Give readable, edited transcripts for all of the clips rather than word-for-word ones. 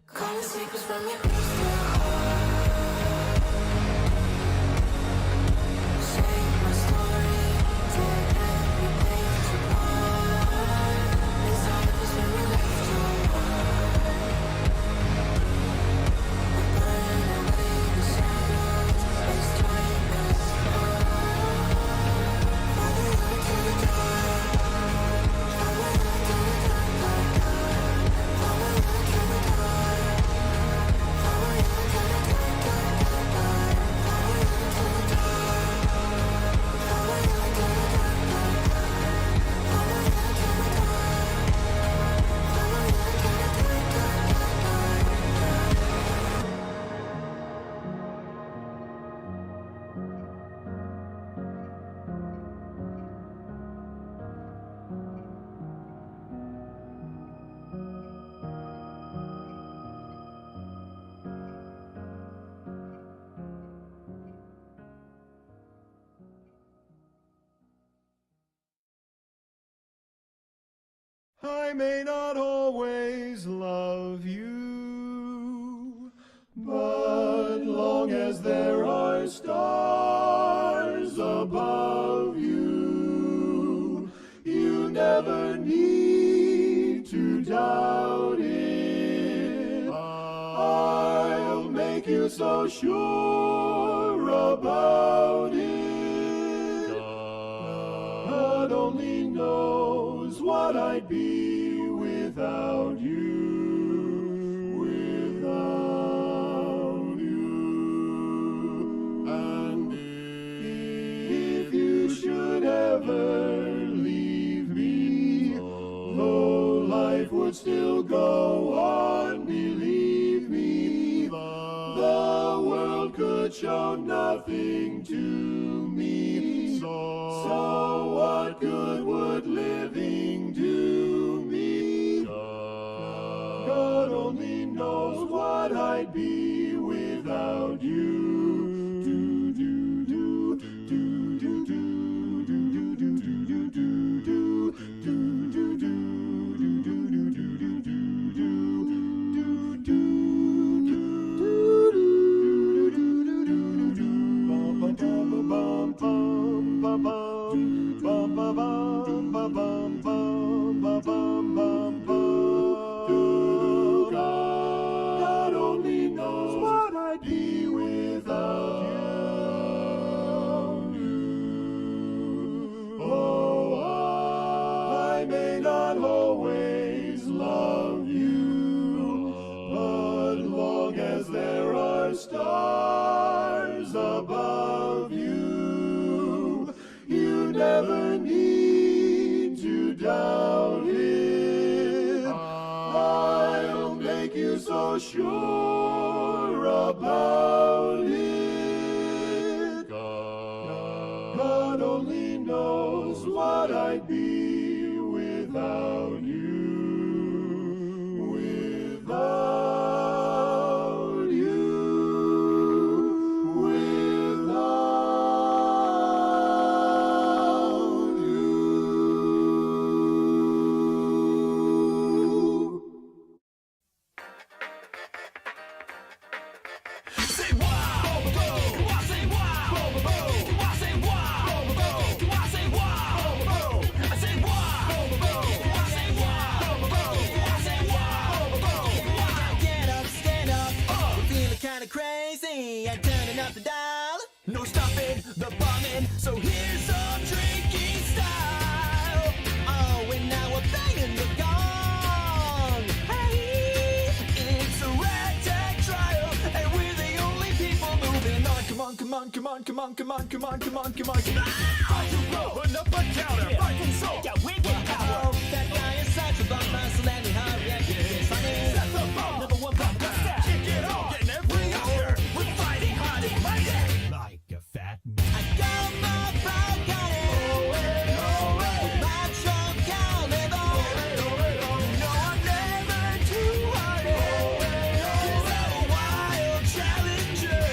Calling secrets from your crystal heart. Save my story, tear every page apart. Inside of us when we left your heart. We're burning away the shadows, let's strike us apart. Follow you to the dark. Follow you to the dark, dark, dark. Follow you to the dark. Follow you to the dark, dark, dark, dark. Follow you to the dark. Follow you to the dark, dark, dark. Follow you to the dark. Follow you to the dark, dark, dark, dark. I may not always love you, but long as there are stars above you, you never need to doubt it. I'll make you so sure about it. God only knows what I'd be without you, without you. And if you should ever leave me, though life would still go on, believe me, the world could show nothing to me. So what good would living do me? God only knows what I'd be without you. Do do do do do do do do do do do do do God only knows what I'd be without you. Oh, I may not always love you, but long as there are stars above you, you never need to doubt it. I'll make you so sure about it. God only knows what I'd be without you, without you, without you. Say wow, I say wow, I say wow, I say wow, I say wow, I say wow. Get up, stand up. We're feeling kinda crazy and turning up the dial. No stopping the bombing, so here's some drinking style. Oh, and now we're banging the gong. Hey, It's a ragtag trial, and we're the only people moving on. Come on, come on, come on, come on, come on, come on, come on, come on, come on. Are you rolling up a counter? Fight control. yeah, we get power. That guy is such a bummer, so let me hurry and keep this funny. Set the bomb. Number one bumper. Kick it off. And every hour, we're fighting hard and mighty. Like a fat man. I got my pride, got it. Macho Caliber. No, I'm never too hard. 'Cause I'm a wild challenger.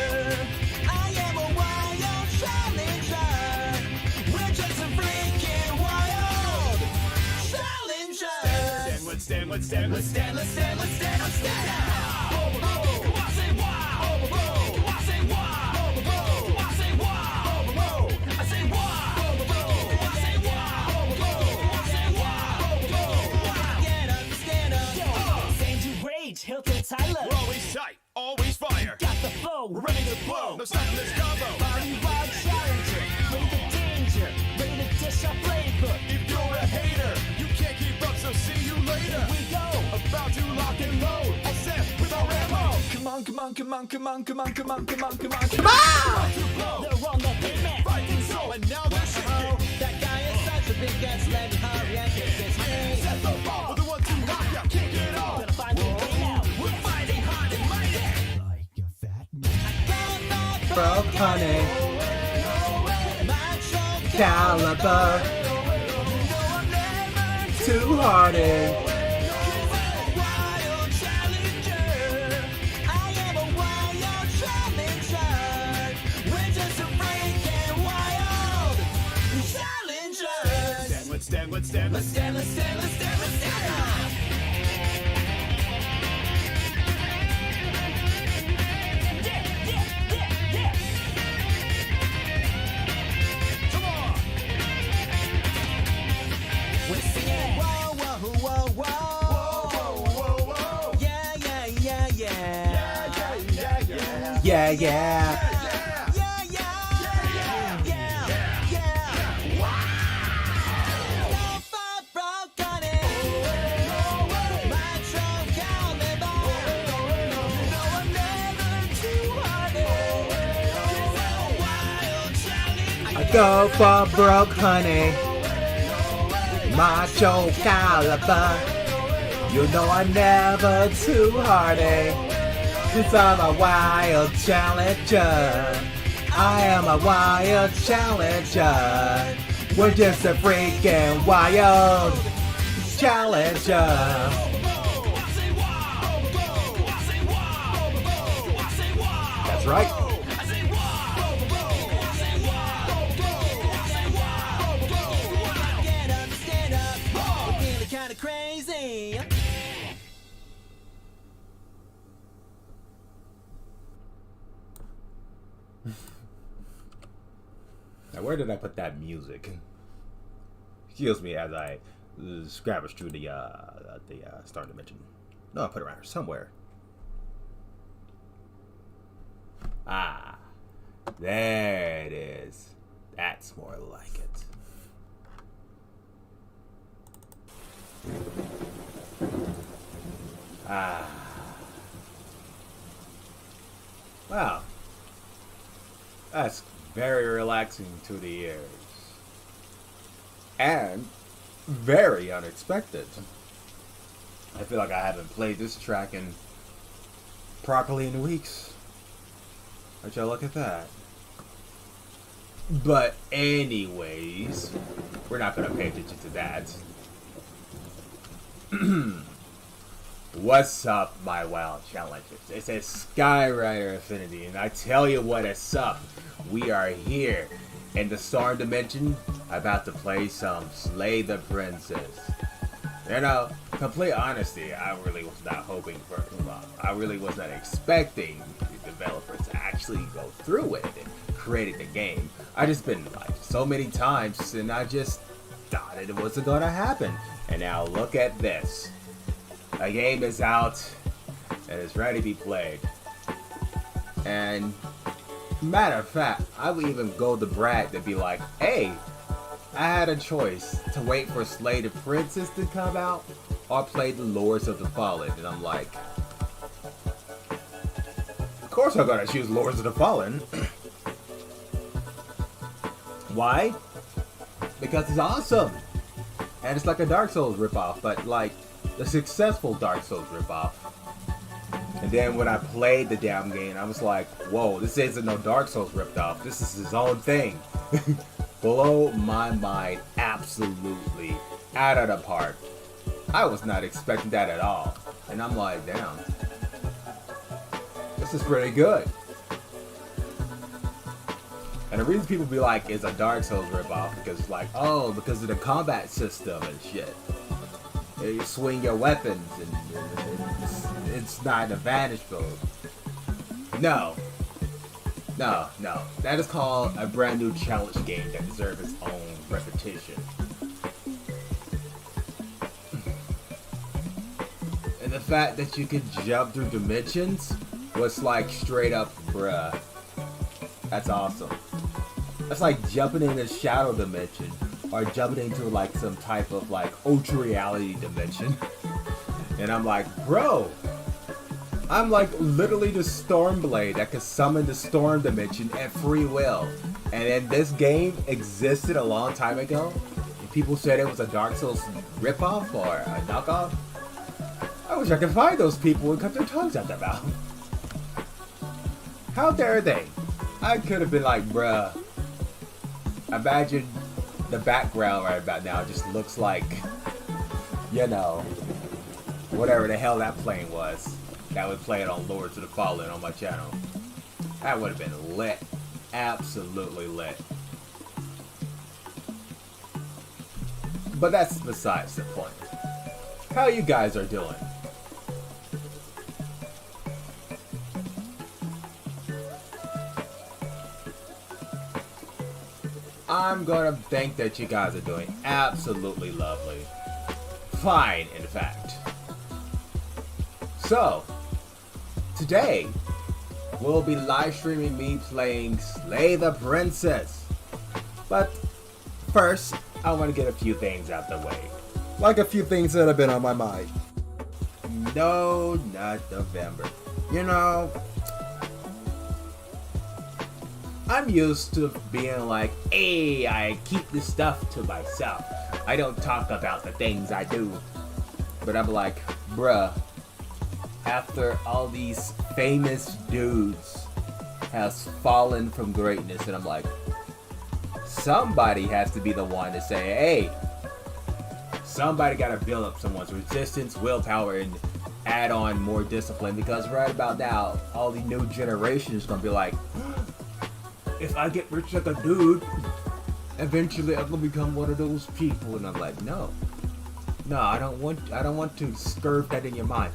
I am a wild challenger. We're let's stand, let's stand, let's stand, let's stand, let's stand, let's stand up. I say wow. I say wow. I say wow. I say wow. I say wow. Get up, stand up. Same to rage, Hilton Tyler. We're always tight, always fire. Got the flow, We're ready to blow. No stopping this combo. Body wild challenger, ready for danger, ready to dish our flavor. If you're a hater, you can't keep up, so see you later. Here we go. About to lock and load. All set with our ammo. Come on. Come on. They're on the pavement. Fighting soul, and now they're shaking. That guy is such a big guest. Let me hurry and kick his name. Set the bar for the one to knock out, kick it off. Gonna find a way out. We're fighting hard and mighty. Broke honey, caliber, too hardy. Wild challenger. I am a wild challenger. We're just a freaking wild challengers. Let's stand, let's stand, let's stand, let's stand, let's stand, let's stand. Yeah. Come on. We're singing whoa, whoa, whoa, whoa. Whoa. Yeah. Yeah, yeah. Yeah. No far broke on it. Macho caliber. No, I'm never too hardy. Wild challenge. I go for broke honey, macho caliber. You know I'm never too hardy, 'cause I'm a wild challenger. I am a wild challenger. We're just a freaking wild challenger. That's right. Get up, stand up. We're feeling kinda crazy. Now, where did I put that music? Excuse me as I scavenge through the Star Dimension. No, I put it around here somewhere. Ah, there it is. That's more like it. Ah. Wow. That's very relaxing to the ears. And very unexpected. I feel like I haven't played this track in properly in weeks. Would y'all look at that? But anyways, we're not gonna pay attention to that. What's up, my wild challengers? It says Skyrider Infinity, and I tell you what, it's up. We are here in the Star Dimension, about to play some Slay the Princess. You know, complete honesty, I really was not hoping for I really was not expecting the developers to actually go through with it and created the game. I just been like so many times, and I just thought it wasn't gonna happen. And now look at this. A game is out and it's ready to be played. And matter of fact, I would even go to brag to be like, hey, I had a choice to wait for Slay the Princess to come out or play the Lords of the Fallen. And I'm like, of course I'm gonna choose Lords of the Fallen. Why? Because it's awesome. And it's like a Dark Souls ripoff, but like the successful Dark Souls ripoff. And then when I played the damn game, I was like, whoa, this isn't no Dark Souls ripoff. This is his own thing. Blow my mind absolutely out of the park. I was not expecting that at all. And I'm like, damn, this is pretty good. And the reason people be like, it's a Dark Souls ripoff, because it's like, oh, because of the combat system and shit. You swing your weapons, and it's not an advantage build. No. No. That is called a brand new challenge game that deserves its own repetition. And the fact that you could jump through dimensions was like straight up, bruh. That's awesome. That's like jumping in a shadow dimension or jumping into like some type of like ultra reality dimension. And I'm like, bro, I'm like literally the Stormblade that could summon the Storm Dimension at free will. And then this game existed a long time ago. And people said it was a Dark Souls ripoff or a knockoff. I wish I could find those people and cut their tongues out their mouth. How dare they? I could have been like, bruh, imagine the background right about now just looks like, you know, whatever the hell that plane was. That would play it on Lords of the Fallen on my channel. That would have been lit. Absolutely lit. But that's besides the point. How you guys are doing? I'm gonna think that you guys are doing absolutely lovely. Fine, in fact. So, today, we'll be live streaming me playing Slay the Princess. But first, I want to get a few things out the way. Like a few things that have been on my mind. No, not November. You know, I'm used to being like, hey, I keep this stuff to myself. I don't talk about the things I do. But I'm like, bruh, after all these famous dudes has fallen from greatness, and I'm like, somebody has to be the one to say, hey, somebody gotta build up someone's resistance, willpower, and add on more discipline, because right about now, all the new generation is gonna be like, if I get rich like a dude, eventually I'm gonna become one of those people. And I'm like, no, I don't want to scarf that in your mind.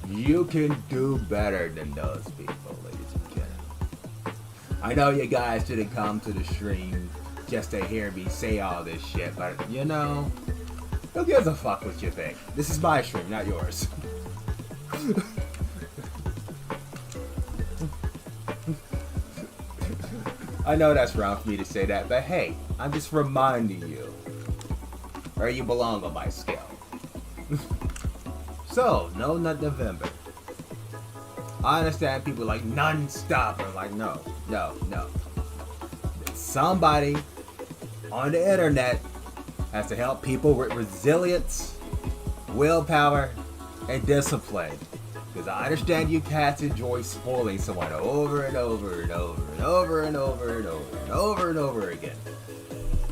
You can do better than those people, ladies and gentlemen. I know you guys didn't come to the stream just to hear me say all this shit, but you know, who gives a fuck what you think? This is my stream, not yours. I know that's wrong for me to say that, but hey, I'm just reminding you where you belong on my scale. So, no, not November. I understand people like non-stop. I'm like, no. Somebody on the internet has to help people with resilience, willpower, and discipline. Because I understand you cats enjoy spoiling someone over and over and over and over and over and over and over and over again.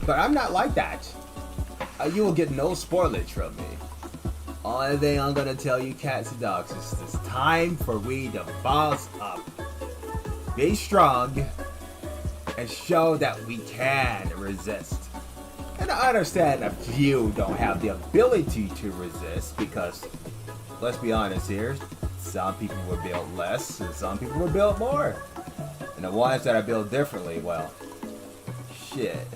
But I'm not like that. You will get no spoilage from me. Only thing I'm gonna tell you cats and dogs is it's time for we to boss up. Be strong and show that we can resist. And I understand if you don't have the ability to resist, because let's be honest here, some people were built less and some people were built more. And the ones that are built differently, well, shit.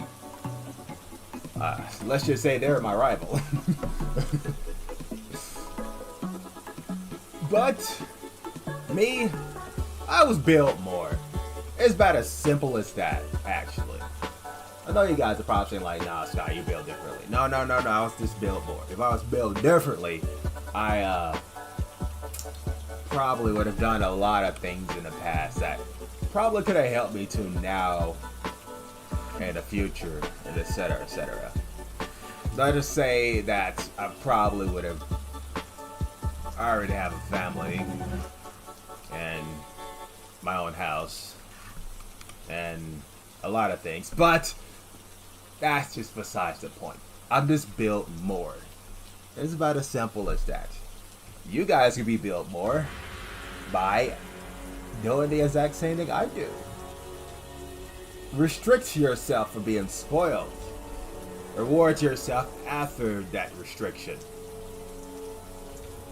Let's just say they're my rival. But me, I was built more. It's about as simple as that, actually. I know you guys are probably saying like, nah, Sky, you built differently. No, I was just built more. If I was built differently, I probably would have done a lot of things in the past that probably could have helped me to now and the future, and etc., etc. Let us say that I probably would have already have a family and my own house and a lot of things, but that's just besides the point. I'm just built more. It's about as simple as that. You guys can be built more by doing the exact same thing I do. Restrict yourself from being spoiled. Reward yourself after that restriction.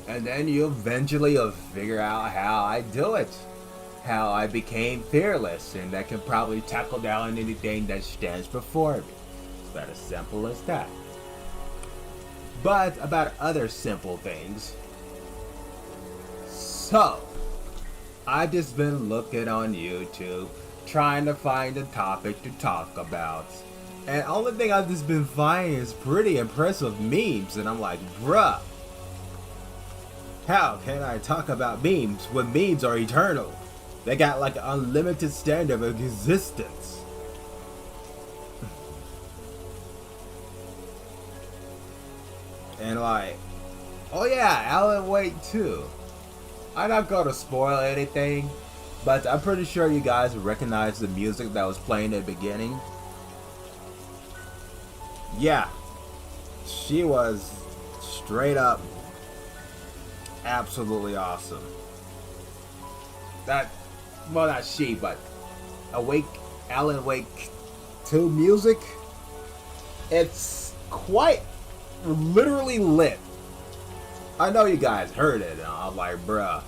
And then you eventually will figure out how I do it. How I became fearless and that can probably tackle down anything that stands before me. It's about as simple as that. But about other simple things. So, I've just been looking on YouTube, trying to find a topic to talk about. And the only thing I've just been finding is pretty impressive memes. And I'm like, bruh, how can I talk about memes when memes are eternal? They got like an unlimited standard of existence. And like, oh yeah, Alan Wake 2. I'm not gonna spoil anything, but I'm pretty sure you guys recognize the music that was playing at the beginning. Yeah, she was straight up absolutely awesome. That, well, not she, but Alan Wake 2 music, it's quite literally lit. I know you guys heard it, and I'm like, bruh,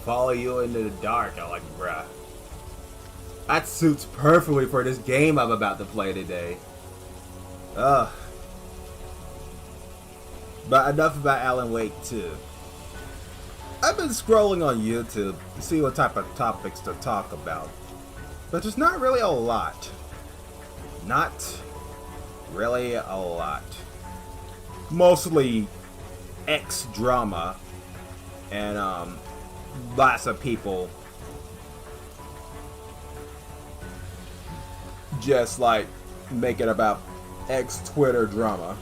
follow you into the dark. I'm like, bruh, that suits perfectly for this game I'm about to play today. Ugh. But enough about Alan Wake 2. I've been scrolling on YouTube to see what type of topics to talk about, but there's not really a lot. Not really a lot. Mostly X drama and lots of people just like making about X Twitter drama.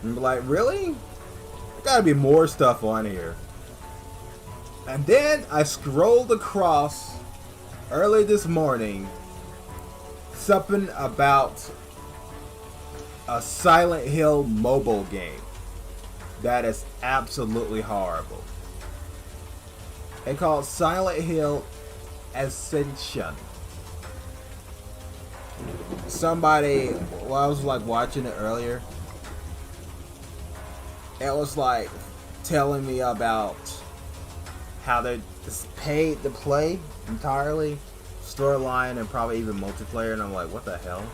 And like, really? There gotta be more stuff on here. And then I scrolled across early this morning something about a Silent Hill mobile game that is absolutely horrible. It's called Silent Hill Ascension. Somebody, well, I was like watching it earlier, it was like telling me about how they just paid to play entirely, storyline and probably even multiplayer, and I'm like, what the hell?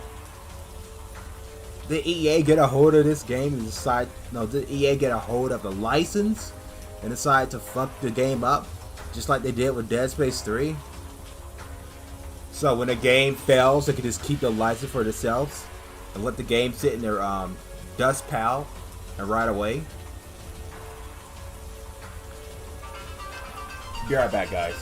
Did EA get a hold of this game and decide, no, did EA get a hold of the license and decide to fuck the game up, just like they did with Dead Space 3? So when a game fails, they can just keep the license for themselves and let the game sit in their dust pile and right away. Be right back, guys.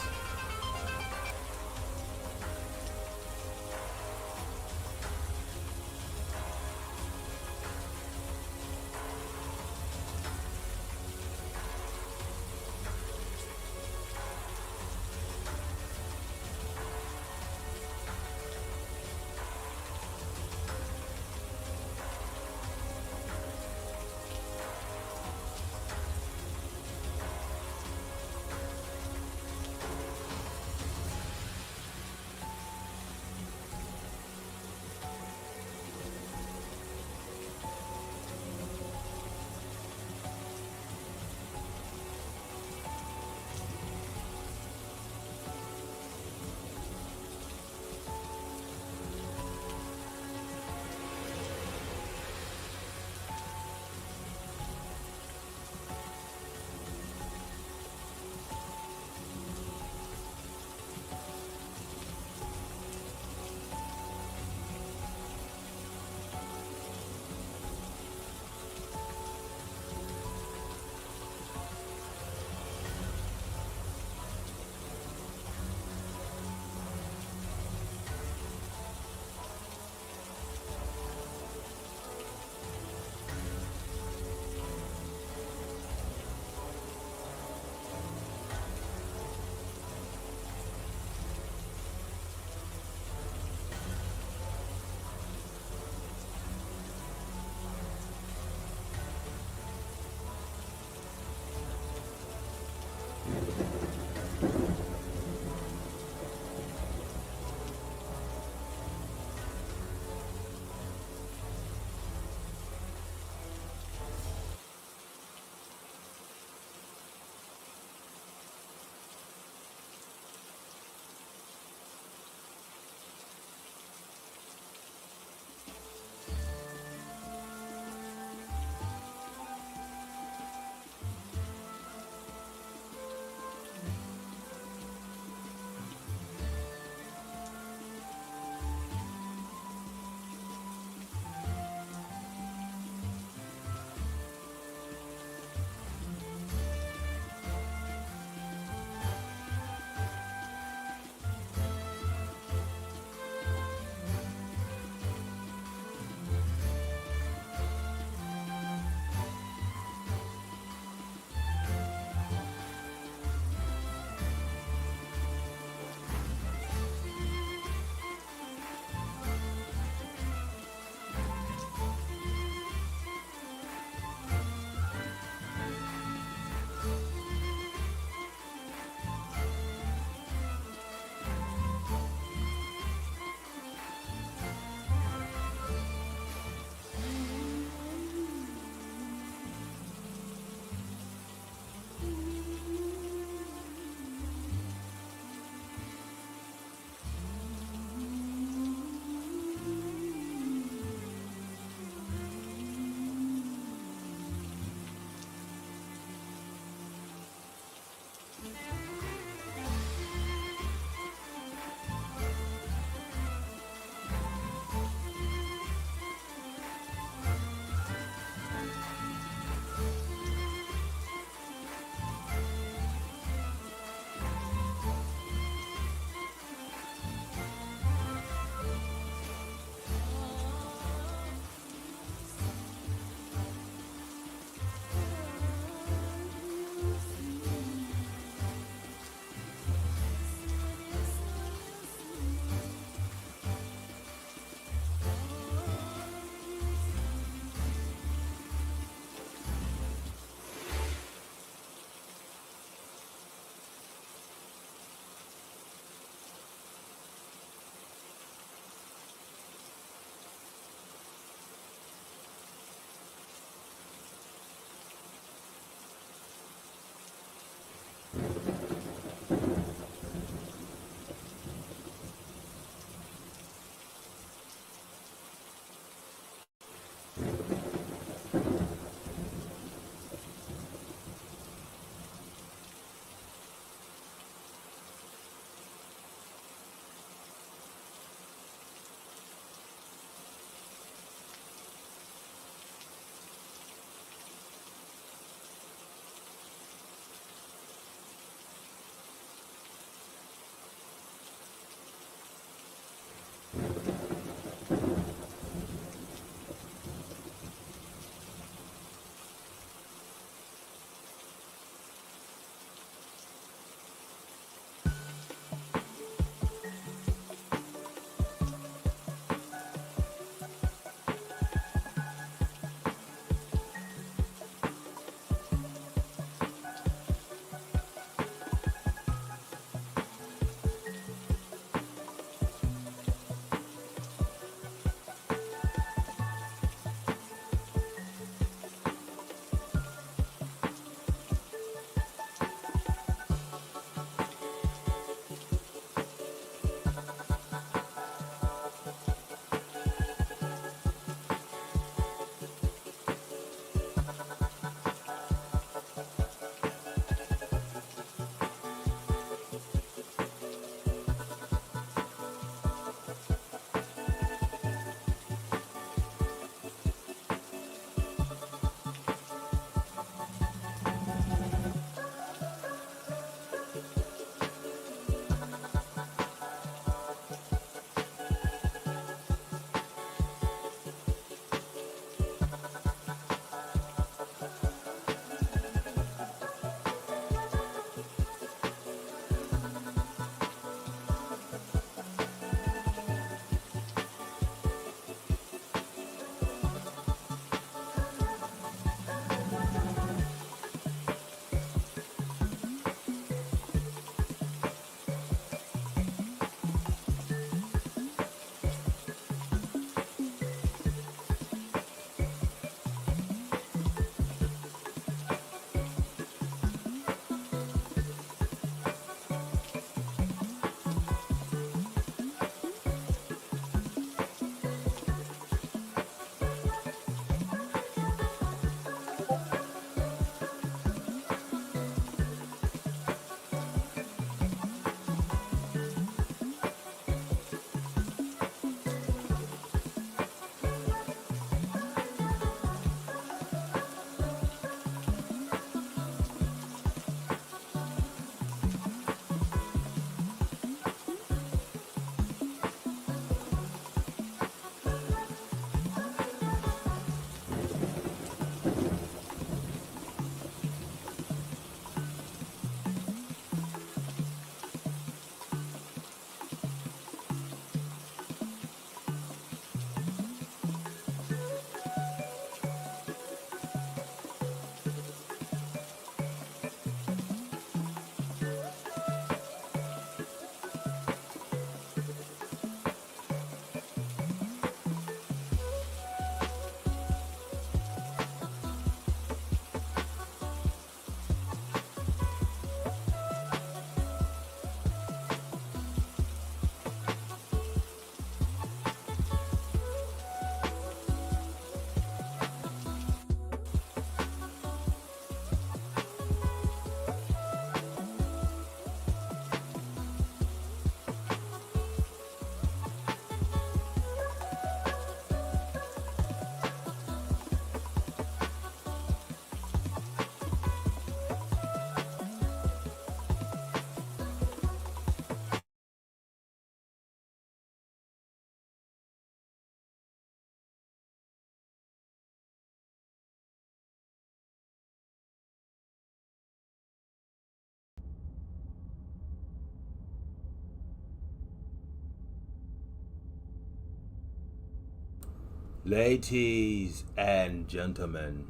Ladies and gentlemen.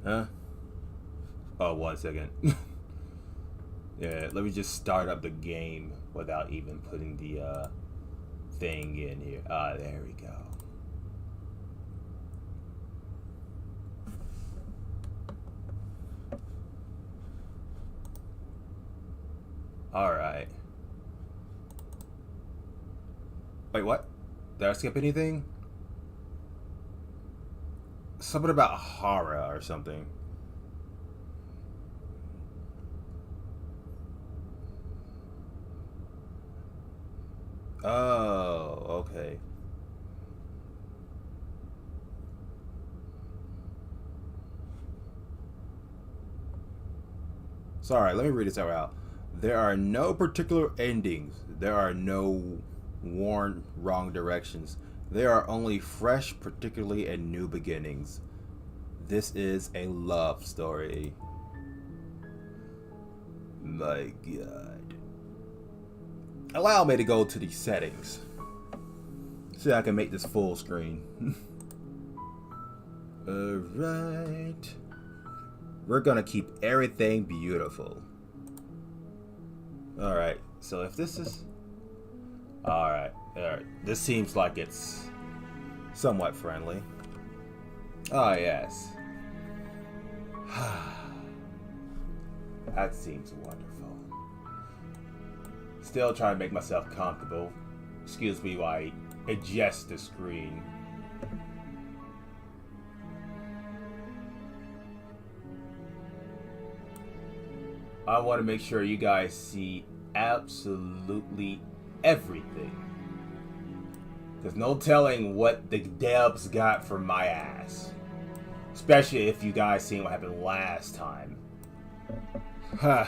Huh? Oh, 1 second. Yeah, let me just start up the game without even putting the thing in here. Ah, there we go. Alright. Wait, what? Did I skip anything? Something about horror or something. Oh, okay. Sorry, let me read this out loud. There are no particular endings. There are no worn wrong directions. There are only fresh, particularly and new beginnings. This is a love story. My God. Allow me to go to the settings. See if I can make this full screen. Alright. We're gonna keep everything beautiful. Alright, so if this is... Alright. This seems like it's somewhat friendly. Oh, yes. That seems wonderful. Still trying to make myself comfortable. Excuse me while I adjust the screen. I want to make sure you guys see absolutely everything. There's no telling what the devs got from my ass. Especially if you guys seen what happened last time. Huh.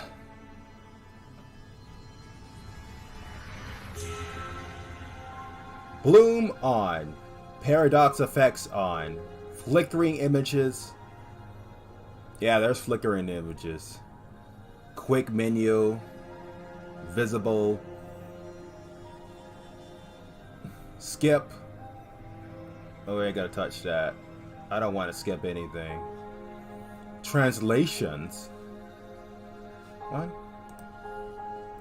Bloom on. Paradox effects on. Flickering images. Yeah, there's flickering images. Quick menu. Visible. Skip. Oh, I gotta touch that. I don't want to skip anything. Translations. What?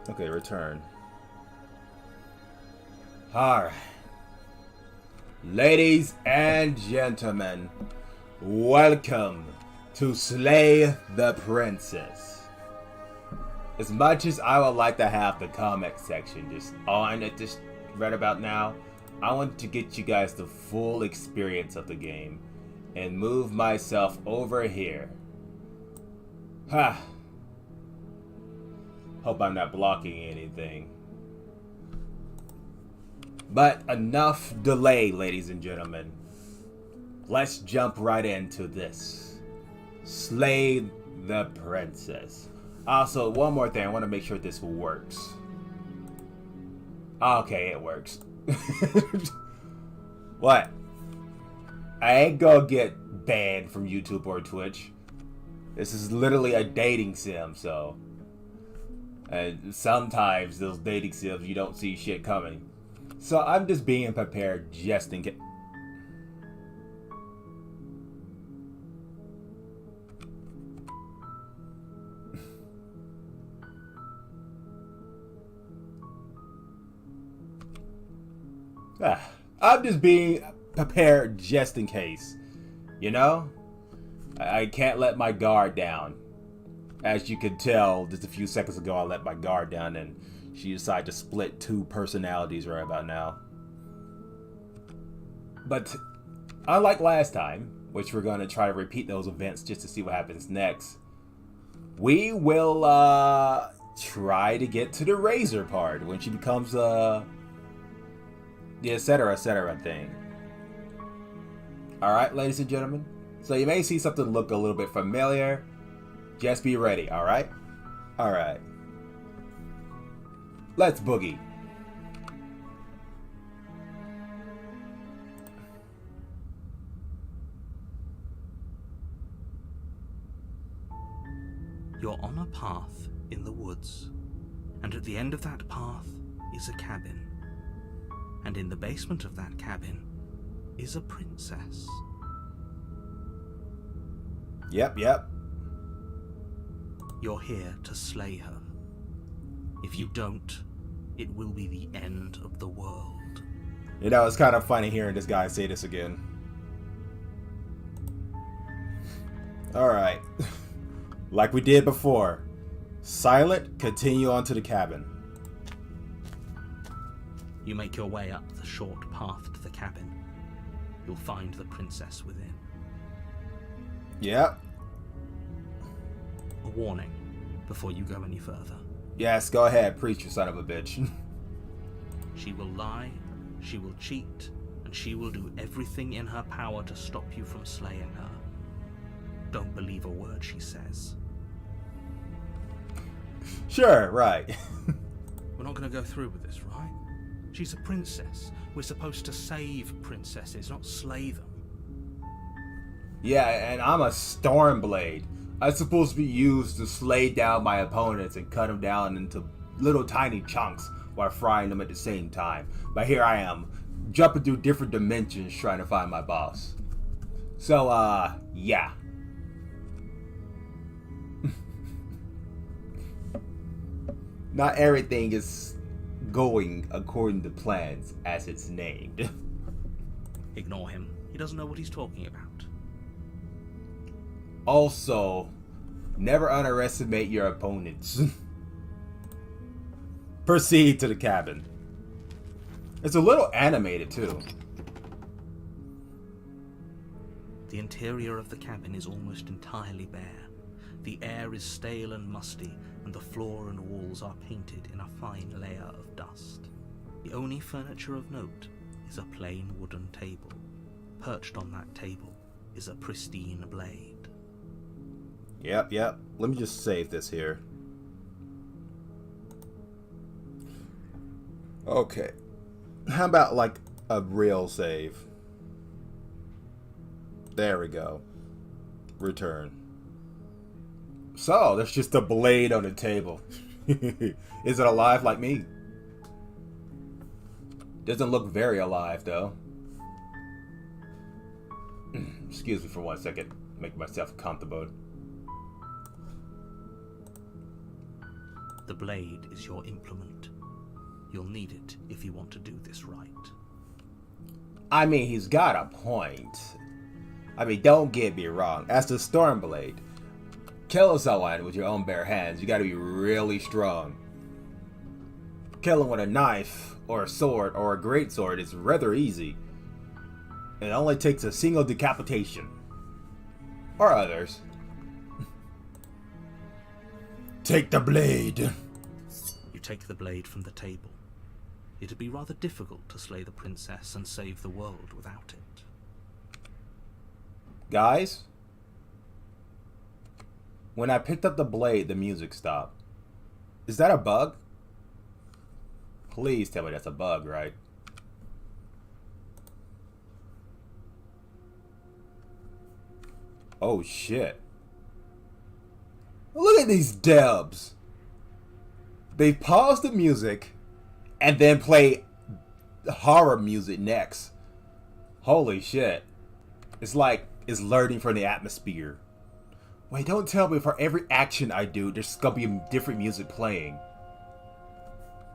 Okay, return. Alright. Ladies and gentlemen, welcome to Slay the Princess. As much as I would like to have the comment section just on at this right about now, I want to get you guys the full experience of the game and move myself over here. Ha! Hope I'm not blocking anything. But enough delay, ladies and gentlemen. Let's jump right into this. Slay the Princess. Also, one more thing. I want to make sure this works. Okay, it works. What? I ain't gonna get banned from YouTube or Twitch. This is literally a dating sim, so... And sometimes those dating sims, you don't see shit coming. So I'm just being prepared just in case. I'm just being prepared just in case. You know? I can't let my guard down. As you could tell, just a few seconds ago, I let my guard down and she decided to split two personalities right about now. But unlike last time, which we're going to try to repeat those events just to see what happens next, we will try to get to the razor part when she becomes the etc. thing. Alright, ladies and gentlemen. So you may see something look a little bit familiar. Just be ready, alright? Alright. Let's boogie. You're on a path in the woods, and at the end of that path is a cabin. And in the basement of that cabin is a princess. Yep. You're here to slay her. If you don't, it will be the end of the world. You know, it's kind of funny hearing this guy say this again. Alright. Like we did before. Silent, continue on to the cabin. You make your way up the short path to the cabin. You'll find the princess within. Yep. A warning before you go any further. Yes, go ahead, preach, you son of a bitch. She will lie, she will cheat, and she will do everything in her power to stop you from slaying her. Don't believe a word she says. Sure, right. We're not going to go through with this, right? She's a princess. We're supposed to save princesses, not slay them. Yeah, and I'm a Stormblade. I'm supposed to be used to slay down my opponents and cut them down into little tiny chunks while frying them at the same time. But here I am, jumping through different dimensions trying to find my boss. So, yeah. Not everything is going according to plans, as it's named. Ignore him. He doesn't know what he's talking about. Also, never underestimate your opponents. Proceed to the cabin. It's a little animated too. The interior of the cabin is almost entirely bare. The air is stale and musty, and the floor and walls are painted in a fine layer of dust. The only furniture of note is a plain wooden table. Perched on that table is a pristine blade. Yep. Let me just save this here. Okay. How about like a real save? There we go. Return. So, there's just a blade on the table. Is it alive like me? Doesn't look very alive though. Excuse me for 1 second. Make myself comfortable. The blade is your implement. You'll need it if you want to do this right. I mean, he's got a point. I mean, don't get me wrong. As the Stormblade, killing someone with your own bare hands, you gotta be really strong. Killing with a knife, or a sword, or a greatsword is rather easy. It only takes a single decapitation. Or others. Take the blade. You take the blade from the table. It'd be rather difficult to slay the princess and save the world without it. Guys? When I picked up the blade, the music stopped. Is that a bug? Please tell me that's a bug, right? Oh shit. Look at these dubs. They pause the music and then play horror music next. Holy shit. It's like it's learning from the atmosphere. Wait, don't tell me for every action I do, there's gonna be different music playing.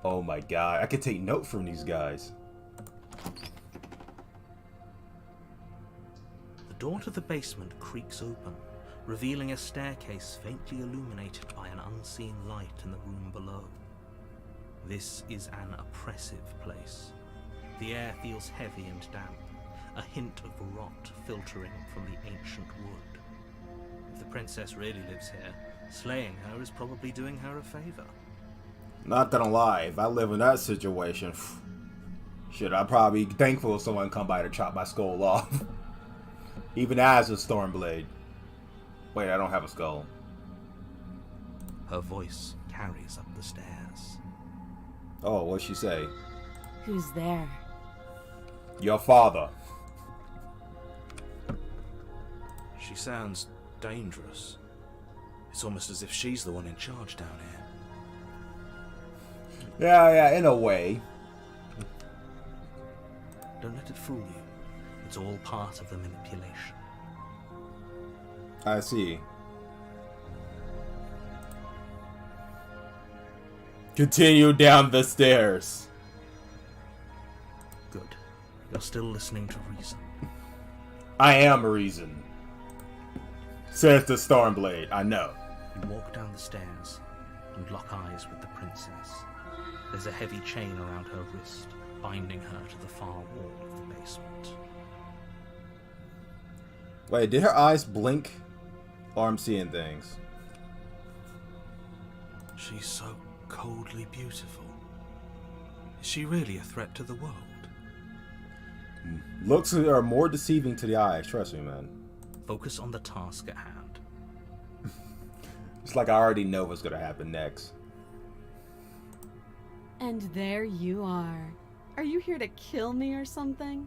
Oh my god, I could take note from these guys. The door to the basement creaks open, revealing a staircase faintly illuminated by an unseen light in the room below. This is an oppressive place. The air feels heavy and damp, a hint of rot filtering from the ancient wood. If the princess really lives here, slaying her is probably doing her a favor. Not gonna lie, if I live in that situation, shit, I'd probably be thankful if someone come by to chop my skull off. Even as a Stormblade. Wait, I don't have a skull. Her voice carries up the stairs. Oh, what'd she say? Who's there? Your father. She sounds dangerous. It's almost as if she's the one in charge down here. Yeah, in a way. Don't let it fool you. It's all part of the manipulation. I see. Continue down the stairs. Good. You're still listening to reason. I am reason. Says the Stormblade. I know. You walk down the stairs and lock eyes with the princess. There's a heavy chain around her wrist, binding her to the far wall of the basement. Wait, did her eyes blink? Or I'm seeing things? She's so coldly beautiful. Is she really a threat to the world? Looks are more deceiving to the eyes, trust me, man. Focus on the task at hand. It's like I already know what's gonna happen next. And there you are. Are you here to kill me or something?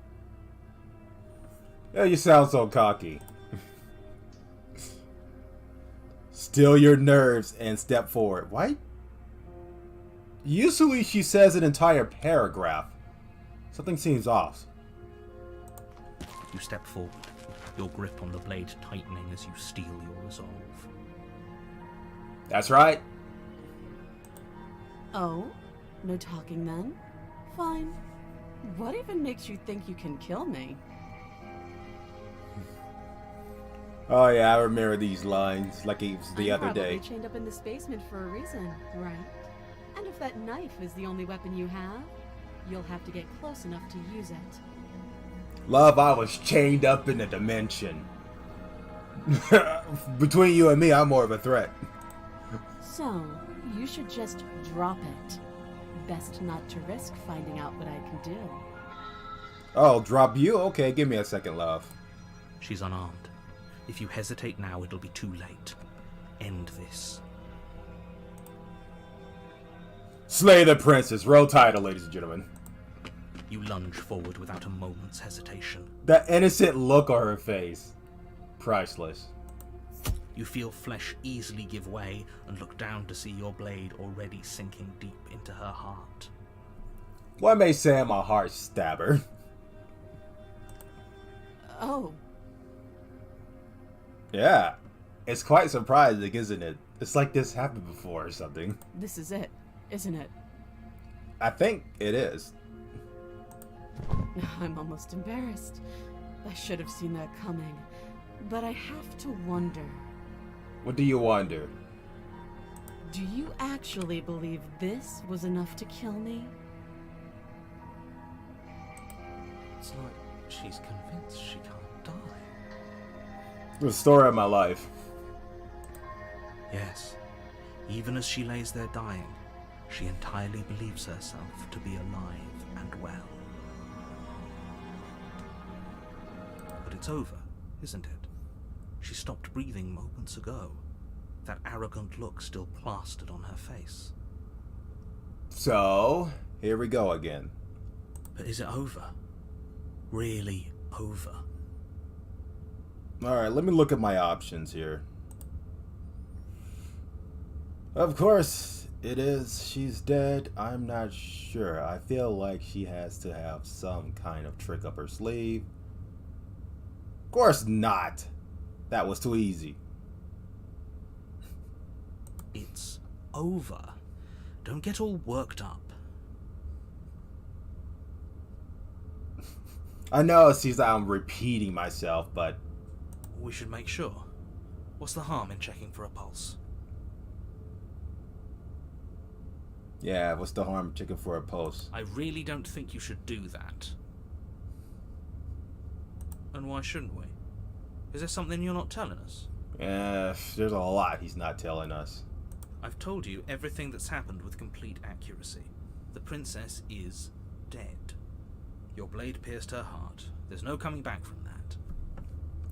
Yeah, you sound so cocky. Still your nerves and step forward. Why? Usually she says an entire paragraph. Something seems off. You step forward, your grip on the blade tightening as you steel your resolve. That's right. Oh? No talking then? Fine. What even makes you think you can kill me? Oh yeah, I remember these lines like it was the other day. I'm probably chained up in this basement for a reason, right? And if that knife is the only weapon you have, you'll have to get close enough to use it. Love, I was chained up in a dimension. Between you and me, I'm more of a threat. So, you should just drop it. Best not to risk finding out what I can do. Oh, drop you? Okay, give me a second, love. She's unarmed. If you hesitate now, it'll be too late. End this. Slay the princess. Roll title, ladies and gentlemen. You lunge forward without a moment's hesitation. That innocent look on her face. Priceless. You feel flesh easily give way and look down to see your blade already sinking deep into her heart. One may say I'm a heart stabber. Oh. Yeah. It's quite surprising, isn't it? It's like this happened before or something. This is it, isn't it? I think it is. I'm almost embarrassed. I should have seen that coming. But I have to wonder. What do you wonder? Do you actually believe this was enough to kill me? It's like she's convinced she can't die. The story of my life. Yes, even as she lays there dying, she entirely believes herself to be alive and well. But it's over, isn't it? She stopped breathing moments ago. That arrogant look still plastered on her face. So, here we go again. But is it over? Really over? Alright, let me look at my options here. Of course, it is. She's dead. I'm not sure. I feel like she has to have some kind of trick up her sleeve. Of course not. That was too easy. It's over. Don't get all worked up. I know it seems like I'm repeating myself, but... We should make sure. What's the harm in checking for a pulse? Yeah, what's the harm checking for a pulse? I really don't think you should do that. And why shouldn't we? Is there something you're not telling us? There's a lot he's not telling us. I've told you everything that's happened with complete accuracy. The princess is dead. Your blade pierced her heart. There's no coming back from that.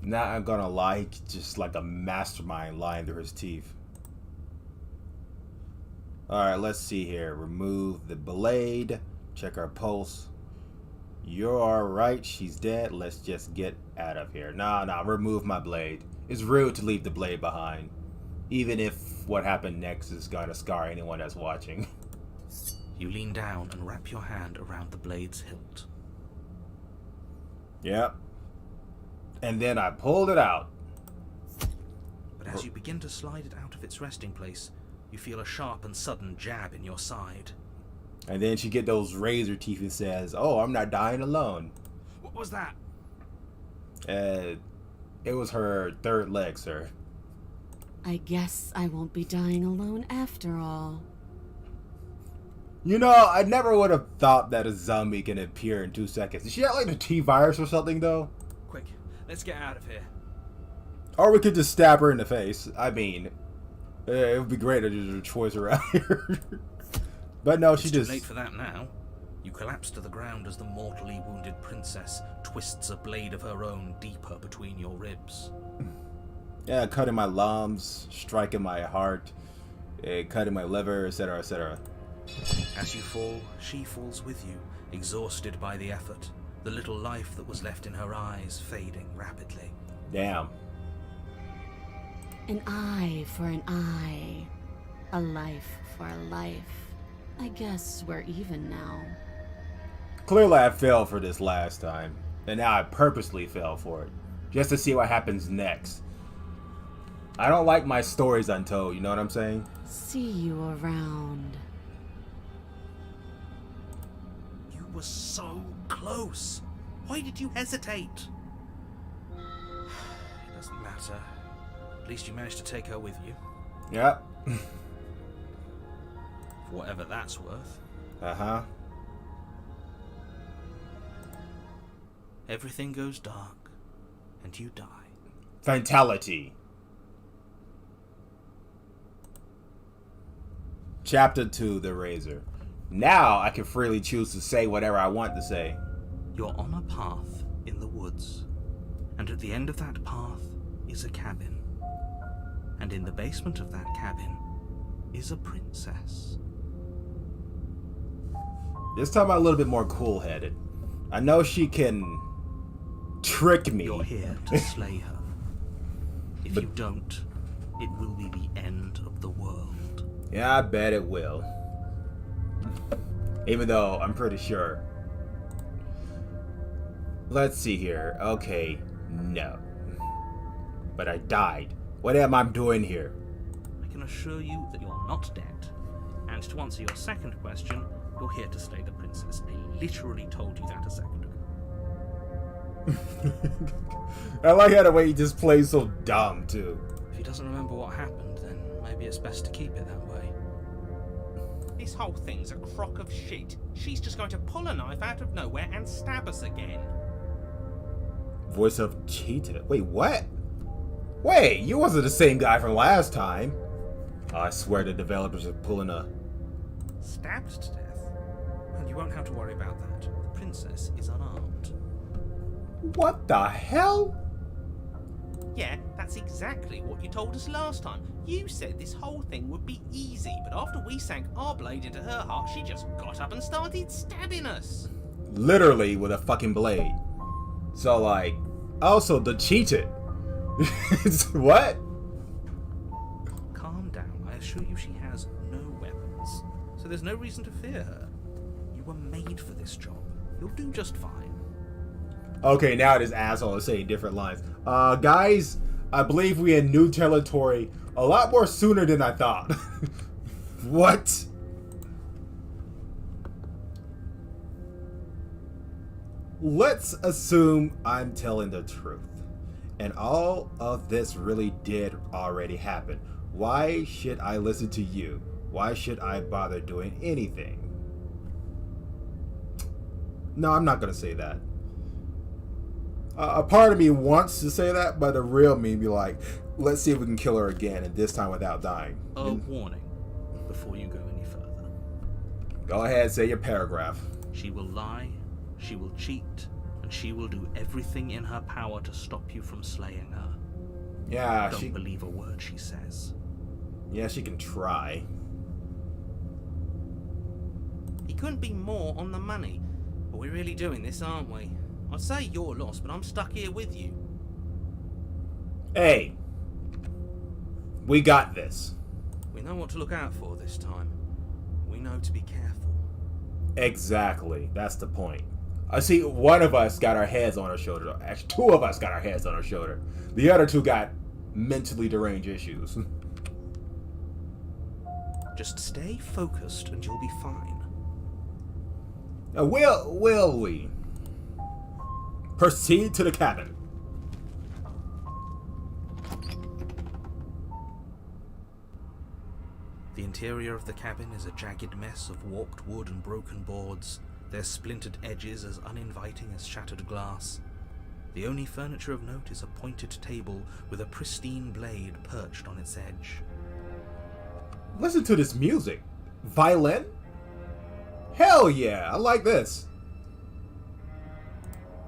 Not I'm gonna lie, just like a mastermind lying through his teeth. Alright, let's see here. Remove the blade. Check our pulse. You're alright, she's dead. Let's just get out of here. Nah, remove my blade. It's rude to leave the blade behind. Even if what happened next is gonna scar anyone that's watching. You lean down and wrap your hand around the blade's hilt. Yep. And then I pulled it out. But as you begin to slide it out of its resting place, you feel a sharp and sudden jab in your side. And then she get those razor teeth and says, "Oh, I'm not dying alone." What was that? It was her third leg, sir. I guess I won't be dying alone after all. You know, I never would have thought that a zombie can appear in 2 seconds. Did she have like the T-virus or something, though? Quick, let's get out of here. Or we could just stab her in the face. I mean, it would be great if there's a choice around here. But no, she It's too just... late for that now. You collapse to the ground as the mortally wounded princess twists a blade of her own deeper between your ribs. Yeah, cutting my lungs, striking my heart, cutting my liver, etc., etc. As you fall, she falls with you, exhausted by the effort, the little life that was left in her eyes fading rapidly. Damn. An eye for an eye. A life for a life. I guess we're even now. Clearly I fell for this last time, and now I purposely fell for it, just to see what happens next. I don't like my stories untold, you know what I'm saying? See you around. You were so close. Why did you hesitate? It doesn't matter. At least you managed to take her with you. Yep. For whatever that's worth. Uh-huh. Everything goes dark, and you die. Fatality. Chapter 2, The Razor. Now I can freely choose to say whatever I want to say. You're on a path in the woods, and at the end of that path is a cabin. And in the basement of that cabin is a princess. This time I'm a little bit more cool-headed. I know she can trick me. You're here to slay her. If you don't, it will be the end of the world. Yeah, I bet it will. Even though I'm pretty sure. Let's see here. Okay, no. But I died. What am I doing here? I can assure you that you're not dead. And to answer your second question, you're here to slay the princess. I literally told you that a second ago. I like how the way he just plays so dumb, too. If he doesn't remember what happened, then maybe it's best to keep it that way. This whole thing's a crock of shit. She's just going to pull a knife out of nowhere and stab us again. Voice of Cheetah. Wait, what? Wait, you wasn't the same guy from last time. I swear the developers are pulling a... Stabbed to death? And you won't have to worry about that. The princess is unarmed. What the hell? Yeah, that's exactly what you told us last time. You said this whole thing would be easy, but after we sank our blade into her heart, she just got up and started stabbing us. Literally with a fucking blade. So, like, also the cheated. What? Calm down. I assure you she has no weapons. So there's no reason to fear her. You were made for this job. You'll do just fine. Okay, now this asshole is saying different lines. Guys, I believe we in new territory a lot more sooner than I thought. What? Let's assume I'm telling the truth. And all of this really did already happen. Why should I listen to you? Why should I bother doing anything? No, I'm not gonna say that. A part of me wants to say that, but the real me be like, let's see if we can kill her again, and this time without dying. A warning before you go any further. Go ahead, say your paragraph. She will lie, she will cheat, and she will do everything in her power to stop you from slaying her. Yeah, Don't believe a word she says. Yeah, she can try. He couldn't be more on the money. But we're really doing this, aren't we? I'd say you're lost, but I'm stuck here with you. Hey, we got this. We know what to look out for this time. We know to be careful. Exactly, that's the point. I see one of us got our heads on our shoulder. Actually, two of us got our heads on our shoulder. The other two got mentally deranged issues. Just stay focused and you'll be fine. Now, will we proceed to the cabin? The interior of the cabin is a jagged mess of warped wood and broken boards, their splintered edges as uninviting as shattered glass. The only furniture of note is a pointed table with a pristine blade perched on its edge. Listen to this music. Violin? Hell yeah, I like this.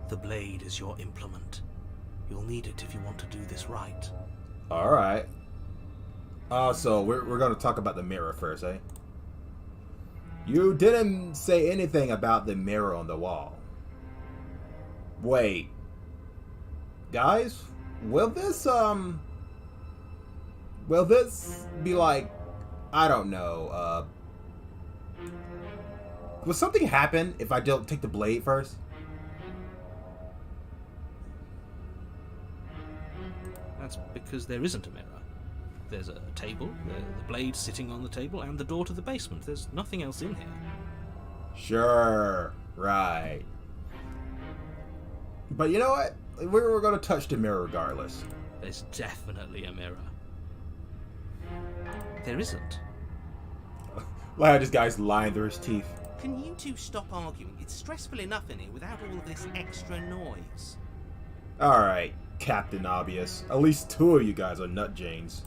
The blade is your implement. You'll need it if you want to do this right. Alright. So we're going to talk about the mirror first, eh? You didn't say anything about the mirror on the wall. Wait. Guys, will this be like, I don't know, will something happen if I don't take the blade first? That's because there isn't a mirror. There's a table, the blade sitting on the table, and the door to the basement. There's nothing else in here. Sure, right. But you know what? We're going to touch the mirror regardless. There's definitely a mirror. There isn't. Like how this guy's lying through his teeth. Can you two stop arguing? It's stressful enough in here without all of this extra noise. Alright, Captain Obvious. At least two of you guys are nut Janes.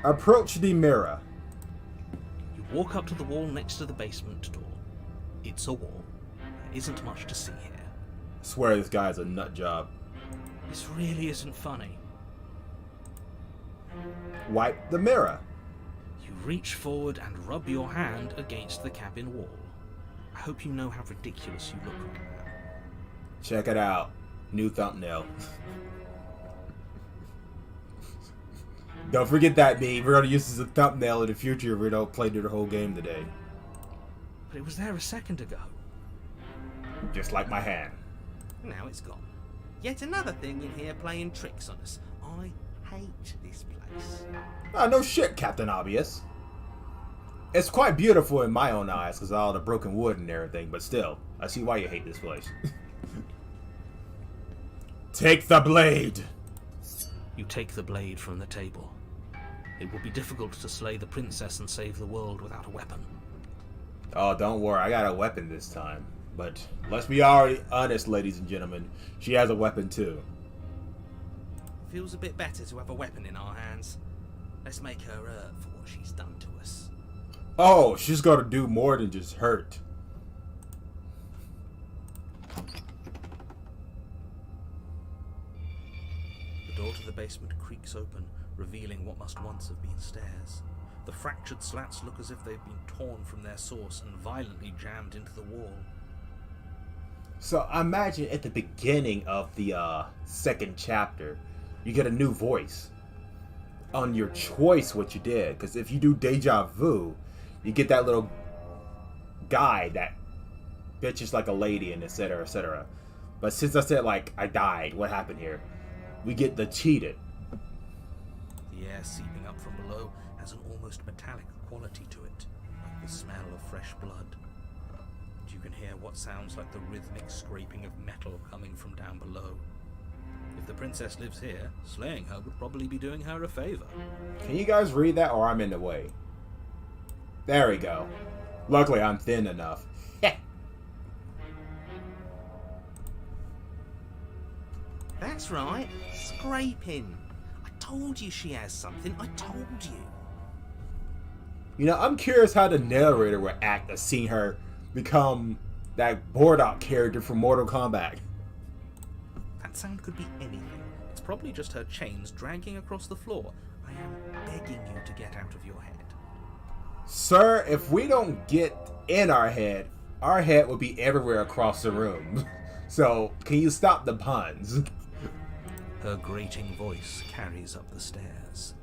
Approach the mirror. You walk up to the wall next to the basement door. It's a wall. There isn't much to see here. I swear this guy's a nut job. This really isn't funny. Wipe the mirror. You reach forward and rub your hand against the cabin wall. I hope you know how ridiculous you look right now. Check it out. New thumbnail. Don't forget that meme. We're going to use this as a thumbnail in the future if we don't play through the whole game today. But it was there a second ago. Just like my hand. Now it's gone. Yet another thing in here playing tricks on us. I hate this place. Ah, no shit, Captain Obvious. It's quite beautiful in my own eyes because of all the broken wood and everything, but still, I see why you hate this place. Take the blade! You take the blade from the table. It will be difficult to slay the princess and save the world without a weapon. Oh, don't worry, I got a weapon this time. But let's be already honest, ladies and gentlemen. She has a weapon too. Feels a bit better to have a weapon in our hands. Let's make her hurt for what she's done to us. Oh, she's gonna do more than just hurt. The door to the basement creaks open, revealing what must once have been stairs. The fractured slats look as if they've been torn from their source and violently jammed into the wall. So imagine at the beginning of the second chapter, you get a new voice on your choice what you did. Because if you do deja vu, you get that little guy that bitches like a lady and etc. etc. But since I said like I died, what happened here? We get the cheated. The air seeping up from below has an almost metallic quality to it, like the smell of fresh blood. And you can hear what sounds like the rhythmic scraping of metal coming from down below. If the princess lives here, slaying her would probably be doing her a favor. Can you guys read that or I'm in the way? There we go. Luckily I'm thin enough. That's right, scraping. I told you she has something, I told you. You know, I'm curious how the narrator would act as seeing her become that Bardock character from Mortal Kombat. That sound could be anything. It's probably just her chains dragging across the floor. I am begging you to get out of your head. Sir, if we don't get in our head will be everywhere across the room. So, can you stop the puns? Her grating voice carries up the stairs.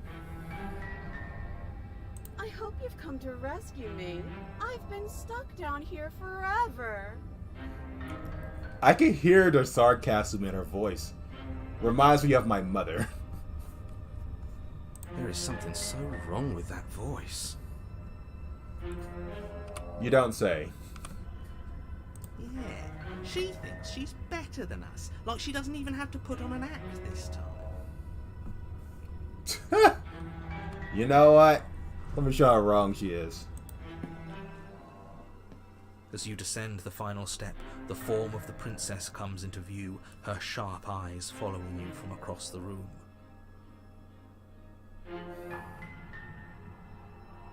I hope you've come to rescue me. I've been stuck down here forever. I can hear the sarcasm in her voice. Reminds me of my mother. There is something so wrong with that voice. You don't say. Yeah, she thinks she's better than us. Like she doesn't even have to put on an act this time. You know what? Let me show how wrong she is. As you descend the final step, the form of the princess comes into view, her sharp eyes following you from across the room.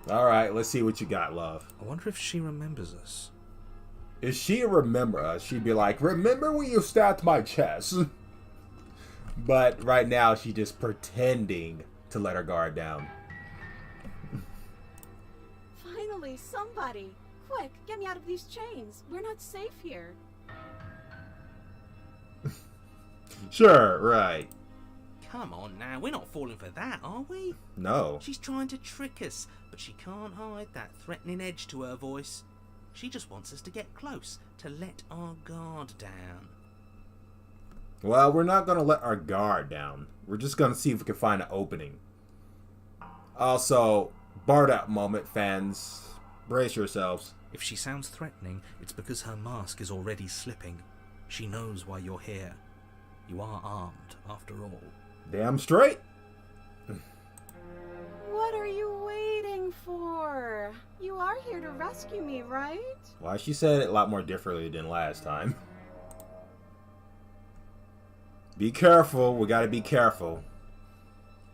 Alright, let's see what you got, love. I wonder if she remembers us. If she remember us, she'd be like, remember when you stabbed my chest? But right now, she's just pretending to let her guard down. Finally, somebody! Quick, get me out of these chains. We're not safe here. Sure, right. Come on now, we're not falling for that, are we? No. She's trying to trick us, but she can't hide that threatening edge to her voice. She just wants us to get close, to let our guard down. Well, we're not going to let our guard down. We're just going to see if we can find an opening. Also, Bardock moment, fans. Brace yourselves. If she sounds threatening, it's because her mask is already slipping. She knows why you're here. You are armed, after all. Damn straight. What are you waiting for? You are here to rescue me, right? Why, she said it a lot more differently than last time. Be careful. We gotta be careful.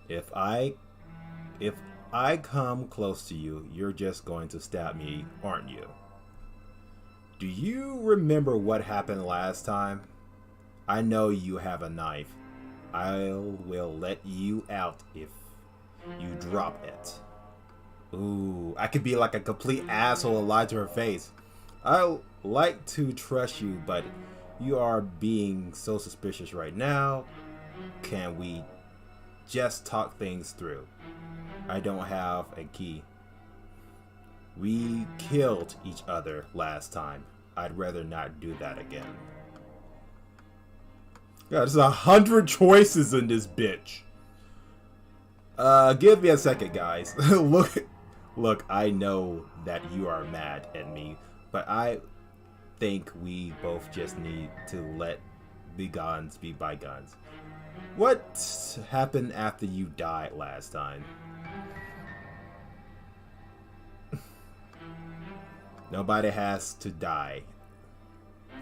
If I come close to you, you're just going to stab me, aren't you? Do you remember what happened last time? I know you have a knife. I will let you out if you drop it. Ooh, I could be like a complete asshole and lie to her face. I like to trust you, but you are being so suspicious right now. Can we just talk things through? I don't have a key. We killed each other last time. I'd rather not do that again. God, there's 100 choices in this bitch. Give me a second, guys. Look, I know that you are mad at me, but I think we both just need to let bygones be bygones. What happened after you died last time? Nobody has to die.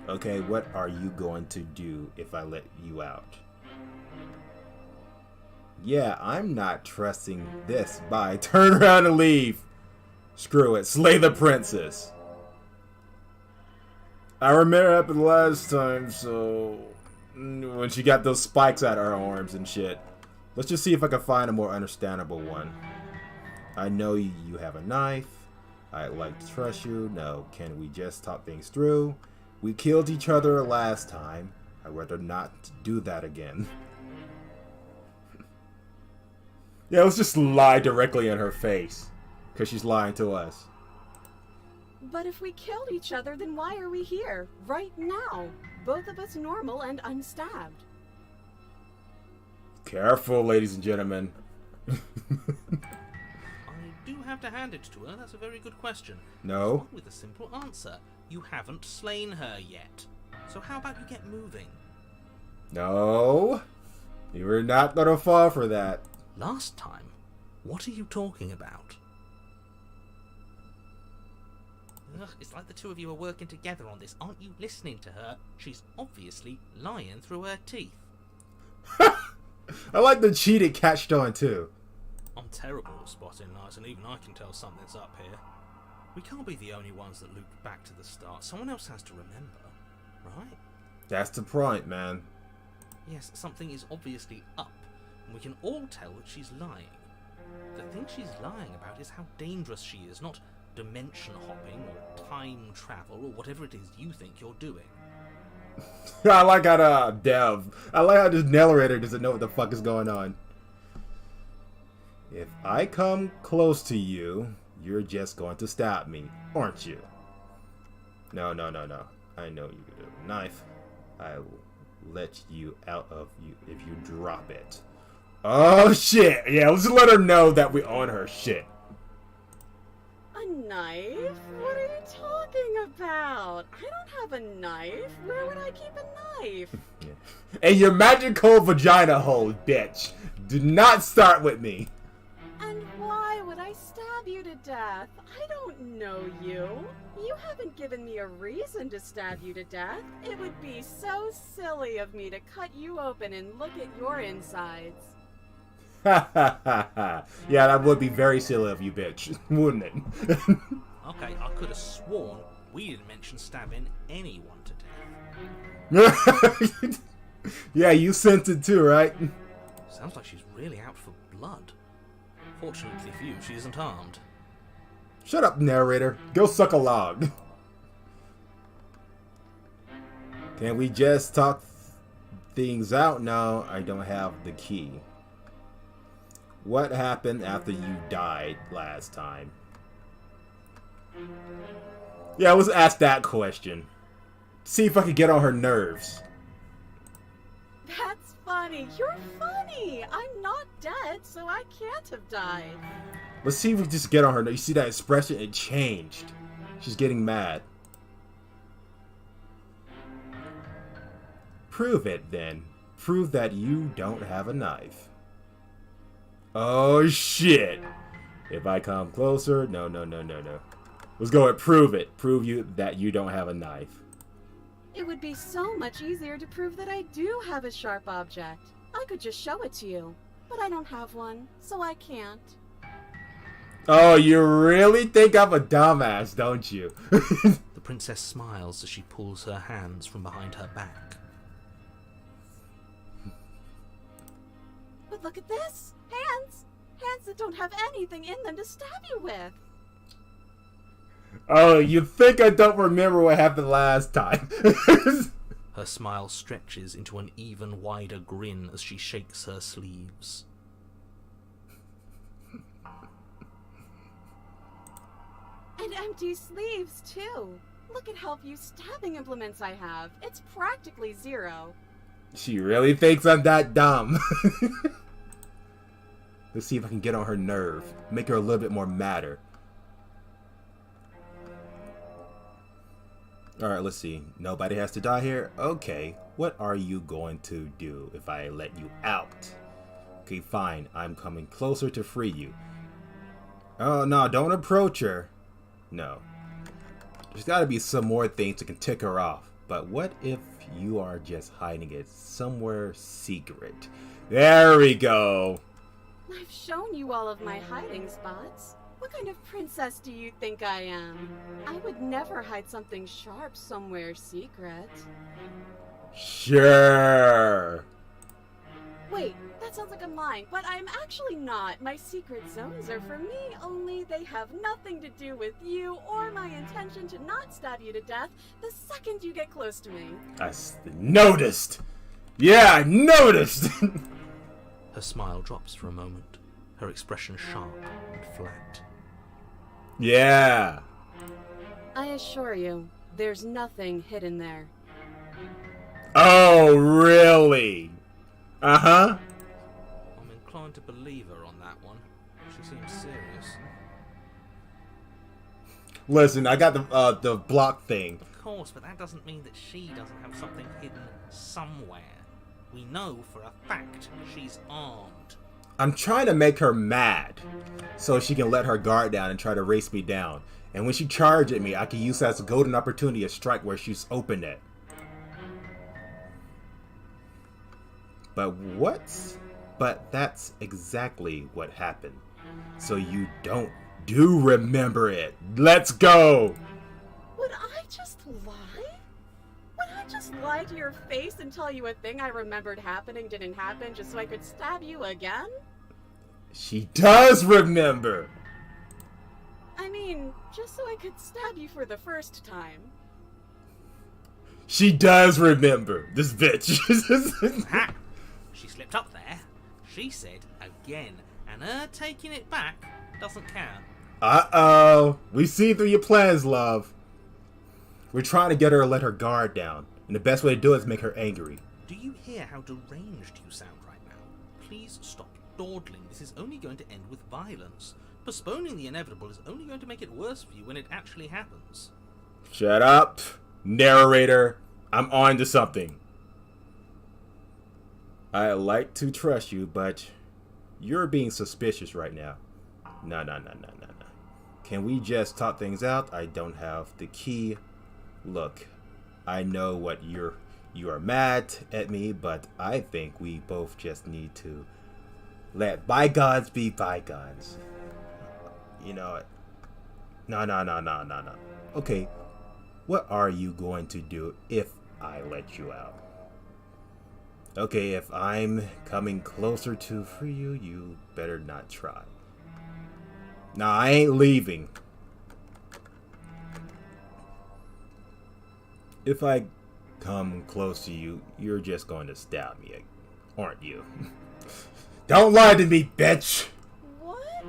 Okay, what are you going to do if I let you out? Yeah, I'm not trusting this. Bye. Turn around and leave. Screw it. Slay the princess. I remember it happened last time, so... when she got those spikes out of her arms and shit. Let's just see if I can find a more understandable one. I know you have a knife. I'd like to trust you. No, can we just talk things through? We killed each other last time. I'd rather not do that again. Yeah, let's just lie directly in her face. Because she's lying to us. But if we killed each other, then why are we here? Right now. Both of us normal and unstabbed. Careful, ladies and gentlemen. I do have to hand it to her. That's a very good question. No. With a simple answer. You haven't slain her yet. So how about you get moving? No. You were not going to fall for that. Last time? What are you talking about? Ugh, it's like the two of you are working together on this. Aren't you listening to her? She's obviously lying through her teeth. I like the cheated catch-on too. I'm terrible at spotting lies, and even I can tell something's up here. We can't be the only ones that looped back to the start. Someone else has to remember, right? That's the point, man. Yes, something is obviously up, and we can all tell that she's lying. The thing she's lying about is how dangerous she is, not dimension hopping or time travel or whatever it is you think you're doing. I like how I like how this narrator doesn't know what the fuck is going on. If I come close to you, you're just going to stab me, aren't you? No. I know you could do a knife. I will let you out of you if you drop it. Oh shit! Yeah, let's let her know that we own her shit. A knife? What are you talking about? I don't have a knife. Where would I keep a knife? And your magical vagina hole, bitch. Do not start with me. And why would I stab you to death? I don't know you. You haven't given me a reason to stab you to death. It would be so silly of me to cut you open and look at your insides. Ha ha ha ha. Yeah, that would be very silly of you, bitch. Wouldn't it? Okay, I could have sworn we didn't mention stabbing anyone to death. Yeah, you sent it too, right? Sounds like she's really out for blood. Fortunately for you, she isn't armed. Shut up, narrator. Go suck a log. Can we just talk things out? No, I don't have the key. What happened after you died last time? Yeah, let's ask that question. See if I can get on her nerves. That's funny. You're funny. I'm not dead, so I can't have died. Let's see if we just get on her nerves. You see that expression? It changed. She's getting mad. Prove it, then. Prove that you don't have a knife. Oh, shit. If I come closer... No. Let's go and prove it. Prove you that you don't have a knife. It would be so much easier to prove that I do have a sharp object. I could just show it to you. But I don't have one, so I can't. Oh, you really think I'm a dumbass, don't you? The princess smiles as she pulls her hands from behind her back. But look at this! Hands! Hands that don't have anything in them to stab you with! Oh, you think I don't remember what happened last time? Her smile stretches into an even wider grin as she shakes her sleeves. And empty sleeves, too! Look at how few stabbing implements I have. It's practically zero. She really thinks I'm that dumb. Let's see if I can get on her nerve. Make her a little bit more madder. Alright, let's see. Nobody has to die here? Okay. What are you going to do if I let you out? Okay, fine. I'm coming closer to free you. Oh, no. Don't approach her. No. There's got to be some more things that can tick her off. But what if you are just hiding it somewhere secret? There we go. I've shown you all of my hiding spots. What kind of princess do you think I am? I would never hide something sharp somewhere secret. Sure. Wait, that sounds like I'm lying, but I'm actually not. My secret zones are for me, only they have nothing to do with you or my intention to not stab you to death the second you get close to me. I noticed. Yeah, I noticed. Her smile drops for a moment, her expression sharp and flat. Yeah. I assure you, there's nothing hidden there. Oh, really? Uh-huh. I'm inclined to believe her on that one. She seems serious. Listen, I got the block thing. Of course, but that doesn't mean that she doesn't have something hidden somewhere. We know for a fact she's armed. I'm trying to make her mad so she can let her guard down and try to race me down. And when she charges at me, I can use that as a golden opportunity to strike where she's opened it. But that's exactly what happened. So you do remember it. Let's go! Would I just lie? Would I just lie to your face and tell you a thing I remembered happening didn't happen just so I could stab you again? She does remember! I mean, just so I could stab you for the first time. She does remember, this bitch. Ha! She slipped up there. She said again, and her taking it back doesn't count. Uh-oh. We see through your plans, love. We're trying to get her to let her guard down, and the best way to do it is make her angry. Do you hear how deranged you sound right now? Please stop dawdling. This is only going to end with violence. Postponing the inevitable is only going to make it worse for you when it actually happens. Shut up, narrator. I'm on to something. I like to trust you, but you're being suspicious right now. No. Can we just talk things out? I don't have the key. Look, I know what you are mad at me, but I think we both just need to let bygones be bygones. You know what? No. Okay, what are you going to do if I let you out? Okay, if I'm coming closer to free you, you better not try. Nah, I ain't leaving. If I come close to you, you're just going to stab me, aren't you? Don't lie to me, bitch! What?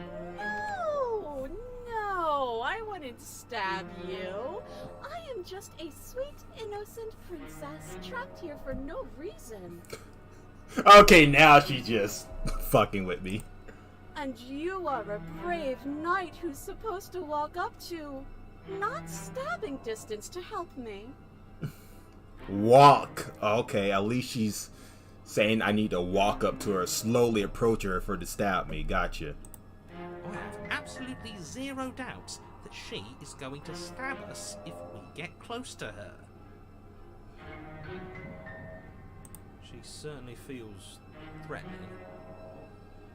No, I wouldn't stab you. I am just a sweet, innocent princess trapped here for no reason. Okay, now she's just fucking with me. And you are a brave knight who's supposed to walk up to, not stabbing distance to help me. Walk. Okay, at least she's saying I need to walk up to her, slowly approach her for her to stab me. Gotcha. I have absolutely zero doubts that she is going to stab us if we get close to her. She certainly feels threatening.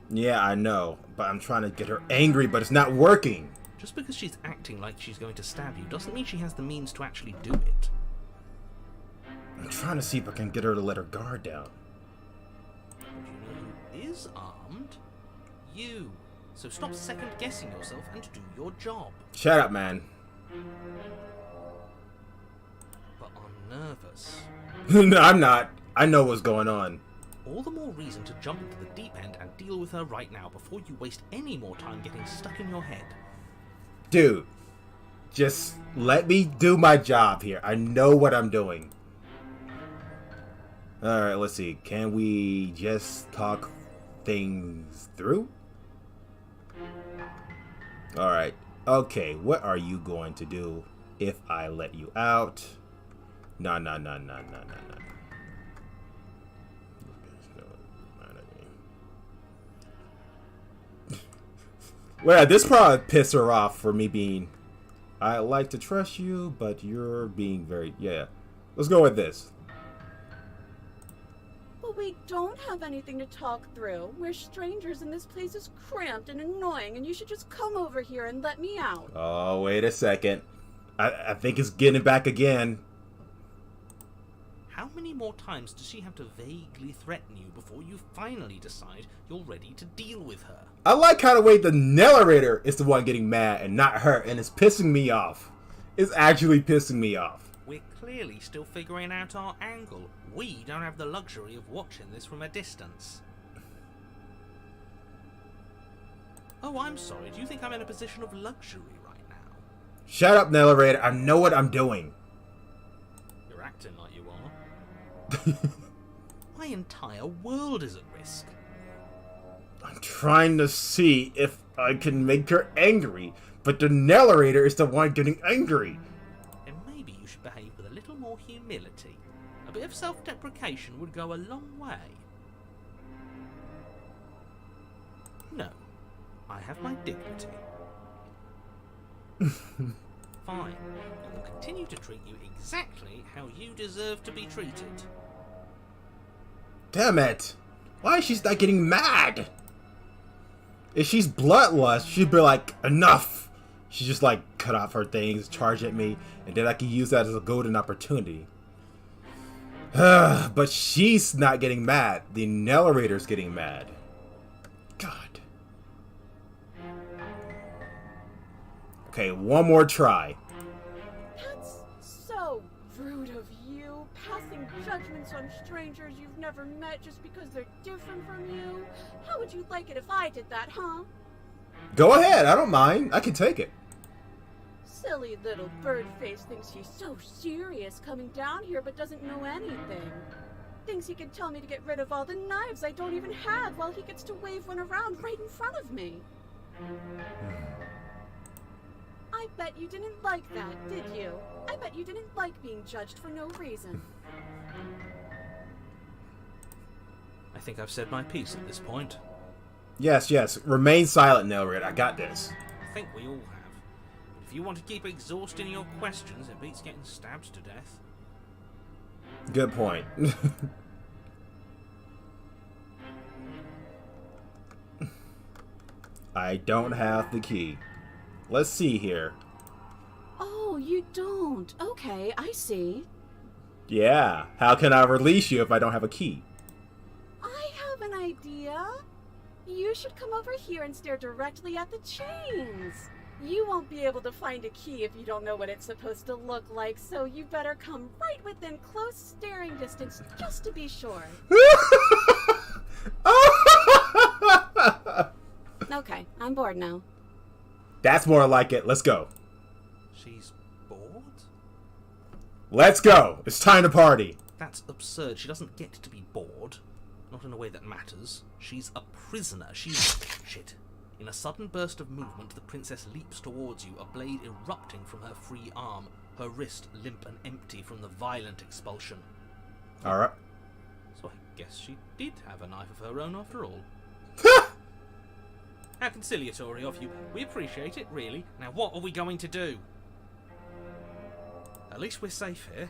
Yeah, I know, but I'm trying to get her angry, but it's not working. Just because she's acting like she's going to stab you doesn't mean she has the means to actually do it. I'm trying to see if I can get her to let her guard down. But you know who is armed? You. So stop second guessing yourself and do your job. Shut up, man. But I'm nervous. No, I'm not. I know what's going on. All the more reason to jump into the deep end and deal with her right now before you waste any more time getting stuck in your head. Dude, just let me do my job here. I know what I'm doing. Alright, let's see. Can we just talk things through? Alright. Okay, what are you going to do if I let you out? No. Well, this probably pissed her off for me being, I like to trust you, but you're being very, yeah. Let's go with this. But we don't have anything to talk through. We're strangers and this place is cramped and annoying and you should just come over here and let me out. Oh, wait a second. I think it's getting back again. How many more times does she have to vaguely threaten you before you finally decide you're ready to deal with her? I like how the way the narrator is the one getting mad and not her, and it's pissing me off. It's actually pissing me off. We're clearly still figuring out our angle. We don't have the luxury of watching this from a distance. Oh, I'm sorry. Do you think I'm in a position of luxury right now? Shut up, narrator. I know what I'm doing. You're acting like you are. My entire world is at risk. I'm trying to see if I can make her angry, but the narrator is the one getting angry. And maybe you should behave with a little more humility. A bit of self-deprecation would go a long way. No, I have my dignity. Fine, I will continue to treat you exactly how you deserve to be treated. Damn it! Why is she not getting mad? If she's bloodlust, she'd be like, enough! She just like cut off her things, charge at me, and then I can use that as a golden opportunity. But she's not getting mad. The narrator's getting mad. God. Okay, one more try. That's so rude of you, passing judgments on strangers you've never met just because they're different from you. How would you like it if I did that, huh? Go ahead, I don't mind. I can take it. Silly little bird face thinks he's so serious coming down here but doesn't know anything. Thinks he can tell me to get rid of all the knives I don't even have while he gets to wave one around right in front of me. I bet you didn't like that, did you? I bet you didn't like being judged for no reason. I think I've said my piece at this point. Yes, yes. Remain silent, Nelred. I got this. I think we all have. But if you want to keep exhausting your questions, it beats getting stabbed to death. Good point. I don't have the key. Let's see here. Oh, you don't. Okay, I see. Yeah, how can I release you if I don't have a key? I have an idea. You should come over here and stare directly at the chains. You won't be able to find a key if you don't know what it's supposed to look like, so you better come right within close staring distance just to be sure. Okay, I'm bored now. That's more like it. Let's go. She's bored? Let's go. It's time to party. That's absurd. She doesn't get to be bored. Not in a way that matters. She's a prisoner. She's... Shit. In a sudden burst of movement, the princess leaps towards you, a blade erupting from her free arm, her wrist limp and empty from the violent expulsion. Alright. So I guess she did have a knife of her own after all. How conciliatory of you. We appreciate it, really. Now what are we going to do? At least we're safe here.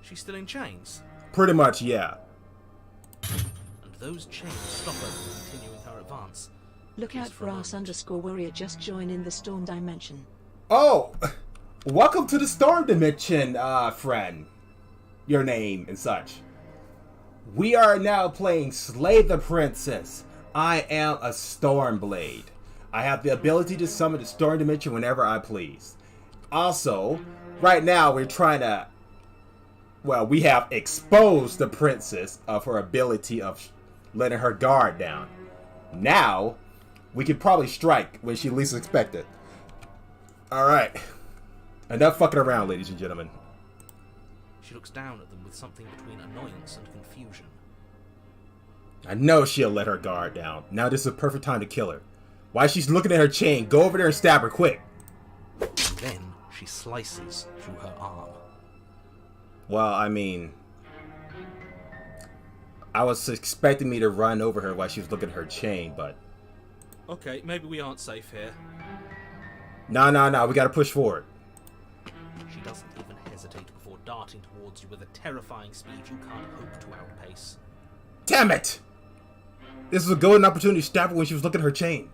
She's still in chains. Pretty much, yeah. And those chains stop her from continuing her advance. Look out, Brass_Warrior just joined in the Storm Dimension. Oh! Welcome to the Storm Dimension, friend. Your name and such. We are now playing Slay the Princess. I am a Stormblade. I have the ability to summon the Storm Dimension whenever I please. Also, right now we're trying to... Well, we have exposed the princess of her ability of letting her guard down. Now, we can probably strike when she least expects it. Alright. Enough fucking around, ladies and gentlemen. She looks down at them with something between annoyance and confusion. I know she'll let her guard down. Now this is a perfect time to kill her. While she's looking at her chain, go over there and stab her quick. And then she slices through her arm. Well, I mean... I was expecting me to run over her while she was looking at her chain, but... Okay, maybe we aren't safe here. No, we gotta push forward. She doesn't even hesitate before darting towards you with a terrifying speed you can't hope to outpace. Damn it! This was a golden opportunity to stab her when she was looking at her chain.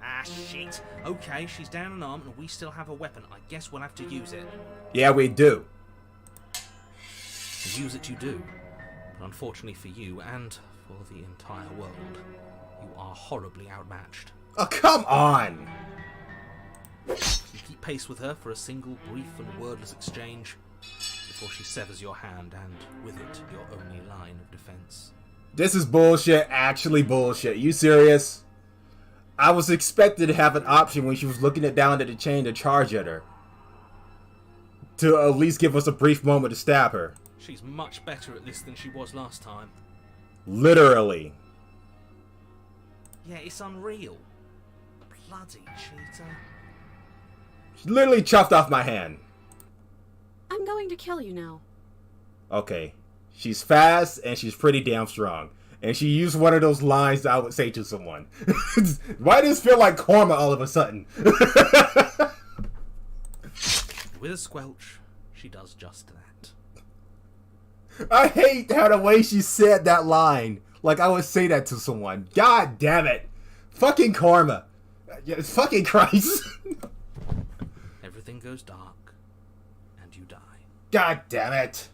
Ah, shit. Okay, she's down an arm and we still have a weapon. I guess we'll have to use it. Yeah, we do. And use it you do. But unfortunately for you, and for the entire world, you are horribly outmatched. Oh, come on! You keep pace with her for a single brief and wordless exchange before she severs your hand and, with it, your only line of defense. This is bullshit, actually bullshit. You serious? I was expected to have an option when she was looking it down at the chain to charge at her. To at least give us a brief moment to stab her. She's much better at this than she was last time. Literally. Yeah, it's unreal. Bloody cheater. She literally chopped off my hand. I'm going to kill you now. Okay. She's fast and she's pretty damn strong. And she used one of those lines that I would say to someone. Why does this feel like karma all of a sudden? With a squelch, she does just that. I hate how the way she said that line. Like I would say that to someone. God damn it. Fucking karma. Fucking Christ. Everything goes dark, and you die. God damn it.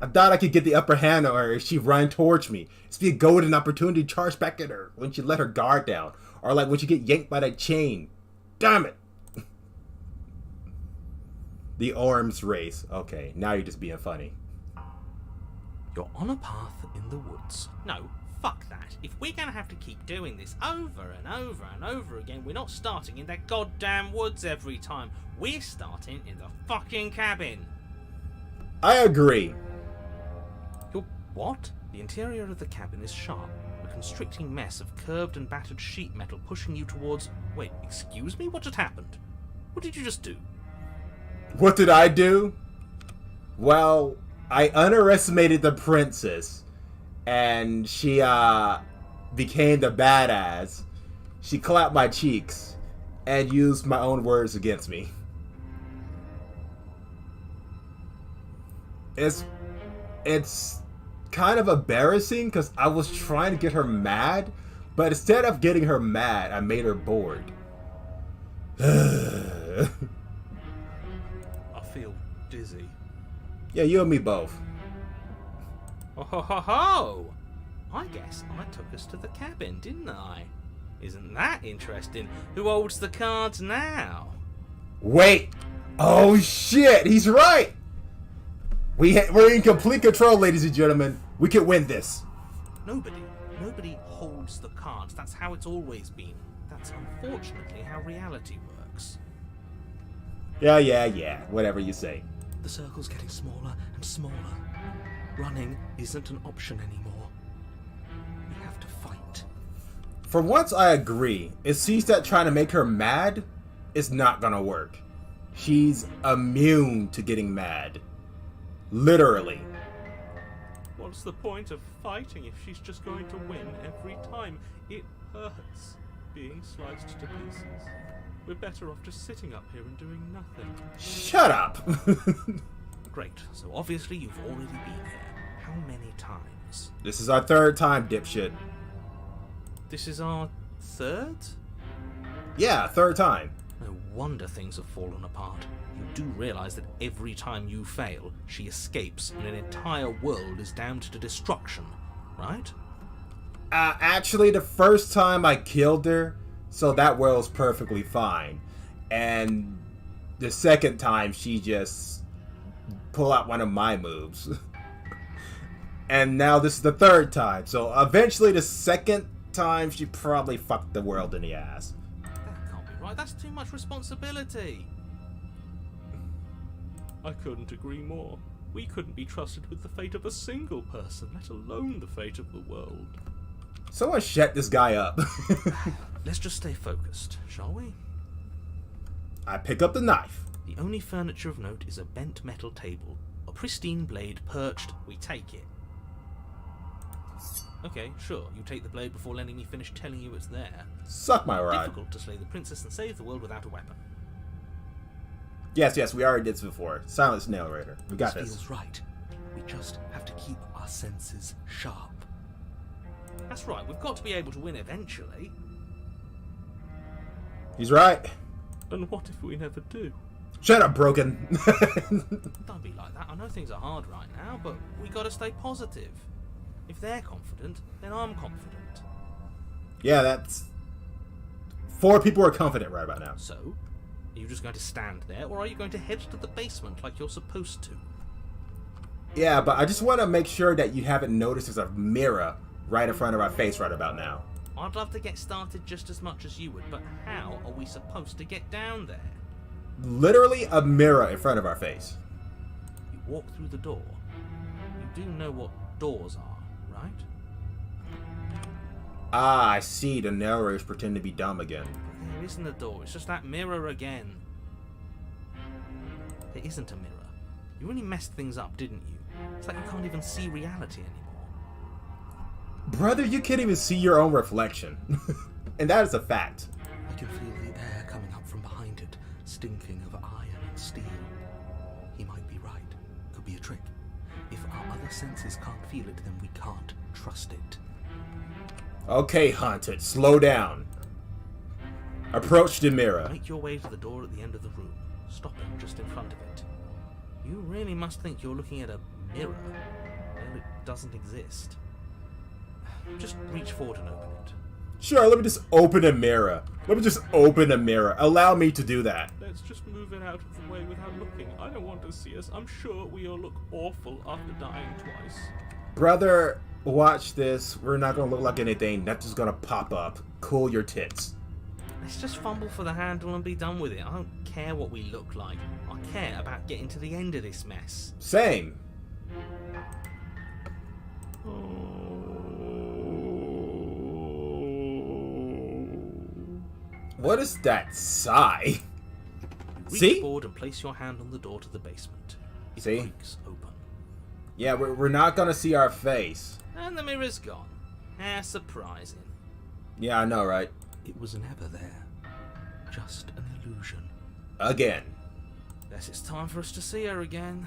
I thought I could get the upper hand on her if she ran towards me. It's be a golden opportunity to charge back at her when she let her guard down. Or like when she get yanked by that chain. Damn it. The arms race. Okay, now you're just being funny. You're on a path in the woods. No, fuck that. If we're gonna have to keep doing this over and over and over again, we're not starting in that goddamn woods every time. We're starting in the fucking cabin. I agree. You're what? The interior of the cabin is sharp. A constricting mess of curved and battered sheet metal pushing you towards... Wait, excuse me? What just happened? What did you just do? What did I do? Well, I underestimated the princess, and she became the badass. She clapped my cheeks and used my own words against me. It's kind of embarrassing because I was trying to get her mad, but instead of getting her mad, I made her bored. I feel dizzy. Yeah, you and me both. Oh ho ho ho! I guess I took us to the cabin, didn't I? Isn't that interesting? Who holds the cards now? Wait! Oh shit! He's right! We're in complete control, ladies and gentlemen. We can win this. Nobody holds the cards. That's how it's always been. That's unfortunately how reality works. Yeah. Whatever you say. The circle's getting smaller and smaller. Running isn't an option anymore. We have to fight. For once, I agree. It seems that trying to make her mad is not gonna work. She's immune to getting mad. Literally. What's the point of fighting if she's just going to win every time? It hurts being sliced to pieces. We're better off just sitting up here and doing nothing. Shut up! Great, so obviously you've already been here. How many times? This is our third time, dipshit. This is our third? Yeah, third time. No wonder things have fallen apart. You do realize that every time you fail, she escapes and an entire world is damned to destruction, right? Actually, the first time I killed her, so that world's perfectly fine. And the second time, she just pulled out one of my moves. And now this is the third time, so eventually the second time, she probably fucked the world in the ass. That can't be right. That's too much responsibility. I couldn't agree more. We couldn't be trusted with the fate of a single person, let alone the fate of the world. Someone shut this guy up. Let's just stay focused, shall we? I pick up the knife. The only furniture of note is a bent metal table. A pristine blade perched, we take it. Okay, sure, you take the blade before letting me finish telling you it's there. Suck my rod. Difficult to slay the princess and save the world without a weapon. Yes, we already did this before. Silence narrator. We got This this. feels right. We just have to keep our senses sharp. That's right, we've got to be able to win eventually. He's right. And what if we never do? Shut up, broken. Don't be like that. I know things are hard right now, but we gotta stay positive. If they're confident, then I'm confident. Yeah, that's... 4 people are confident right about now. So, are you just going to stand there, or are you going to head to the basement like you're supposed to? Yeah, but I just want to make sure that you haven't noticed there's a mirror right in front of our face right about now. I'd love to get started just as much as you would, but how are we supposed to get down there? Literally a mirror in front of our face. You walk through the door. You do know what doors are, right? Ah, I see. The narrators pretend to be dumb again. There isn't a door, it's just that mirror again. There isn't a mirror. You really messed things up, didn't you? It's like you can't even see reality anymore. Brother, you can't even see your own reflection. And that is a fact. I can feel the air coming up from behind it, stinking of iron and steel. He might be right. Could be a trick. If our other senses can't feel it, then we can't trust it. Okay, Haunted, slow down. Approach the mirror. Make your way to the door at the end of the room, stopping just in front of it. You really must think you're looking at a mirror. Well, it doesn't exist. Just reach forward and open it. Sure, let me just open a mirror. Let me just open a mirror. Allow me to do that. Let's just move it out of the way without looking. I don't want to see us. I'm sure we'll look awful after dying twice. Brother, watch this. We're not gonna look like anything. Nothing's gonna pop up. Cool your tits. Let's just fumble for the handle and be done with it. I don't care what we look like. I care about getting to the end of this mess. Same. What is that sigh? Reach See? forward and place your hand on the door to the basement. It See? creaks open. Yeah, we're not gonna see our face. And the mirror's gone. How surprising. Yeah, I know, right? It was never there. Just an illusion. Again. Guess it's time for us to see her again.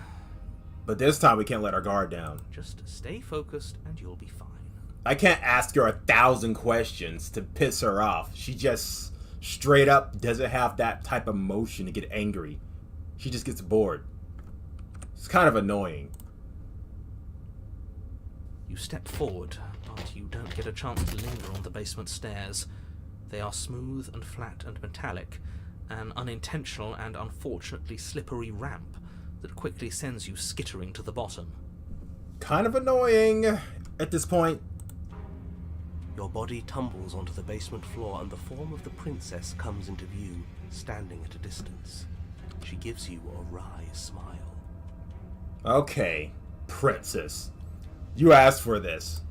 But this time we can't let our guard down. Just stay focused and you'll be fine. I can't ask her 1,000 questions to piss her off. She just straight up doesn't have that type of emotion to get angry. She just gets bored. It's kind of annoying. You step forward, but you don't get a chance to linger on the basement stairs. They are smooth and flat and metallic, an unintentional and unfortunately slippery ramp that quickly sends you skittering to the bottom. Kind of annoying at this point. Your body tumbles onto the basement floor and the form of the princess comes into view, standing at a distance. She gives you a wry smile. Okay, princess. You asked for this.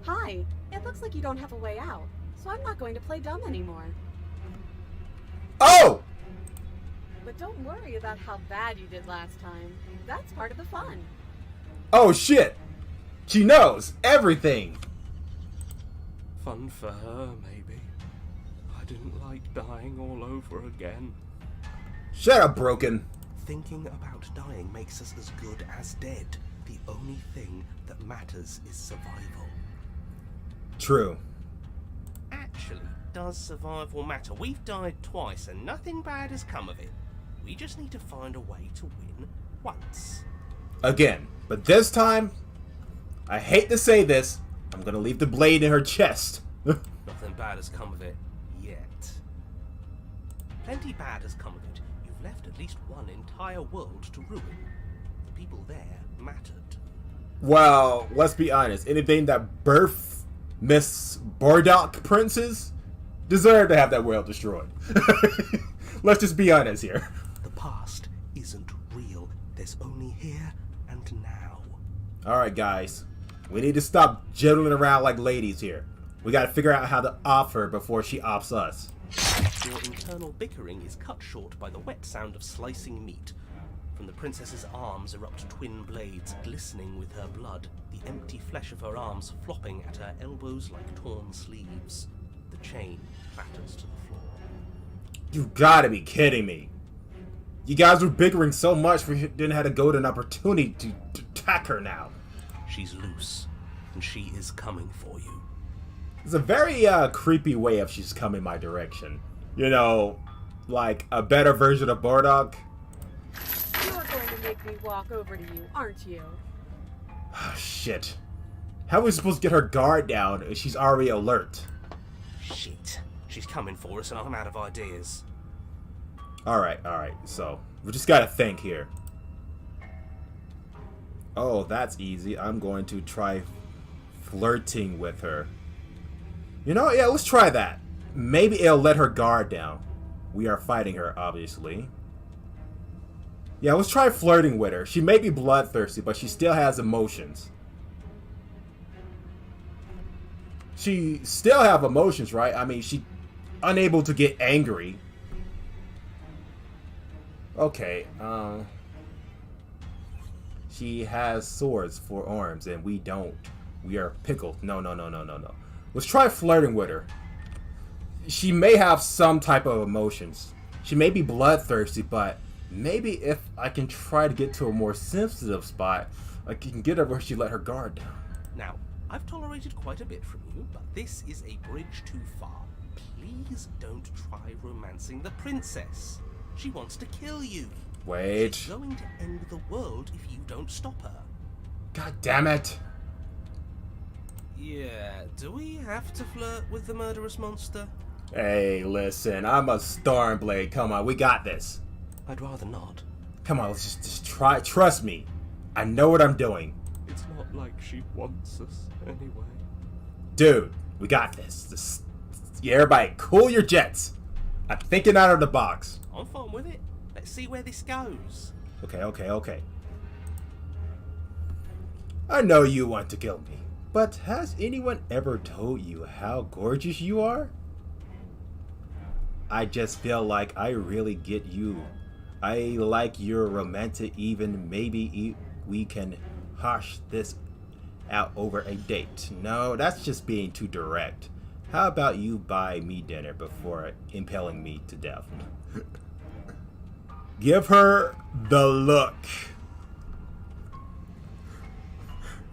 Hi, it looks like you don't have a way out, so I'm not going to play dumb anymore. Oh! But don't worry about how bad you did last time. That's part of the fun. Oh shit! She knows everything! Fun for her, maybe. I didn't like dying all over again. Shut up, Broken. Thinking about dying makes us as good as dead. The only thing that matters is survival. True. Actually, does survival matter? We've died twice and nothing bad has come of it. We just need to find a way to win once. Again. But this time, I hate to say this, I'm gonna leave the blade in her chest. Nothing bad has come of it yet. Plenty bad has come of it. You've left at least one entire world to ruin. The people there mattered. Well, let's be honest. Anything that birthed Miss Bardock Princess deserved to have that world destroyed. Let's just be honest here. The past isn't real. There's only here and now. Alright, guys. We need to stop jiggling around like ladies here. We gotta figure out how to off her before she offs us. Your internal bickering is cut short by the wet sound of slicing meat. From the princess's arms erupt twin blades, glistening with her blood, the empty flesh of her arms flopping at her elbows like torn sleeves. The chain clatters to the floor. You gotta be kidding me. You guys were bickering so much we didn't have a golden opportunity to attack her now. She's loose, and she is coming for you. It's a very creepy way of she's coming my direction. You know, like a better version of Bardock. You're going to make me walk over to you, aren't you? Oh, shit. How are we supposed to get her guard down if she's already alert? Shit. She's coming for us, and I'm out of ideas. Alright. So, we just gotta think here. Oh, that's easy. I'm going to try flirting with her. You know, yeah, let's try that. Maybe it'll let her guard down. We are fighting her, obviously. Yeah, let's try flirting with her. She may be bloodthirsty, but she still has emotions. She still have emotions, right? I mean, she unable to get angry. Okay, she has swords for arms, and we don't. We are pickled. No. Let's try flirting with her. She may have some type of emotions. She may be bloodthirsty, but maybe if I can try to get to a more sensitive spot, I can get her where she let her guard down. Now, I've tolerated quite a bit from you, but this is a bridge too far. Please don't try romancing the princess. She wants to kill you. Wait. She's going to end the world if you don't stop her. God damn it. Yeah, do we have to flirt with the murderous monster? Hey, listen, I'm a Stormblade. Come on, we got this. I'd rather not. Come on, let's just try. Trust me. I know what I'm doing. It's not like she wants us anyway. Dude, we got this. Yeah, everybody, cool your jets. I'm thinking out of the box. I'm fine with it. Let's see where this goes. Okay. I know you want to kill me, but has anyone ever told you how gorgeous you are? I just feel like I really get you. I like your romantic, even maybe we can hash this out over a date. No, that's just being too direct. How about you buy me dinner before impaling me to death? Give her the look.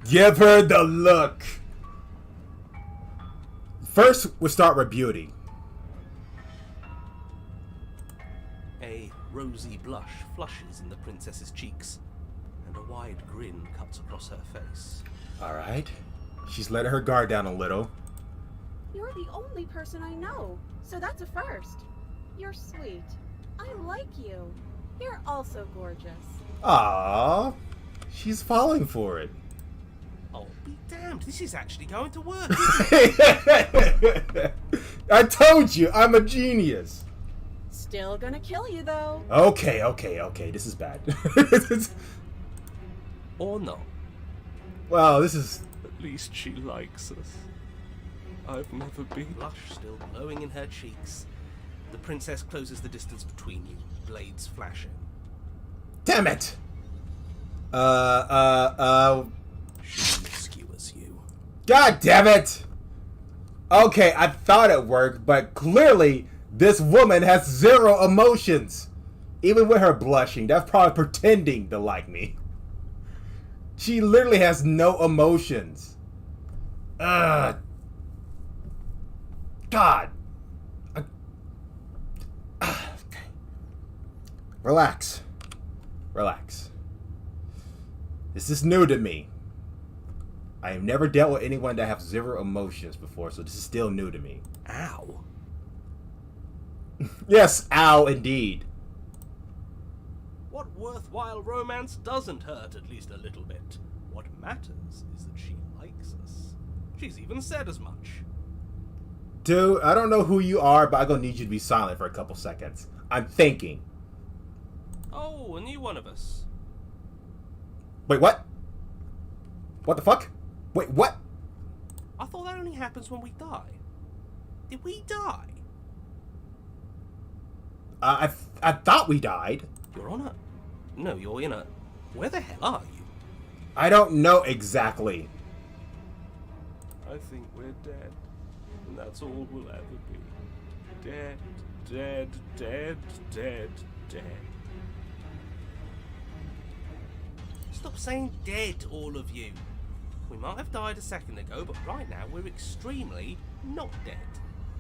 Give her the look. First, we'll start with beauty. A rosy blush flushes in the princess's cheeks, and a wide grin cuts across her face. Alright. She's letting her guard down a little. You're the only person I know, so that's a first. You're sweet. I like you. You're also gorgeous. Aww. She's falling for it. Oh, be damned, this is actually going to work. I told you, I'm a genius. Still gonna kill you, though. Okay. This is bad. Or not. Wow, this is... At least she likes us. I've never been. Blush still glowing in her cheeks. The princess closes the distance between you, blades flashing. Damn it! She skewers you. God damn it! Okay, I thought it worked, but clearly this woman has zero emotions. Even with her blushing, that's probably pretending to like me. She literally has no emotions. God. Okay. Relax. This is new to me. I have never dealt with anyone that have zero emotions before, so this is still new to me. Ow. Yes, ow, indeed. What worthwhile romance doesn't hurt at least a little bit? What matters is that she likes us. She's even said as much. Dude, I don't know who you are, but I'm gonna need you to be silent for a couple seconds. I'm thinking. Oh, a new one of us. Wait, what? What the fuck? Wait, what? I thought that only happens when we die. Did we die? I thought we died. You're on a... No, you're in a... Where the hell are you? I don't know exactly. I think we're dead. And that's all we'll ever be. Dead, dead, dead, dead, dead. Stop saying dead, all of you. We might have died a second ago, but right now we're extremely not dead.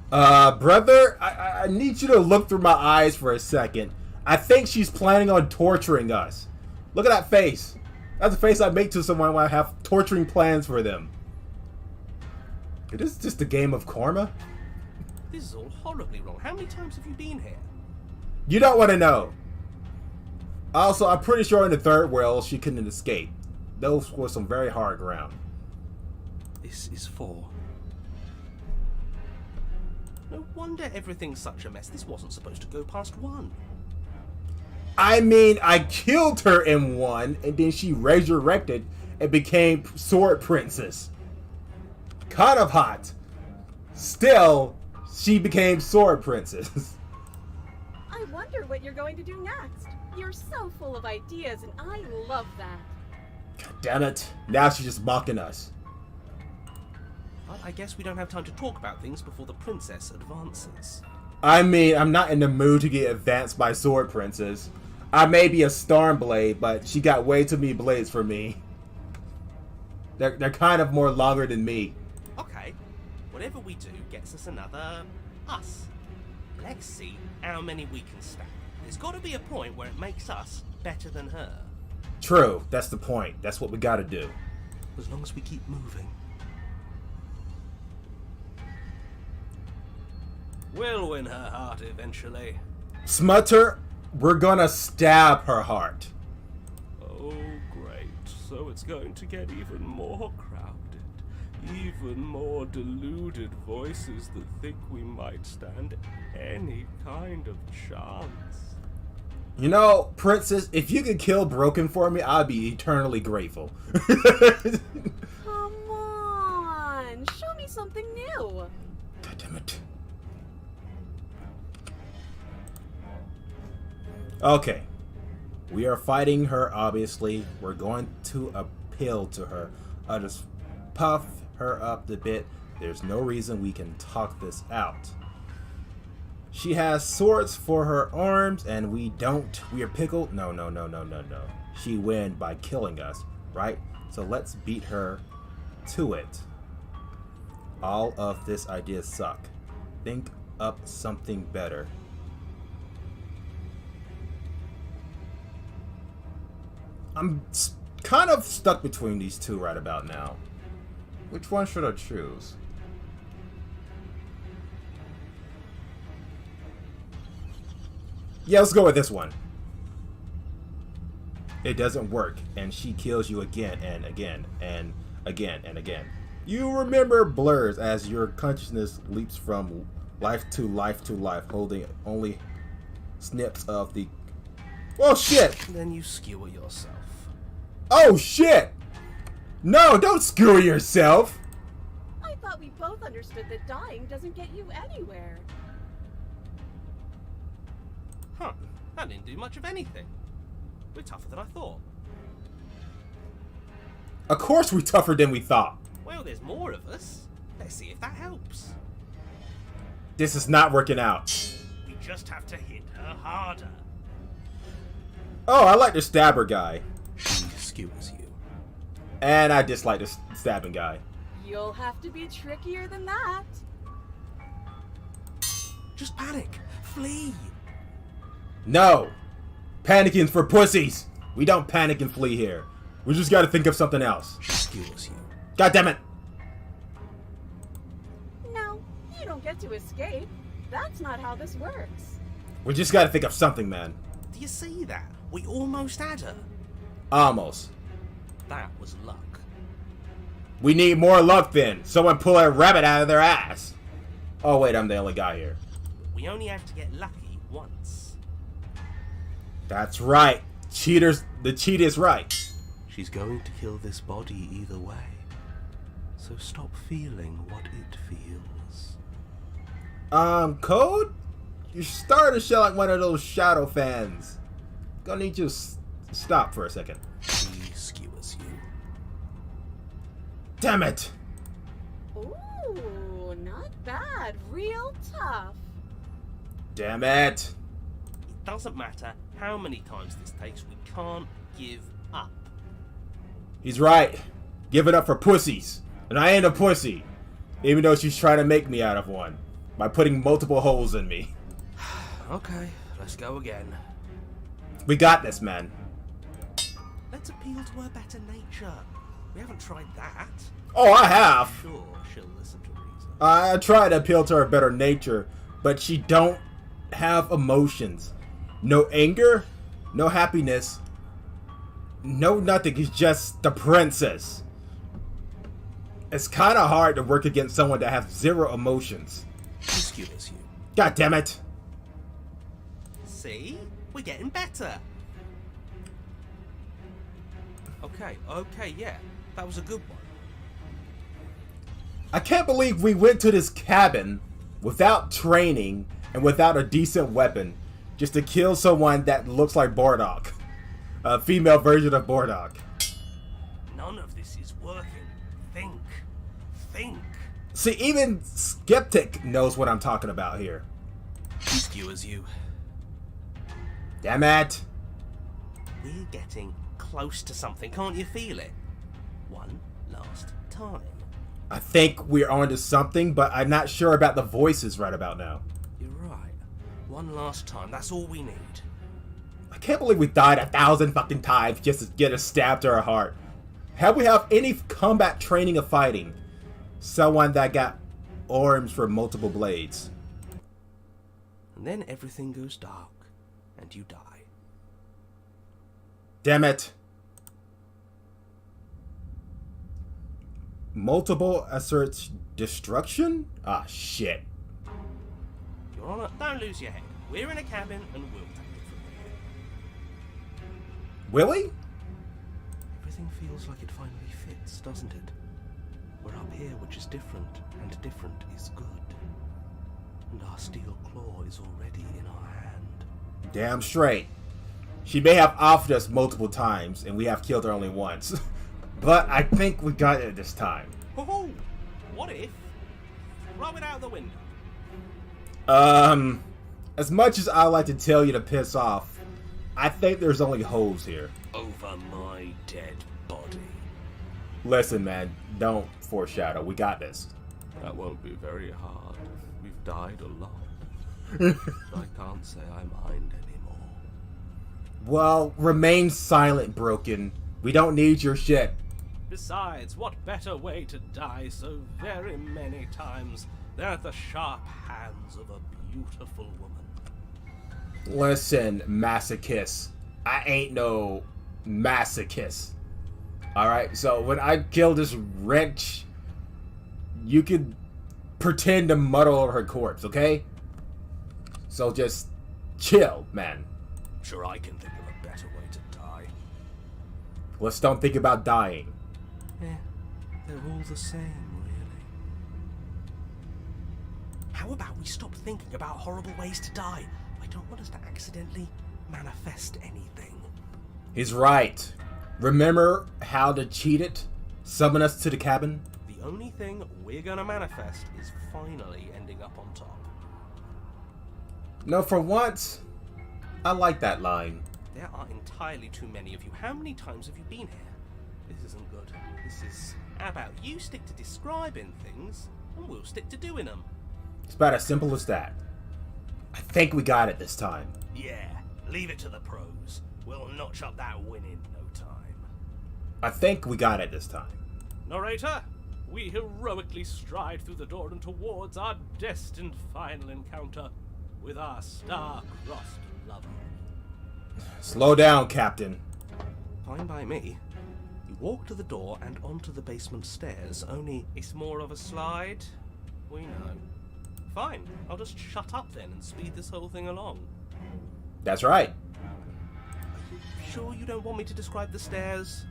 Brother, I need you to look through my eyes for a second. I think she's planning on torturing us. Look at that face. That's the face I make to someone when I have torturing plans for them. It is just a game of karma. This is all horribly wrong. How many times have you been here? You don't want to know. Also, I'm pretty sure in the third world she couldn't escape. Those were some very hard ground. This is 4. No wonder everything's such a mess. This wasn't supposed to go past 1. I mean, I killed her in 1, and then she resurrected and became Sword Princess. Kind of hot. Still, she became Sword Princess. I wonder what you're going to do next. You're so full of ideas, and I love that. God damn it. Now she's just mocking us. Well, I guess we don't have time to talk about things before the princess advances. I mean, I'm not in the mood to get advanced by Sword Princess. I may be a Stormblade, but she got way too many blades for me. They're kind of more longer than me. Okay, whatever we do gets us another us. Let's see how many we can stack. There's got to be a point where it makes us better than her. True, that's the point. That's what we gotta do. As long as we keep moving. We'll win her heart eventually. Smutter, we're gonna stab her heart. Oh, great. so it's going to get even more crowded. Even more deluded voices that think we might stand any kind of chance. You know, Princess, if you could kill Broken for me, I'd be eternally grateful. Come on, show me something new. God damn it. Okay. We are fighting her, obviously. We're going to appeal to her. I'll just puff her up a bit. There's no reason we can talk this out. She has swords for her arms, and we don't. We are pickled. No. She win by killing us, right? So let's beat her to it. All of this ideas suck. Think up something better. I'm kind of stuck between these two right about now. Which one should I choose? Yeah, let's go with this one. It doesn't work, and she kills you again and again and again and again. You remember blurs as your consciousness leaps from life to life to life, holding only snips of the... Oh shit! Then you skewer yourself. Oh shit! No, don't skewer yourself! I thought we both understood that dying doesn't get you anywhere. Huh, that didn't do much of anything. We're tougher than I thought. Of course we're tougher than we thought. Well, there's more of us. Let's see if that helps. This is not working out. We just have to hit her harder. Oh, I like the stabber guy. She skewers you. And I dislike the stabbing guy. You'll have to be trickier than that. Just panic. Flee. No! Panicking's for pussies! We don't panic and flee here. We just gotta think of something else. She skewers you. God damn it! No, you don't get to escape. That's not how this works. We just gotta think of something, man. Do you see that? We almost had her. Almost. That was luck. We need more luck then. Someone pull a rabbit out of their ass. Oh wait, I'm the only guy here. We only have to get lucky once. That's right. Cheaters, the cheat is right. She's going to kill this body either way. So stop feeling what it feels. Code? You're starting to sound like one of those Shadow fans. Gonna need you to stop for a second. She skewers you. Damn it! Ooh, not bad. Real tough. Damn it! It doesn't matter how many times this takes, we can't give up. He's right. Give it up for pussies. And I ain't a pussy. Even though she's trying to make me out of one. By putting multiple holes in me. Okay, let's go again. We got this, man. Let's appeal to her better nature. We haven't tried that. Oh, I have. Sure, she'll listen to reason. I tried to appeal to her better nature, but she don't have emotions. No anger, no happiness, no nothing. It's just the princess. It's kind of hard to work against someone that has zero emotions. She skewers you. God damn it. See? We're getting better. Okay, yeah. That was a good one. I can't believe we went to this cabin without training and without a decent weapon just to kill someone that looks like Bardock. A female version of Bardock. None of this is working. Think. See, even Skeptic knows what I'm talking about here. She skewers you. Damn it. We're getting close to something, can't you feel it? One last time. I think we're onto something, but I'm not sure about the voices right about now. You're right. One last time, that's all we need. I can't believe we died 1,000 fucking times just to get a stab to our heart. Have we have any combat training of fighting? Someone that got arms for multiple blades. And then everything goes dark, and you die. Damn it. Multiple asserts destruction? Ah, shit. Your Honor, don't lose your head. We're in a cabin and we'll take it from here. Willie? Everything feels like it finally fits, doesn't it? We're up here, which is different, and different is good. And our steel claw is already in our hand. Damn straight. She may have offered us multiple times, and we have killed her only once. But I think we got it this time. Oh, what if? Throw it out the window. As much as I like to tell you to piss off, I think there's only holes here. Over my dead body. Listen, man, don't foreshadow. We got this. That won't be very hard. We've died a lot. I can't say I mind anymore. Well, remain silent, Broken. We don't need your shit. Besides, what better way to die so very many times than at the sharp hands of a beautiful woman? Listen, masochist. I ain't no masochist. Alright, so when I kill this wretch, you can pretend to muddle over her corpse, okay? So just chill, man. Sure, I can think of a better way to die. Let's don't think about dying. Yeah, they're all the same, really. How about we stop thinking about horrible ways to die? I don't want us to accidentally manifest anything. He's right. Remember how to cheat it? Summon us to the cabin? The only thing we're gonna manifest is finally ending up on top. No, for once, I like that line. There are entirely too many of you. How many times have you been here? This isn't good. This is... How about you stick to describing things, and we'll stick to doing them. It's about as simple as that. I think we got it this time. Yeah, leave it to the pros. We'll notch up that win in no time. I think we got it this time. Narrator, we heroically stride through the door and towards our destined final encounter with our star-crossed lover. Slow down, Captain. Fine by me. You walk to the door and onto the basement stairs, only it's more of a slide. We know. Fine, I'll just shut up then and speed this whole thing along. That's right. Are you sure you don't want me to describe the stairs,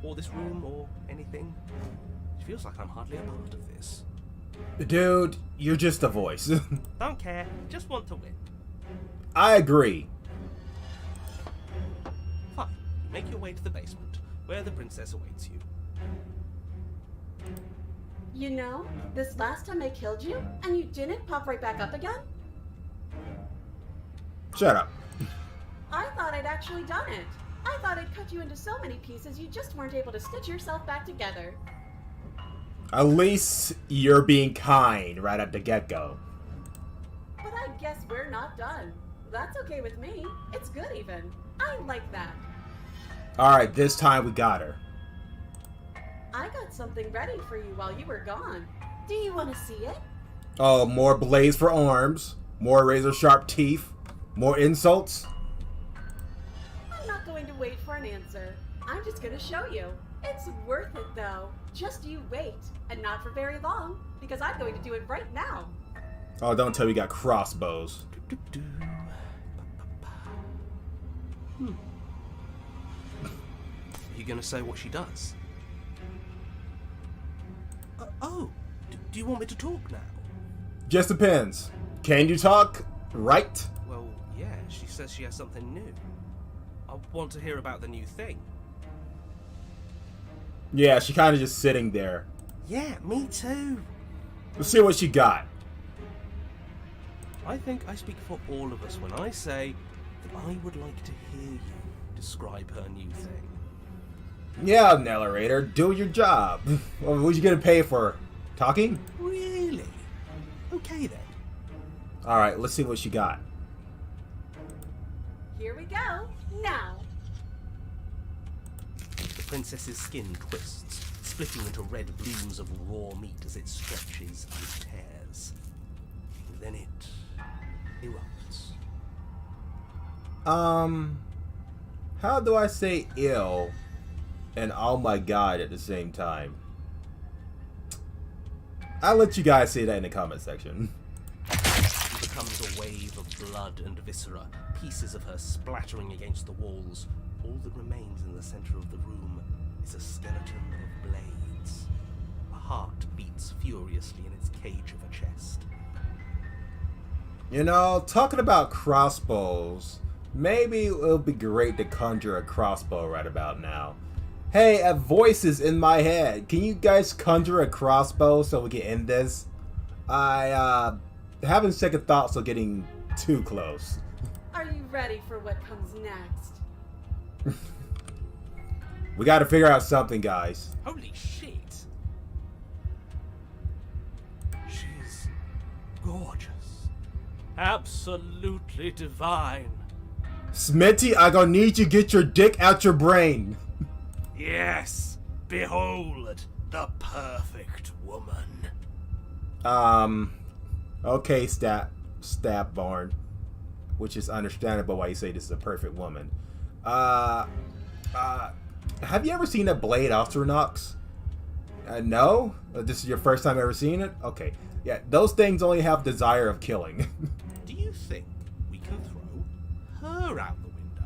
or this room, or anything? It feels like I'm hardly a part of this. Dude, you're just a voice. Don't care, just want to win. I agree. Fine, you make your way to the basement, where the princess awaits you. You know, this last time I killed you, and you didn't pop right back up again? Shut up. I thought I'd actually done it. I thought I'd cut you into so many pieces you just weren't able to stitch yourself back together. At least you're being kind right at the get-go. But I guess we're not done. That's okay with me. It's good even. I like that. Alright, this time we got her. I got something ready for you while you were gone. Do you want to see it? Oh, more blades for arms, more razor-sharp teeth, more insults. I'm not going to wait for an answer. I'm just going to show you. It's worth it, though. Just you wait. And not for very long, because I'm going to do it right now. Oh, don't tell me you got crossbows. You gonna say what she does? Do you want me to talk now? Just depends. Can you talk? Right? Well, yeah, she says she has something new. I want to hear about the new thing. Yeah, she kind of just sitting there. Yeah, me too. Let's see what she got. I think I speak for all of us when I say that I would like to hear you describe her new thing. Yeah, narrator, do your job. Well, what you gonna pay for? Talking? Really? Okay then. Alright, let's see what she got. Here we go. Now. The princess's skin twists, splitting into red blooms of raw meat as it stretches and tears. Then it erupts. How do I say ill and oh my god at the same time? I'll let you guys see that in the comment section. She becomes a wave of blood and viscera, pieces of her splattering against the walls. All that remains in the center of the room is a skeleton of blades. A heart beats furiously in its cage of a chest. You know, talking about crossbows, maybe it'll be great to conjure a crossbow right about now. Hey, a voice is in my head. Can you guys conjure a crossbow so we can end this? I, having second thoughts of getting too close. Are you ready for what comes next? We gotta figure out something, guys. Holy shit! She's gorgeous. Absolutely divine. Smitty, I gonna need you to get your dick out your brain. Yes, behold the perfect woman. Okay, Stab Barn. Which is understandable why you say this is a perfect woman. Have you ever seen a Blade Astronox? No? This is your first time ever seeing it? Okay. Yeah, those things only have desire of killing. Do you think we can throw her out the window?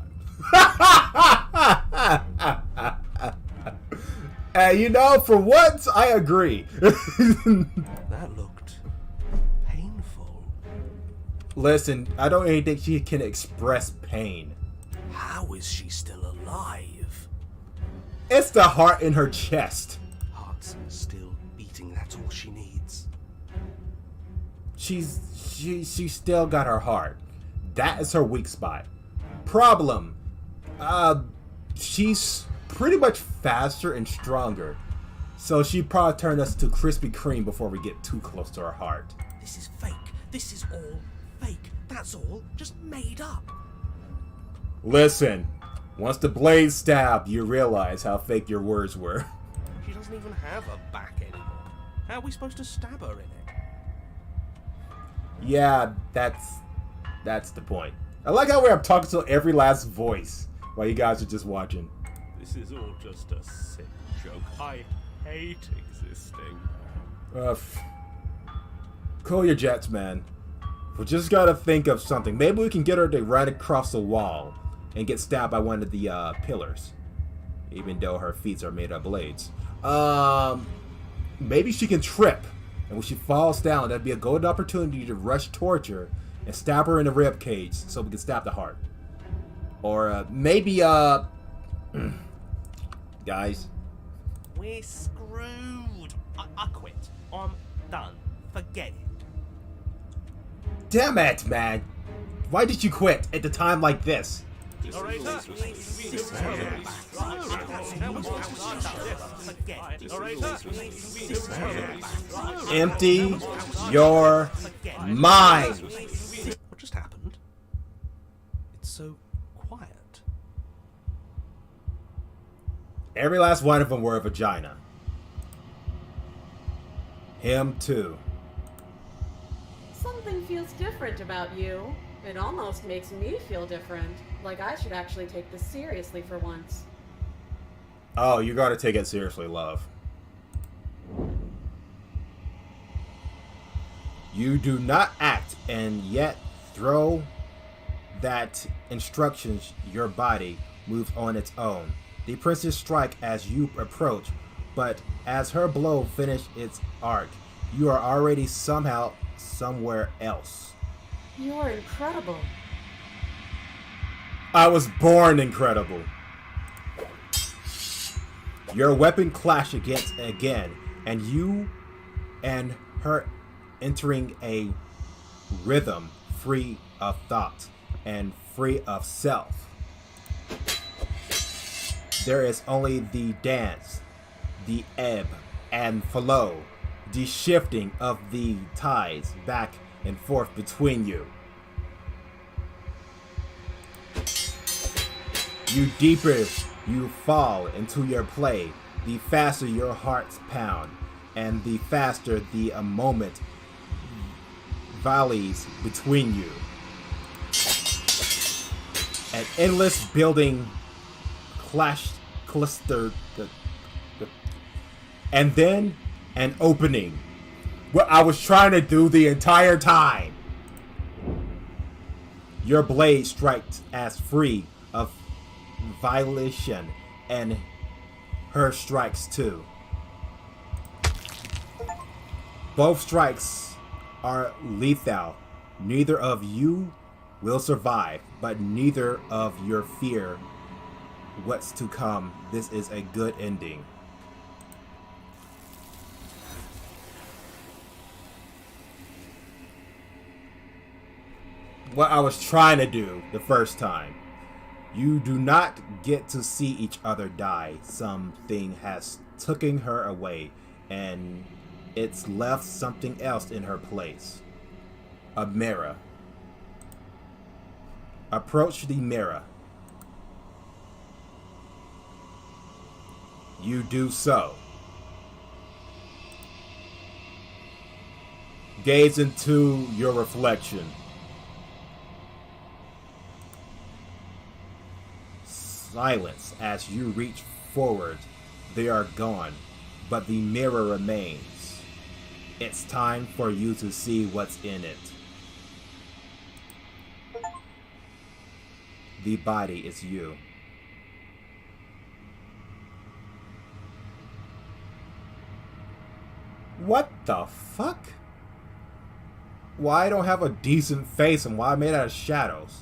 You know, for once, I agree. That looked painful. Listen, I don't even think she can express pain. How is she still alive? It's the heart in her chest. Heart's still beating, that's all she needs. She's still got her heart. That is her weak spot. Problem. She's pretty much faster and stronger. So she probably turned us to Krispy Kreme before we get too close to her heart. This is fake. This is all fake. That's all just made up. Listen, once the blade stabbed, you realize how fake your words were. She doesn't even have a back anymore. How are we supposed to stab her in it? Yeah, that's the point. I like how I'm talking to every last voice while you guys are just watching. This is all just a sick joke. I hate existing. Cool your jets, man. We just gotta think of something. Maybe we can get her to run across the wall and get stabbed by one of the pillars. Even though her feet are made of blades. Maybe she can trip. And when she falls down, that'd be a golden opportunity to rush towards her and stab her in the rib cage so we can stab the heart. Or maybe guys. We're screwed. I quit. I'm done. Forget it. Damn it, man. Why did you quit at the time like this? Empty your mind. What just happened? It's so quiet. Every last one of them were a vagina. Him too. Something feels different about you. It almost makes me feel different. Like I should actually take this seriously for once. Oh, you gotta take it seriously, love. You do not act and yet throw that instructions your body moves on its own. The princess strike as you approach, but as her blow finishes its arc, you are already somehow somewhere else. You're incredible. I was born incredible. Your weapon clash again, and you and her entering a rhythm free of thought and free of self. There is only the dance, the ebb and flow, the shifting of the tides back and forth between you. You deeper you fall into your play, the faster your hearts pound, and the faster the moment volleys between you. An endless building cluster, and then an opening. what I was trying to do the entire time. Your blade strikes as free of violation, and her strikes too. Both strikes are lethal. Neither of you will survive, but neither of your fear what's to come. This is a good ending. What I was trying to do the first time. You do not get to see each other die. Something has taken her away, and it's left something else in her place. A mirror. Approach the mirror. You do so. Gaze into your reflection. Silence as you reach forward. They are gone, but the mirror remains. It's time for you to see what's in it. The body is you. What the fuck? Why I don't have a decent face and why I made out of shadows?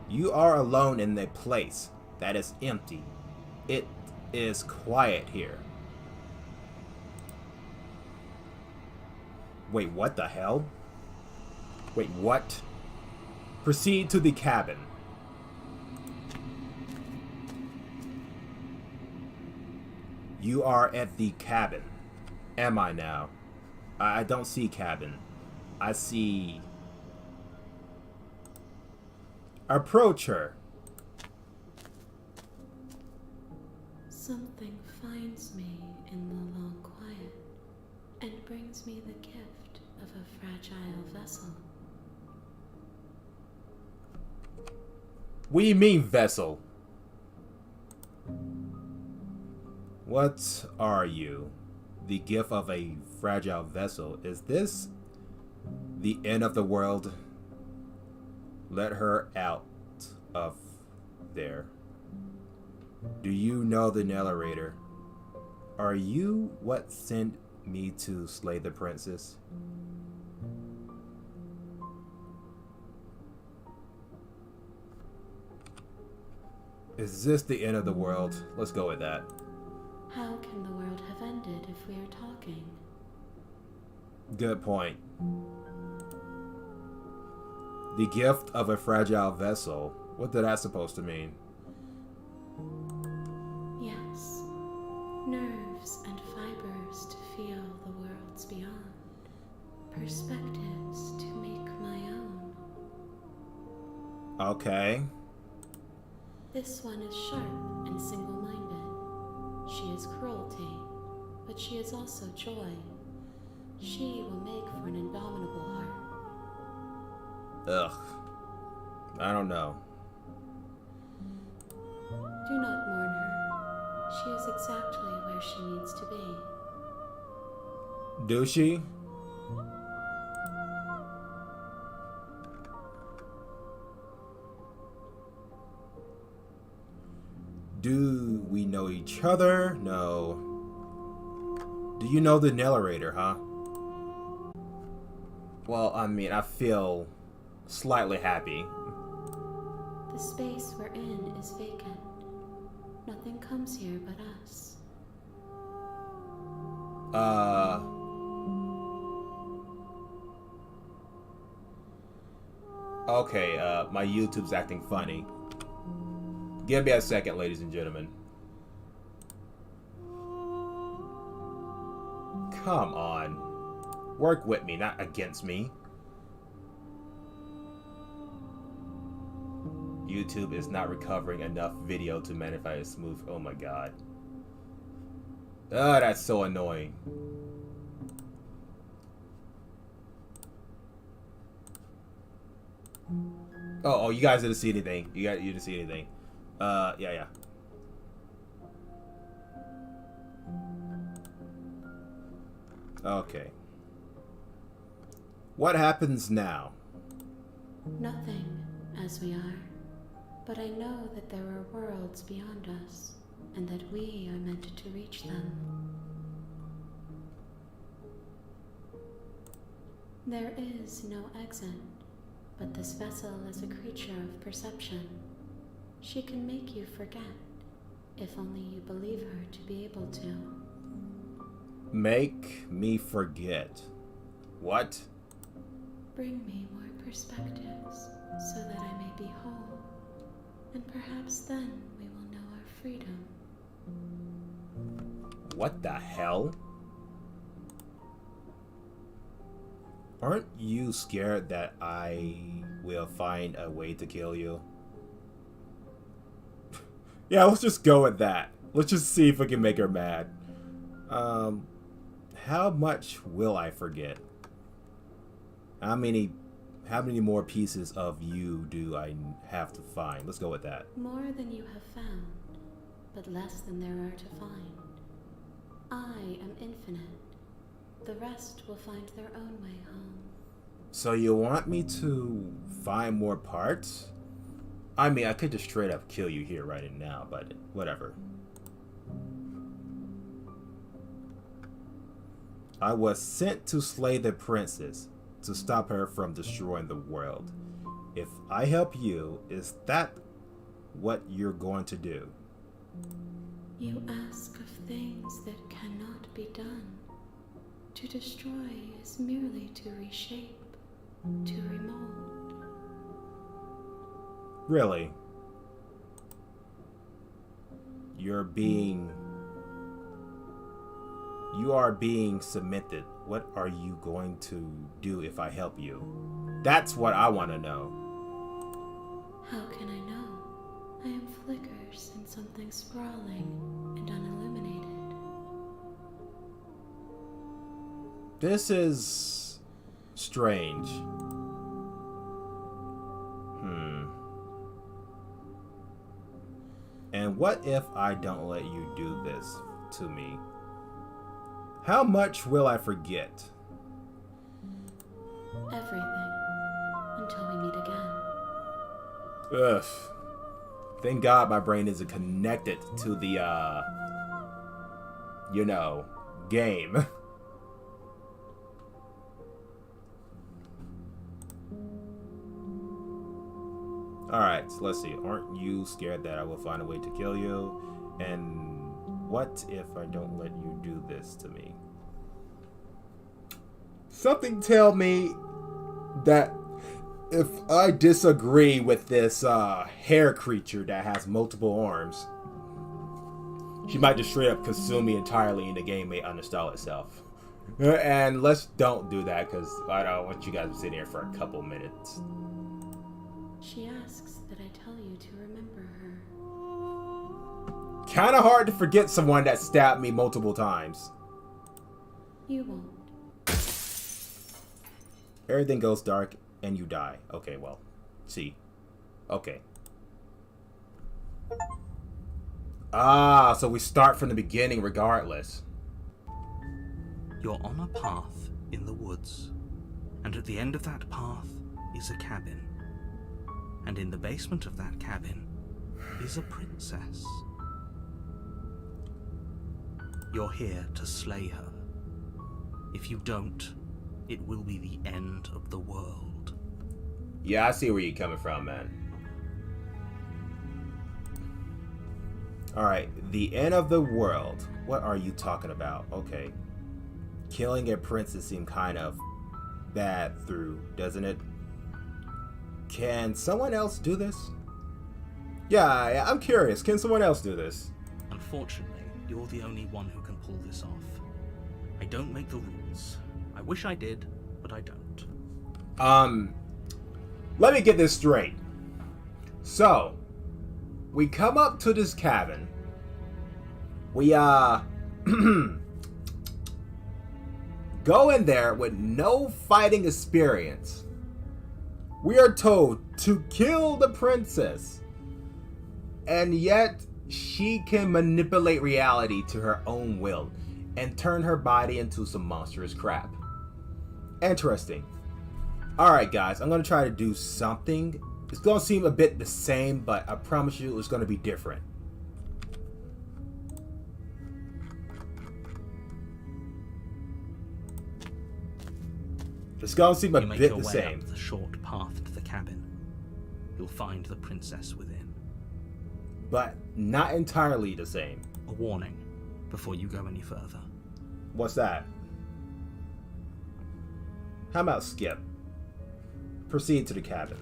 You are alone in a place that is empty. It is quiet here. Wait, what the hell? Wait, what? Proceed to the cabin. You are at the cabin. Am I now? I don't see cabin. I see... Approach her. Something finds me in the long quiet and brings me the gift of a fragile vessel. What do you mean, vessel? What are you? The gift of a fragile vessel. Is this the end of the world? Let her out of there. Do you know the narrator? Are you what sent me to slay the princess? Is this the end of the world? Let's go with that. How can the world have ended if we are talking? Good point. The gift of a fragile vessel. What did that supposed to mean? Yes. Nerves and fibers to feel the worlds beyond. Perspectives to make my own. Okay. This one is sharp and single-minded. She is cruelty, but she is also joy. She will make for an indomitable heart. Ugh. I don't know. Do not mourn her. She is exactly where she needs to be. Do she? Do we know each other? No. Do you know the narrator, huh? Well, I mean, I feel slightly happy. The space we're in is vacant. Nothing comes here but us. Okay, my YouTube's acting funny. Give me a second, ladies and gentlemen. Come on. Work with me, not against me. YouTube is not recovering enough video to manifest a smooth. Oh my god. Oh, that's so annoying. Oh, you guys didn't see anything. You didn't see anything. Yeah. Okay. What happens now? Nothing, as we are. But I know that there are worlds beyond us, and that we are meant to reach them. There is no exit, but this vessel is a creature of perception. She can make you forget, if only you believe her to be able to. Make me forget. What? Bring me more perspectives, so that I may be whole, and perhaps then we will know our freedom. What the hell? Aren't you scared that I will find a way to kill you? Yeah, let's just go with that. Let's just see if we can make her mad. How much will I forget? How many more pieces of you do I have to find? Let's go with that. More than you have found, but less than there are to find. I am infinite. The rest will find their own way home. So you want me to find more parts? I mean, I could just straight up kill you here right now, but whatever. I was sent to slay the princess, to stop her from destroying the world. If I help you, is that what you're going to do? You ask of things that cannot be done. To destroy is merely to reshape, to remold. Really? You are being submitted. What are you going to do if I help you? That's what I want to know. How can I know? I am flickers in something sprawling and unilluminated. This is strange. And what if I don't let you do this to me? How much will I forget? Everything. Until we meet again. Ugh. Thank God my brain isn't connected to the, game. Alright, so let's see. Aren't you scared that I will find a way to kill you? And what if I don't let you do this to me? Something tell me that if I disagree with this hair creature that has multiple arms, she might just straight up consume me entirely and the game may uninstall itself. And let's don't do that because I don't want you guys to sit here for a couple minutes. She asks that I tell you to remember her. Kinda hard to forget someone that stabbed me multiple times. You won't. Everything goes dark and you die. Okay, well, see. Okay. Ah, so we start from the beginning regardless. You're on a path in the woods, and at the end of that path is a cabin. And in the basement of that cabin is a princess. You're here to slay her. If you don't, it will be the end of the world. Yeah, I see where you're coming from, man. Alright, the end of the world. What are you talking about? Okay. Killing a princess seemed kind of bad through, doesn't it? Can someone else do this? Yeah, I'm curious. Can someone else do this? Unfortunately, you're the only one who can pull this off. I don't make the rules. I wish I did, but I don't. Let me get this straight. So, we come up to this cabin. We, go in there with no fighting experience. We are told to kill the princess. And yet, she can manipulate reality to her own will. and turn her body into some monstrous crap. Interesting. Alright guys, I'm going to try to do something. It's going to seem a bit the same, but I promise you it's going to be different. It's going to seem a You make bit your the way same. up the short path to the cabin. You'll find the princess within. But not entirely the same. A warning before you go any further. What's that? How about skip? Proceed to the cabin.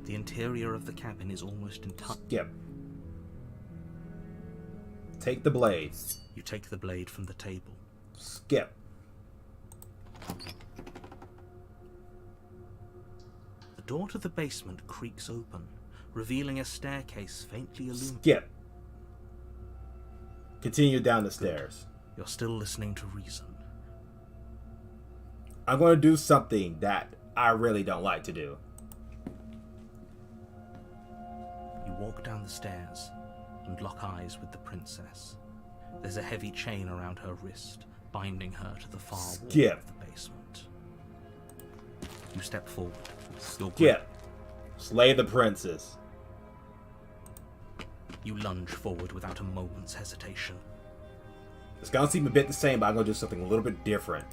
The interior of the cabin is almost entirely... Skip. Take the blade. You take the blade from the table. Skip. The door to the basement creaks open, revealing a staircase faintly illuminated. Skip. Continue down the stairs. You're still listening to reason. I'm going to do something that I really don't like to do. You walk down the stairs and lock eyes with the princess. There's a heavy chain around her wrist, binding her to the far wall Skip. of the basement. You step forward. Your grip. Skip. Slay the princess. You lunge forward without a moment's hesitation. It's going to seem a bit the same, but I'm going to do something a little bit different.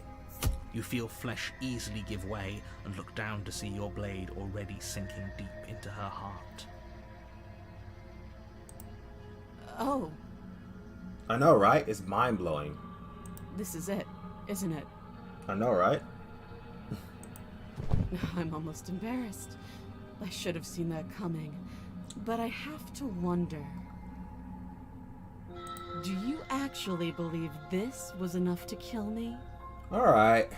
You feel flesh easily give way and look down to see your blade already sinking deep into her heart. Oh, I know, right? It's mind-blowing. this is it, isn't it? I know, right? I'm almost embarrassed. I should have seen that coming. But I have to wonder. Do you actually believe this was enough to kill me? Alright.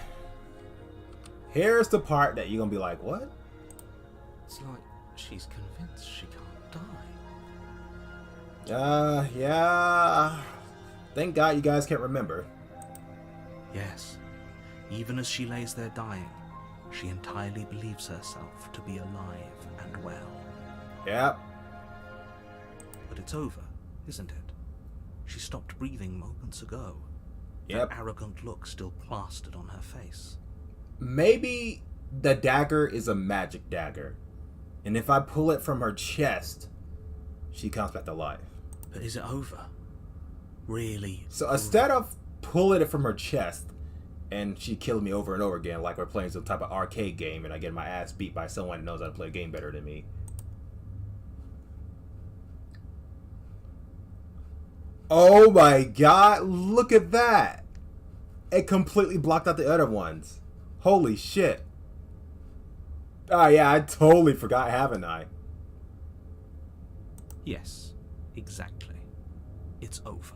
Here's the part that you're going to be like, what? It's like she's convinced she can't die. Yeah. Thank God you guys can't remember. Yes, even as she lays there dying, she entirely believes herself to be alive and well. Yep. But it's over, isn't it? She stopped breathing moments ago. Yep. That arrogant look still plastered on her face. Maybe the dagger is a magic dagger. And if I pull it from her chest, she comes back to life. But is it over? Really? So instead of pulling it from her chest and she killing me over and over again like we're playing some type of arcade game and I get my ass beat by someone that knows how to play a game better than me. Oh my god, look at that! It completely blocked out the other ones. Holy shit. Oh yeah, I totally forgot, haven't I? Yes, exactly. It's over.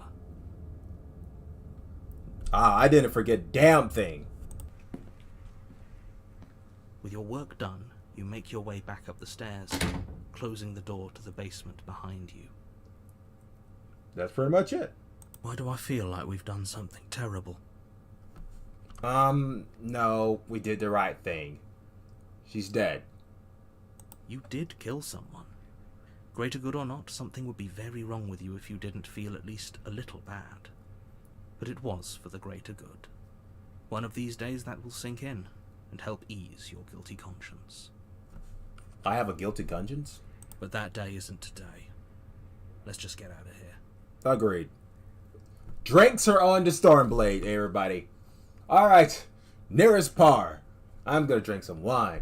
Ah, I didn't forget damn thing. With your work done, you make your way back up the stairs, closing the door to the basement behind you. That's pretty much it. Why do I feel like we've done something terrible? No, we did the right thing. She's dead. You did kill someone. Greater good or not, something would be very wrong with you if you didn't feel at least a little bad. But it was for the greater good. One of these days that will sink in and help ease your guilty conscience. I have a guilty conscience? But that day isn't today. Let's just get out of here. Agreed. Drinks are on the Stormblade, everybody. Alright, nearest par. I'm gonna drink some wine.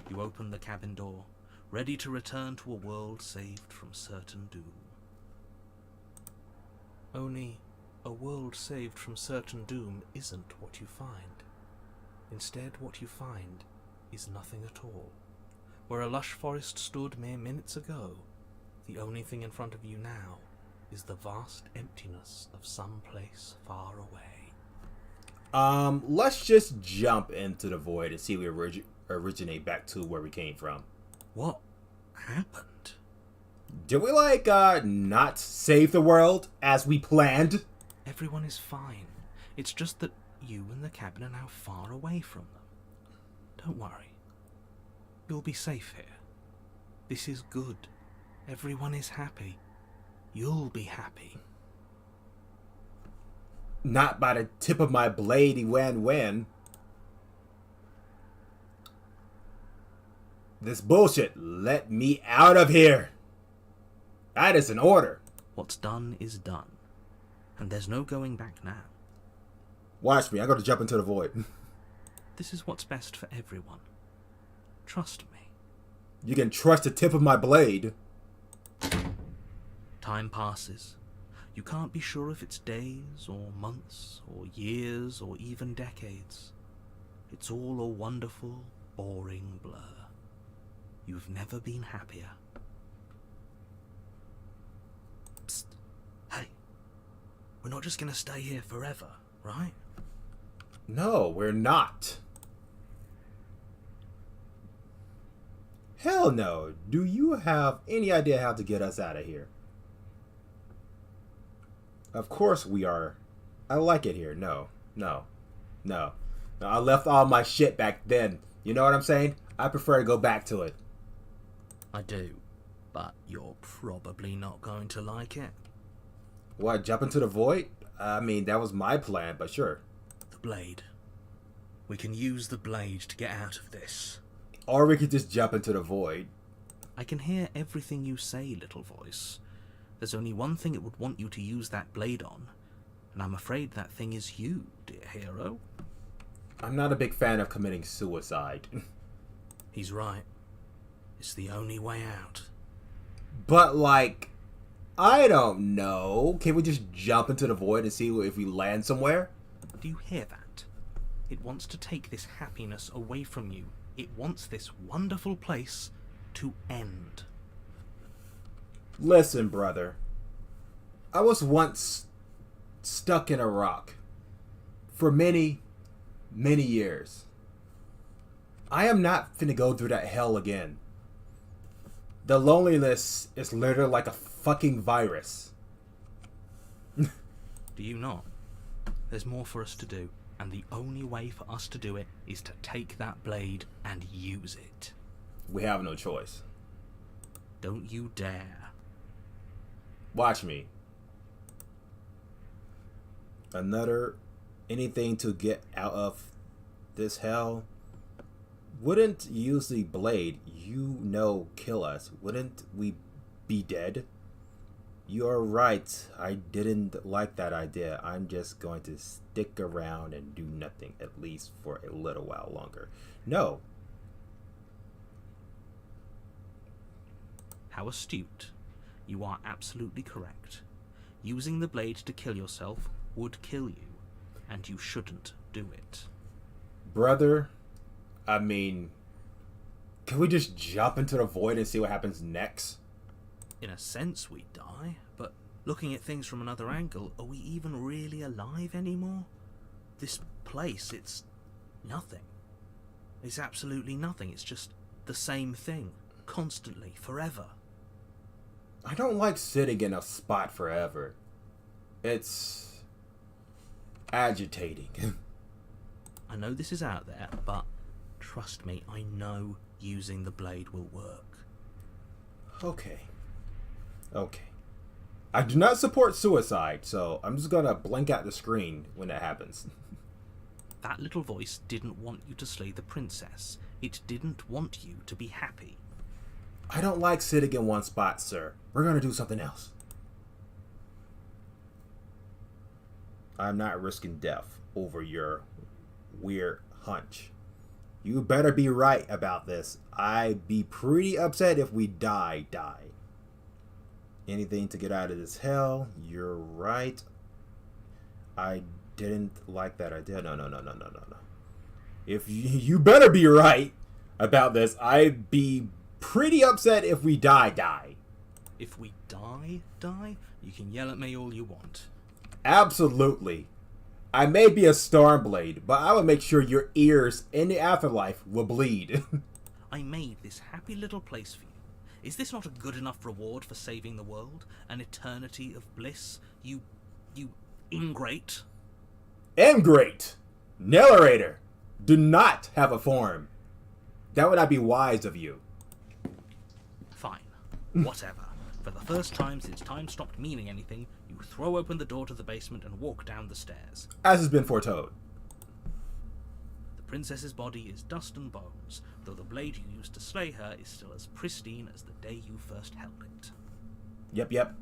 You open the cabin door, ready to return to a world saved from certain doom. Only a world saved from certain doom isn't what you find. Instead, what you find is nothing at all. Where a lush forest stood mere minutes ago, the only thing in front of you now is the vast emptiness of some place far away. Let's just jump into the void and see if we originate back to where we came from. What happened? Did we, not save the world as we planned? Everyone is fine. It's just that you and the cabin are now far away from them. Don't worry. You'll be safe here. This is good. Everyone is happy. You'll be happy. Not by the tip of my blade, when. This bullshit. Let me out of here. That is an order. What's done is done. And there's no going back now. Watch me. I'm going to jump into the void. This is what's best for everyone. Trust me. You can trust the tip of my blade. Time passes. You can't be sure if it's days or months or years or even decades. It's all a wonderful, boring blur. You've never been happier. Psst. Hey. We're not just gonna stay here forever, right? No, we're not. Hell no. Do you have any idea how to get us out of here? Of course we are. I like it here. No. I left all my shit back then. You know what I'm saying? I prefer to go back to it. I do. But you're probably not going to like it. What, jump into the void? I mean, that was my plan, but sure. The blade. We can use the blade to get out of this. Or we could just jump into the void. I can hear everything you say, little voice. There's only one thing it would want you to use that blade on, and I'm afraid that thing is you, dear hero. I'm not a big fan of committing suicide. He's right. It's the only way out. But, like, I don't know. Can we just jump into the void and see if we land somewhere? Do you hear that? It wants to take this happiness away from you. It wants this wonderful place to end. Listen, brother. I was once stuck in a rock for many, many years. I am not finna go through that hell again. The loneliness is literally like a fucking virus. Do you not? There's more for us to do, and the only way for us to do it is to take that blade and use it. We have no choice. Don't you dare. Watch me. Anything to get out of this hell. Wouldn't use the blade, kill us. Wouldn't we be dead? You're right. I didn't like that idea. I'm just going to stick around and do nothing, at least for a little while longer. No. How astute. You are absolutely correct. Using the blade to kill yourself would kill you, and you shouldn't do it. Brother, I mean, can we just jump into the void and see what happens next? In a sense, we die, but looking at things from another angle, are we even really alive anymore? This place, it's nothing. It's absolutely nothing. It's just the same thing, constantly, forever. I don't like sitting in a spot forever. It's agitating. I know this is out there, but trust me, I know using the blade will work. Okay. I do not support suicide, so I'm just gonna blink out the screen when it happens. That little voice didn't want you to slay the princess. It didn't want you to be happy. I don't like sitting in one spot, sir. We're gonna do something else. I'm not risking death over your weird hunch. You better be right about this. I'd be pretty upset if we die. Anything to get out of this hell. You're right. I didn't like that idea. No. If you better be right about this. I'd be pretty upset if we die. If we die, you can yell at me all you want. Absolutely. I may be a Stormblade, but I will make sure your ears in the afterlife will bleed. I made this happy little place for you. Is this not a good enough reward for saving the world? An eternity of bliss? You ingrate? Ingrate! Narrator, do not have a form. That would not be wise of you. Fine. Whatever. For the first time since time stopped meaning anything, you throw open the door to the basement and walk down the stairs. As has been foretold. The princess's body is dust and bones, though the blade you used to slay her is still as pristine as the day you first held it. Yep, yep.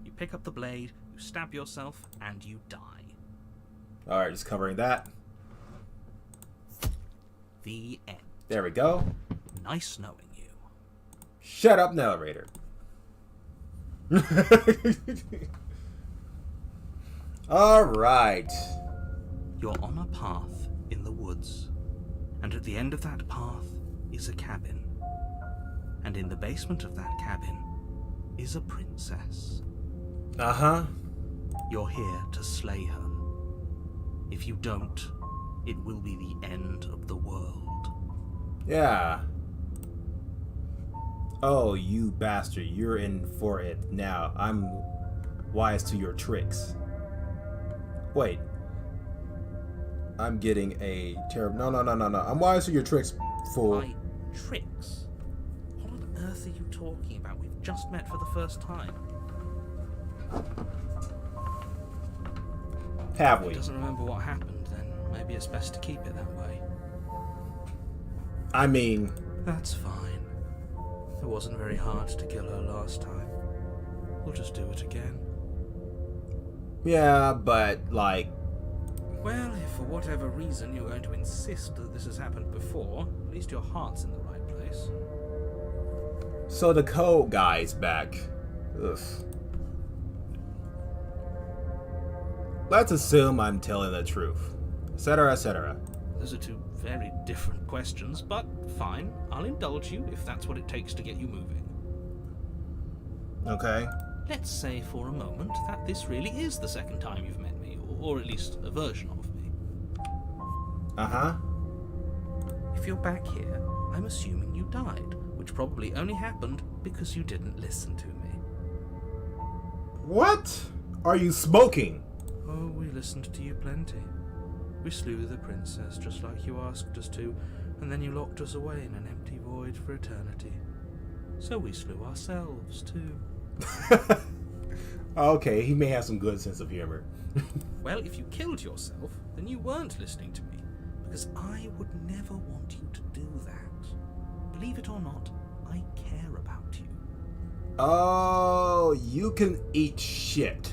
You pick up the blade, you stab yourself, and you die. Alright, just covering that. The end. There we go. Nice knowing you. Shut up, narrator. Alright. You're on a path in the woods, and at the end of that path is a cabin. And in the basement of that cabin is a princess. Uh-huh. You're here to slay her. If you don't, it will be the end of the world. Yeah. Oh, you bastard. You're in for it now. I'm wise to your tricks. Wait. I'm getting a terrible... No. I'm wise to your tricks, fool. My tricks? What on earth are you talking about? We've just met for the first time. Have If we? he doesn't remember what happened, then maybe it's best to keep it that way. I mean... That's fine. It wasn't very hard to kill her last time. We'll just do it again. Yeah, but, like... Well, if for whatever reason you're going to insist that this has happened before, at least your heart's in the right place. So the code guy's back. Ugh. Let's assume I'm telling the truth. Etc., etc. Those are two very different questions, but fine. I'll indulge you if that's what it takes to get you moving. Okay. Let's say for a moment that this really is the second time you've met me, or at least a version of me. Uh-huh. If you're back here, I'm assuming you died, which probably only happened because you didn't listen to me. What are you smoking? Oh, we listened to you plenty. We slew the princess just like you asked us to, and then you locked us away in an empty void for eternity. So we slew ourselves too. Okay, he may have some good sense of humor. Well, if you killed yourself, then you weren't listening to me, because I would never want you to do that. Believe it or not, I care about you. Oh, you can eat shit,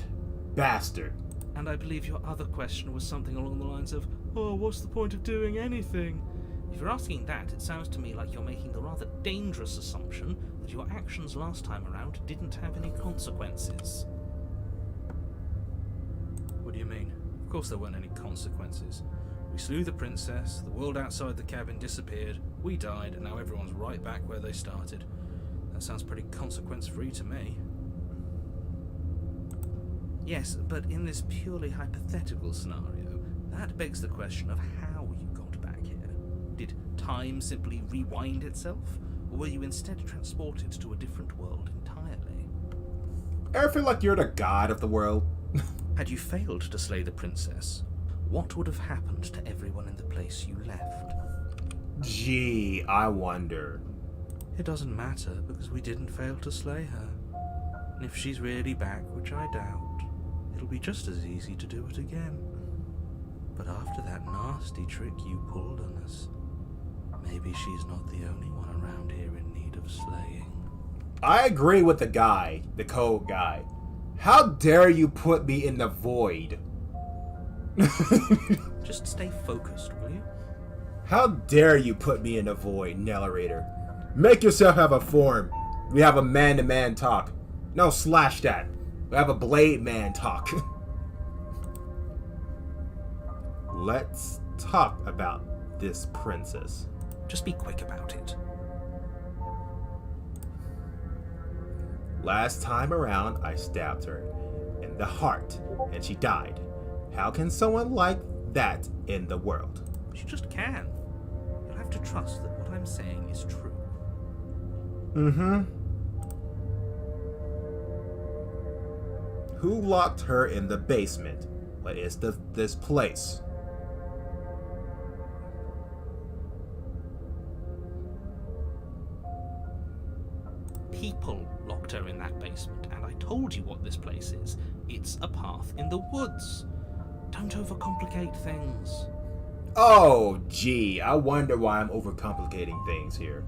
bastard. And I believe your other question was something along the lines of, oh, what's the point of doing anything? If you're asking that, it sounds to me like you're making the rather dangerous assumption that your actions last time around didn't have any consequences. What do you mean? Of course there weren't any consequences. We slew the princess, the world outside the cabin disappeared, we died, and now everyone's right back where they started. That sounds pretty consequence-free to me. Yes, but in this purely hypothetical scenario, that begs the question of how you got back here. Did time simply rewind itself, or were you instead transported to a different world entirely? Ever feel like you're the god of the world? Had you failed to slay the princess, what would have happened to everyone in the place you left? Gee, I wonder. It doesn't matter, because we didn't fail to slay her. And if she's really back, which I doubt, it'll be just as easy to do it again. But after that nasty trick you pulled on us, maybe she's not the only one around here in need of slaying. I agree with the guy, the code guy. How dare you put me in the void? Just stay focused, will you? How dare you put me in the void, narrator? Make yourself have a form. We have a man-to-man talk. No, slash that. We have a blade man talk. Let's talk about this princess. Just be quick about it. Last time around, I stabbed her in the heart, and she died. How can someone like that in the world? She just can. You'll have to trust that what I'm saying is true. Mm-hmm. Who locked her in the basement? What is this place? people locked her in that basement, and I told you what this place is. It's a path in the woods. Don't overcomplicate things. Oh, gee, I wonder why I'm overcomplicating things here.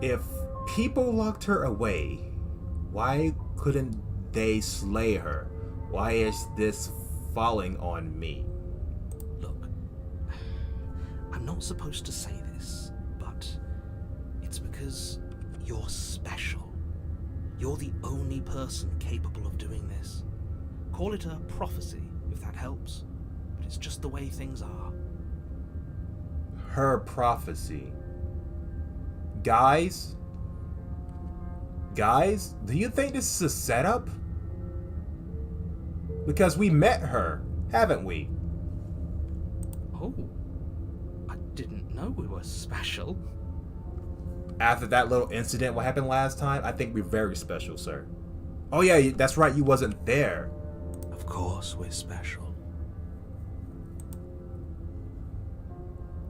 If people locked her away, why couldn't they slay her? Why is this falling on me? Look, I'm not supposed to say this, but it's because you're special. You're the only person capable of doing this. Call it a prophecy, if that helps. But it's just the way things are. Her prophecy. Guys, do you think this is a setup? Because we met her, haven't we? Oh, I didn't know we were special. After that little incident, what happened last time, I think we're very special, sir. Oh yeah, that's right, you wasn't there. Of course we're special.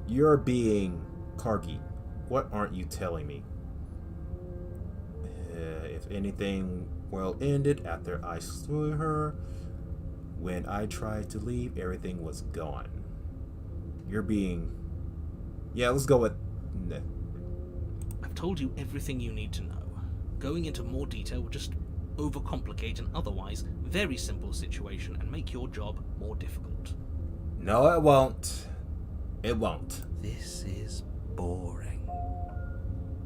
You're being Kargi. What aren't you telling me? If anything well ended after I slew her, when I tried to leave, everything was gone. You're being... Yeah, let's go with... I've told you everything you need to know. Going into more detail will just overcomplicate an otherwise very simple situation and make your job more difficult. No, it won't. It won't. This is boring.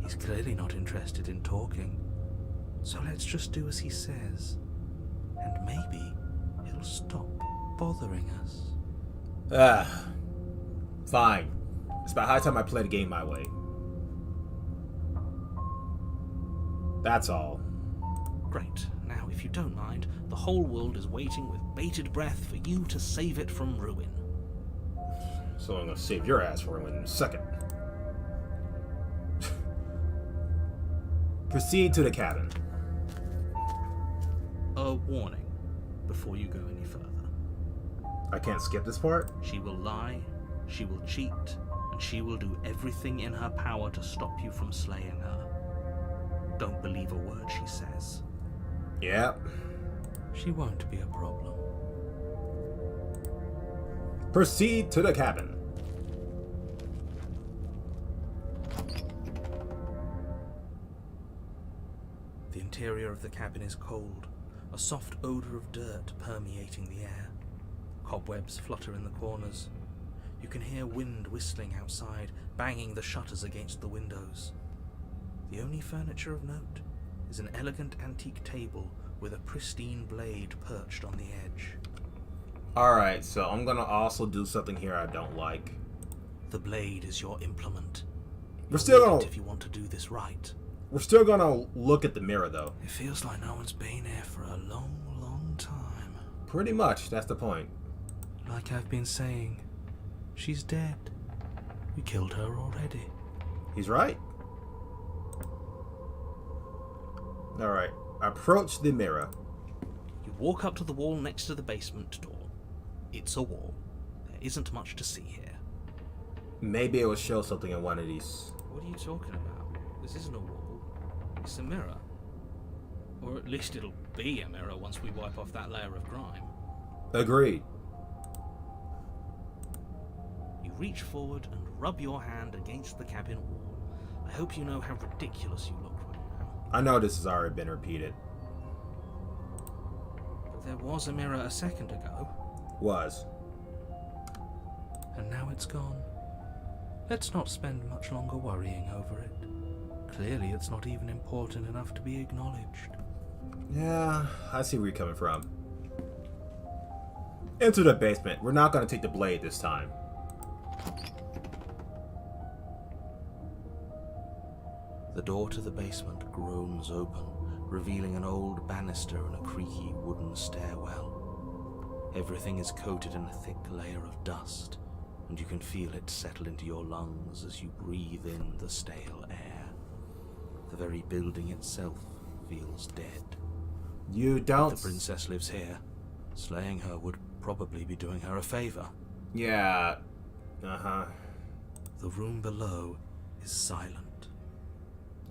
He's clearly not interested in talking. So let's just do as he says. And maybe he'll stop bothering us. Fine. It's about high time I play the game my way. That's all. Great. Now, if you don't mind, the whole world is waiting with bated breath for you to save it from ruin. So I'm gonna save your ass for him in a second. Proceed to the cabin. A warning before you go any further. I can't skip this part? She will lie, she will cheat, and she will do everything in her power to stop you from slaying her. Don't believe a word she says. Yep. She won't be a problem. Proceed to the cabin. The interior of the cabin is cold, a soft odor of dirt permeating the air. Cobwebs flutter in the corners. You can hear wind whistling outside, banging the shutters against the windows. The only furniture of note is an elegant antique table with a pristine blade perched on the edge. Alright, so I'm gonna also do something here I don't like. The blade is your implement. We're still You'll need gonna... it if you want to do this right. We're still gonna look at the mirror, though. It feels like no one's been here for a long, long time. Pretty much, that's the point. Like I've been saying, she's dead. We killed her already. He's right. Alright, approach the mirror. You walk up to the wall next to the basement door. It's a wall. There isn't much to see here. Maybe it will show something in one of these. What are you talking about? This isn't a wall. It's a mirror. Or at least it'll be a mirror once we wipe off that layer of grime. Agreed. You reach forward and rub your hand against the cabin wall. I hope you know how ridiculous you look right now. I know this has already been repeated. But there was a mirror a second ago. Was. And now it's gone. Let's not spend much longer worrying over it. Clearly it's not even important enough to be acknowledged. Yeah, I see where you're coming from. Into the basement. We're not going to take the blade this time. The door to the basement groans open, revealing an old banister and a creaky wooden stairwell. Everything is coated in a thick layer of dust, and you can feel it settle into your lungs as you breathe in the stale air. The very building itself feels dead. You don't... The princess lives here. Slaying her would probably be doing her a favor. Yeah. Uh-huh. The room below is silent.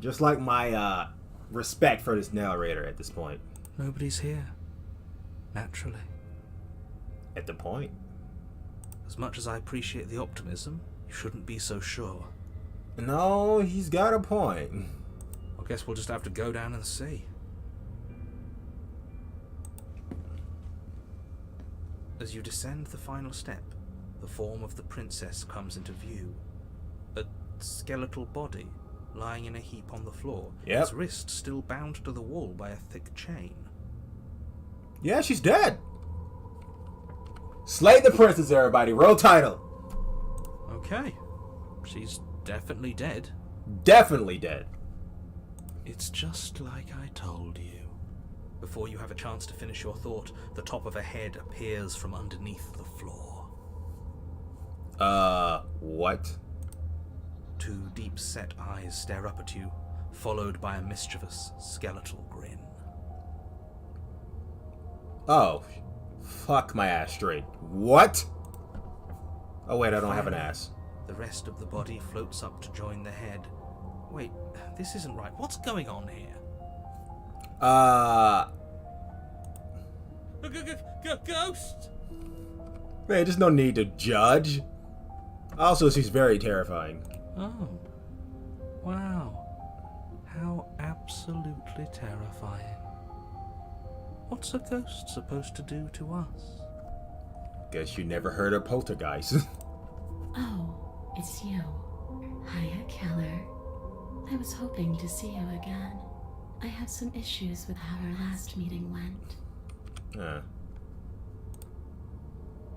Just like my respect for this narrator at this point. Nobody's here. Naturally. At the point. As much as I appreciate the optimism, you shouldn't be so sure. No, he's got a point. I guess we'll just have to go down and see. As you descend the final step, the form of the princess comes into view. A skeletal body lying in a heap on the floor, Yep. its wrist still bound to the wall by a thick chain. Yeah, she's dead. Slay the princess, everybody. Roll title. Okay, she's definitely dead. Definitely dead. It's just like I told you. Before you have a chance to finish your thought, the top of a head appears from underneath the floor. What? Two deep-set eyes stare up at you, followed by a mischievous, skeletal grin. Oh, fuck my ass straight. What? Oh wait, I don't have an ass. The rest of the body floats up to join the head. Wait, this isn't right. What's going on here? Ghost! Man, there's no need to judge. Also, she's very terrifying. Oh. Wow. How absolutely terrifying. What's a ghost supposed to do to us? Guess you never heard of poltergeist. Oh, it's you. Hiya, Keller. I was hoping to see you again. I have some issues with how our last meeting went.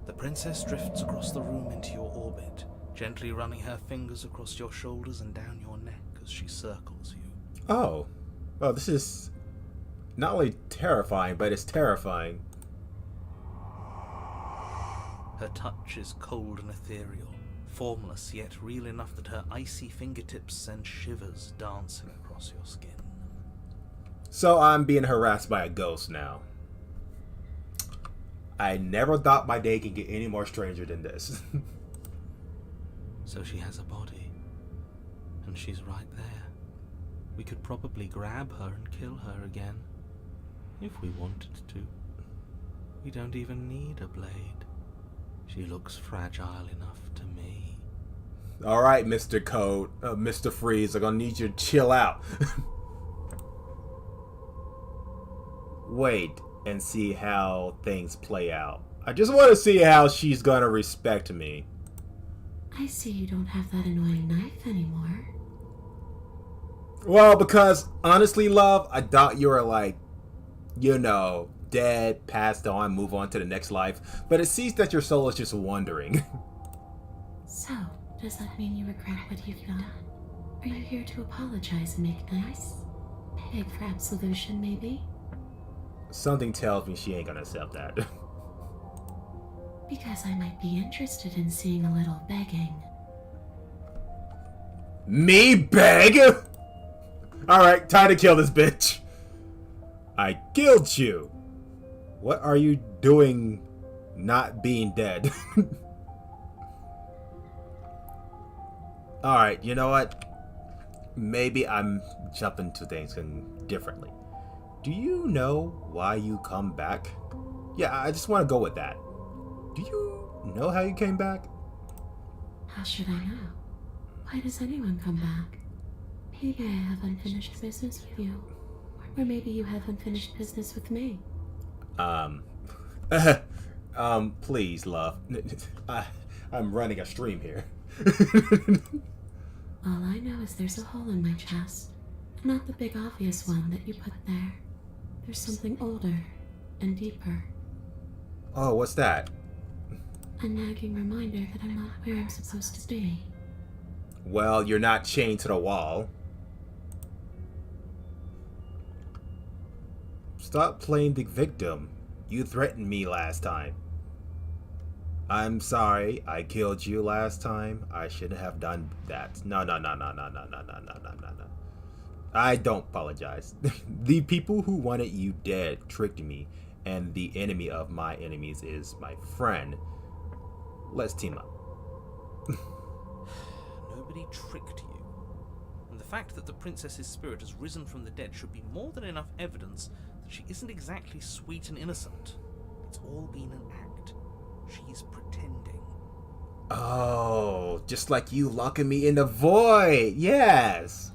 The princess drifts across the room into your orbit, gently running her fingers across your shoulders and down your neck as she circles you. Oh. Well, this is not only terrifying, but it's terrifying. Her touch is cold and ethereal, formless yet real enough that her icy fingertips send shivers dancing across your skin. So I'm being harassed by a ghost now. I never thought my day could get any more stranger than this. So she has a body, and she's right there. We could probably grab her and kill her again, if we wanted to. We don't even need a blade. She looks fragile enough to me. Alright, Mr. Code, Mr. Freeze, I'm gonna need you to chill out. Wait and see how things play out. I just want to see how she's gonna respect me. I see you don't have that annoying knife anymore. Well, because honestly, love, I thought you were like, you know, dead, passed on, move on to the next life. But it seems that your soul is just wandering. So, does that mean you regret what you've done? Are you here to apologize and make nice? Beg for absolution, maybe? Something tells me she ain't gonna accept that. Because I might be interested in seeing a little begging. Me beg? Alright, time to kill this bitch. I killed you. What are you doing not being dead? Alright, you know what? Maybe I'm jumping to things differently. Do you know why you come back? Yeah, I just want to go with that. Do you know how you came back? How should I know? Why does anyone come back? Maybe I have unfinished business with you. Or maybe you have unfinished business with me. Please, love. I'm running a stream here. All I know is there's a hole in my chest. Not the big obvious one that you put there. There's something older and deeper. Oh, what's that? A nagging reminder that I'm not where I'm supposed to be. Well, you're not chained to the wall. Stop playing the victim. You threatened me last time. I'm sorry, I killed you last time. I shouldn't have done that. No. I don't apologize. The people who wanted you dead tricked me, and the enemy of my enemies is my friend. Let's team up. Nobody tricked you. And the fact that the princess's spirit has risen from the dead should be more than enough evidence that she isn't exactly sweet and innocent. It's all been an act. She's pretending. Oh, just like you locking me in the void. Yes.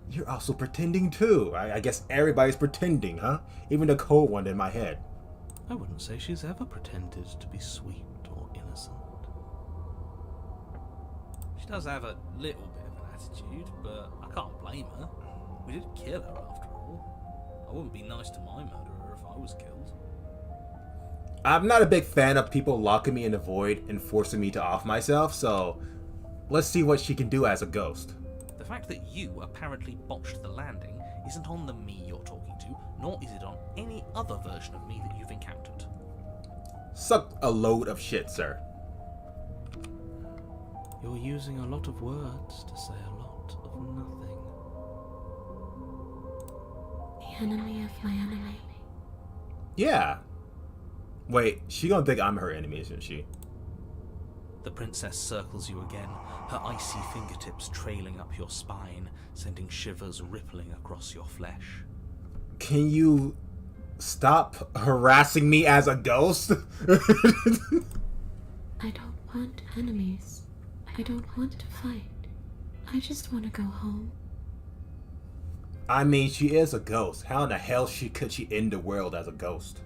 You're also pretending too. I guess everybody's pretending, huh? Even the cold one in my head. I wouldn't say she's ever pretended to be sweet or innocent. She does have a little bit of an attitude, but I can't blame her. We didn't kill her after all. I wouldn't be nice to my murderer if I was killed. I'm not a big fan of people locking me in the void and forcing me to off myself, so let's see what she can do as a ghost. The fact that you apparently botched the landing isn't on the me you're talking to, nor is it on any other version of me that you've encountered. Suck a load of shit, sir. You're using a lot of words to say a lot of nothing. The enemy of my enemy. Yeah. Wait, she gonna think I'm her enemy, isn't she? The princess circles you again, her icy fingertips trailing up your spine, sending shivers rippling across your flesh. Can you stop harassing me as a ghost? I don't want enemies. I don't want to fight. I just want to go home. I mean, she is a ghost. How in the hell could she end the world as a ghost?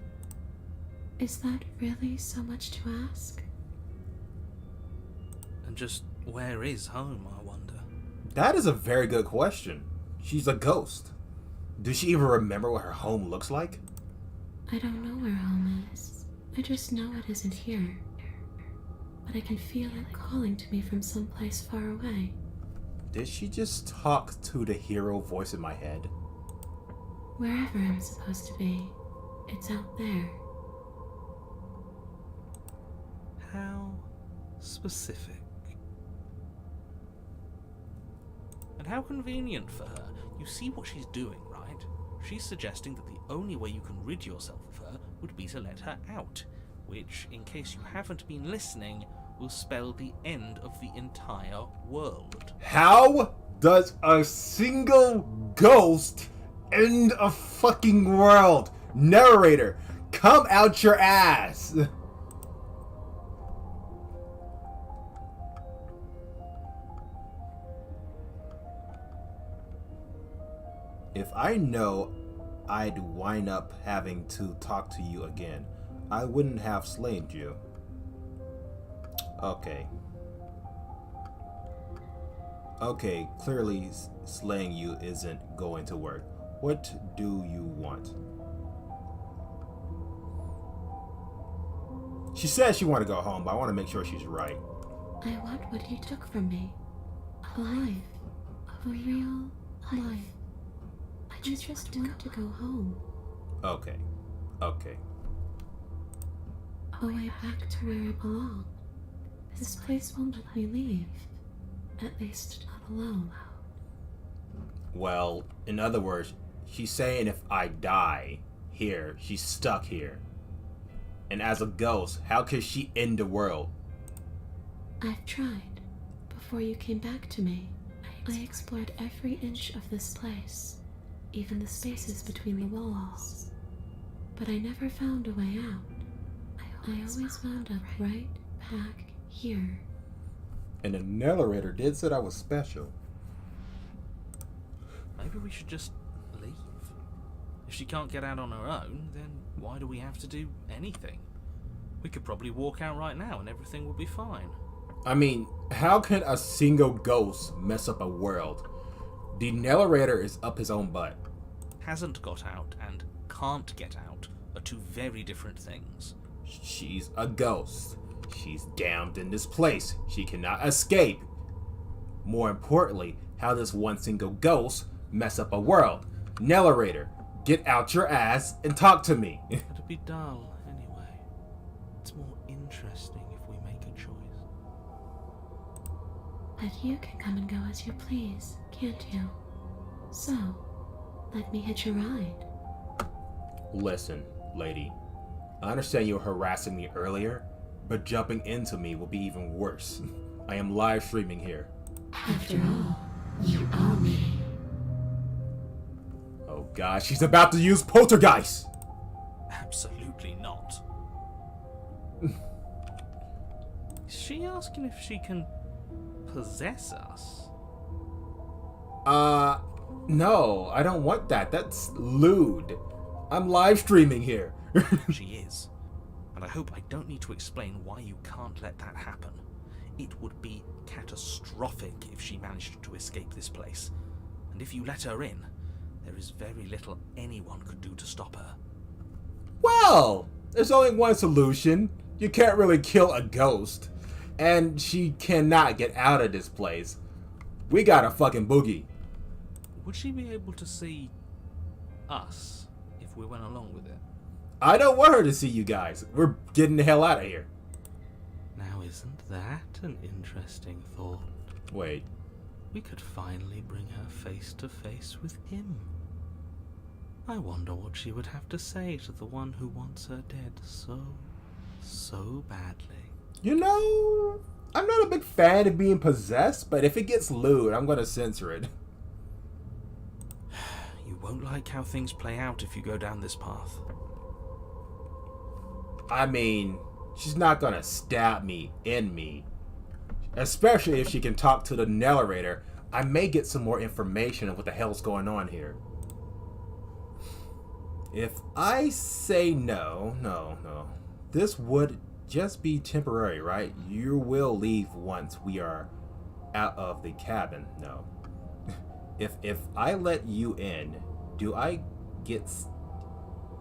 Is that really so much to ask? And just where is home, I wonder? That is a very good question. She's a ghost. Does she even remember what her home looks like? I don't know where home is. I just know it isn't here. But I can feel it calling to me from someplace far away. Did she just talk to the hero voice in my head? Wherever I'm supposed to be, it's out there. How specific. And how convenient for her. You see what she's doing, right? She's suggesting that the only way you can rid yourself of her would be to let her out, which, in case you haven't been listening, will spell the end of the entire world. How does a single ghost end a fucking world? Narrator, come out your ass! If I know I'd wind up having to talk to you again, I wouldn't have slain you. Okay. Okay, clearly slaying you isn't going to work. What do you want? She says she want to go home, but I want to make sure she's right. I want what you took from me. A life. A real life. I just want to go home. Okay. Okay. A way back to where I belong. This place won't let me leave. At least not alone. Well, in other words, she's saying if I die here, she's stuck here. And as a ghost, how could she end the world? I've tried. Before you came back to me, I explored every inch of this place, even the spaces between the walls. But I never found a way out. I always wound up right back here. And the narrator did say I was special. Maybe we should just leave. If she can't get out on her own, then why do we have to do anything? We could probably walk out right now and everything would be fine. I mean, how can a single ghost mess up a world? The narrator is up his own butt. Hasn't got out and can't get out are two very different things. She's a ghost. She's damned in this place. She cannot escape. More importantly, how does one single ghost mess up a world? Narrator, get out your ass and talk to me. It'd be dull anyway. It's more interesting if we make a choice. But you can come and go as you please, can't you? So, let me hitch a ride. Listen, lady. I understand you were harassing me earlier, but jumping into me will be even worse. I am live streaming here. After all, you owe me. God, she's about to use poltergeist. Absolutely not. Is she asking if she can possess us? No, I don't want that. That's lewd. I'm live streaming here. She is. And I hope I don't need to explain why you can't let that happen. It would be catastrophic if she managed to escape this place. And if you let her in, there is very little anyone could do to stop her. Well, there's only one solution. You can't really kill a ghost. And she cannot get out of this place. We got a fucking boogie. Would she be able to see us if we went along with it? I don't want her to see you guys. We're getting the hell out of here. Now isn't that an interesting thought? Wait. We could finally bring her face to face with him. I wonder what she would have to say to the one who wants her dead so badly. You know, I'm not a big fan of being possessed, but if it gets lewd, I'm going to censor it. You won't like how things play out if you go down this path. I mean, she's not going to stab me in me. Especially if she can talk to the narrator. I may get some more information on what the hell's going on here. If I say no. This would just be temporary, right? You will leave once we are out of the cabin. No. If I let you in, do I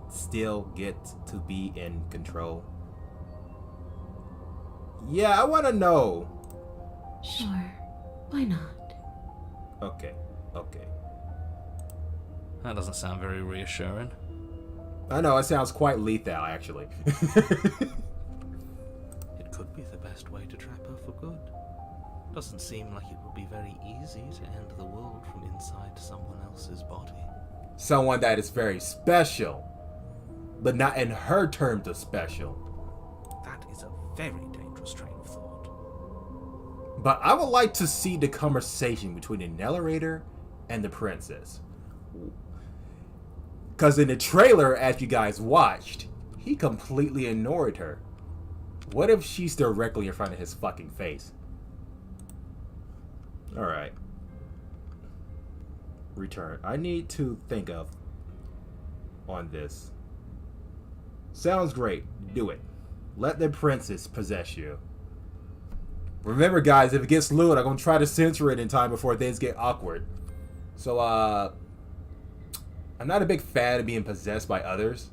still get to be in control? Yeah, I want to know. Sure. Why not? Okay. That doesn't sound very reassuring. I know, it sounds quite lethal, actually. It could be the best way to trap her for good. Doesn't seem like it would be very easy to end the world from inside someone else's body. Someone that is very special, but not in her terms of special. That is a very dangerous train of thought. But I would like to see the conversation between the narrator and the princess. Because in the trailer, as you guys watched, he completely ignored her. What if she's directly in front of his fucking face? Alright. Return. I need to think of on this. Sounds great. Do it. Let the princess possess you. Remember, guys, if it gets lewd, I'm going to try to censor it in time before things get awkward. So, I'm not a big fan of being possessed by others.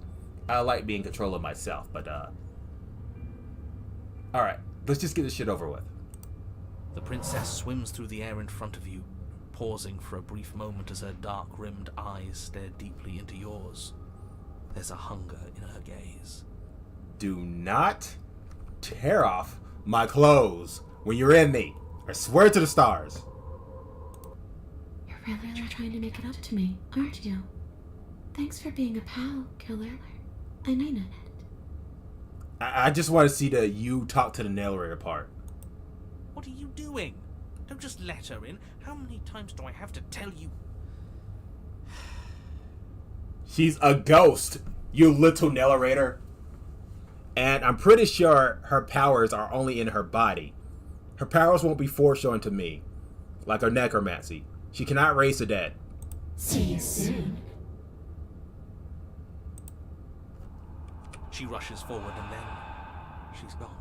I like being in control of myself, but, alright, let's just get this shit over with. The princess swims through the air in front of you, pausing for a brief moment as her dark-rimmed eyes stare deeply into yours. There's a hunger in her gaze. Do not tear off my clothes when you're in me. I swear to the stars. You're really trying to make it up to me, aren't you? Thanks for being a pal, killer. I mean it. I just want to see the you talk to the narrator part. What are you doing? Don't just let her in. How many times do I have to tell you? She's a ghost, you little narrator. And I'm pretty sure her powers are only in her body. Her powers won't be foreshown to me, like her necromancy. She cannot raise the dead. See you soon. She rushes forward and then she's gone.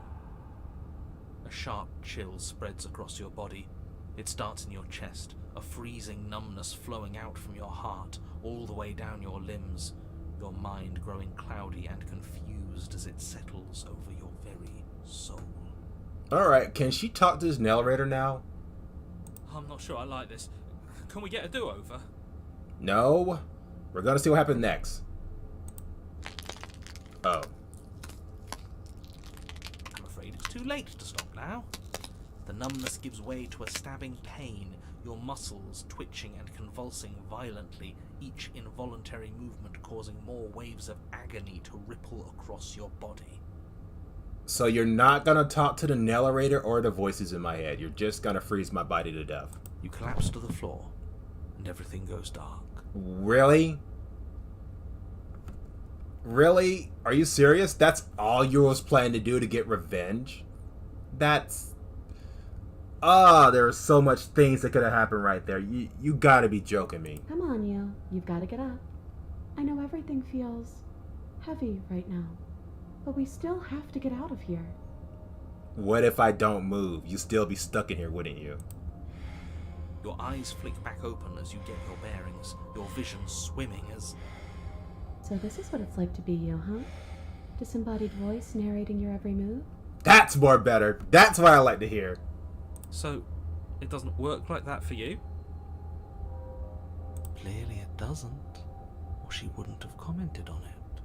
A sharp chill spreads across your body. It starts in your chest, a freezing numbness flowing out from your heart all the way down your limbs, your mind growing cloudy and confused as it settles over your very soul. Alright, can she talk to this narrator now? I'm not sure I like this. Can we get a do-over? No. We're gonna see what happens next. Oh. I'm afraid it's too late to stop now. The numbness gives way to a stabbing pain, your muscles twitching and convulsing violently, each involuntary movement causing more waves of agony to ripple across your body. So you're not gonna talk to the narrator or the voices in my head. You're just gonna freeze my body to death. You collapse to the floor, and everything goes dark. Really? Really? Are you serious? That's all you was planning to do to get revenge? That's... there are so much things that could have happened right there. You gotta be joking me. Come on, you. You've got to get up. I know everything feels heavy right now, but we still have to get out of here. What if I don't move? You'd still be stuck in here, wouldn't you? Your eyes flick back open as you get your bearings, your vision swimming as... So this is what it's like to be you, huh? Disembodied voice narrating your every move? That's more better. That's what I like to hear. So, it doesn't work like that for you? Clearly it doesn't, or she wouldn't have commented on it.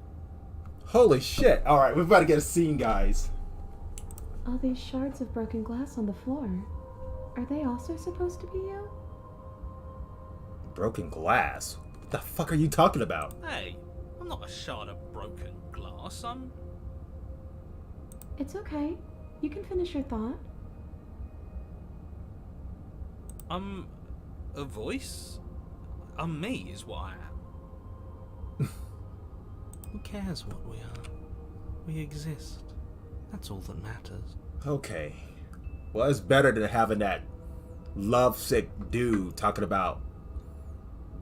Holy shit. Alright, we've got to get a scene, guys. All these shards of broken glass on the floor. Are they also supposed to be you? Broken glass? What the fuck are you talking about? Hey, I'm not a shard of broken glass, I'm... It's okay. You can finish your thought. I'm a voice? I'm me is what I am. Who cares what we are? We exist. That's all that matters. Okay. Well, it's better than having that lovesick dude talking about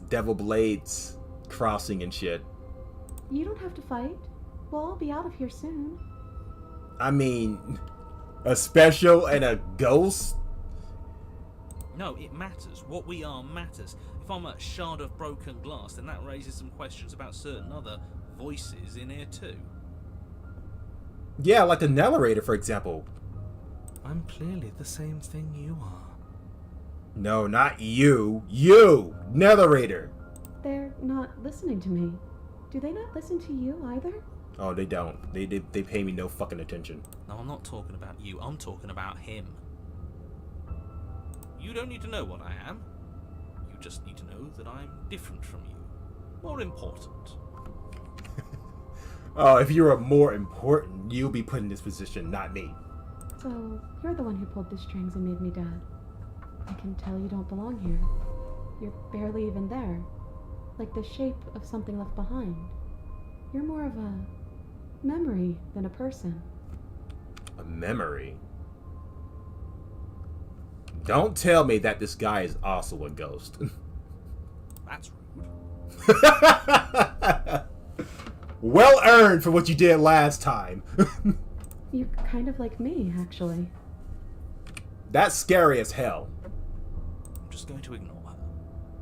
devil blades crossing and shit. You don't have to fight. We'll all be out of here soon. I mean, a special and a ghost? No, it matters. What we are matters. If I'm a shard of broken glass, then that raises some questions about certain other voices in here too. Yeah, like the narrator, for example. I'm clearly the same thing you are. No, not you. You! Narrator! They're not listening to me. Do they not listen to you either? Oh, they don't. They pay me no fucking attention. No, I'm not talking about you. I'm talking about him. You don't need to know what I am. You just need to know that I'm different from you. More important. Oh, if you were more important, you'll be put in this position, not me. So, you're the one who pulled the strings and made me dead. I can tell you don't belong here. You're barely even there. Like the shape of something left behind. You're more of a memory than a person. A memory? Don't tell me that this guy is also a ghost. That's rude. Well earned for what you did last time. You're kind of like me, actually. That's scary as hell. I'm just going to ignore her.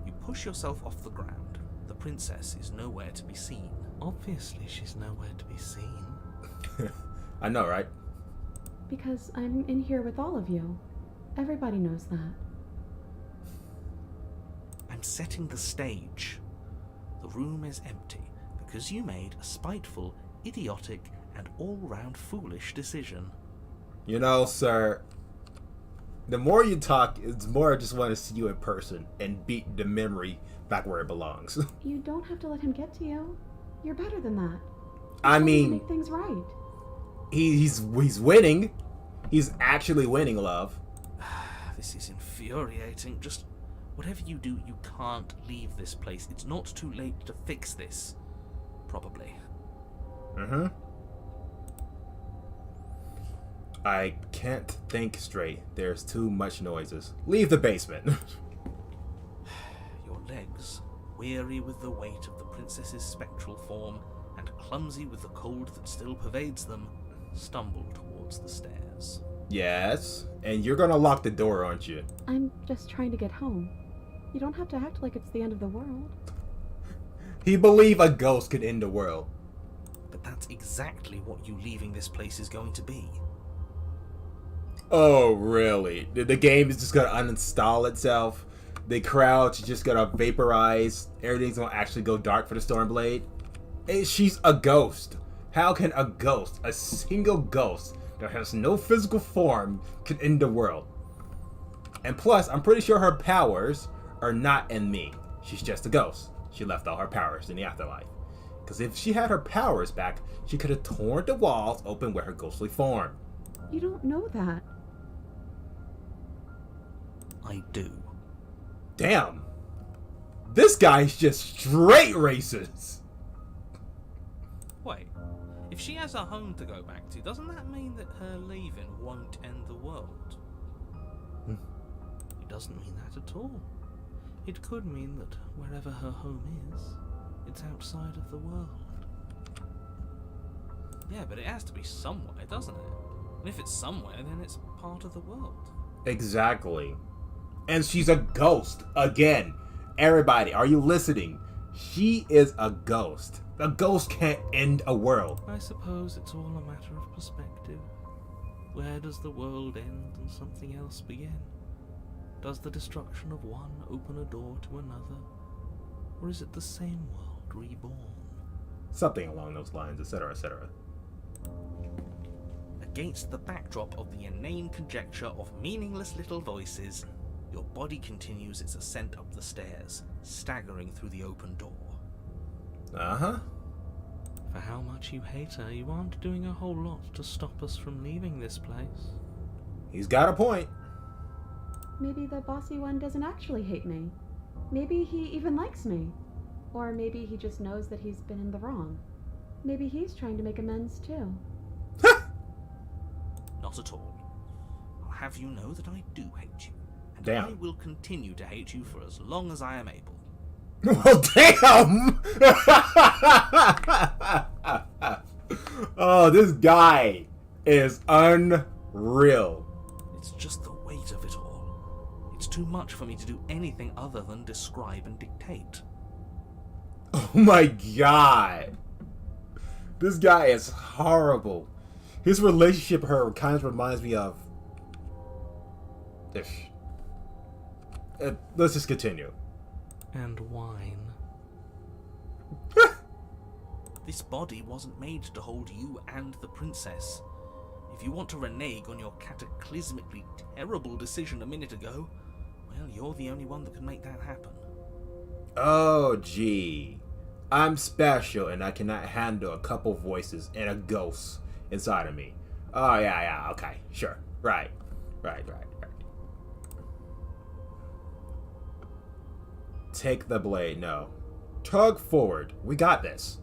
You push yourself off the ground. The princess is nowhere to be seen. Obviously, she's nowhere to be seen. I know, right? Because I'm in here with all of you. Everybody knows that. I'm setting the stage. The room is empty because you made a spiteful, idiotic, and all-round foolish decision. You know, sir, the more you talk, it's more I just want to see you in person and beat the memory back where it belongs. You don't have to let him get to you. You're better than that. I mean, make things right. He's winning. He's actually winning, love. This is infuriating. Just whatever you do, you can't leave this place. It's not too late to fix this. Probably. Mm-hmm. I can't think straight. There's too much noises. Leave the basement. Your legs, weary with the weight of the princess's spectral form and clumsy with the cold that still pervades them, stumble towards the stairs. Yes, and you're gonna lock the door, aren't you? I'm just trying to get home. You don't have to act like it's the end of the world. He believed a ghost could end the world. But that's exactly what you leaving this place is going to be. Oh, really? The game is just gonna uninstall itself? The crowd's just gonna vaporize? Everything's gonna actually go dark for the Stormblade? She's a ghost. How can a ghost, a single ghost that has no physical form, can end the world? And plus, I'm pretty sure her powers are not in me. She's just a ghost. She left all her powers in the afterlife. Because if she had her powers back, she could have torn the walls open with her ghostly form. You don't know that. I do. Damn. This guy's just straight racist. Wait, If she has a home to go back to, doesn't that mean that her leaving won't end the world? It doesn't mean that at all. It could mean that wherever her home is, it's outside of the world. Yeah, but it has to be somewhere, doesn't it? And if it's somewhere, then it's part of the world. Exactly. And she's a ghost. Again, everybody, are you listening? She is a ghost. A ghost can't end a world. I suppose it's all a matter of perspective. Where does the world end and something else begin? Does the destruction of one open a door to another? Or is it the same world reborn? Something along those lines, etc., etc. Against the backdrop of the inane conjecture of meaningless little voices, your body continues its ascent up the stairs, staggering through the open door. Uh-huh. For how much you hate her, you aren't doing a whole lot to stop us from leaving this place. He's got a point. Maybe the bossy one doesn't actually hate me. Maybe he even likes me. Or maybe he just knows that he's been in the wrong. Maybe he's trying to make amends too. Not at all. I'll have you know that I do hate you. And Damn. I will continue to hate you for as long as I am able. Well, damn! Oh, this guy is unreal. It's just the weight of it all. It's too much for me to do anything other than describe and dictate. Oh my god. This guy is horrible. His relationship with her kind of reminds me of... let's just continue. And wine. This body wasn't made to hold you and the princess. If you want to renege on your cataclysmically terrible decision a minute ago, well, you're the only one that can make that happen. Oh, gee. I'm special and I cannot handle a couple voices and a ghost inside of me. Oh, yeah, okay, sure. Right. Take the blade, no. Tug forward. We got this.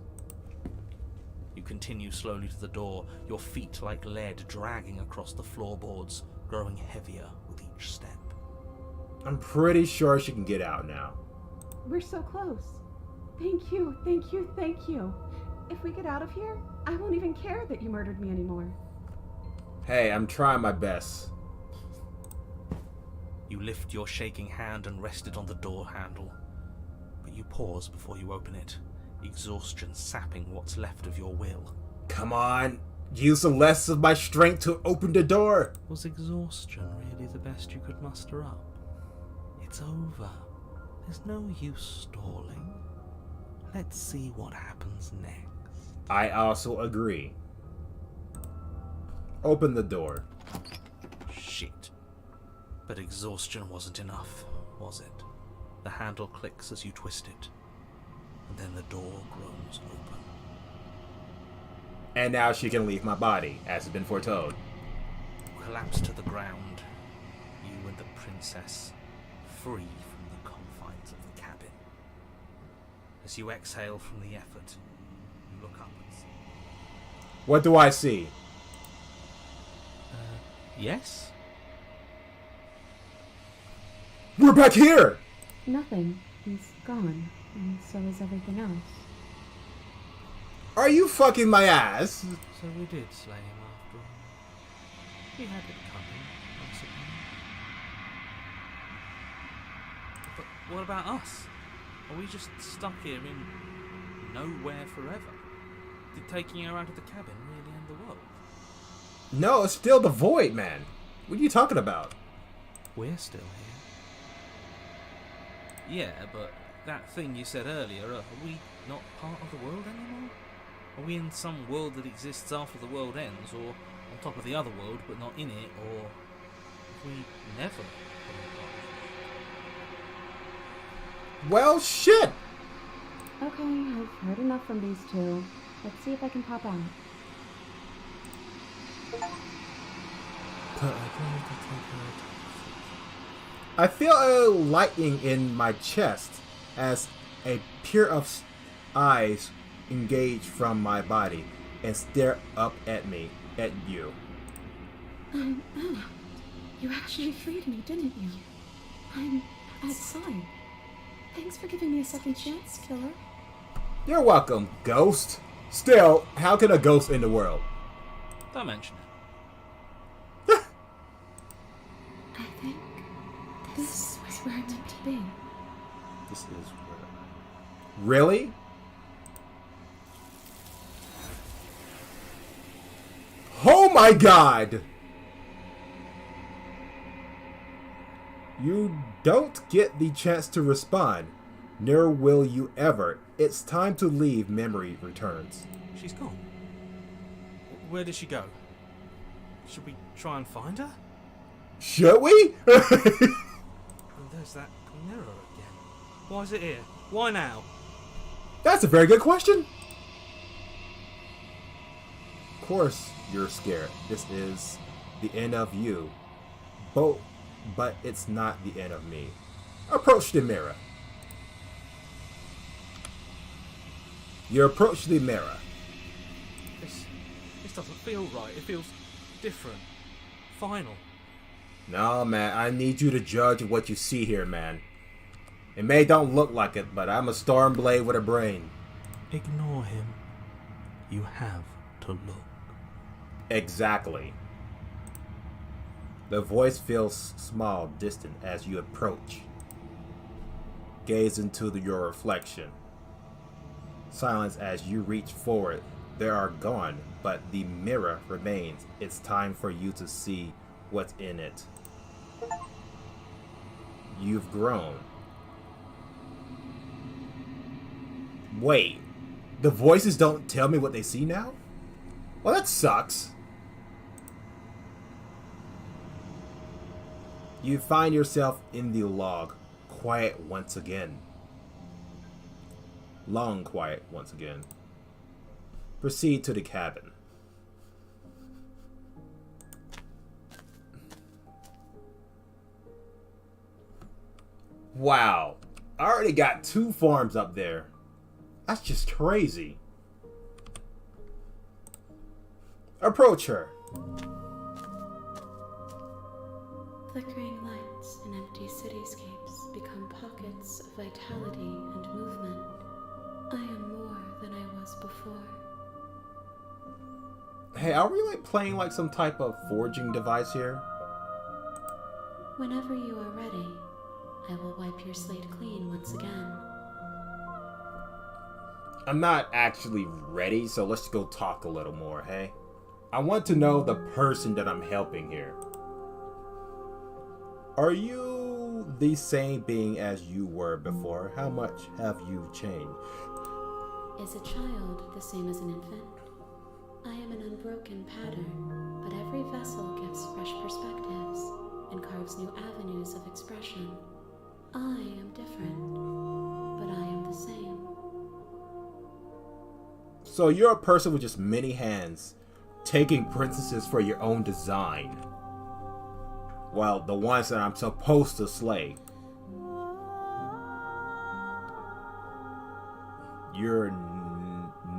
You continue slowly to the door, your feet like lead dragging across the floorboards, growing heavier with each step. I'm pretty sure she can get out now. We're so close. Thank you, thank you, thank you. If we get out of here, I won't even care that you murdered me anymore. Hey, I'm trying my best. You lift your shaking hand and rest it on the door handle. But you pause before you open it, exhaustion sapping what's left of your will. Come on, use the less of my strength to open the door. Was exhaustion really the best you could muster up? It's over. There's no use stalling. Let's see what happens next. I also agree. Open the door. Shit. But exhaustion wasn't enough, was it? The handle clicks as you twist it, and then the door groans open. And now she can leave my body, as has been foretold. You collapse to the ground, you and the princess, free from the confines of the cabin. As you exhale from the effort, you look up and see. What do I see? Yes? We're back here! Nothing. He's gone, and so is everything else. Are you fucking my ass? So we did slay him after all. He had it coming, I suppose. But what about us? Are we just stuck here in nowhere forever? Did taking her out of the cabin really end the world? No, it's still the void, man. What are you talking about? We're still here. Yeah, but that thing you said earlier, are we not part of the world anymore? Are we in some world that exists after the world ends, or on top of the other world but not in it, or have we never been part of it? Well, shit! Okay, I've heard enough from these two. Let's see if I can pop out. I feel a lightning in my chest as a pair of eyes engage from my body. and stare up at me, at you. Oh, you actually freed me, didn't you? I'm sorry. Thanks for giving me a second chance, killer. You're welcome, ghost. Still, how can a ghost in the world? Don't mention it. I think this is where I'm meant to be. This is where... Really? Oh my god! You don't get the chance to respond. Nor will you ever. It's time to leave. Memory returns. She's gone. Where did she go? Should we try and find her? Should we? And there's that mirror again. Why is it here? Why now? That's a very good question. Of course you're scared. This is the end of you. But it's not the end of me. Approach the mirror. You approach the mirror. This doesn't feel right. It feels different. Final. No, man, I need you to judge what you see here, man. It may don't look like it, but I'm a Stormblade with a brain. Ignore him. You have to look. Exactly. The voice feels small, distant as you approach. Gaze into your reflection. Silence as you reach forward. They are gone, but the mirror remains. It's time for you to see what's in it. You've grown. Wait, the voices don't tell me what they see now? Well, that sucks. You find yourself in the log, quiet once again. Long quiet once again. Proceed to the cabin. Wow, I already got 2 farms up there. That's just crazy. Approach her. Flickering lights in empty cityscapes become pockets of vitality and movement. I am more than I was before. Hey, are we like playing like some type of forging device here? Whenever you are ready, I will wipe your slate clean once again. I'm not actually ready, so let's go talk a little more, hey? I want to know the person that I'm helping here. Are you the same being as you were before? How much have you changed? Is a child the same as an infant? I am an unbroken pattern, but every vessel gives fresh perspectives and carves new avenues of expression. I am different, but I am the same. So you're a person with just many hands, taking princesses for your own design. Well, the ones that I'm supposed to slay. You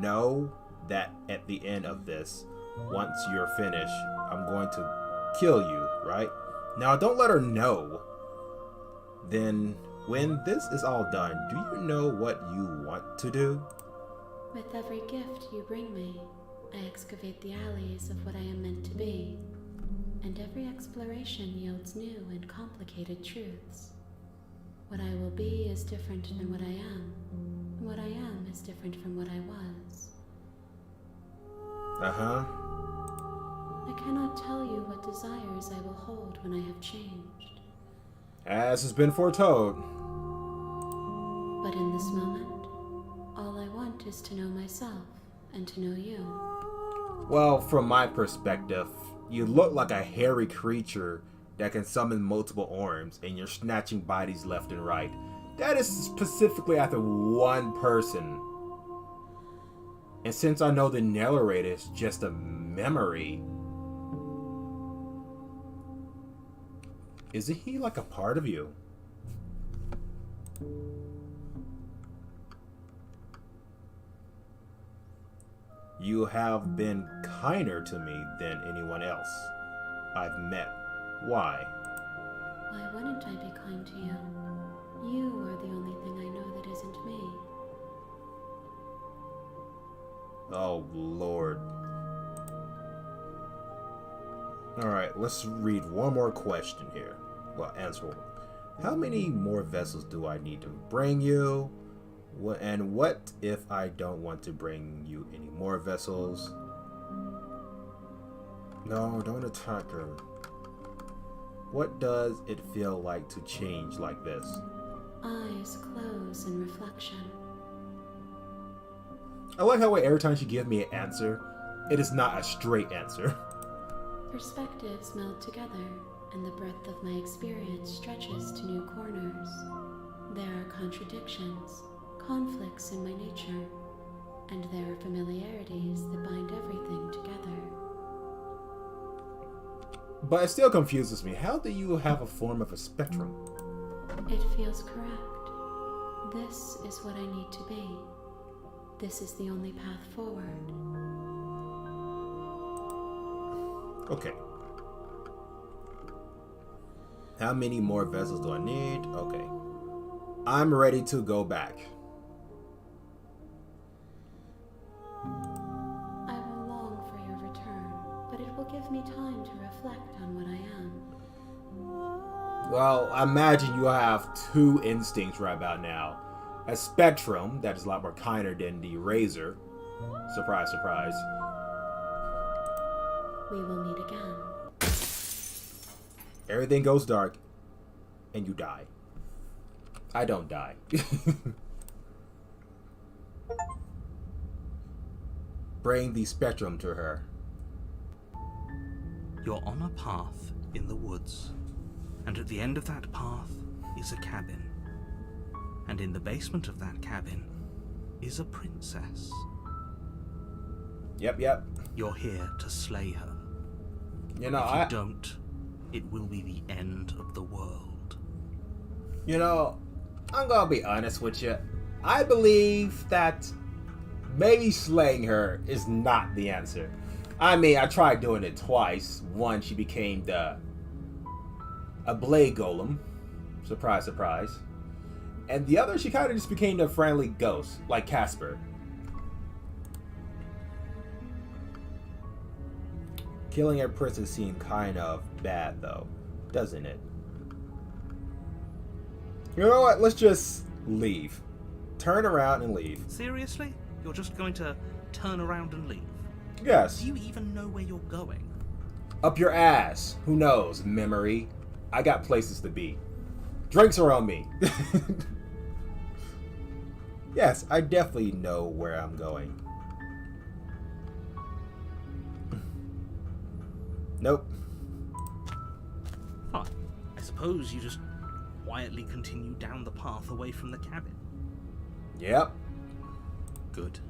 know that at the end of this, once you're finished, I'm going to kill you, right? Now, don't let her know. Then, when this is all done, do you know what you want to do? With every gift you bring me, I excavate the alleys of what I am meant to be, and every exploration yields new and complicated truths. What I will be is different than what I am, and what I am is different from what I was. Uh-huh. I cannot tell you what desires I will hold when I have changed. As has been foretold. But in this moment, all I want is to know myself and to know you. Well, from my perspective, you look like a hairy creature that can summon multiple arms, and you're snatching bodies left and right. That is specifically after one person. And since I know the narrator is just a memory, isn't he like a part of you? I You have been kinder to me than anyone else I've met. Why? Why wouldn't I be kind to you? You are the only thing I know that isn't me. Oh, Lord. Alright, let's read one more question here. Well, answer one. How many more vessels do I need to bring you? And what if I don't want to bring you any more vessels? No, don't attack her. What does it feel like to change like this? Eyes close in reflection. I like how every time she gives me an answer, it is not a straight answer. Perspectives meld together, and the breadth of my experience stretches to new corners. There are contradictions, conflicts in my nature, and there are familiarities that bind everything together. But it still confuses me. How do you have a form of a spectrum? It feels correct. This is what I need to be. This is the only path forward. Okay. How many more vessels do I need? Okay. I'm ready to go back. I will long for your return, but it will give me time to reflect on what I am. Well, I imagine you have two instincts right about now. A spectrum that is a lot more kinder than the razor. Surprise, surprise. We will meet again. Everything goes dark, and you die. I don't die. Bring the spectrum to her. You're on a path in the woods, and at the end of that path is a cabin. And in the basement of that cabin is a princess. Yep. You're here to slay her. You know, if you don't, it will be the end of the world. You know, I'm gonna be honest with you. I believe that maybe slaying her is not the answer. I mean, I tried doing it twice. One, she became a blade golem. Surprise, surprise. And the other, she kind of just became a friendly ghost, like Casper. Killing a princess seemed kind of bad, though, doesn't it? You know what? Let's just leave. Turn around and leave. Seriously? You're just going to turn around and leave? Yes. Do you even know where you're going? Up your ass. Who knows, memory? I got places to be. Drinks are on me. Yes, I definitely know where I'm going. Nope. Fine. I suppose you just quietly continue down the path away from the cabin. Yep. Good.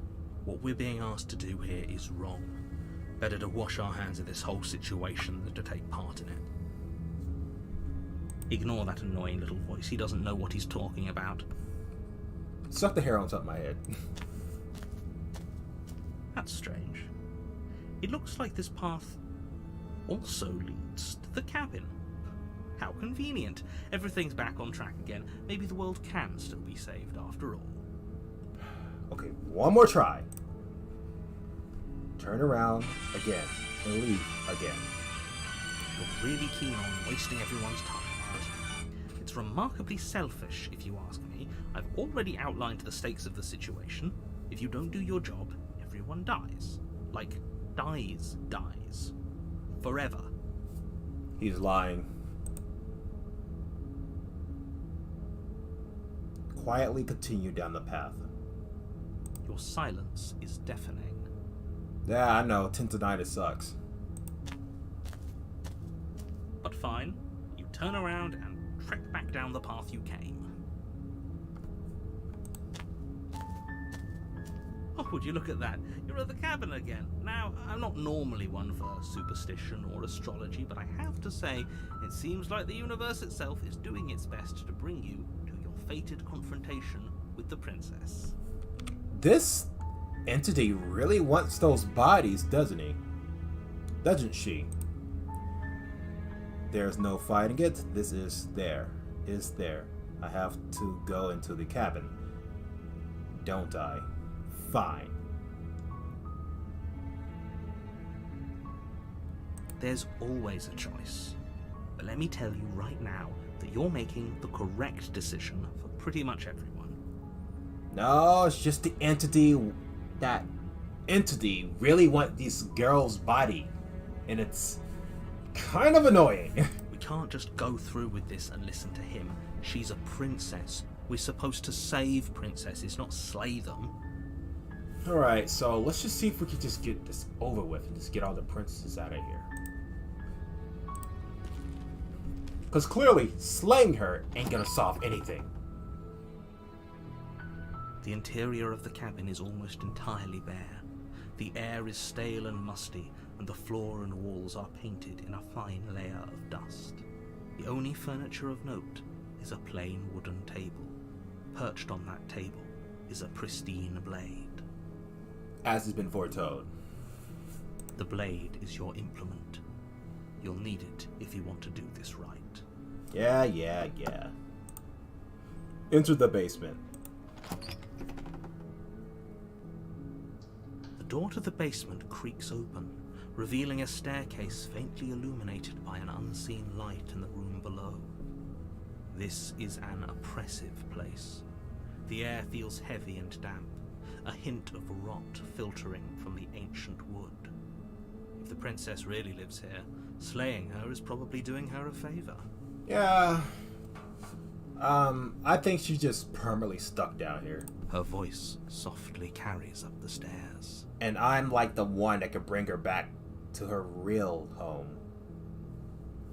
What we're being asked to do here is wrong. Better to wash our hands of this whole situation than to take part in it. Ignore that annoying little voice. He doesn't know what he's talking about. Suck the hair on top of my head. That's strange. It looks like this path also leads to the cabin. How convenient. Everything's back on track again. Maybe the world can still be saved after all. Okay, one more try. Turn around again and leave again. You're really keen on wasting everyone's time, aren't you? It's remarkably selfish, if you ask me. I've already outlined the stakes of the situation. If you don't do your job, everyone dies. Like, dies. Forever. He's lying. Quietly continue down the path. Your silence is deafening. Yeah, I know. Tintonitis sucks. But fine. You turn around and trek back down the path you came. Oh, would you look at that? You're at the cabin again. Now, I'm not normally one for superstition or astrology, but I have to say, it seems like the universe itself is doing its best to bring you to your fated confrontation with the princess. This entity really wants those bodies, doesn't he? Doesn't she? There's no fighting it. This is there. Is there. I have to go into the cabin. Don't I? Fine. There's always a choice. But let me tell you right now that you're making the correct decision for pretty much everyone. No, it's just the entity. That entity really wants this girl's body. And it's kind of annoying. We can't just go through with this and listen to him. She's a princess. We're supposed to save princesses, not slay them. Alright, so let's just see if we can just get this over with and just get all the princesses out of here. Because clearly, slaying her ain't gonna solve anything. The interior of the cabin is almost entirely bare. The air is stale and musty, and the floor and walls are painted in a fine layer of dust. The only furniture of note is a plain wooden table. Perched on that table is a pristine blade. As has been foretold. The blade is your implement. You'll need it if you want to do this right. Yeah. Enter the basement. The door to the basement creaks open, revealing a staircase faintly illuminated by an unseen light in the room below. This is an oppressive place. The air feels heavy and damp, a hint of rot filtering from the ancient wood. If the princess really lives here, slaying her is probably doing her a favor. Yeah. I think she's just permanently stuck down here. Her voice softly carries up the stairs. And I'm like the one that could bring her back to her real home.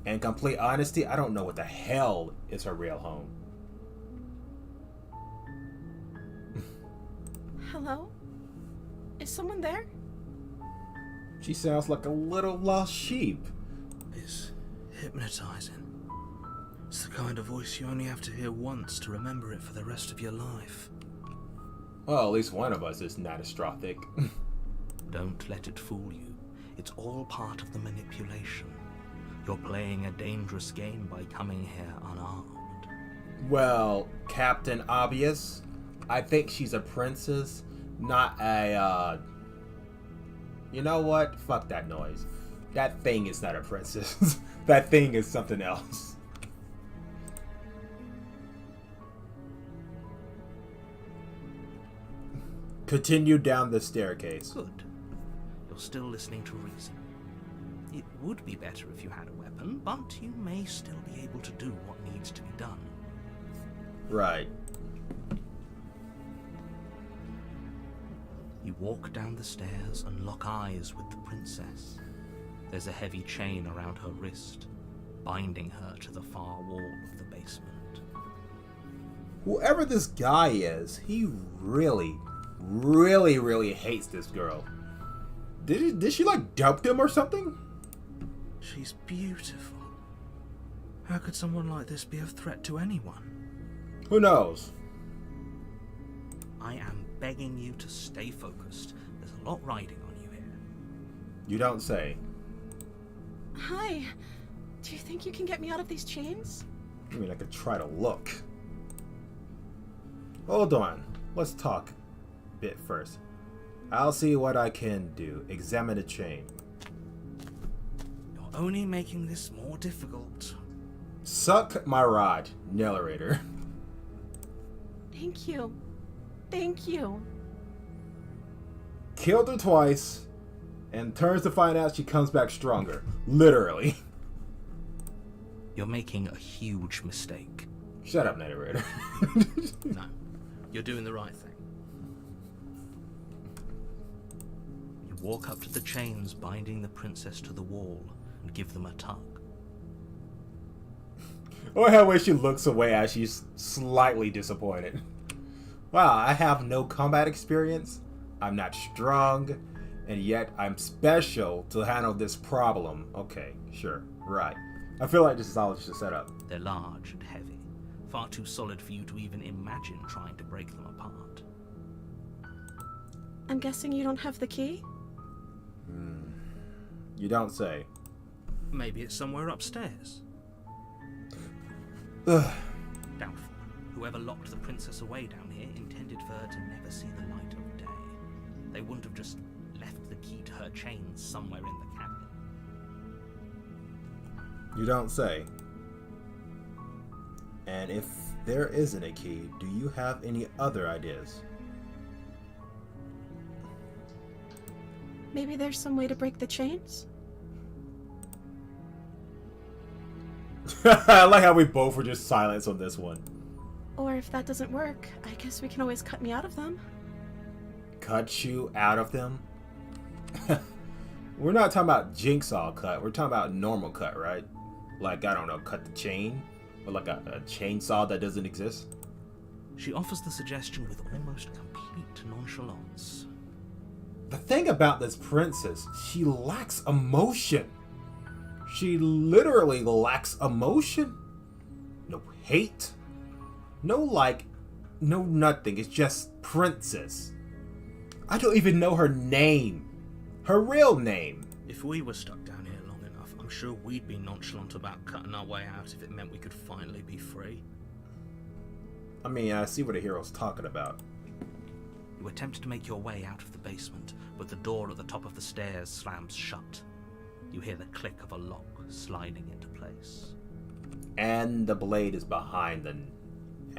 In complete honesty, I don't know what the hell is her real home. Hello? Is someone there? She sounds like a little lost sheep. It's hypnotizing. It's the kind of voice you only have to hear once to remember it for the rest of your life. Well, at least one of us is not astrophic. Don't let it fool you. It's all part of the manipulation. You're playing a dangerous game by coming here unarmed. Well, Captain Obvious, I think she's a princess, not a, You know what? Fuck that noise. That thing is not a princess. That thing is something else. Continue down the staircase. Good. You're still listening to reason. It would be better if you had a weapon, but you may still be able to do what needs to be done. Right. You walk down the stairs and lock eyes with the princess. There's a heavy chain around her wrist, binding her to the far wall of the basement. Whoever this guy is, he really hates this girl. Did she like dump him or something? She's beautiful. How could someone like this be a threat to anyone? Who knows? I am begging you to stay focused. There's a lot riding on you here. You don't say. Hi. Do you think you can get me out of these chains? I mean, I could try to look. Hold on. Let's talk a bit first. I'll see what I can do. Examine the chain. You're only making this more difficult. Suck my rod, narrator. Thank you. Thank you. Killed her twice, and turns to find out she comes back stronger. Literally. You're making a huge mistake. Shut up, narrator. No, you're doing the right thing. You walk up to the chains binding the princess to the wall and give them a tug. Or how way she looks away as she's slightly disappointed. Wow, I have no combat experience. I'm not strong, and yet I'm special to handle this problem. Okay, sure, right. I feel like this is all just a setup. They're large and heavy, far too solid for you to even imagine trying to break them apart. I'm guessing you don't have the key? You don't say. Maybe it's somewhere upstairs. Ugh. Doubtful. Whoever locked the princess away down here intended for her to never see the light of day. They wouldn't have just left the key to her chains somewhere in the cabinet. You don't say. And if there isn't a key, do you have any other ideas? Maybe there's some way to break the chains? I like how we both were just silent on this one. Or if that doesn't work, I guess we can always cut me out of them. Cut you out of them? We're not talking about jigsaw cut. We're talking about normal cut, right? Like, I don't know, cut the chain? Or like a chainsaw that doesn't exist? She offers the suggestion with almost complete nonchalance. The thing about this princess, she lacks emotion. She literally lacks emotion. No hate. No no nothing. It's just princess. I don't even know her name. Her real name. If we were stuck down here long enough, I'm sure we'd be nonchalant about cutting our way out if it meant we could finally be free. I mean, I see what the hero's talking about. You attempt to make your way out of the basement, but the door at the top of the stairs slams shut. You hear the click of a lock sliding into place. And the blade is behind the...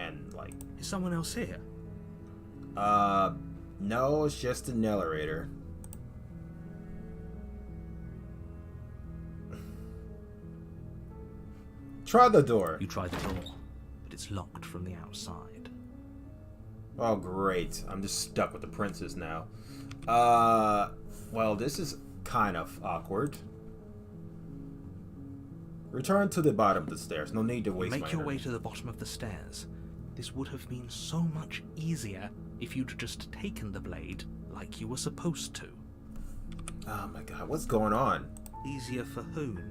And, like... Is someone else here? No, it's just a narrator. Try the door. You try the door, but it's locked from the outside. Oh, great. I'm just stuck with the princess now. Well, this is kind of awkward. Return to the bottom of the stairs. No need to waste my Make your way energy. to the bottom of the stairs. This would have been so much easier if you'd just taken the blade like you were supposed to. Oh my god, what's going on? Easier for whom?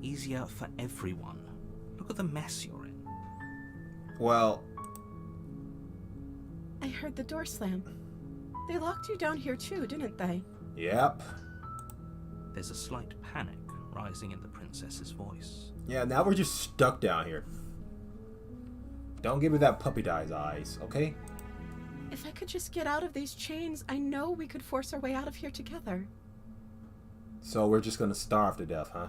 Easier for everyone. Look at the mess you're in. Well, I heard the door slam. They locked you down here too, didn't they? yep. There's a slight panic rising in the princess's voice. Yeah, now we're just stuck down here. Don't give me that puppy eyes, okay? If I could just get out of these chains, I know we could force our way out of here together. So we're just gonna starve to death, huh?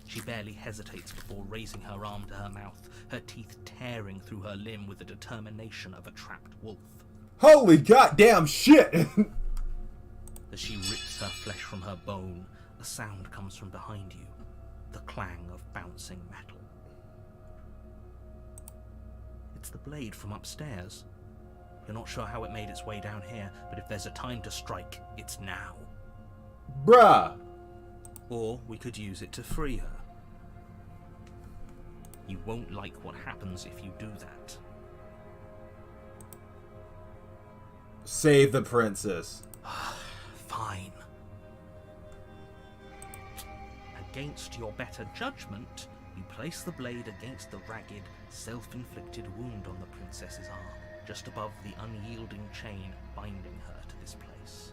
She barely hesitates before raising her arm to her mouth, her teeth tearing through her limb with the determination of a trapped wolf. Holy goddamn shit! As she rips her flesh from her bone, a sound comes from behind you, the clang of bouncing metal. It's the blade from upstairs. You're not sure how it made its way down here, but if there's a time to strike, it's now. Bruh! Or we could use it to free her. You won't like what happens if you do that. Save the princess. Fine. Against your better judgment, you place the blade against the ragged, self-inflicted wound on the princess's arm, just above the unyielding chain binding her to this place.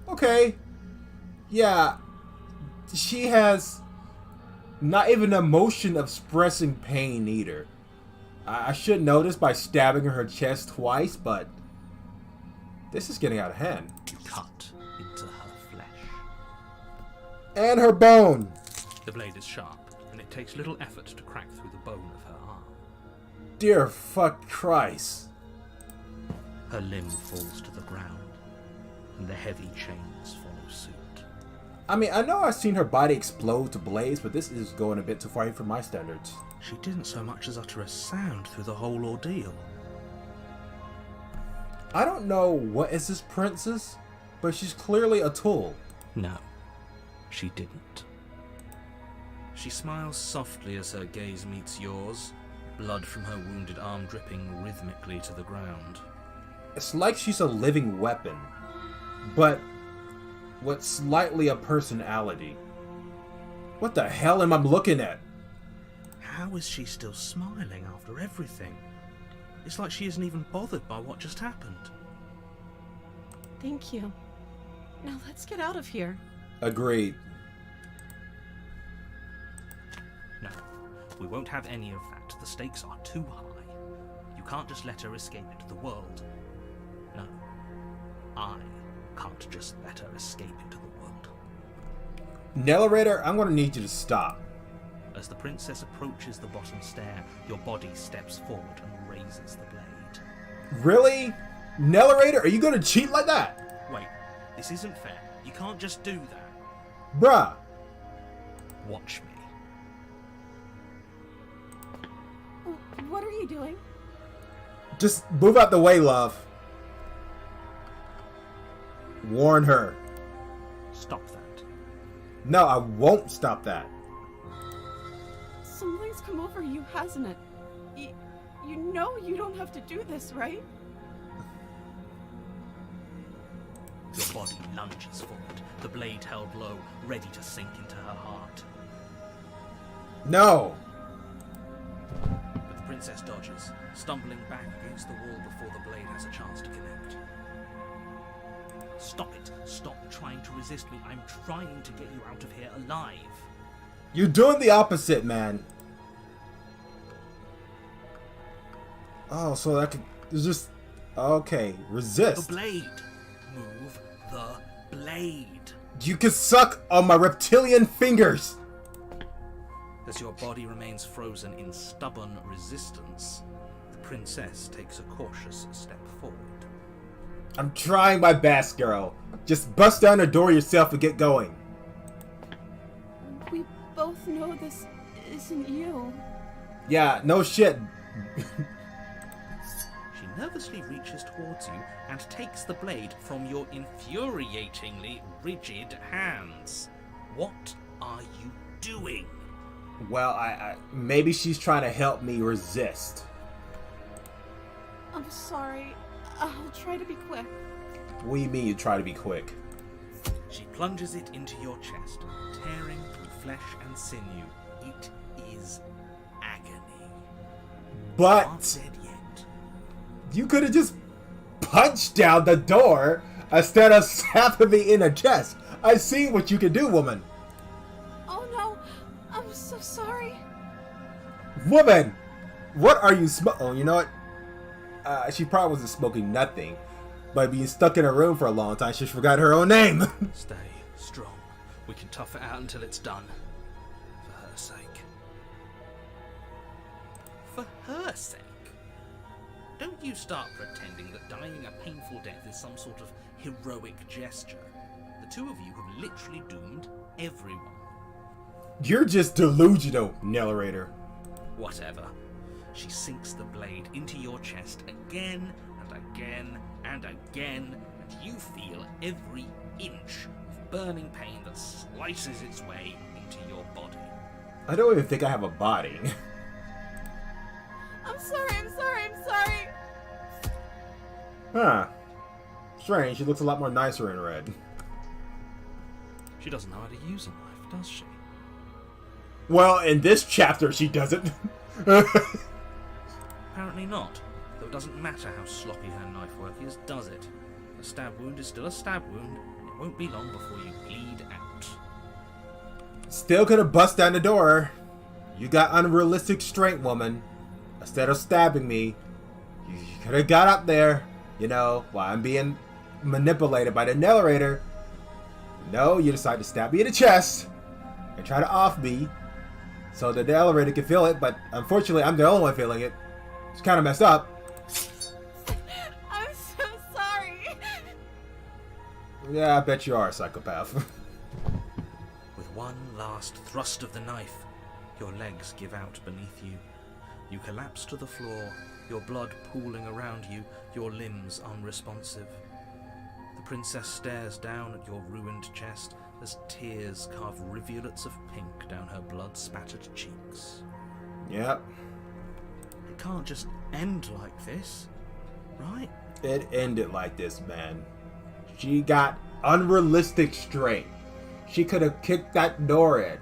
Okay. Yeah. She has not even an emotion of expressing pain either. I should know this by stabbing her chest twice, but this is getting out of hand. You cut into her flesh. And her bone. The blade is sharp, and it takes little effort to crack through the bone of her arm. Dear fuck Christ. Her limb falls to the ground, and the heavy chains follow suit. I mean, I know I've seen her body explode to blaze, but this is going a bit too far for my standards. She didn't so much as utter a sound through the whole ordeal. I don't know what is this princess, but she's clearly a tool. No, she didn't. She smiles softly as her gaze meets yours, blood from her wounded arm dripping rhythmically to the ground. It's like she's a living weapon, but with slightly a personality. What the hell am I looking at? How is she still smiling after everything? It's like she isn't even bothered by what just happened. Thank you. Now let's get out of here. Agreed. No, we won't have any of that. The stakes are too high. You can't just let her escape into the world. No, I can't just let her escape into the world. Narrator, I'm gonna need you to stop. As the princess approaches the bottom stair, your body steps forward and raises the blade. Really? Narrator, are you gonna cheat like that? Wait, this isn't fair. You can't just do that. Bruh. Watch me. What are you doing? Just move out the way, love. Warn her. Stop that. No, I won't stop that. Something's come over you, hasn't it? You know you don't have to do this, right? Your body lunges forward, the blade held low, ready to sink into her heart. No. But the princess dodges, stumbling back against the wall before the blade has a chance to connect. Stop it. Stop trying to resist me. I'm trying to get you out of here alive. You're doing the opposite, man. Oh, so that could... It's just... Okay, resist. The blade. Move the blade. You can suck on my reptilian fingers. As your body remains frozen in stubborn resistance, the princess takes a cautious step forward. I'm trying my best, girl. Just bust down the door yourself and get going. We both know this isn't you. Yeah, no shit. She nervously reaches towards you and takes the blade from your infuriatingly rigid hands. What are you doing? Well, I maybe she's trying to help me resist. I'm sorry. I'll try to be quick. What do you mean you try to be quick? She plunges it into your chest, tearing through flesh and sinew. It is agony. But Not dead yet. you could have just punched down the door instead of stabbing me in the chest. I see what you can do, woman. Oh no, I'm so sorry. Woman, what are you smoking? Oh, you know what? She probably wasn't smoking nothing, but being stuck in a room for a long time, she forgot her own name. Stay strong. We can tough it out until it's done. For her sake. For her sake? Don't you start pretending that dying a painful death is some sort of heroic gesture. The two of you have literally doomed everyone. You're just delusional, narrator. Whatever. She sinks the blade into your chest again and again and again, and you feel every inch of burning pain that slices its way into your body. I don't even think I have a body. I'm sorry. Huh. Strange, she looks a lot more nicer in red. She doesn't know how to use a knife, does she? Well, in this chapter, she doesn't. Apparently not, though it doesn't matter how sloppy her knife work is, does it? A stab wound is still a stab wound, and it won't be long before you bleed out. Still could have bust down the door. You got unrealistic strength, woman. Instead of stabbing me, you could have got up there, you know, while I'm being manipulated by the narrator. No, you decide to stab me in the chest and try to off me so the narrator can feel it, but unfortunately, I'm the only one feeling it. It's kind of messed up. I'm so sorry. Yeah, I bet you are a psychopath. With one last thrust of the knife, your legs give out beneath you. You collapse to the floor, your blood pooling around you, your limbs unresponsive. The princess stares down at your ruined chest as tears carve rivulets of pink down her blood-spattered cheeks. Yep. It can't just end like this, right? It ended like this, man. She got unrealistic strength. She could have kicked that door in.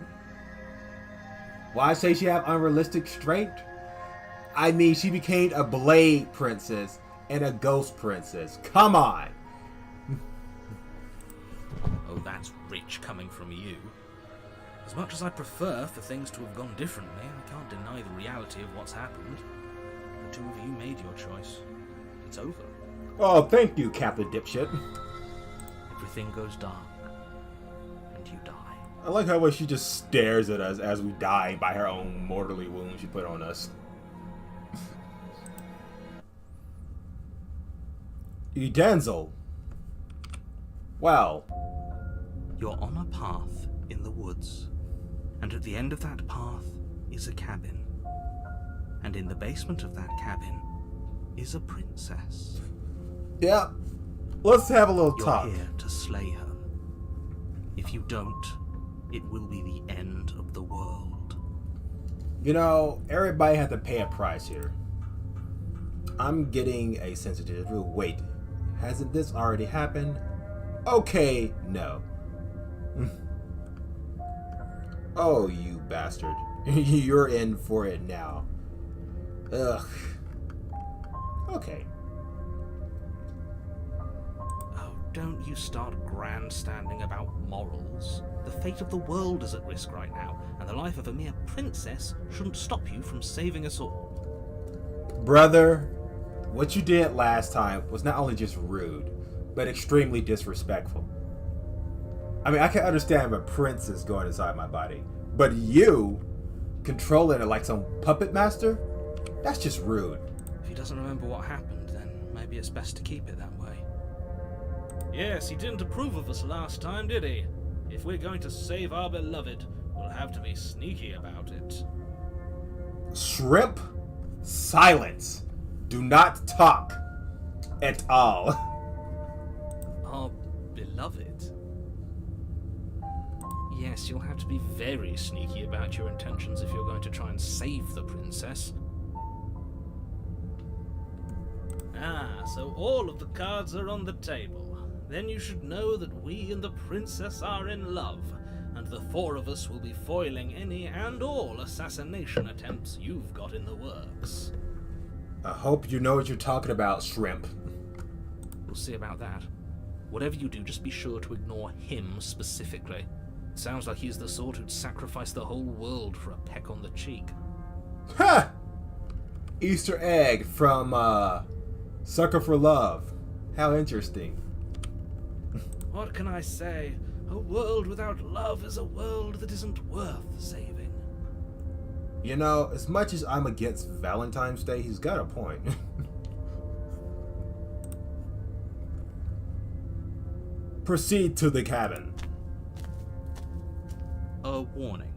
Why say she have unrealistic strength? I mean, she became a blade princess and a ghost princess. Come on. though that's rich coming from you. As much as I prefer for things to have gone differently, I can't deny the reality of what's happened. The two of you made your choice. It's over. Oh, thank you, Captain Dipshit. Everything goes dark, and you die. I like how she just stares at us as we die by her own mortally wound she put on us. Denzel. Well. You're on a path in the woods, and at the end of that path is a cabin. And in the basement of that cabin is a princess. Yeah. Let's have a little You're talk. here to slay her. If you don't, it will be the end of the world. You know, everybody had to pay a price here. I'm getting a sensitive. Wait, hasn't this already happened? Okay, no. Oh, you bastard. You're in for it now. Ugh. Okay. Oh, don't you start grandstanding about morals. The fate of the world is at risk right now, and the life of a mere princess shouldn't stop you from saving us all. Brother, what you did last time was not only just rude, but extremely disrespectful. I mean, I can understand if a princess going inside my body, but you controlling it like some puppet master? That's just rude. If he doesn't remember what happened, then maybe it's best to keep it that way. Yes, he didn't approve of us last time, did he? If we're going to save our beloved, we'll have to be sneaky about it. Shrimp, silence. Do not talk at all. Our beloved? Yes, you'll have to be very sneaky about your intentions if you're going to try and save the princess. Ah, so all of the cards are on the table. Then you should know that we and the princess are in love, and the four of us will be foiling any and all assassination attempts you've got in the works. I hope you know what you're talking about, Shrimp. We'll see about that. Whatever you do, just be sure to ignore him specifically. It sounds like he's the sort who'd sacrifice the whole world for a peck on the cheek. Ha! Easter egg from Sucker for Love. How interesting. What can I say? A world without love is a world that isn't worth saving. You know, as much as I'm against Valentine's Day, he's got a point. Proceed to the cabin. A warning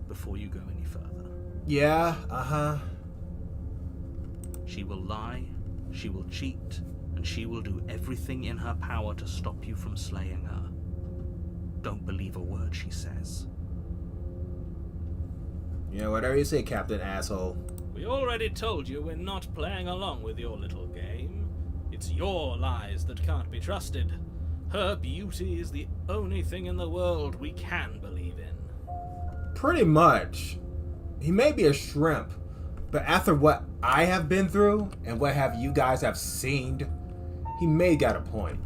before you go any further. Yeah, uh-huh. She will lie, she will cheat, and she will do everything in her power to stop you from slaying her. Don't believe a word she says. You know, whatever you say, Captain Asshole. We already told you we're not playing along with your little game. It's your lies that can't be trusted. Her beauty is the only thing in the world we can believe in. Pretty much. He may be a shrimp, but after what I have been through and what have you guys have seen, he may got a point.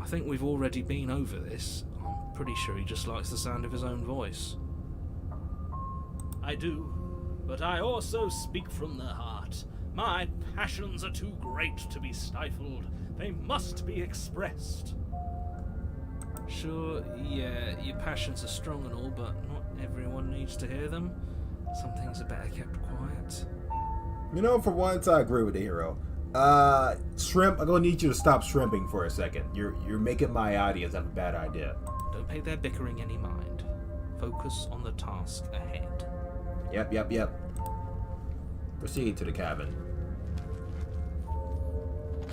I think we've already been over this. I'm pretty sure he just likes the sound of his own voice. I do, but I also speak from the heart. My passions are too great to be stifled. They must be expressed. Sure, yeah, your passions are strong and all, but not everyone needs to hear them. Some things are better kept quiet. You know, for once, I agree with the hero. Shrimp, I'm gonna need you to stop shrimping for a second. You're making my audience have a bad idea. Don't pay their bickering any mind. Focus on the task ahead. Yep. Proceed to the cabin.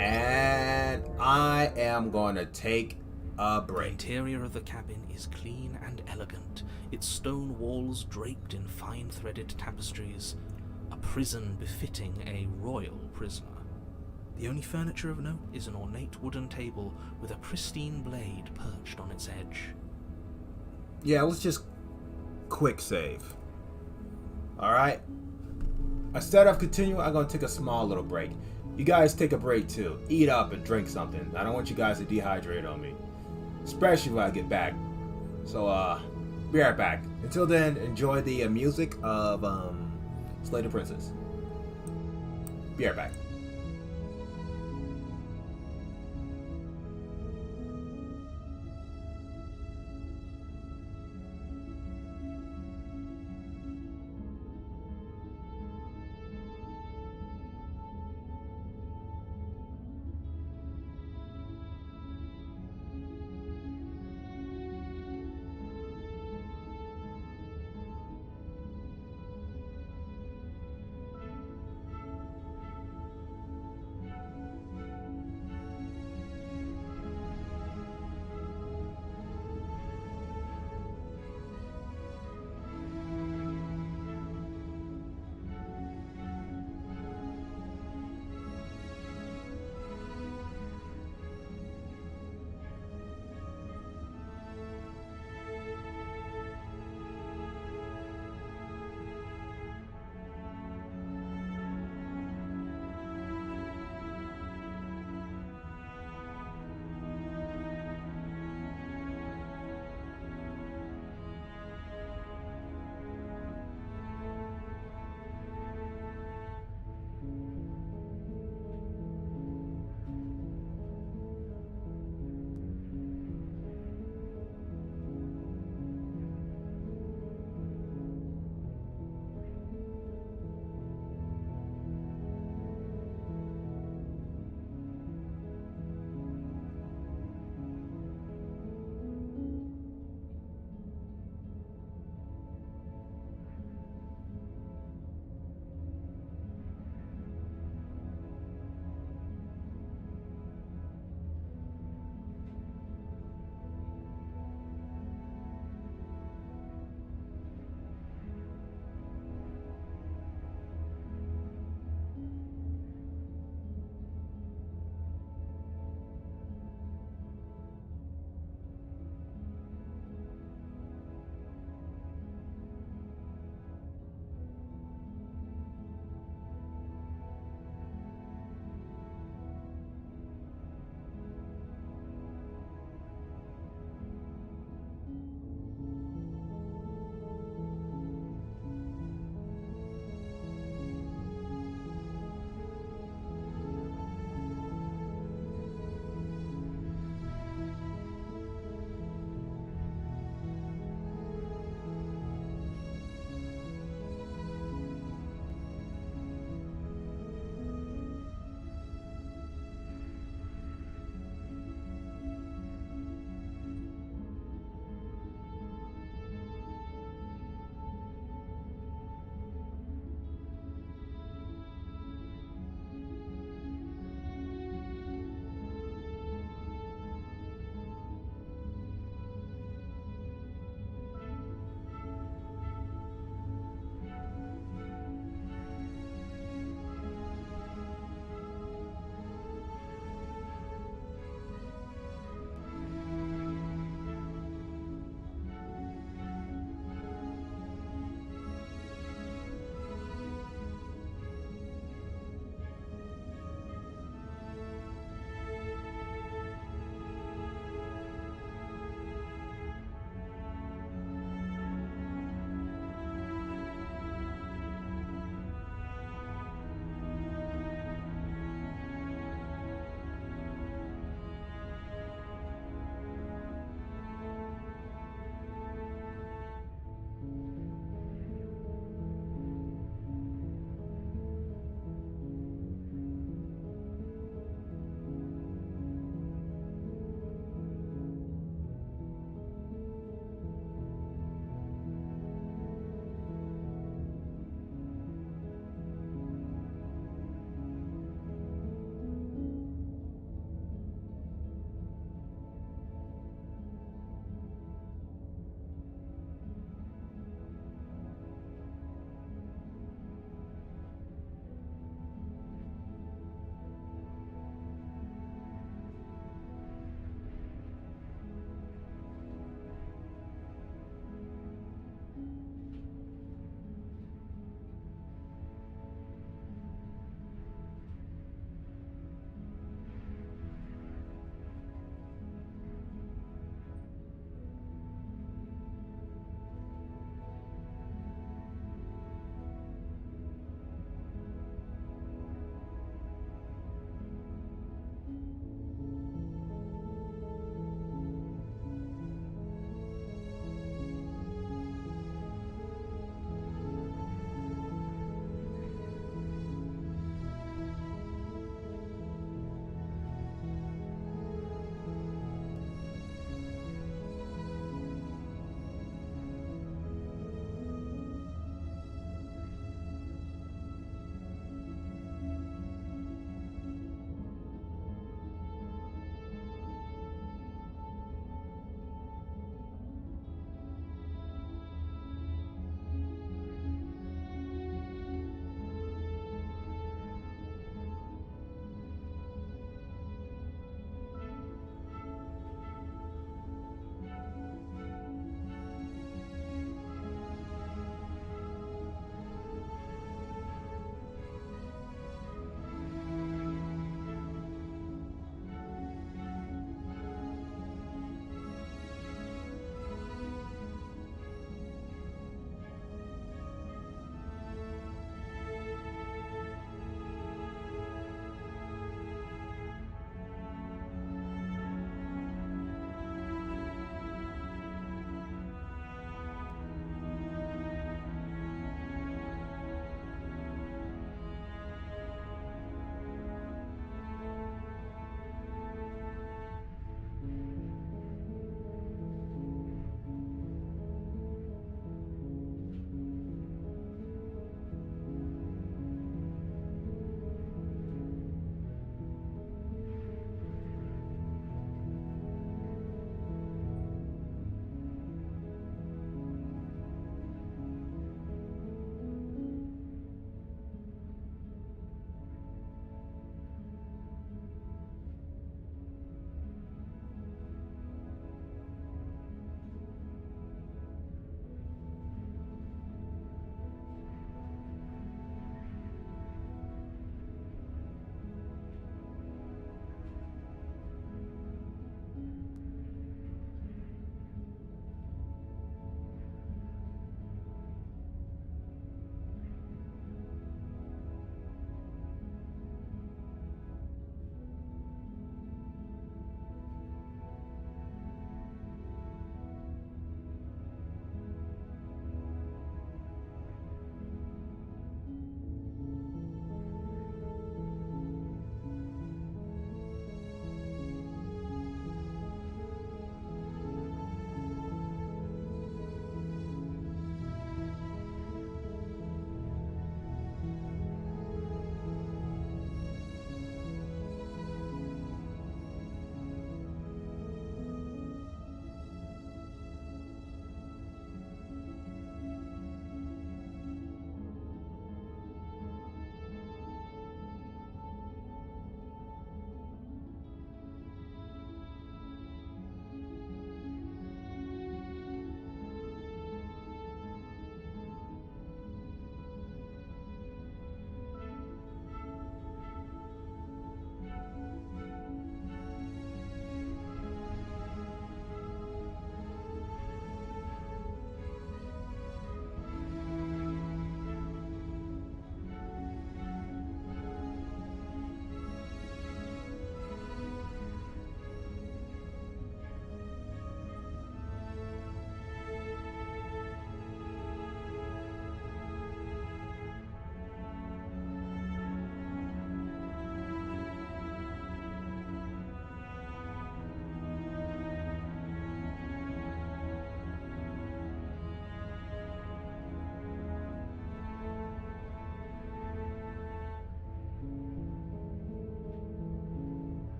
And I am gonna take a The break. interior of the cabin is clean and elegant, its stone walls draped in fine threaded tapestries, a prison befitting a royal prisoner. The only furniture of note is an ornate wooden table with a pristine blade perched on its edge. Yeah, let's just quick save. Alright? Instead of continuing, I'm gonna take a small little break. You guys take a break too. Eat up and drink something. I don't want you guys to dehydrate on me. especially when I get back. So, be right back. Until then, enjoy the music of Slay the Princess. Be right back.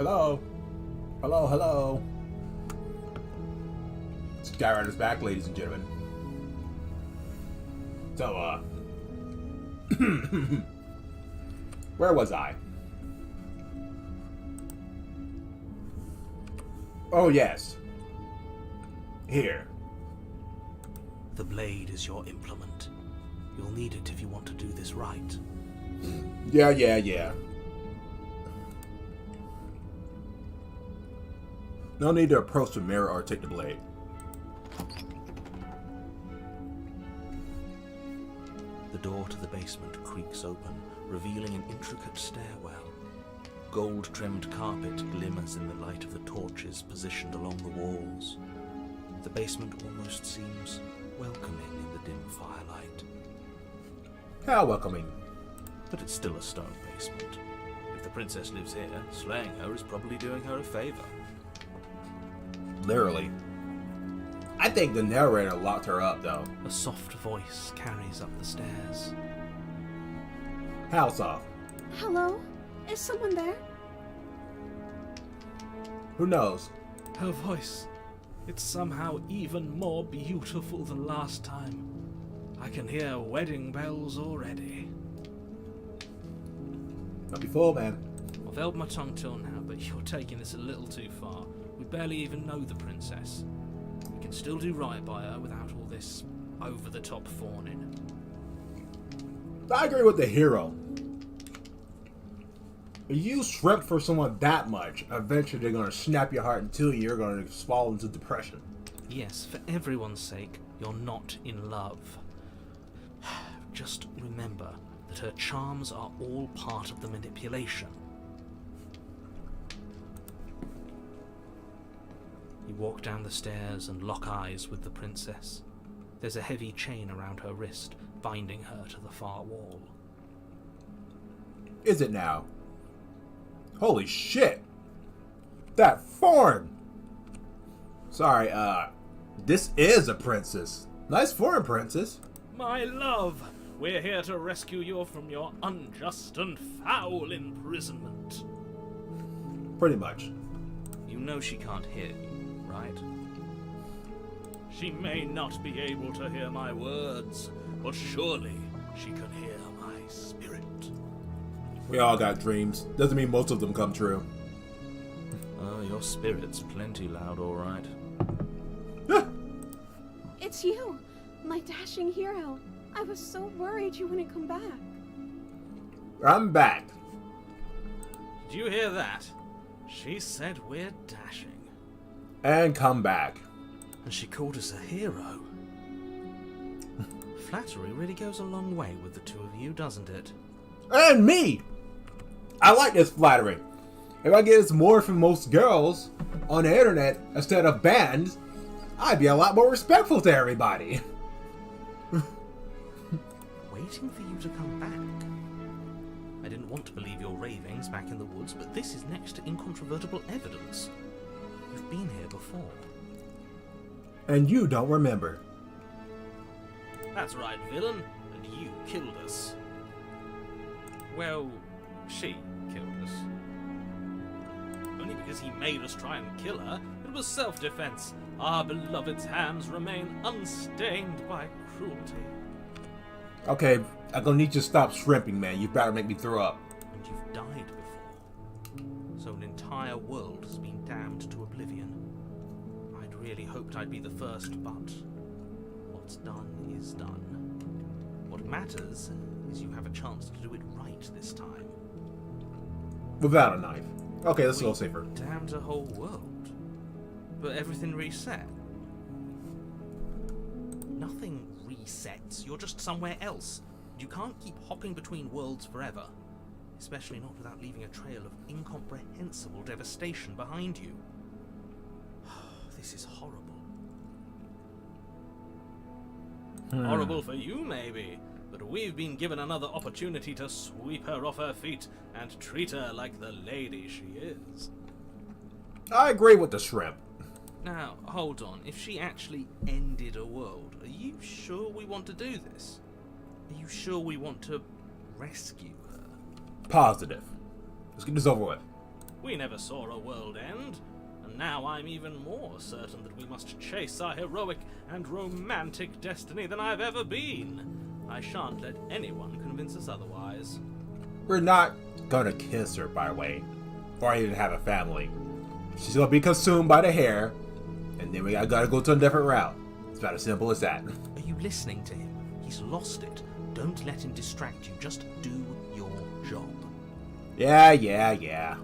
Hello? Hello, hello. Skyrider's back, ladies and gentlemen. So, where was I? Oh, yes. Here. The blade is your implement. You'll need it if you want to do this right. Yeah. No need to approach the mirror or take the blade. The door to the basement creaks open, revealing an intricate stairwell. Gold-trimmed carpet glimmers in the light of the torches positioned along the walls. The basement almost seems welcoming in the dim firelight. How welcoming. But it's still a stone basement. If the princess lives here, slaying her is probably doing her a favor. Literally. I think the narrator locked her up, though. A soft voice carries up the stairs. House off. Hello? Is someone there? Who knows? Her voice. It's somehow even more beautiful than last time. I can hear wedding bells already. Not before, man. I've held my tongue till now, but you're taking this a little too far. We barely even know the princess. We can still do right by her without all this over-the-top fawning. I agree with the hero. If you shrimp for someone that much, eventually they're going to snap your heart until you're going to fall into depression. Yes, for everyone's sake, you're not in love. Just remember that her charms are all part of the manipulation. You walk down the stairs and lock eyes with the princess. There's a heavy chain around her wrist, binding her to the far wall. Is it now? Holy shit! That form! Sorry, this is a princess. Nice form, princess. My love, we're here to rescue you from your unjust and foul imprisonment. Pretty much. You know she can't hear you, right? She may not be able to hear my words, but surely she can hear my spirit. We all got dreams. Doesn't mean most of them come true. Your spirit's plenty loud, all right. It's you, my dashing hero. I was so worried you wouldn't come back. I'm back. Did you hear that? She said we're dashing. And come back. And she called us a hero. Flattery really goes a long way with the two of you, doesn't it? And me! I like this flattery. If I get this more from most girls on the internet instead of bands, I'd be a lot more respectful to everybody. Waiting for you to come back. I didn't want to believe your ravings back in the woods, but this is next to incontrovertible evidence. You've been here before. And you don't remember. That's right, villain. And you killed us. Well, she killed us. Only because he made us try and kill her. It was self-defense. Our beloved's hands remain unstained by cruelty. Okay, I'm gonna need you to stop shrimping, man. You better make me throw up. And you've died before. So an entire world has been damned to oblivion. I'd really hoped I'd be the first, but what's done is done. What matters is you have a chance to do it right this time. Without a knife. Okay, let's go safer. Damned a whole world. But everything reset. Nothing resets. You're just somewhere else. You can't keep hopping between worlds forever. Especially not without leaving a trail of incomprehensible devastation behind you. This is horrible. Horrible for you, maybe. But we've been given another opportunity to sweep her off her feet and treat her like the lady she is. I agree with the shrimp. Now, hold on. If she actually ended a world, are you sure we want to do this? Are you sure we want to rescue her? Positive. Let's get this over with. We never saw a world end, and now I'm even more certain that we must chase our heroic and romantic destiny than I've ever been. I shan't let anyone convince us otherwise. We're not gonna kiss her, by the way, or even have a family. She's gonna be consumed by the hair, and then we gotta go to a different route. It's about as simple as that. Are you listening to him? He's lost it. Don't let him distract you. Just do your job. Yeah.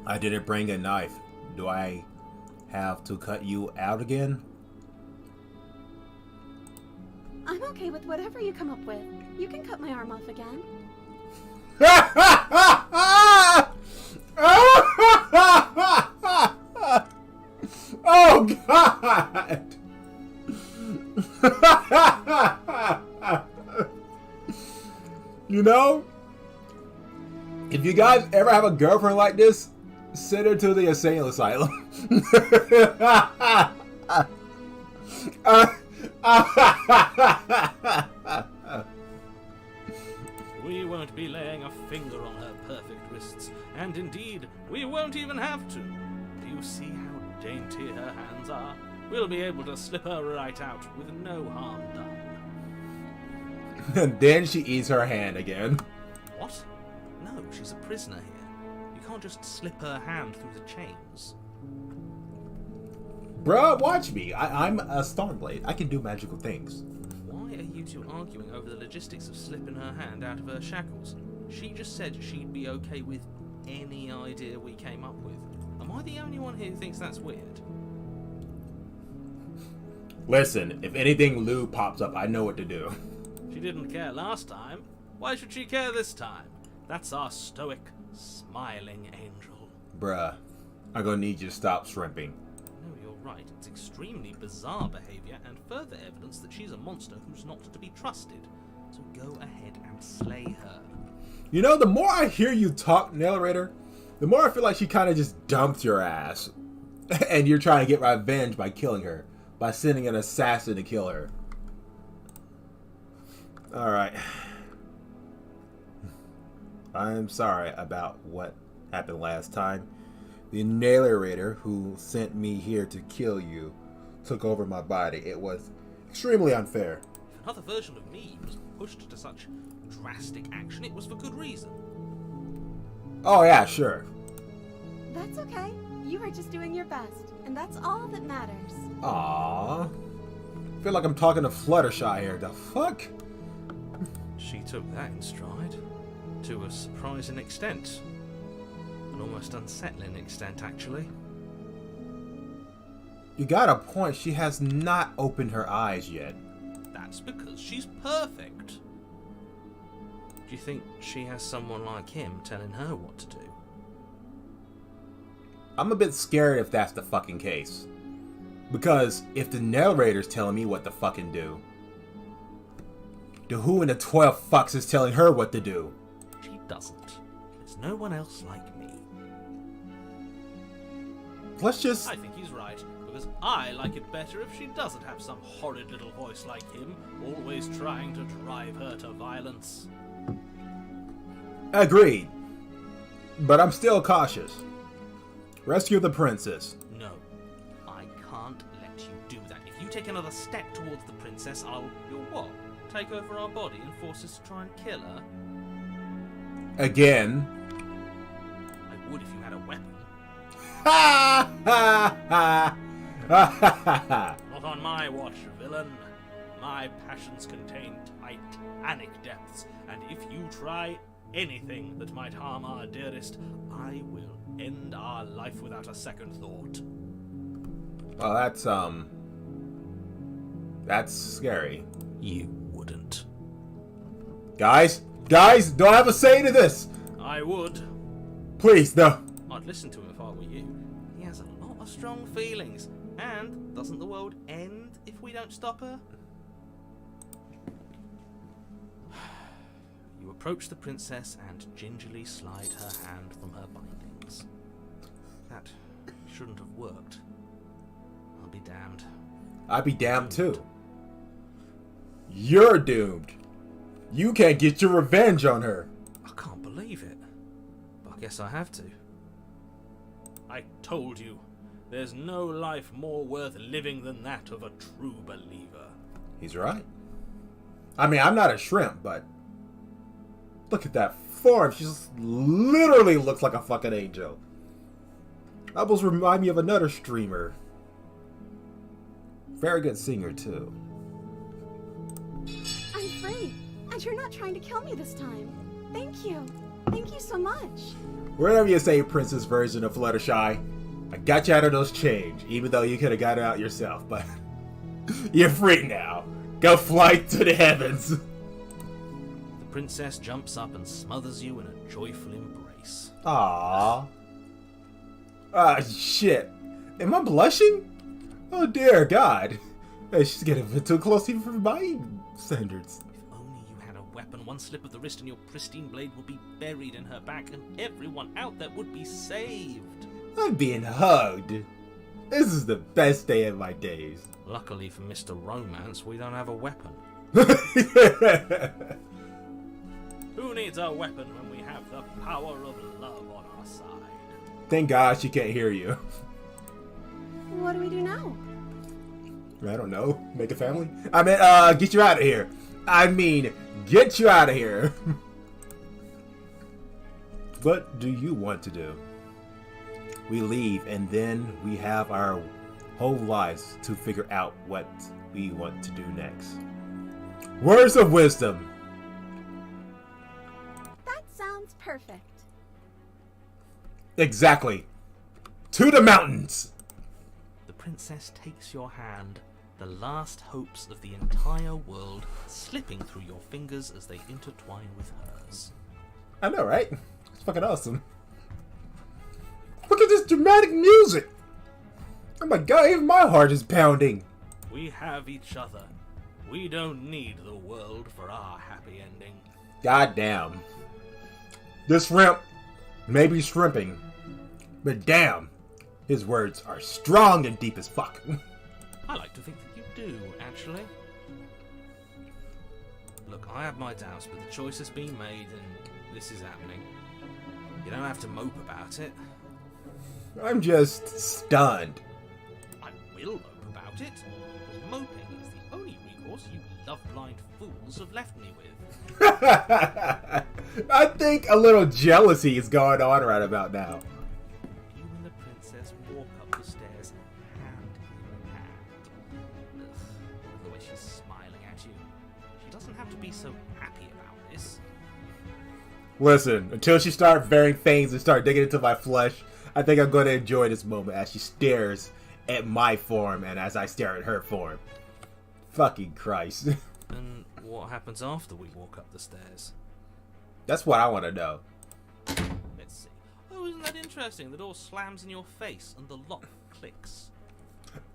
I didn't bring a knife. Do I have to cut you out again? I'm okay with whatever you come up with. You can cut my arm off again. Oh God! You know, if you guys ever have a girlfriend like this, send her to the insane asylum. We won't be laying a finger on her perfect wrists, and indeed, we won't even have to. Do you see how dainty her hands are? We'll be able to slip her right out with no harm done. And then she eats her hand again. What? No, she's a prisoner here. You can't just slip her hand through the chains. Bruh, watch me. I'm a Stormblade. I can do magical things. Why are you two arguing over the logistics of slipping her hand out of her shackles? She just said she'd be okay with any idea we came up with. Am I the only one here who thinks that's weird? Listen, if anything Lou pops up, I know what to do. She didn't care last time. Why should she care this time? That's our stoic, smiling angel. Bruh, I'm gonna need you to stop shrimping. No, you're right. It's extremely bizarre behavior and further evidence that she's a monster who's not to be trusted. So go ahead and slay her. You know, the more I hear you talk, narrator, the more I feel like she kind of just dumped your ass. And you're trying to get revenge by killing her. By sending an assassin to kill her. Alright. I'm sorry about what happened last time. The narrator who sent me here to kill you took over my body. It was extremely unfair. If another version of me was pushed to such drastic action, it was for good reason. Oh yeah, sure. That's okay. You are just doing your best, and that's all that matters. Aww. Feel like I'm talking to Fluttershy here. The fuck? She took that in stride. To a surprising extent. An almost unsettling extent, actually. You got a point. She has not opened her eyes yet. That's because she's perfect. Do you think she has someone like him telling her what to do? I'm a bit scared if that's the fucking case. Because if the narrator's telling me what to fucking do, then who in the 12 fucks is telling her what to do? She doesn't. There's no one else like me. Let's just... I think he's right, because I like it better if she doesn't have some horrid little voice like him, always trying to drive her to violence. Agreed. But I'm still cautious. Rescue the princess. No, I can't let you do that. If you take another step towards the princess, You'll what? Take over our body and force us to try and kill her? Again. I would if you had a weapon. Ha ha ha ha ha ha. Not on my watch, villain. My passions contain titanic depths, and if you try anything that might harm our dearest, I will end our life without a second thought. Well, that's scary. You wouldn't. Guys, don't have a say to this. I would. Please, no. I'd listen to him if I were you. He has a lot of strong feelings, and doesn't the world end if we don't stop her? You approach the princess and gingerly slide her hand from her bindings. That shouldn't have worked. I'll be damned. I'd be damned too. You're doomed. You can't get your revenge on her. I can't believe it. But I guess I have to. I told you, there's no life more worth living than that of a true believer. He's right. I mean, I'm not a shrimp, but look at that form. She just literally looks like a fucking angel. Almost remind me of another streamer. Very good singer, too. I'm free, and you're not trying to kill me this time. Thank you. Thank you so much. Whatever you say, princess version of Fluttershy, I got you out of those chains, even though you could have got it out yourself, but you're free now. Go fly to the heavens. The princess jumps up and smothers you in a joyful embrace. Aww. Ah, shit. Am I blushing? Oh, dear God. Hey, she's getting a bit too close even for my standards. If only you had a weapon, one slip of the wrist and your pristine blade would be buried in her back, and everyone out there would be saved. I'm being hugged. This is the best day of my days. Luckily for Mr. Romance, we don't have a weapon. Who needs a weapon when we have the power of love on our side? Thank God she can't hear you. What do we do now? I don't know. Make a family? I mean, get you out of here. I mean, get you out of here. What do you want to do? We leave, and then we have our whole lives to figure out what we want to do next. Words of wisdom. That sounds perfect. Exactly. To the mountains. The princess takes your hand, the last hopes of the entire world slipping through your fingers as they intertwine with hers. I know, right? It's fucking awesome. Look at this dramatic music. Oh my God, even my heart is pounding. We have each other. We don't need the world for our happy ending. God damn. This shrimp may be shrimping, but damn, his words are strong and deep as fuck. I like to think that you do, actually. Look, I have my doubts, but the choice has been made and this is happening. You don't have to mope about it. I'm just stunned. I will mope about it, because moping is the only recourse you love-blind fools have left me with. I think a little jealousy is going on right about now. You and the princess walk up the stairs, hand in hand. Ugh, the way she's smiling at you. She doesn't have to be so happy about this. Listen, until she starts bearing fangs and start digging into my flesh, I think I'm going to enjoy this moment as she stares at my form and as I stare at her form. Fucking Christ. And what happens after we walk up the stairs? That's what I want to know. Let's see. Oh, isn't that interesting? The door slams in your face and the lock clicks.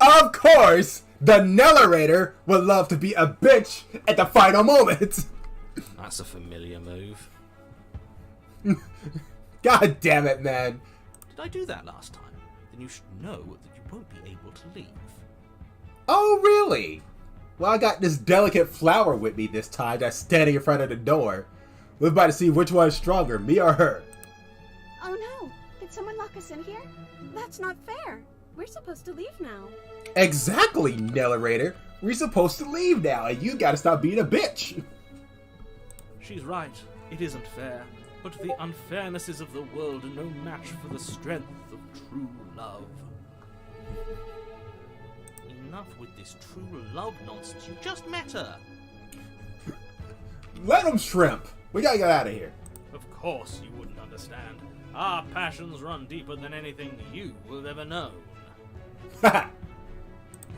Of course, the narrator would love to be a bitch at the final moment. That's a familiar move. God damn it, man. Did I do that last time? Then you should know that you won't be able to leave. Oh, really? Well, I got this delicate flower with me this time that's standing in front of the door. We're about to see which one is stronger, me or her. Oh no! Did someone lock us in here? That's not fair. We're supposed to leave now. Exactly, narrator. We're supposed to leave now, and you gotta stop being a bitch. She's right. It isn't fair. But the unfairnesses of the world are no match for the strength of true love. Enough with this true love nonsense. You just met her. Let them shrimp. We gotta get out of here. Of course you wouldn't understand. Our passions run deeper than anything you will ever know. Are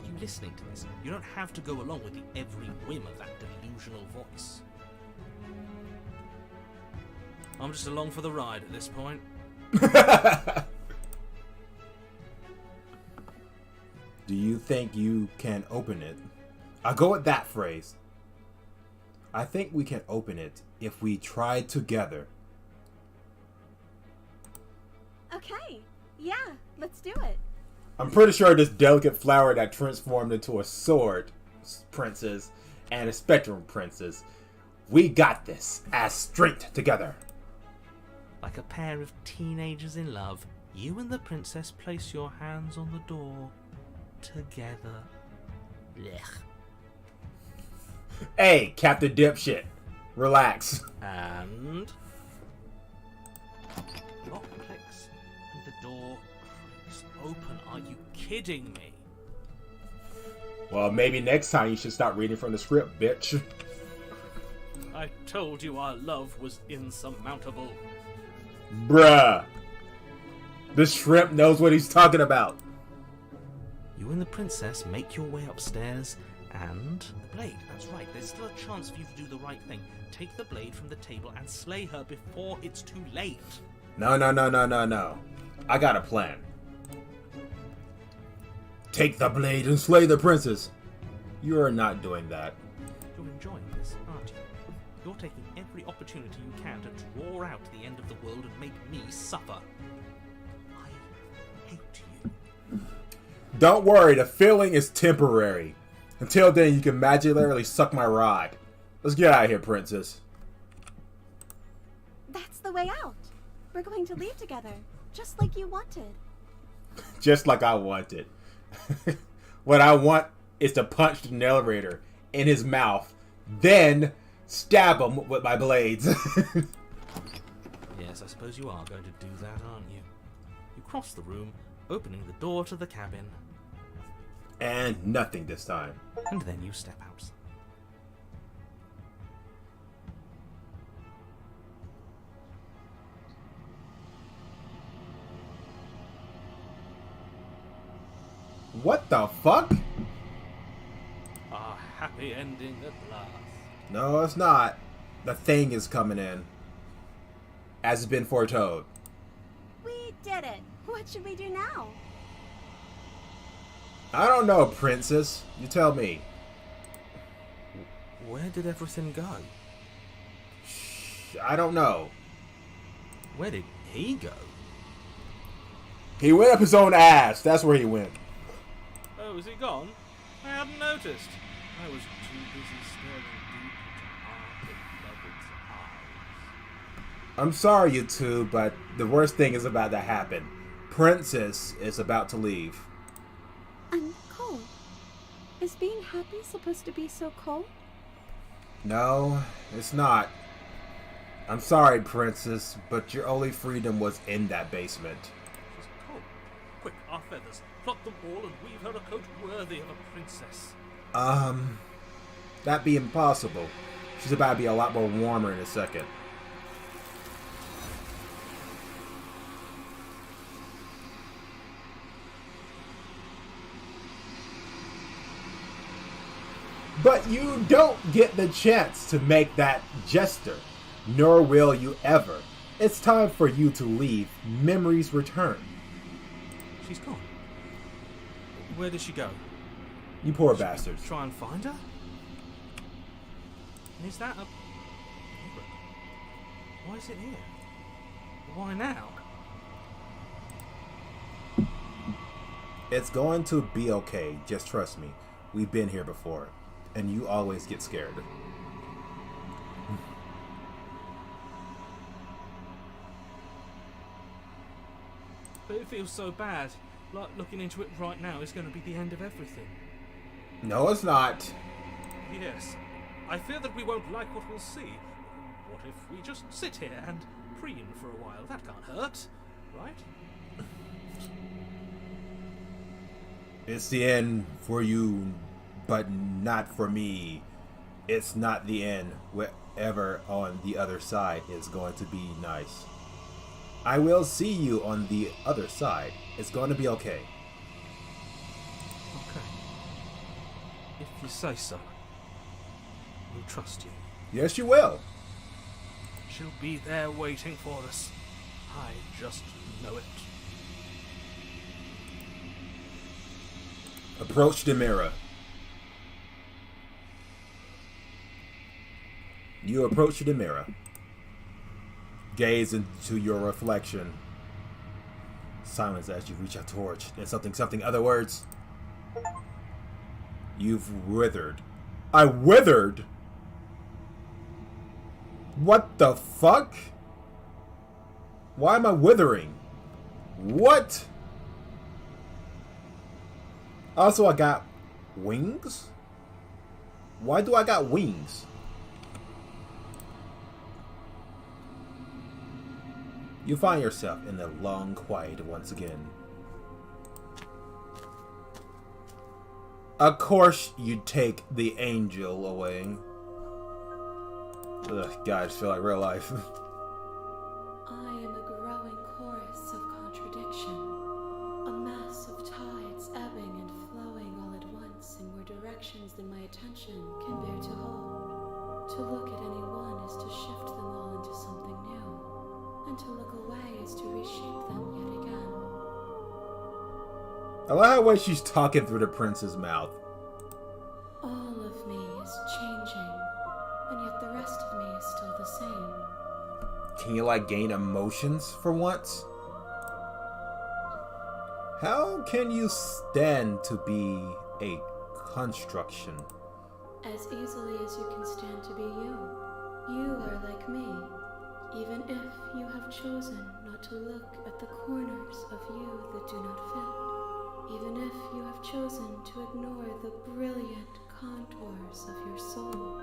you listening to this? You don't have to go along with the every whim of that delusional voice. I'm just along for the ride at this point. Do you think you can open it? I'll go with that phrase. I think we can open it if we try together. Okay. Yeah, let's do it. I'm pretty sure this delicate flower that transformed into a sword, princess, and a spectrum, princess. We got this as strength together. Like a pair of teenagers in love, you and the princess place your hands on the door together. Blech. Hey, Captain Dipshit. Relax. And lock clicks and the door creaks open. Are you kidding me? Well, maybe next time you should stop reading from the script, bitch. I told you our love was insurmountable. Bruh. The shrimp knows what he's talking about. You and the princess make your way upstairs and... The blade, that's right. There's still a chance for you to do the right thing. Take the blade from the table and slay her before it's too late. No. I got a plan. Take the blade and slay the princess. You're not doing that. You're enjoying this, aren't you? You're taking every opportunity you can to draw out the end of the world and make me suffer. I hate you. Don't worry, the feeling is temporary. Until then, you can magically suck my rod. Let's get out of here, princess. That's the way out. We're going to leave together, just like you wanted. Just like I wanted. What I want is to punch the narrator in his mouth, then stab him with my blades. Yes, I suppose you are going to do that, aren't you? You cross the room, opening the door to the cabin. And nothing this time. And then you step outside. What the fuck? A happy ending at last. No, it's not. The thing is coming in. As has been foretold. We did it. What should we do now? I don't know, princess. You tell me. Where did everything go? I don't know. Where did he go? He went up his own ass. That's where he went. Oh, is he gone? I hadn't noticed. I was too busy staring deep into Arthur Levitt's eyes. I'm sorry, you two, but the worst thing is about to happen. Princess is about to leave. I'm cold. Is being happy supposed to be so cold? No, it's not. I'm sorry, princess, but your only freedom was in that basement. She's cold. Quick, our feathers. Plot them all and weave her a coat worthy of a princess. That'd be impossible. She's about to be a lot more warmer in a second. But you don't get the chance to make that gesture, nor will you ever. It's time for you to leave. Memories return. She's gone. Where did she go? You poor bastards. Try and find her? Is that a... Why is it here? Why now? It's going to be okay. Just trust me. We've been here before. And you always get scared. But it feels so bad. Like looking into it right now is going to be the end of everything. No, it's not. Yes. I fear that we won't like what we'll see. What if we just sit here and preen for a while? That can't hurt, right? It's the end for you, but not for me. It's not the end. Whatever on the other side is going to be nice. I will see you on the other side. It's going to be okay. Okay. If you say so. We'll trust you. Yes, you will. She'll be there waiting for us. I just know it. Approach the mirror. You approach the mirror. Gaze into your reflection. Silence as you reach out towards and something, other words. You've withered I withered? What the fuck? Why am I withering? What? Also, I got wings? Why do I got wings? You find yourself in the long quiet once again. Of course, you take the angel away. Ugh, God, I just feel like real life. I am a growing chorus of contradiction, a mass of tides ebbing and flowing all at once in more directions than my attention can bear to hold. To look at any one is to shift them all into something new, and to look away is to reshape them yet again. I like the way she's talking through the prince's mouth. All of me is changing, and yet the rest of me is still the same. Can you, like, gain emotions for once? How can you stand to be a construction? As easily as you can stand to be you. You are like me, even if you have chosen not to look at the corners of you that do not fit. Even if you have chosen to ignore the brilliant contours of your soul.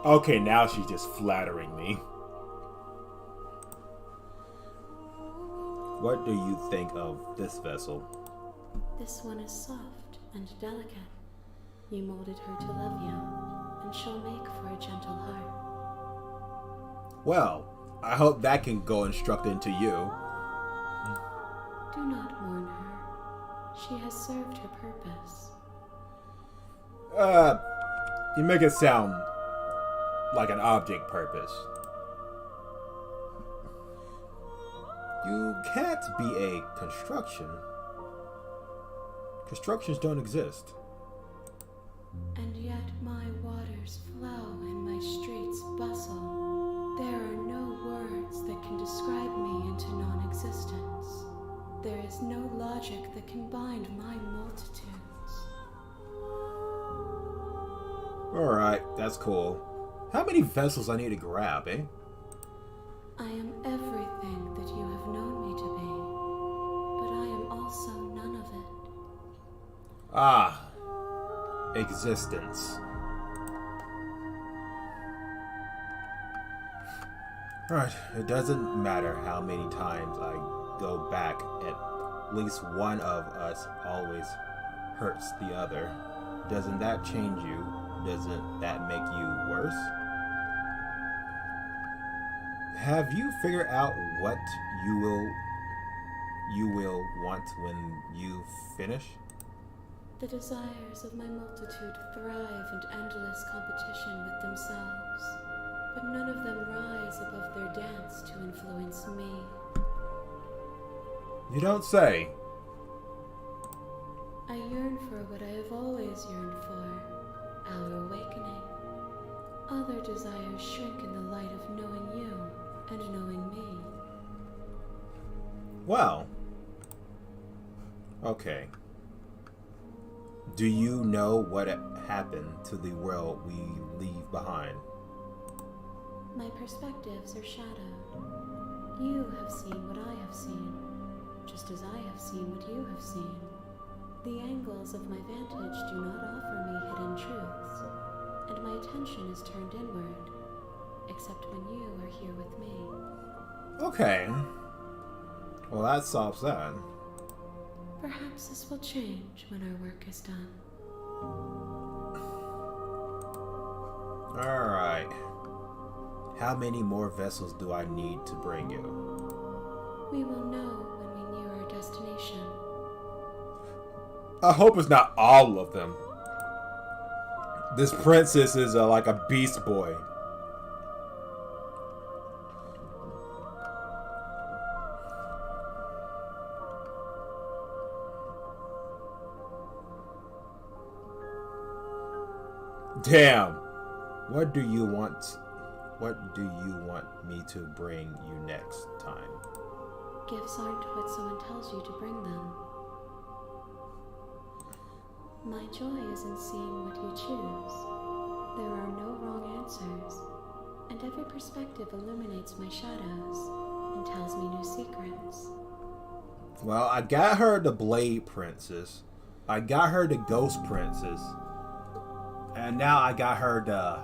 Okay, now she's just flattering me. What do you think of this vessel? This one is soft and delicate. You molded her to love you, and she'll make for a gentle heart. Well, I hope that can go instruct into you. Do not mourn her. She has served her purpose. You make it sound like an object purpose. You can't be a construction. Constructions don't exist. And yet my waters flow and my streets bustle. There are no words that can describe me into non-existence. There is no logic that can bind my multitudes. Alright, that's cool. How many vessels I need to grab, eh? I am everything that you have known me to be, but I am also none of it. Ah, existence. Alright, it doesn't matter how many times I go back, at least one of us always hurts the other. Doesn't that change you? Doesn't that make you worse? Have you figured out what you will want when you finish? The desires of my multitude thrive in endless competition with themselves, but none of them rise above their dance to influence me. You don't say. I yearn for what I have always yearned for, our awakening. Other desires shrink in the light of knowing you and knowing me. Well. Okay. Do you know what happened to the world we leave behind? My perspectives are shadowed. You have seen what I have seen, just as I have seen what you have seen. The angles of my vantage do not offer me hidden truths, and my attention is turned inward, except when you are here with me. Okay. Well, that solves that. Perhaps this will change when our work is done. Alright. How many more vessels do I need to bring you? We will know when we near our destination. I hope it's not all of them. This princess is like a beast boy. Damn. What do you want? What do you want me to bring you next time? Gifts aren't what someone tells you to bring them. My joy is in seeing what you choose. answers, and every perspective illuminates my shadows and tells me new secrets. Well, I got her the Blade Princess. I got her the Ghost Princess. And now I got her the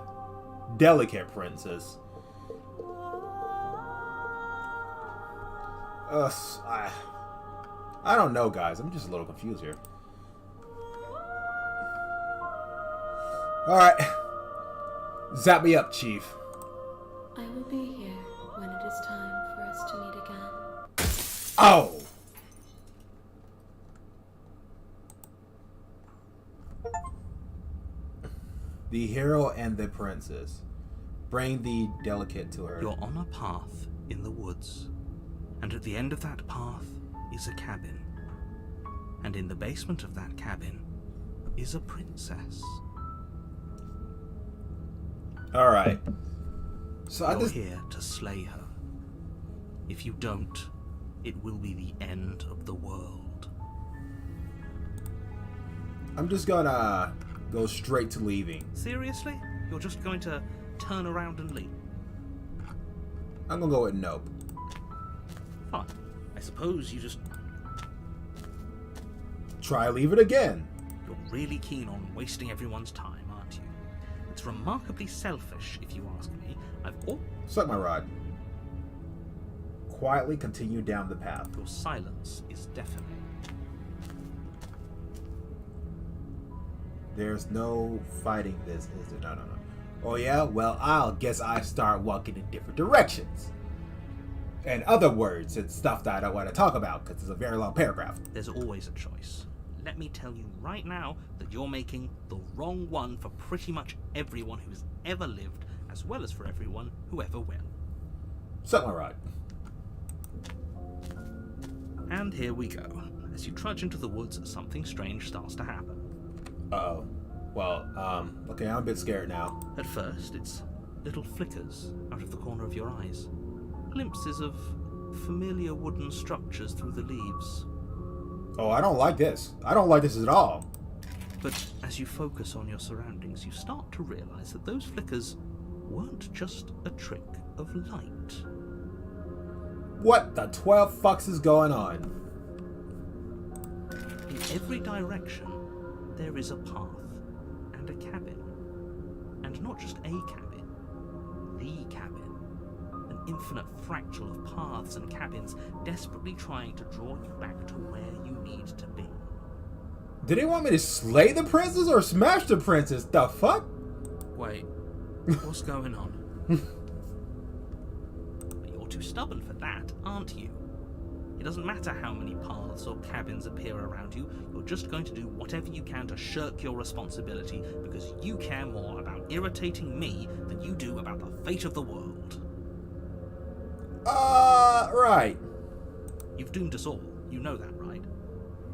Delicate Princess. I don't know, guys. I'm just a little confused here. Alright. Zap me up, Chief. I will be here when it is time for us to meet again. Oh! The hero and the princess. Bring the delicate to her. You're on a path in the woods, and at the end of that path is a cabin. And in the basement of that cabin is a princess. Alright. So You're here to slay her. If you don't, it will be the end of the world. I'm just gonna go straight to leaving. Seriously? You're just going to turn around and leave? I'm gonna go with nope. Fine. I suppose you just... Try leave it again. You're really keen on wasting everyone's time, aren't you? It's remarkably selfish, if you ask me. Suck my rod. Quietly continue down the path. Your silence is deafening. There's no fighting this, is there? No. Oh yeah? Well, I'll guess I start walking in different directions. In other words, it's stuff that I don't want to talk about because it's a very long paragraph. There's always a choice. Let me tell you right now that you're making the wrong one for pretty much everyone who's ever lived, as well as for everyone who ever will. Suck my rod. And here we go. As you trudge into the woods, something strange starts to happen. Uh-oh. Well, okay, I'm a bit scared now. At first, it's little flickers out of the corner of your eyes. Glimpses of familiar wooden structures through the leaves. Oh, I don't like this. I don't like this at all. But as you focus on your surroundings, you start to realize that those flickers weren't just a trick of light. What the 12 fucks is going on? In every direction, there is a path and a cabin. And not just a cabin, the cabin. An infinite fractal of paths and cabins desperately trying to draw you back to where you need to be. Did they want me to slay the princess or smash the princess? The fuck? Wait, what's going on? You're too stubborn for that, aren't you? It doesn't matter how many paths or cabins appear around you, you're just going to do whatever you can to shirk your responsibility because you care more about irritating me than you do about the fate of the world. Right. You've doomed us all, you know that, right?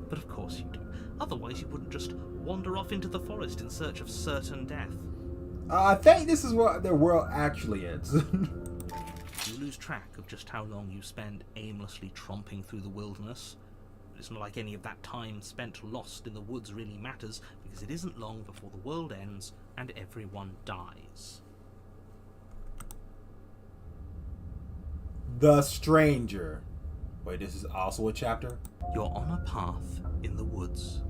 But of course you do. Otherwise you wouldn't just wander off into the forest in search of certain death. I think this is what the world actually is. You lose track of just how long you spend aimlessly tromping through the wilderness. But it's not like any of that time spent lost in the woods really matters, because it isn't long before the world ends and everyone dies. The Stranger. Wait, this is also a chapter? You're on a path in the woods,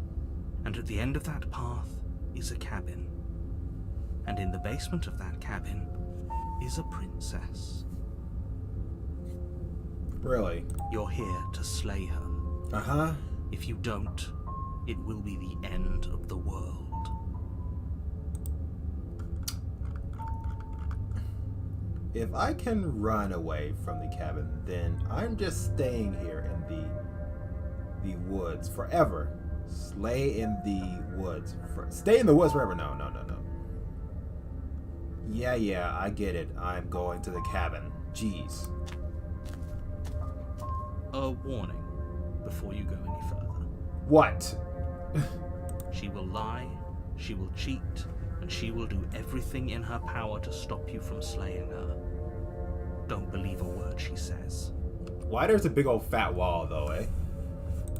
and at the end of that path is a cabin. And in the basement of that cabin is a princess. Really? You're here to slay her. Uh-huh. If you don't, it will be the end of the world. If I can run away from the cabin, then I'm just staying here in the woods forever. Stay in the woods forever. No. Yeah, I get it. I'm going to the cabin. Jeez. A warning before you go any further. What? She will lie, she will cheat, and she will do everything in her power to stop you from slaying her. Don't believe a word she says. Why there's a big old fat wall, though, eh?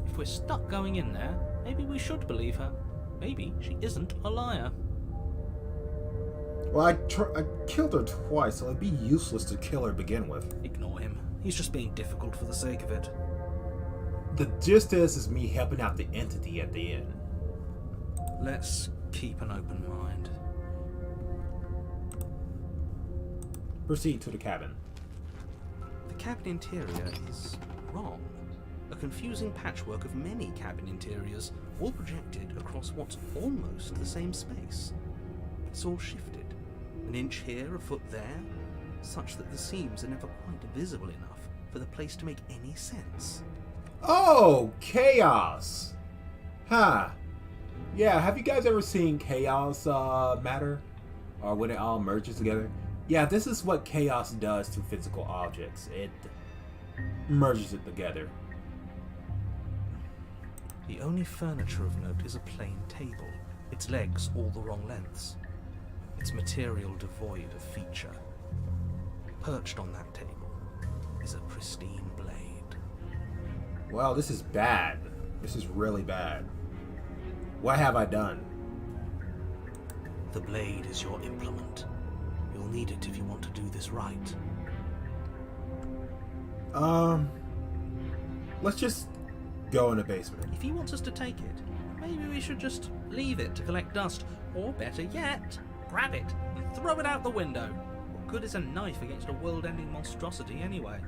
If we're stuck going in there, maybe we should believe her. Maybe she isn't a liar. Well, I killed her twice, so it'd be useless to kill her to begin with. Ignore him. He's just being difficult for the sake of it. The gist is me helping out the entity at the end. Let's keep an open mind. Proceed to the cabin. The cabin interior is wrong. A confusing patchwork of many cabin interiors, all projected across what's almost the same space. It's all shifted. An inch here, a foot there, such that the seams are never quite visible enough for the place to make any sense. Oh, chaos! Huh. Yeah, have you guys ever seen chaos matter? Or when it all merges together? Yeah, this is what chaos does to physical objects. It merges it together. The only furniture of note is a plain table, its legs all the wrong lengths, its material devoid of feature. Perched on that table is a pristine blade. Well, this is bad. This is really bad. What have I done? The blade is your implement. You'll need it if you want to do this right. Let's just go in the basement. If he wants us to take it, maybe we should just leave it to collect dust. Or better yet, grab it and throw it out the window. What good is a knife against a world-ending monstrosity anyway?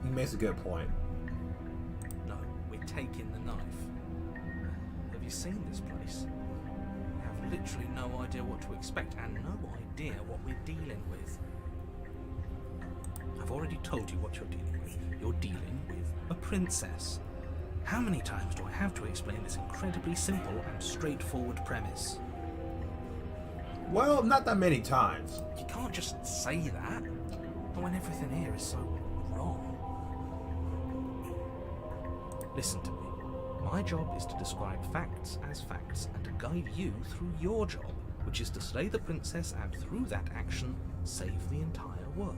He makes a good point. No, we're taking the knife. Have you seen this place? We have literally no idea what to expect and no idea what we're dealing with. I've already told you what you're dealing with. You're dealing with a princess. How many times do I have to explain this incredibly simple and straightforward premise? Well, not that many times. You can't just say that, when everything here is so wrong. Listen to me. My job is to describe facts as facts and to guide you through your job, which is to slay the princess and through that action, save the entire world.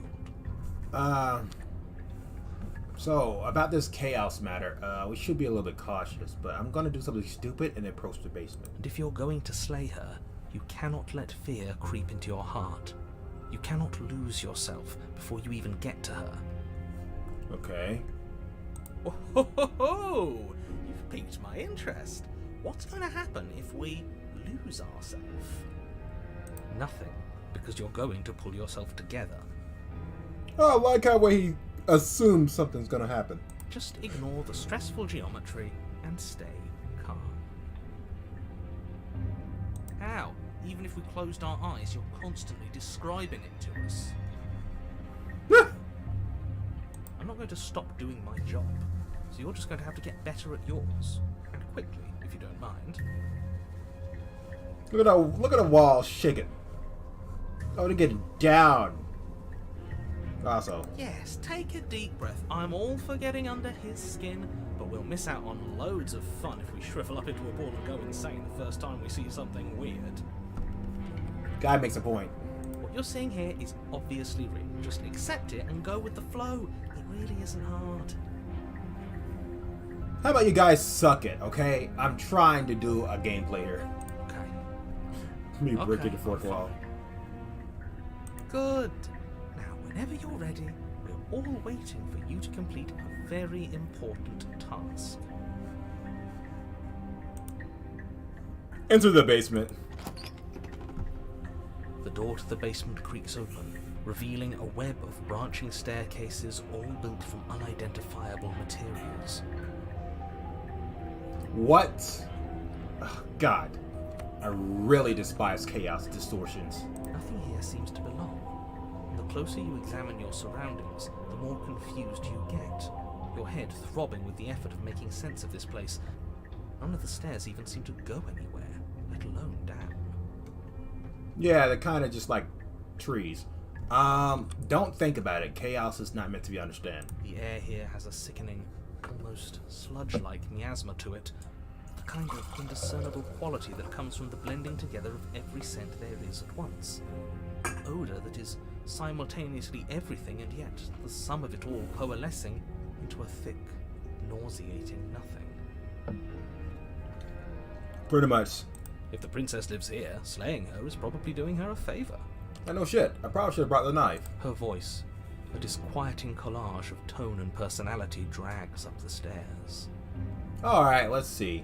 So, about this chaos matter, we should be a little bit cautious, but I'm gonna do something stupid and approach the basement. And if you're going to slay her, you cannot let fear creep into your heart. You cannot lose yourself before you even get to her. Okay. Oh, ho, ho, ho! You've piqued my interest. What's going to happen if we lose ourselves? Nothing, because you're going to pull yourself together. Oh, I like how he assumes something's gonna happen. Just ignore the stressful geometry and stay calm. How? Even if we closed our eyes, you're constantly describing it to us. I'm not going to stop doing my job, so you're just going to have to get better at yours. And quickly, if you don't mind. Look at the wall shaking. Oh, to get down. Also. Yes, take a deep breath. I'm all for getting under his skin, but we'll miss out on loads of fun if we shrivel up into a ball and go insane the first time we see something weird. Guy makes a point. What you're seeing here is obviously real. Just accept it and go with the flow. It really isn't hard. How about you guys suck it, okay? I'm trying to do a gameplay here. Okay. Me breaking Okay, the fourth fine. wall. Good. Now, whenever you're ready, we're all waiting for you to complete a very important task. Enter the basement. The door to the basement creaks open, revealing a web of branching staircases all built from unidentifiable materials. What? Oh, God. I really despise chaos distortions. Nothing here seems to belong. And the closer you examine your surroundings, the more confused you get, your head throbbing with the effort of making sense of this place. None of the stairs even seem to go anywhere, let alone down. Yeah, they're kind of just like trees. Don't think about it. Chaos is not meant to be understood. The air here has a sickening, almost sludge-like miasma to it, the kind of indiscernible quality that comes from the blending together of every scent there is at once. An odour that is simultaneously everything and yet the sum of it all coalescing into a thick, nauseating nothing. Pretty much. If the princess lives here, slaying her is probably doing her a favour. I know shit. I probably should have brought the knife. Her voice, a disquieting collage of tone and personality, drags up the stairs. Alright, let's see.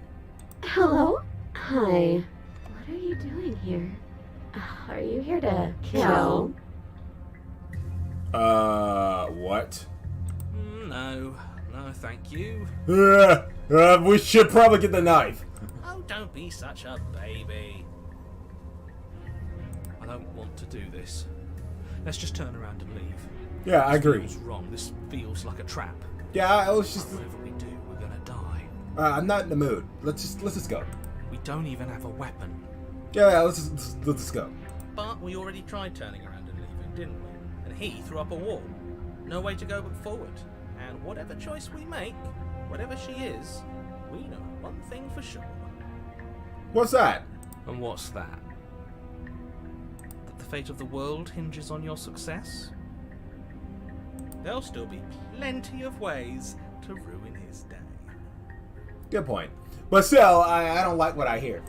Hello? Hi. What are you doing here? Are you here to kill? What? No, thank you. We should probably get the knife. Oh, don't be such a baby. I don't want to do this. Let's just turn around and leave. Yeah, I agree. This feels wrong. This feels like a trap. Yeah, I was just. Whatever we do, we're gonna die. I'm not in the mood. Let's just go. We don't even have a weapon. Yeah, let's just go. But we already tried turning around and leaving, didn't we? And he threw up a wall. No way to go but forward. And whatever choice we make, whatever she is, we know one thing for sure. What's that? And what's that? That the fate of the world hinges on your success? There'll still be plenty of ways to ruin his day. Good point. But still, I don't like what I hear.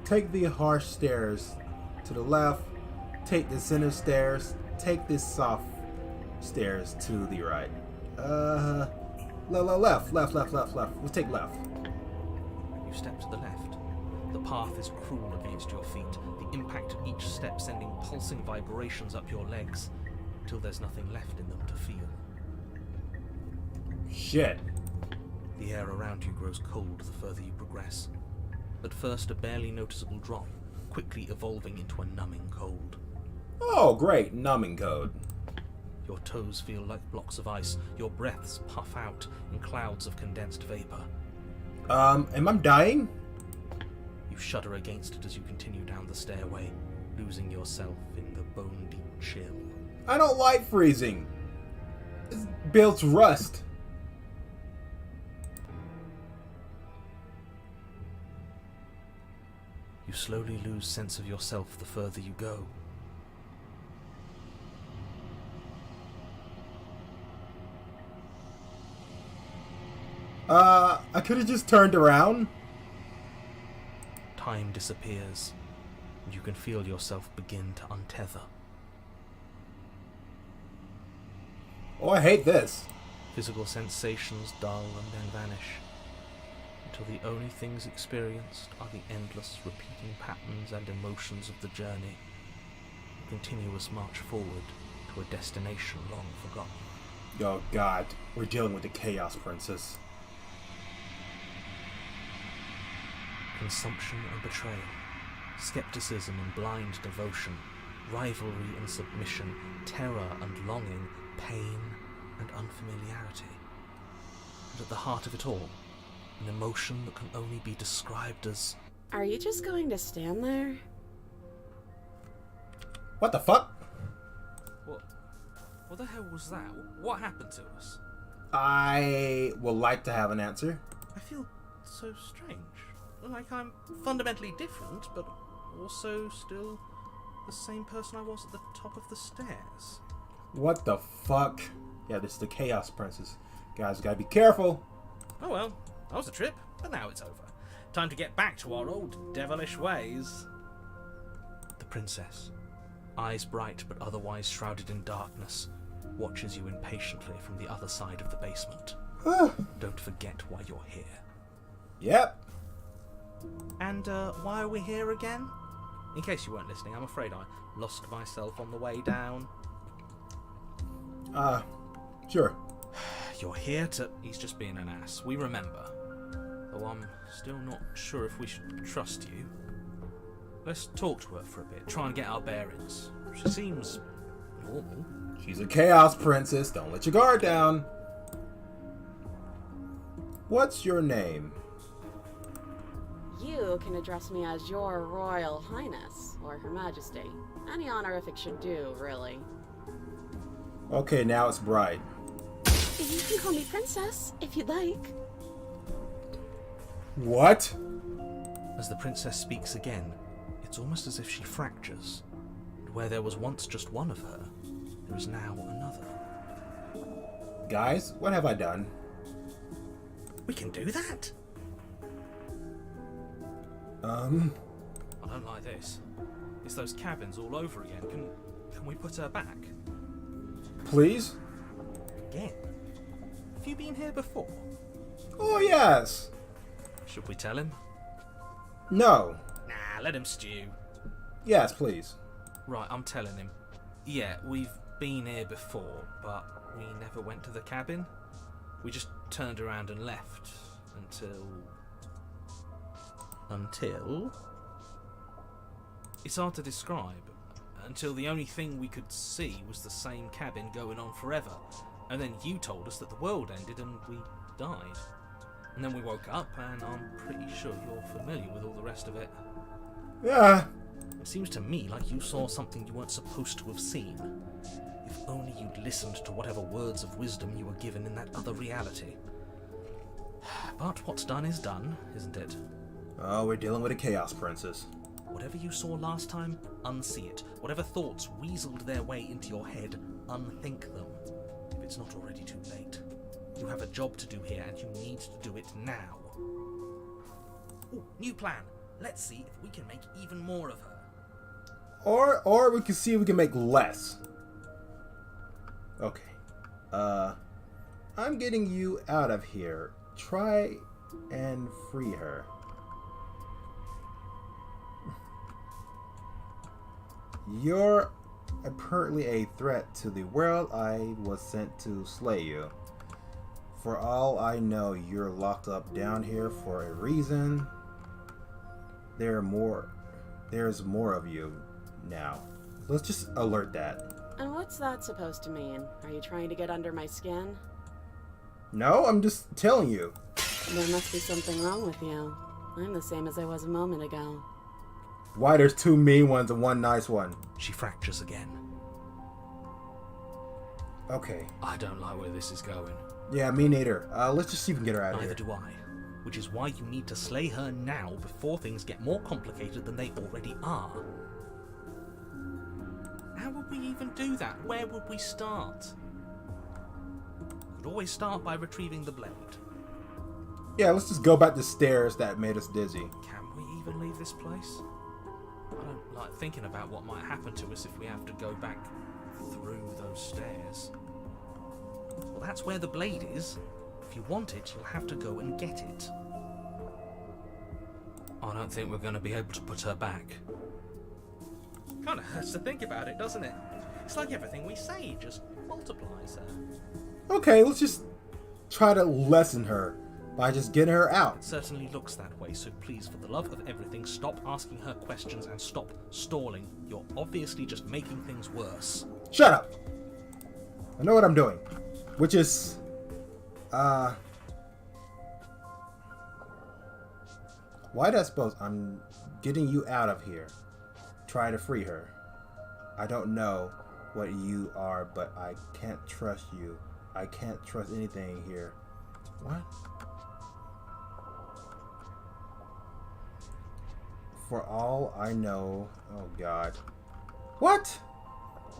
Take the harsh stairs to the left. Take the center stairs. Take the soft stairs to the right. Left. Let's take left. You step to the left. The path is cruel against your feet, the impact of each step sending pulsing vibrations up your legs, till there's nothing left in them to feel. Shit. The air around you grows cold the further you progress. At first a barely noticeable drop, quickly evolving into a numbing cold. Oh, great. Numbing code. Your toes feel like blocks of ice, your breaths puff out in clouds of condensed vapor. Am I dying? You shudder against it as you continue down the stairway, losing yourself in the bone-deep chill. I don't like freezing. It builds rust. You slowly lose sense of yourself the further you go. I could have just turned around. Time disappears, and you can feel yourself begin to untether. Oh, I hate this. Physical sensations dull and then vanish, until the only things experienced are the endless repeating patterns and emotions of the journey, a continuous march forward to a destination long forgotten. Oh god, we're dealing with the Chaos Princess. Consumption and betrayal, skepticism and blind devotion, rivalry and submission, terror and longing, pain and unfamiliarity. And at the heart of it all, an emotion that can only be described as... Are you just going to stand there? What the fuck? What the hell was that? What happened to us? I would like to have an answer. I feel so strange. Like I'm fundamentally different, but also still the same person I was at the top of the stairs. What the fuck? Yeah, this is the Chaos Princess. Guys, gotta be careful. Oh well, that was a trip, but now it's over. Time to get back to our old devilish ways. The princess, eyes bright but otherwise shrouded in darkness, watches you impatiently from the other side of the basement. Don't forget why you're here. Yep. And why are we here again? In case you weren't listening, I'm afraid I lost myself on the way down. Sure. You're here to... He's just being an ass. We remember. Though I'm still not sure if we should trust you. Let's talk to her for a bit, try and get our bearings. She seems normal. She's a Chaos Princess. Don't let your guard down. What's your name? You can address me as Your Royal Highness, or Her Majesty. Any honorific should do, really. Okay, now it's Bride. You can call me Princess, if you'd like. What? As the princess speaks again, it's almost as if she fractures. And where there was once just one of her, there is now another. Guys, what have I done? We can do that? I don't like this. It's those cabins all over again. Can we put her back? Please? Again? Have you been here before? Oh, yes. Should we tell him? No. Nah, let him stew. Yes, please. Right, I'm telling him. Yeah, we've been here before, but we never went to the cabin. We just turned around and left until... It's hard to describe. Until the only thing we could see was the same cabin going on forever. And then you told us that the world ended and we died. And then we woke up, and I'm pretty sure you're familiar with all the rest of it. Yeah. It seems to me like you saw something you weren't supposed to have seen. If only you'd listened to whatever words of wisdom you were given in that other reality. But what's done is done, isn't it? Oh, we're dealing with a Chaos Princess. Whatever you saw last time, unsee it. Whatever thoughts weaseled their way into your head, unthink them. If it's not already too late. You have a job to do here, and you need to do it now. Ooh, new plan. Let's see if we can make even more of her. Or we can see if we can make less. Okay. I'm getting you out of here. Try and free her. You're apparently a threat to the world. I was sent to slay you. For all I know, you're locked up down here for a reason. There's more of you now. Let's just alert that. And what's that supposed to mean? Are you trying to get under my skin? No, I'm just telling you. There must be something wrong with you. I'm the same as I was a moment ago. Why there's two mean ones and one nice one? She fractures again. Okay. I don't like where this is going. Yeah, me neither. Let's just see if we can get her out of here. Neither do I. Which is why you need to slay her now before things get more complicated than they already are. How would we even do that? Where would we start? We could always start by retrieving the blade. Yeah, let's just go back the stairs that made us dizzy. Can we even leave this place? I don't like thinking about what might happen to us if we have to go back through those stairs. Well, that's where the blade is. If you want it, you'll have to go and get it. I don't think we're going to be able to put her back. Kind of hurts to think about it, doesn't it? It's like everything we say just multiplies her. Okay, let's just try to lessen her by just getting her out. It certainly looks that way, so please, for the love of everything, stop asking her questions and stop stalling. You're obviously just making things worse. Shut up! I know what I'm doing. Which is... Why did I suppose I'm getting you out of here? Try to free her. I don't know what you are, but I can't trust you. I can't trust anything here. What? For all I know... Oh, God. What?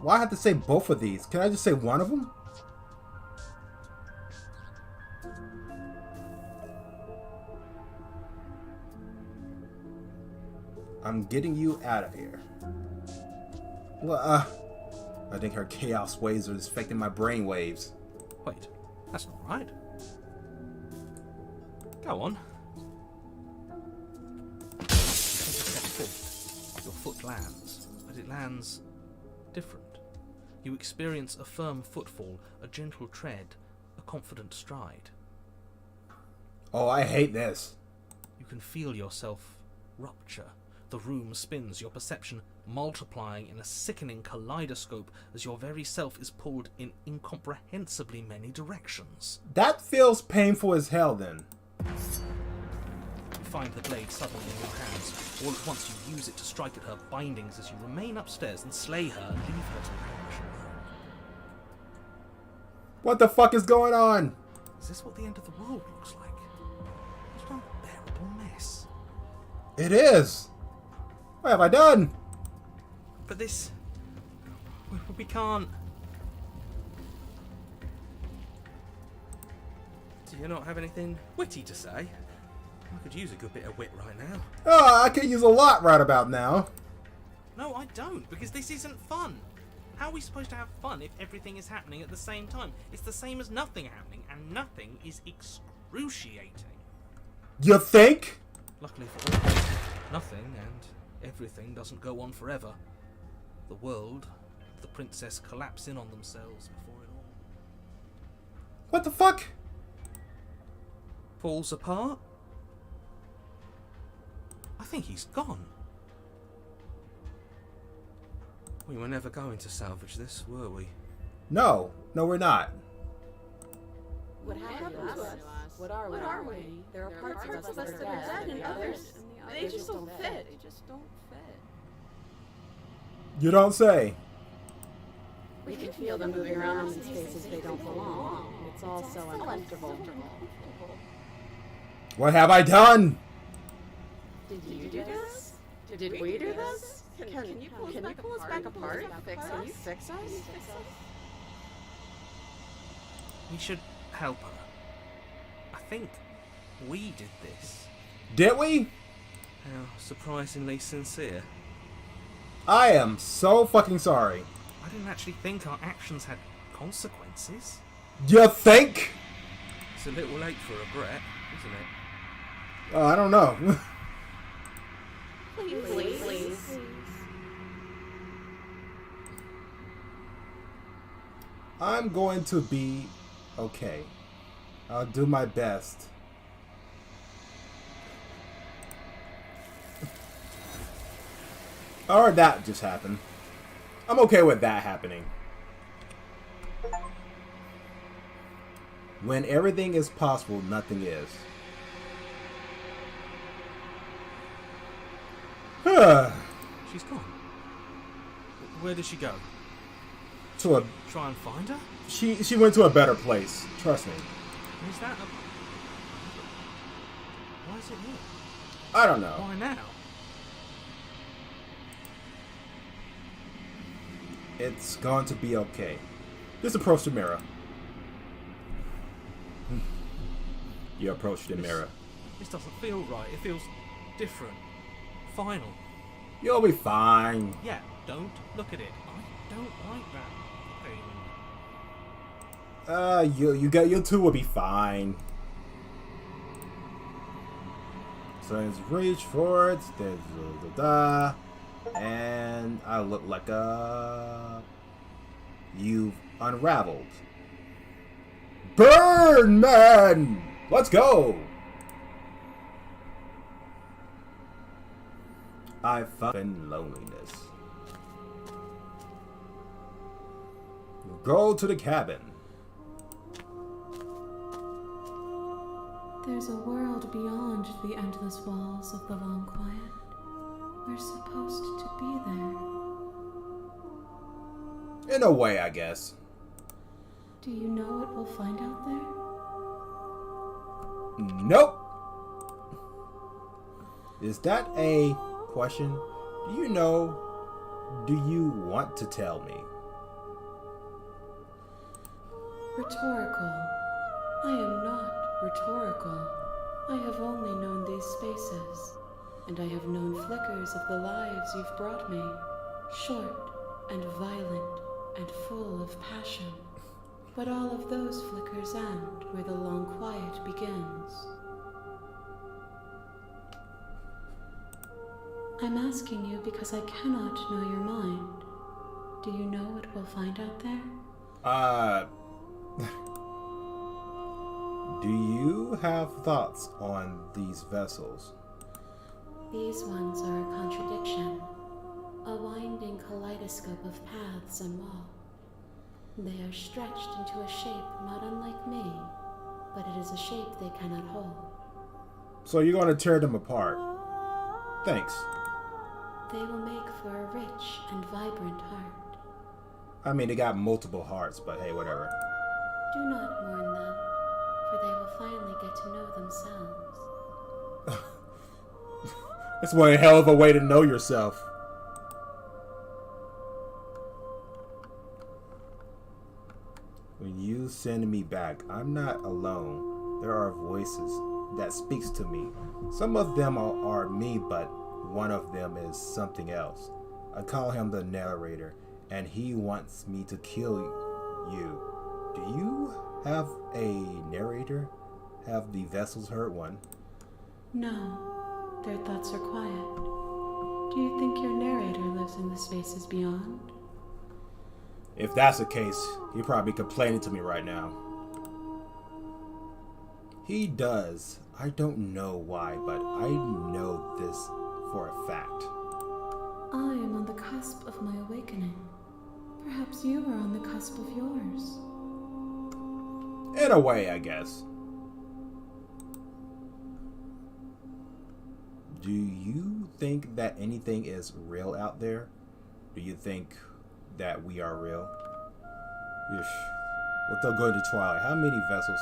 Why I have to say both of these? Can I just say one of them? I'm getting you out of here. Well, I think her chaos waves are affecting my brain waves. Wait, that's not right. Go on. Take a step forward. Your foot lands, but it lands different. You experience a firm footfall, a gentle tread, a confident stride. Oh, I hate this. You can feel yourself rupture. The room spins, your perception multiplying in a sickening kaleidoscope as your very self is pulled in incomprehensibly many directions. That feels painful as hell then. You find the blade suddenly in your hands. All at once you use it to strike at her bindings as you remain upstairs and slay her and leave her to perish alone. What the fuck is going on? Is this what the end of the world looks like? What an unbearable mess. It is. What have I done? But this... We can't... Do you not have anything witty to say? I could use a good bit of wit right now. Oh, I could use a lot right about now. No, I don't, because this isn't fun. How are we supposed to have fun if everything is happening at the same time? It's the same as nothing happening, and nothing is excruciating. You think? Luckily for all, nothing and everything doesn't go on forever. The world, the princess collapse in on themselves before it all What the fuck? falls apart. I think he's gone. We were never going to salvage this, were we? No, we're not. What happened to us? What are we? There are parts of us that are dead, and others, they just don't fit. You don't say. We can feel them moving around in spaces they don't belong. It's all so uncomfortable. What have I done? Did you do this? Did we do this? Can you pull us back apart? Can you fix us? We should help her. I think we did this. Did we? How surprisingly sincere. I am so fucking sorry. I didn't actually think our actions had consequences. You think? It's a little late for regret, isn't it? I don't know. Please. I'm going to be okay. I'll do my best. Or that just happened. I'm okay with that happening. When everything is possible, nothing is. She's gone. Where did she go? To a Try and find her? she went to a better place. Trust me. Is that a... Why is it here? I don't know. Why now? It's going to be okay. Just approach the mirror. You approach the mirror. This doesn't feel right. It feels different. Final. You'll be fine. Yeah, don't look at it. I don't like that thing. You two will be fine. So let's reach for it. And I look like you've unraveled. Burn, man! Let's go! I fucking loneliness. Go to the cabin. There's a world beyond the endless walls of the long quiet. We're supposed to be there. In a way, I guess. Do you know what we'll find out there? Nope. Is that a question? Do you know? Do you want to tell me? Rhetorical. I am not rhetorical. I have only known these spaces, and I have known flickers of the lives you've brought me, short and violent and full of passion. But all of those flickers end where the long quiet begins. I'm asking you because I cannot know your mind. Do you know what we'll find out there? Do you have thoughts on these vessels? These ones are a contradiction, a winding kaleidoscope of paths and wall. They are stretched into a shape not unlike me, but it is a shape they cannot hold. So you're going to tear them apart. Thanks. They will make for a rich and vibrant heart. I mean, they got multiple hearts, but hey, whatever. Do not mourn them, for they will finally get to know themselves. That's one hell of a way to know yourself. When you send me back, I'm not alone. There are voices that speaks to me. Some of them are me, but one of them is something else. I call him the narrator, and he wants me to kill you. Do you have a narrator? Have the vessels heard one? No, their thoughts are quiet. Do you think your narrator lives in the spaces beyond? If that's the case, he'd probably be complaining to me right now. He does. I don't know why, but I know this for a fact. I am on the cusp of my awakening. Perhaps you are on the cusp of yours. In a way, I guess. Do you think that anything is real out there? Do you think that we are real? What they'll go into Twilight. How many vessels?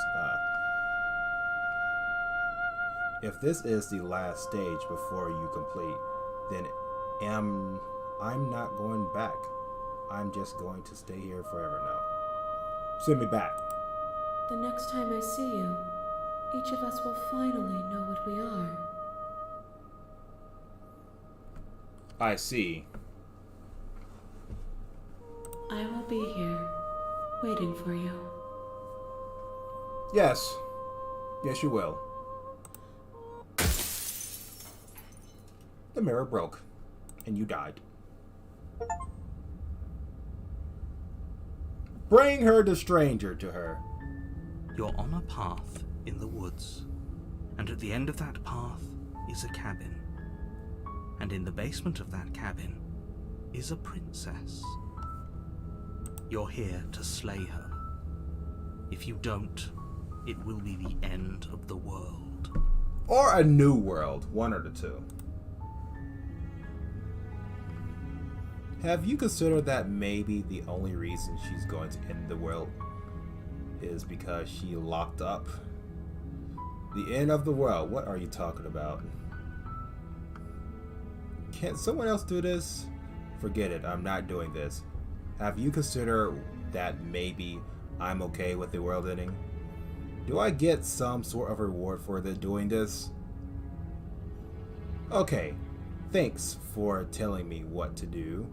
If this is the last stage before you complete, then I'm not going back. I'm just going to stay here forever now. Send me back. The next time I see you, each of us will finally know what we are. I see. I will be here, waiting for you. Yes. Yes, you will. The mirror broke, and you died. Bring her the stranger to her. You're on a path in the woods, and at the end of that path is a cabin. And in the basement of that cabin is a princess. You're here to slay her. If you don't, it will be the end of the world. Or a new world, one or the two. Have you considered that maybe the only reason she's going to end the world is because she locked up? The end of the world, what are you talking about? Can't someone else do this? Forget it, I'm not doing this. Have you considered that maybe I'm okay with the world ending? Do I get some sort of reward for doing this? Okay, thanks for telling me what to do.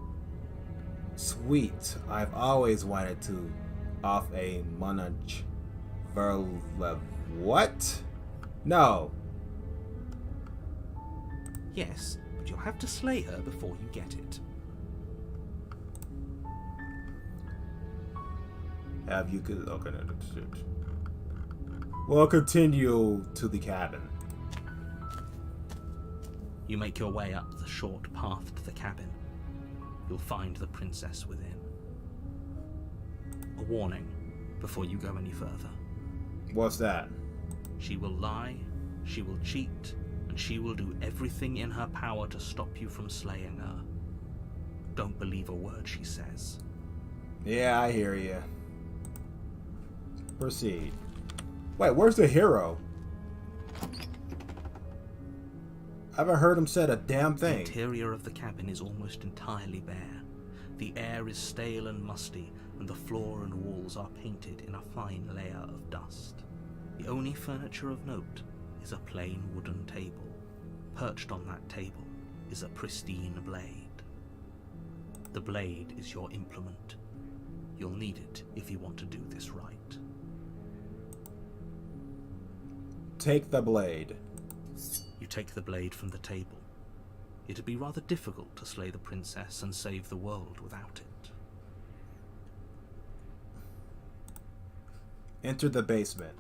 Sweet, I've always wanted to off a monarch what? No. Yes, but you'll have to slay her before you get it. Have you could okay, no, shit. Well, continue to the cabin. You make your way up the short path to the cabin. You'll find the princess within. A warning before you go any further. What's that? She will lie, she will cheat, and she will do everything in her power to stop you from slaying her. Don't believe a word she says. Yeah, I hear you. Proceed. Wait, where's the hero? I haven't heard him said a damn thing. The interior of the cabin is almost entirely bare. The air is stale and musty, and the floor and walls are painted in a fine layer of dust. The only furniture of note is a plain wooden table. Perched on that table is a pristine blade. The blade is your implement. You'll need it if you want to do this right. Take the blade. You take the blade from the table. It'd be rather difficult to slay the princess and save the world without it. Enter the basement.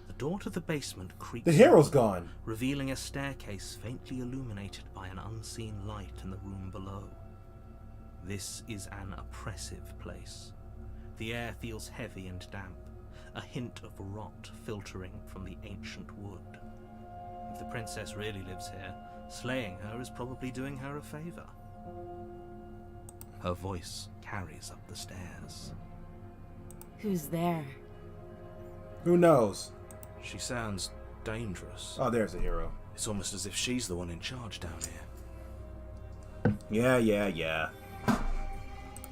The door to the basement creaks. The hero's gone. Revealing a staircase faintly illuminated by an unseen light in the room below. This is an oppressive place. The air feels heavy and damp, a hint of rot filtering from the ancient wood. If the princess really lives here, slaying her is probably doing her a favor. Her voice carries up the stairs. Who's there? Who knows? She sounds dangerous. Oh, there's the hero. It's almost as if she's the one in charge down here. Yeah.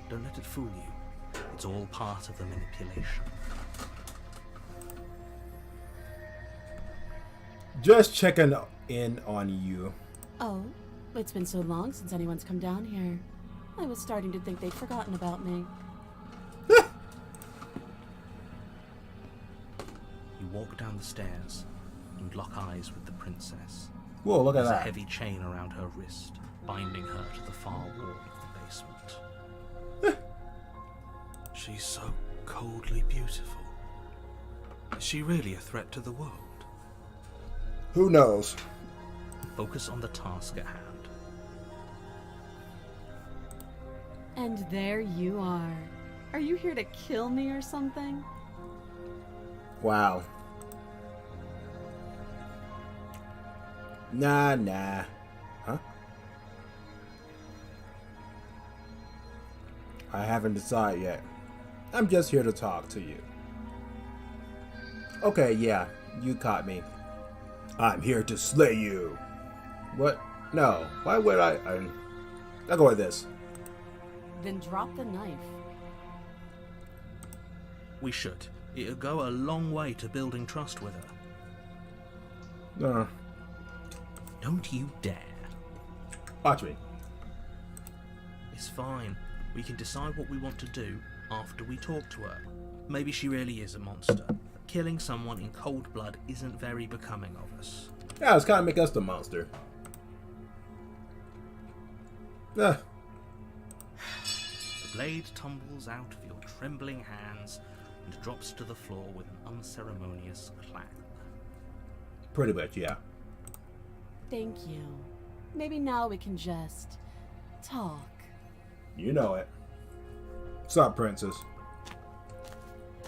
Don't let it fool you. It's all part of the manipulation. Just checking in on you. Oh, it's been so long since anyone's come down here. I was starting to think they'd forgotten about me. You walk down the stairs and lock eyes with the princess. Whoa, look at There's a that. heavy chain around her wrist, binding her to the far wall of the basement. She's so coldly beautiful. Is she really a threat to the world? Who knows? Focus on the task at hand. And there you are. Are you here to kill me or something? Wow. Nah. Huh? I haven't decided yet. I'm just here to talk to you. Okay, yeah, you caught me. I'm here to slay you. What? No. Why would I? I'll go with this. Then drop the knife. We should. It'll go a long way to building trust with her. Don't you dare. Watch me. It's fine. We can decide what we want to do after we talk to her. Maybe she really is a monster. Killing someone in cold blood isn't very becoming of us. Yeah, it's kind of make us the monster. The blade tumbles out of your trembling hands and drops to the floor with an unceremonious clang. Pretty much, yeah. Thank you. Maybe now we can just talk. You know it. What's up, princess?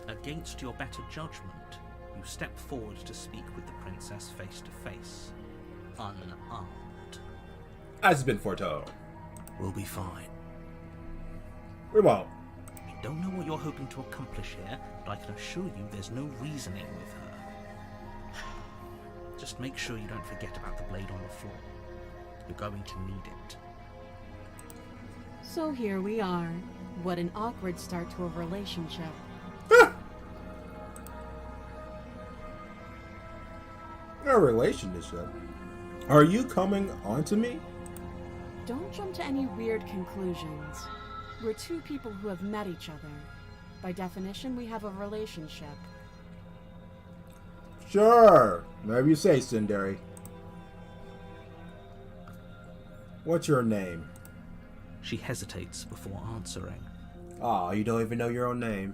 Against your better judgment, you step forward to speak with the princess face to face, unarmed. As has been foretold. We'll be fine. We won't. I don't know what you're hoping to accomplish here, but I can assure you there's no reasoning with her. Just make sure you don't forget about the blade on the floor. You're going to need it. So here we are. What an awkward start to a relationship. A relationship? Are you coming onto me? Don't jump to any weird conclusions. We're two people who have met each other. By definition, we have a relationship. Sure. Whatever you say, Tsundere. What's your name? She hesitates before answering. Aw, you don't even know your own name.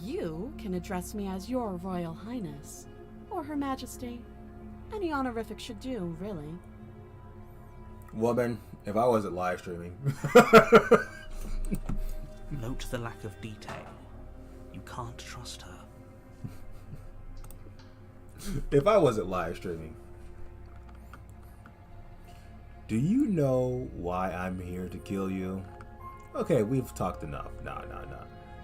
You can address me as Your Royal Highness, or Her Majesty. Any honorific should do, really. Woman, if I wasn't live streaming. Note the lack of detail. You can't trust her. If I wasn't live streaming. Do you know why I'm here to kill you? Okay, we've talked enough. No.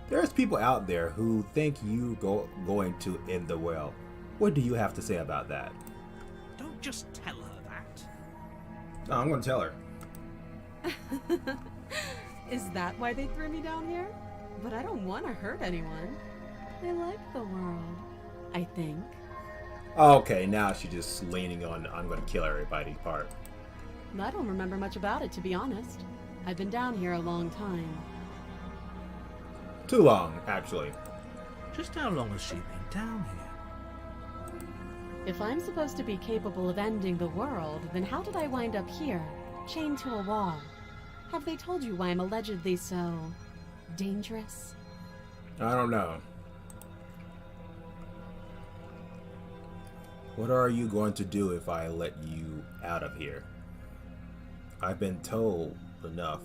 There's people out there who think you going to end the world. What do you have to say about that? Don't just tell her that. No, I'm gonna tell her. Is that why they threw me down here? But I don't want to hurt anyone. I like the world, I think. Okay, now she's just leaning on I'm gonna kill everybody part. I don't remember much about it, to be honest. I've been down here a long time. Too long, actually. Just how long has she been down here? If I'm supposed to be capable of ending the world, then how did I wind up here, chained to a wall? Have they told you why I'm allegedly so dangerous? I don't know. What are you going to do if I let you out of here? I've been told enough.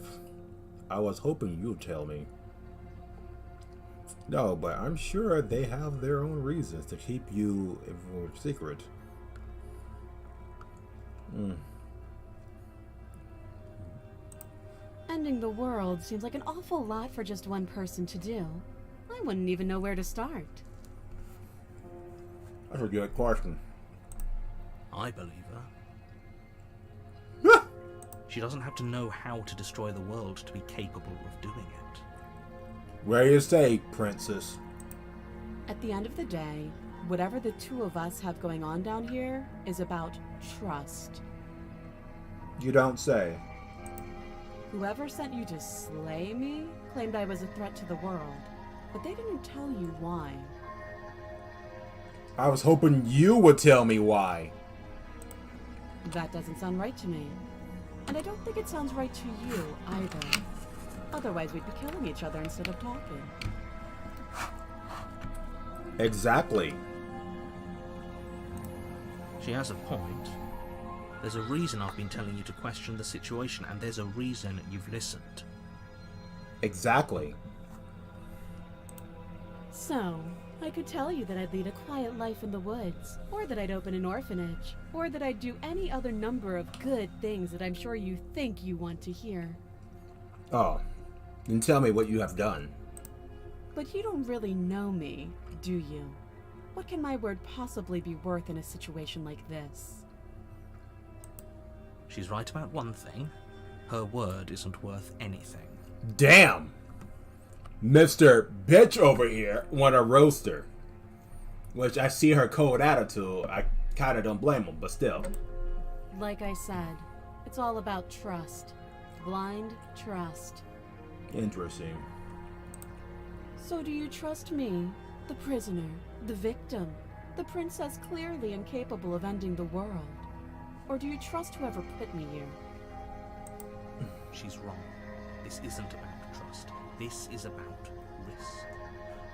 I was hoping you'd tell me. No, but I'm sure they have their own reasons to keep you a secret. Ending the world seems like an awful lot for just one person to do. I wouldn't even know where to start. That's a good question. I believe her. She doesn't have to know how to destroy the world to be capable of doing it. Where you say, princess? At the end of the day, whatever the two of us have going on down here is about trust. You don't say. Whoever sent you to slay me claimed I was a threat to the world, but they didn't tell you why. I was hoping you would tell me why. That doesn't sound right to me. And I don't think it sounds right to you either. Otherwise, we'd be killing each other instead of talking. Exactly. She has a point. There's a reason I've been telling you to question the situation, and there's a reason you've listened. Exactly. So, I could tell you that I'd lead a quiet life in the woods, or that I'd open an orphanage, or that I'd do any other number of good things that I'm sure you think you want to hear. Oh, then tell me what you have done. But you don't really know me, do you? What can my word possibly be worth in a situation like this? She's right about one thing. Her word isn't worth anything. Damn! Mr. Bitch over here want a roaster. Which I see her cold attitude. I kinda don't blame him, but still. Like I said, it's all about trust. Blind trust. Interesting. So do you trust me, the prisoner, the victim, the princess clearly incapable of ending the world? Or do you trust whoever put me here? She's wrong. This isn't about trust. This is about risk.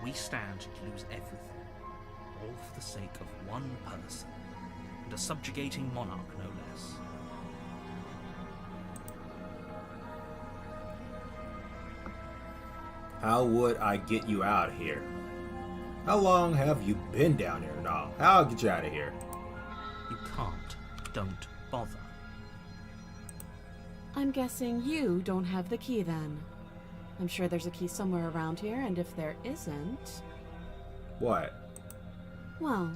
We stand to lose everything, all for the sake of one person, and a subjugating monarch, no less. How would I get you out of here? How long have you been down here now? How I'll get you out of here? You can't. Don't bother. I'm guessing you don't have the key then. I'm sure there's a key somewhere around here, and if there isn't... What? Well,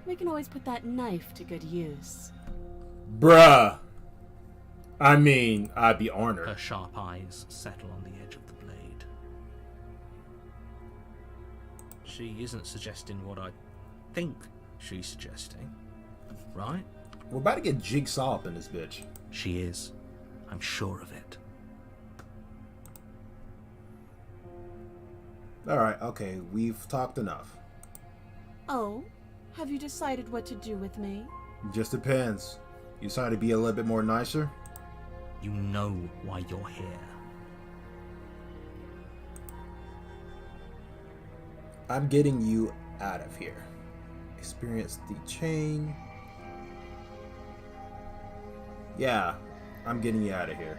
we can always put that knife to good use. Bruh! I mean, I'd be honored. Her sharp eyes settle on the edge of the blade. She isn't suggesting what I think she's suggesting, right? We're about to get jigsaw up in this bitch. She is. I'm sure of it. Alright, okay, we've talked enough. Oh? Have you decided what to do with me? Just depends. You decided to be a little bit more nicer? You know why you're here. I'm getting you out of here. Experience the chain. Yeah, I'm getting you out of here.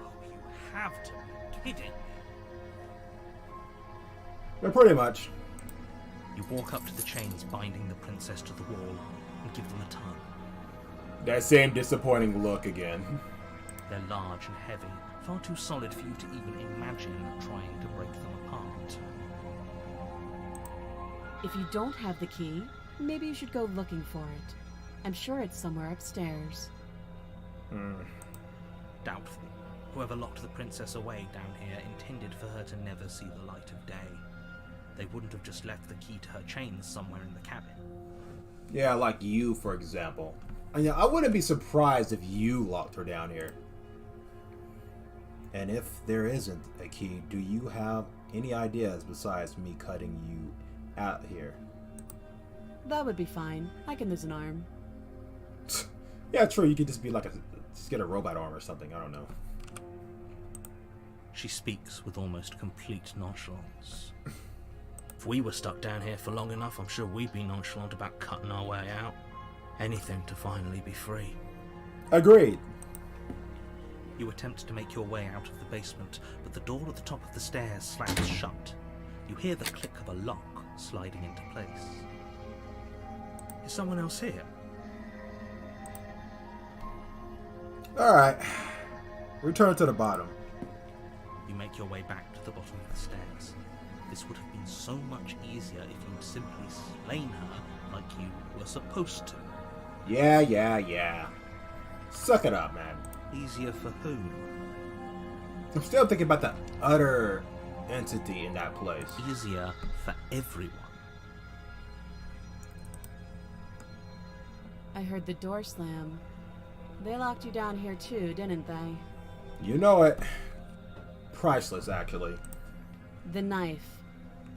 Oh, you have to be kidding me. But pretty much. You walk up to the chains binding the princess to the wall and give them a tug. That same disappointing look again. They're large and heavy, far too solid for you to even imagine trying to break them apart. If you don't have the key, maybe you should go looking for it. I'm sure it's somewhere upstairs. Doubtful. Whoever locked the princess away down here intended for her to never see the light of day. They wouldn't have just left the key to her chains somewhere in the cabin. Yeah, like you, for example. I wouldn't be surprised if you locked her down here. And if there isn't a key, do you have any ideas besides me cutting you out here? That would be fine. I can lose an arm. Yeah, true. You could just be like just get a robot arm or something. I don't know. She speaks with almost complete nonchalance. If we were stuck down here for long enough, I'm sure we'd be nonchalant about cutting our way out. Anything to finally be free. Agreed. You attempt to make your way out of the basement, but the door at the top of the stairs slams shut. You hear the click of a lock sliding into place. Is someone else here? Alright. Return to the bottom. You make your way back to the bottom of the stairs. This would have been so much easier if you'd simply slain her like you were supposed to. Yeah. Suck it up, man. Easier for whom? I'm still thinking about the utter entity in that place. Easier for everyone. I heard the door slam. They locked you down here too, didn't they? You know it. Priceless, actually. The knife.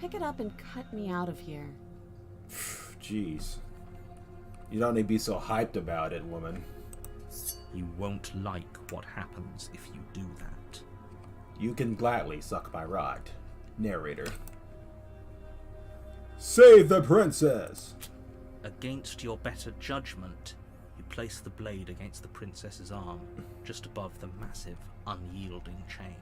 Pick it up and cut me out of here. Jeez. You don't need to be so hyped about it, woman. You won't like what happens if you do that. You can gladly suck my rod. Narrator. Save the princess! Against your better judgment, you place the blade against the princess's arm, just above the massive, unyielding chain.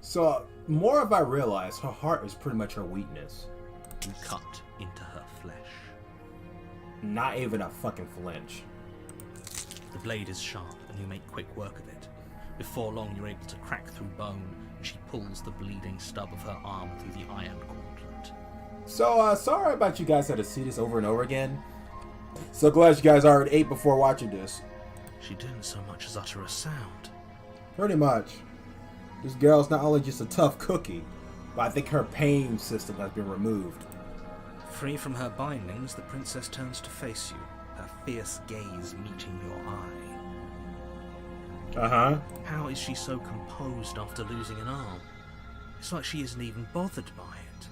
So, more if I realize her heart is pretty much her weakness. You cut into her flesh. Not even a fucking flinch. The blade is sharp, and you make quick work of it. Before long, you're able to crack through bone, and she pulls the bleeding stub of her arm through the iron gauntlet. So, sorry about you guys had to see this over and over again. So glad you guys already ate before watching this. She didn't so much as utter a sound. Pretty much. This girl's not only just a tough cookie, but I think her pain system has been removed. Free from her bindings, the princess turns to face you, her fierce gaze meeting your eye. Uh-huh. How is she so composed after losing an arm? It's like she isn't even bothered by it.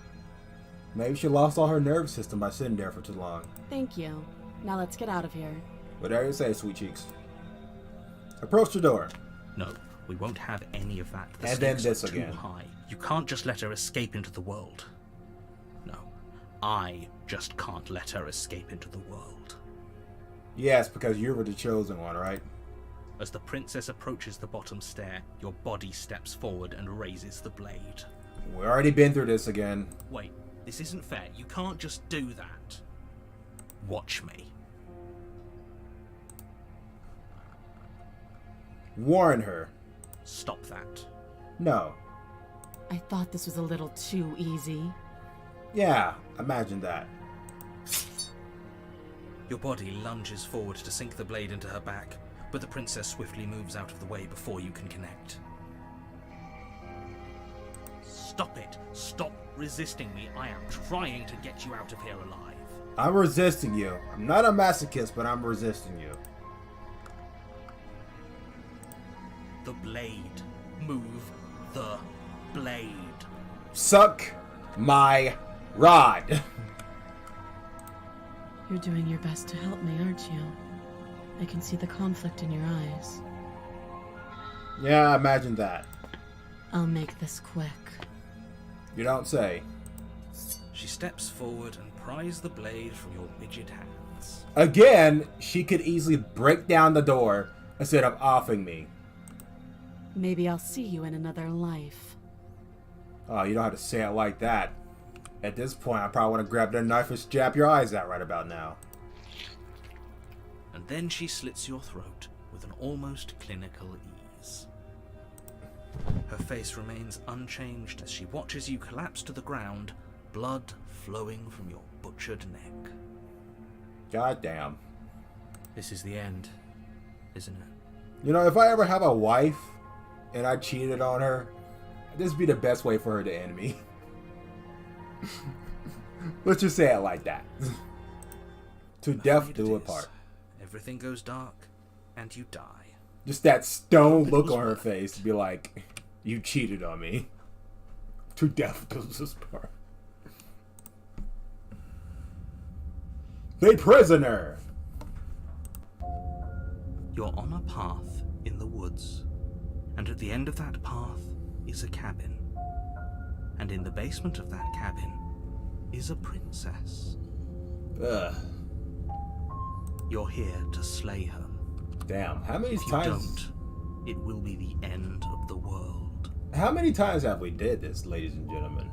Maybe she lost all her nervous system by sitting there for too long. Thank you. Now let's get out of here. Whatever you say, sweet cheeks. Approach the door. No, we won't have any of that. The And then stakes this are again. too high. You can't just let her escape into the world. No, I just can't let her escape into the world. Yes, because you were the chosen one, right? As the princess approaches the bottom stair, your body steps forward and raises the blade. We already been through this again. Wait, this isn't fair. You can't just do that. Watch me. Warn her. Stop that. No. I thought this was a little too easy. Yeah, imagine that. Your body lunges forward to sink the blade into her back, but the princess swiftly moves out of the way before you can connect. Stop it! Stop resisting me! I am trying to get you out of here alive. I'm resisting you. I'm not a masochist, but I'm resisting you. The blade. Move the blade. Suck my rod. You're doing your best to help me, aren't you? I can see the conflict in your eyes. Yeah, imagine that. I'll make this quick. You don't say. She steps forward and pries the blade from your rigid hands. Again, she could easily break down the door instead of offing me. Maybe I'll see you in another life. Oh, you don't have to say it like that. At this point, I probably want to grab that knife and jab your eyes out right about now. And then she slits your throat with an almost clinical ease. Her face remains unchanged as she watches you collapse to the ground, blood flowing from your butchered neck. Goddamn. This is the end, isn't it? You know, if I ever have a wife and I cheated on her, this would be the best way for her to end me. Let's just say it like that. To death do it part. Everything goes dark, and you die. Just that stone look on her face to be like, you cheated on me. To death does this part. The prisoner! You're on a path in the woods, and at the end of that path is a cabin. And in the basement of that cabin is a princess. Ugh. You're here to slay her. Damn, how many If you times... don't, it will be the end of the world. How many times have we did this, ladies and gentlemen?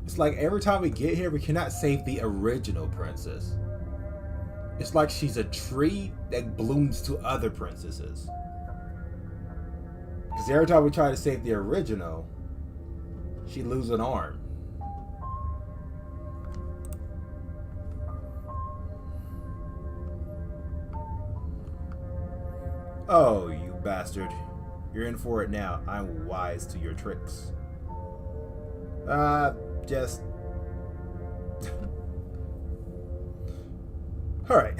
It's like every time we get here, we cannot save the original princess. It's like she's a tree that blooms to other princesses. Because every time we try to save the original, she loses an arm. Oh, you bastard. You're in for it now. I'm wise to your tricks. Just... Alright.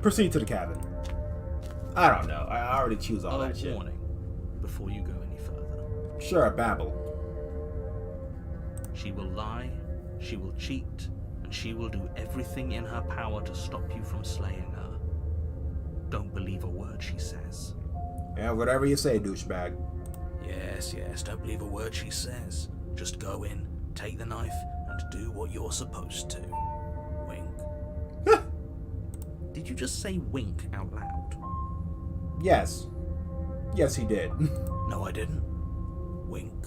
Proceed to the cabin. I don't know. I already choose all that shit. Warning before you go any further. Sure, babble. She will lie, she will cheat, and she will do everything in her power to stop you from slaying her. Don't believe a word she says. Yeah, whatever you say, douchebag. Yes, don't believe a word she says. Just go in, take the knife, and do what you're supposed to. Wink. Did you just say wink out loud? Yes. Yes, he did. No, I didn't. Wink.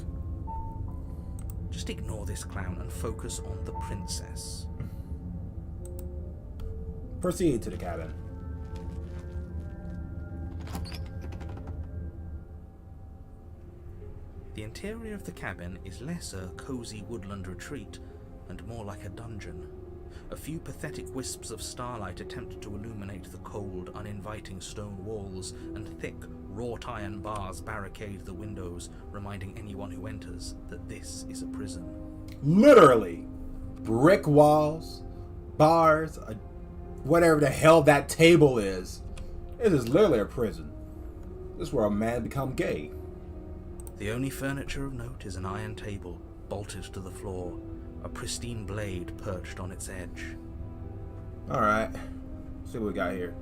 Just ignore this clown and focus on the princess. Proceed to the cabin. The interior of the cabin is less a cozy woodland retreat and more like a dungeon. A few pathetic wisps of starlight attempt to illuminate the cold, uninviting stone walls, and thick, wrought iron bars barricade the windows, reminding anyone who enters that this is a prison. Literally. Brick walls, bars, whatever the hell that table is. It is literally a prison. This is where a man become gay. The only furniture of note is an iron table, bolted to the floor, a pristine blade perched on its edge. Alright. See what we got here.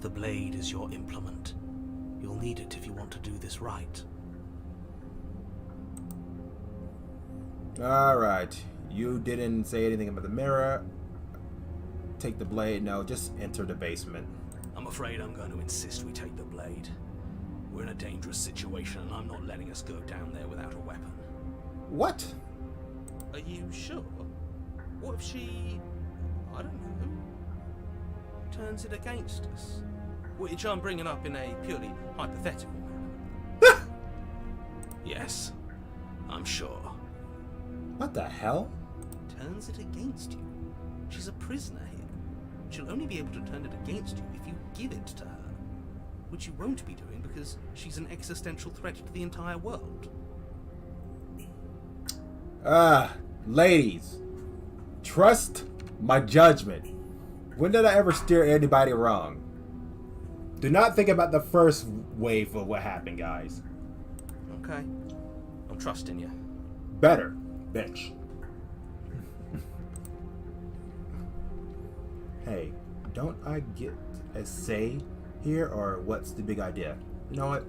The blade is your implement. You'll need it if you want to do this right. Alright. You didn't say anything about the mirror. Take the blade. No, just enter the basement. I'm afraid I'm going to insist we take the blade. We're in a dangerous situation and I'm not letting us go down there without a weapon. What? Are you sure? What if she, I don't know, turns it against us? Which I'm bringing up in a purely hypothetical manner. Yes, I'm sure. What the hell? Turns it against you? She's a prisoner here. She'll only be able to turn it against you if you give it to her. Which you won't be doing because she's an existential threat to the entire world. Ladies, trust my judgment. When did I ever steer anybody wrong? Do not think about the first wave of what happened, guys. Okay. I'm trusting you. Better, bitch. Hey, don't I get a say here, or what's the big idea? You know what?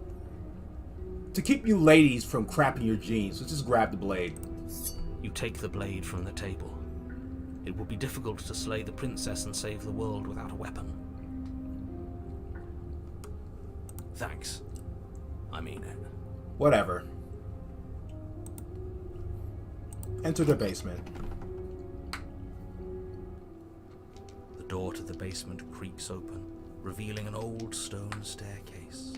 To keep you ladies from crapping your jeans, let's just grab the blade. You take the blade from the table. It will be difficult to slay the princess and save the world without a weapon. Thanks. I mean it. Whatever. Enter the basement. The door to the basement creaks open, revealing an old stone staircase.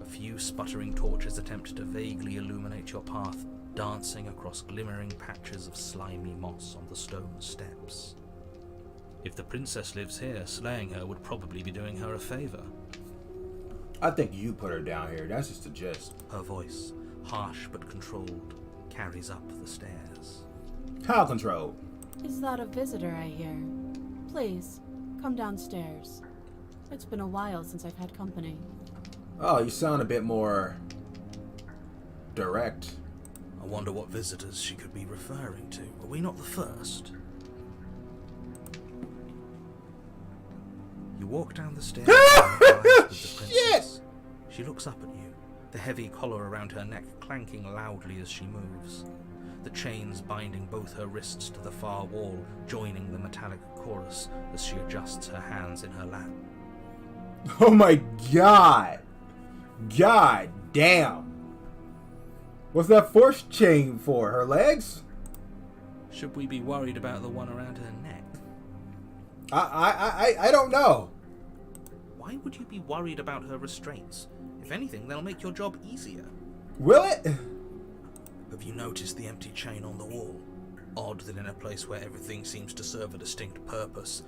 A few sputtering torches attempt to vaguely illuminate your path, dancing across glimmering patches of slimy moss on the stone steps. If the princess lives here, slaying her would probably be doing her a favor. I think you put her down here. That's just a gist. Her voice, harsh but controlled, carries up the stairs. How controlled? Is that a visitor I hear? Please, come downstairs. It's been a while since I've had company. Oh, you sound a bit more direct. I wonder what visitors she could be referring to. Are we not the first? You walk down the stairs and collide with the princess. She looks up at you, the heavy collar around her neck clanking loudly as she moves. The chains binding both her wrists to the far wall, joining the metallic chorus as she adjusts her hands in her lap. Oh my god! God damn! What's that force chain for? Her legs? Should we be worried about the one around her neck? I don't know. Why would you be worried about her restraints? If anything, they'll make your job easier. Will it? Have you noticed the empty chain on the wall? Odd that in a place where everything seems to serve a distinct purpose,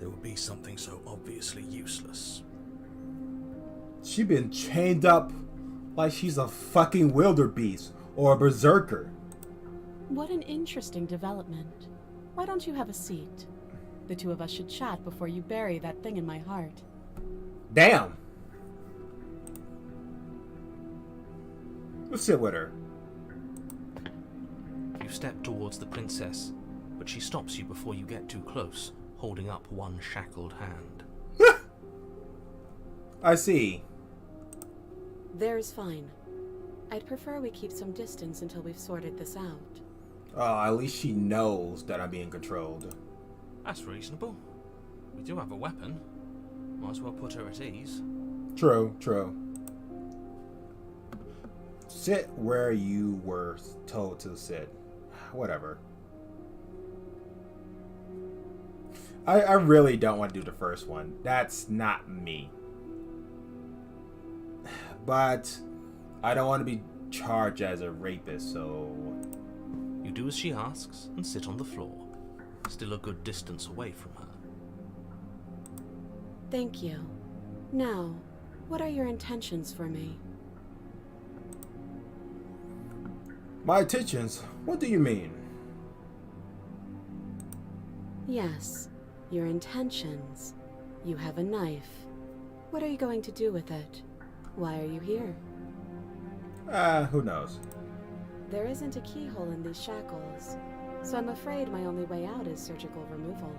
there would be something so obviously useless. She been chained up like she's a fucking wildebeest or a berserker. What an interesting development. Why don't you have a seat? The two of us should chat before you bury that thing in my heart. Damn. Let's sit with her. You step towards the princess, but she stops you before you get too close, holding up one shackled hand. I see. There's fine. I'd prefer we keep some distance until we've sorted this out. Oh, at least she knows that I'm being controlled. That's reasonable. We do have a weapon. Might as well put her at ease. True, true. Sit where you were told to sit. Whatever. I really don't want to do the first one. That's not me. But I don't want to be charged as a rapist, so... You do as she asks and sit on the floor, still a good distance away from her. Thank you. Now, what are your intentions for me? My intentions? What do you mean? Yes, your intentions. You have a knife. What are you going to do with it? Why are you here? Who knows? There isn't a keyhole in these shackles, so I'm afraid my only way out is surgical removal.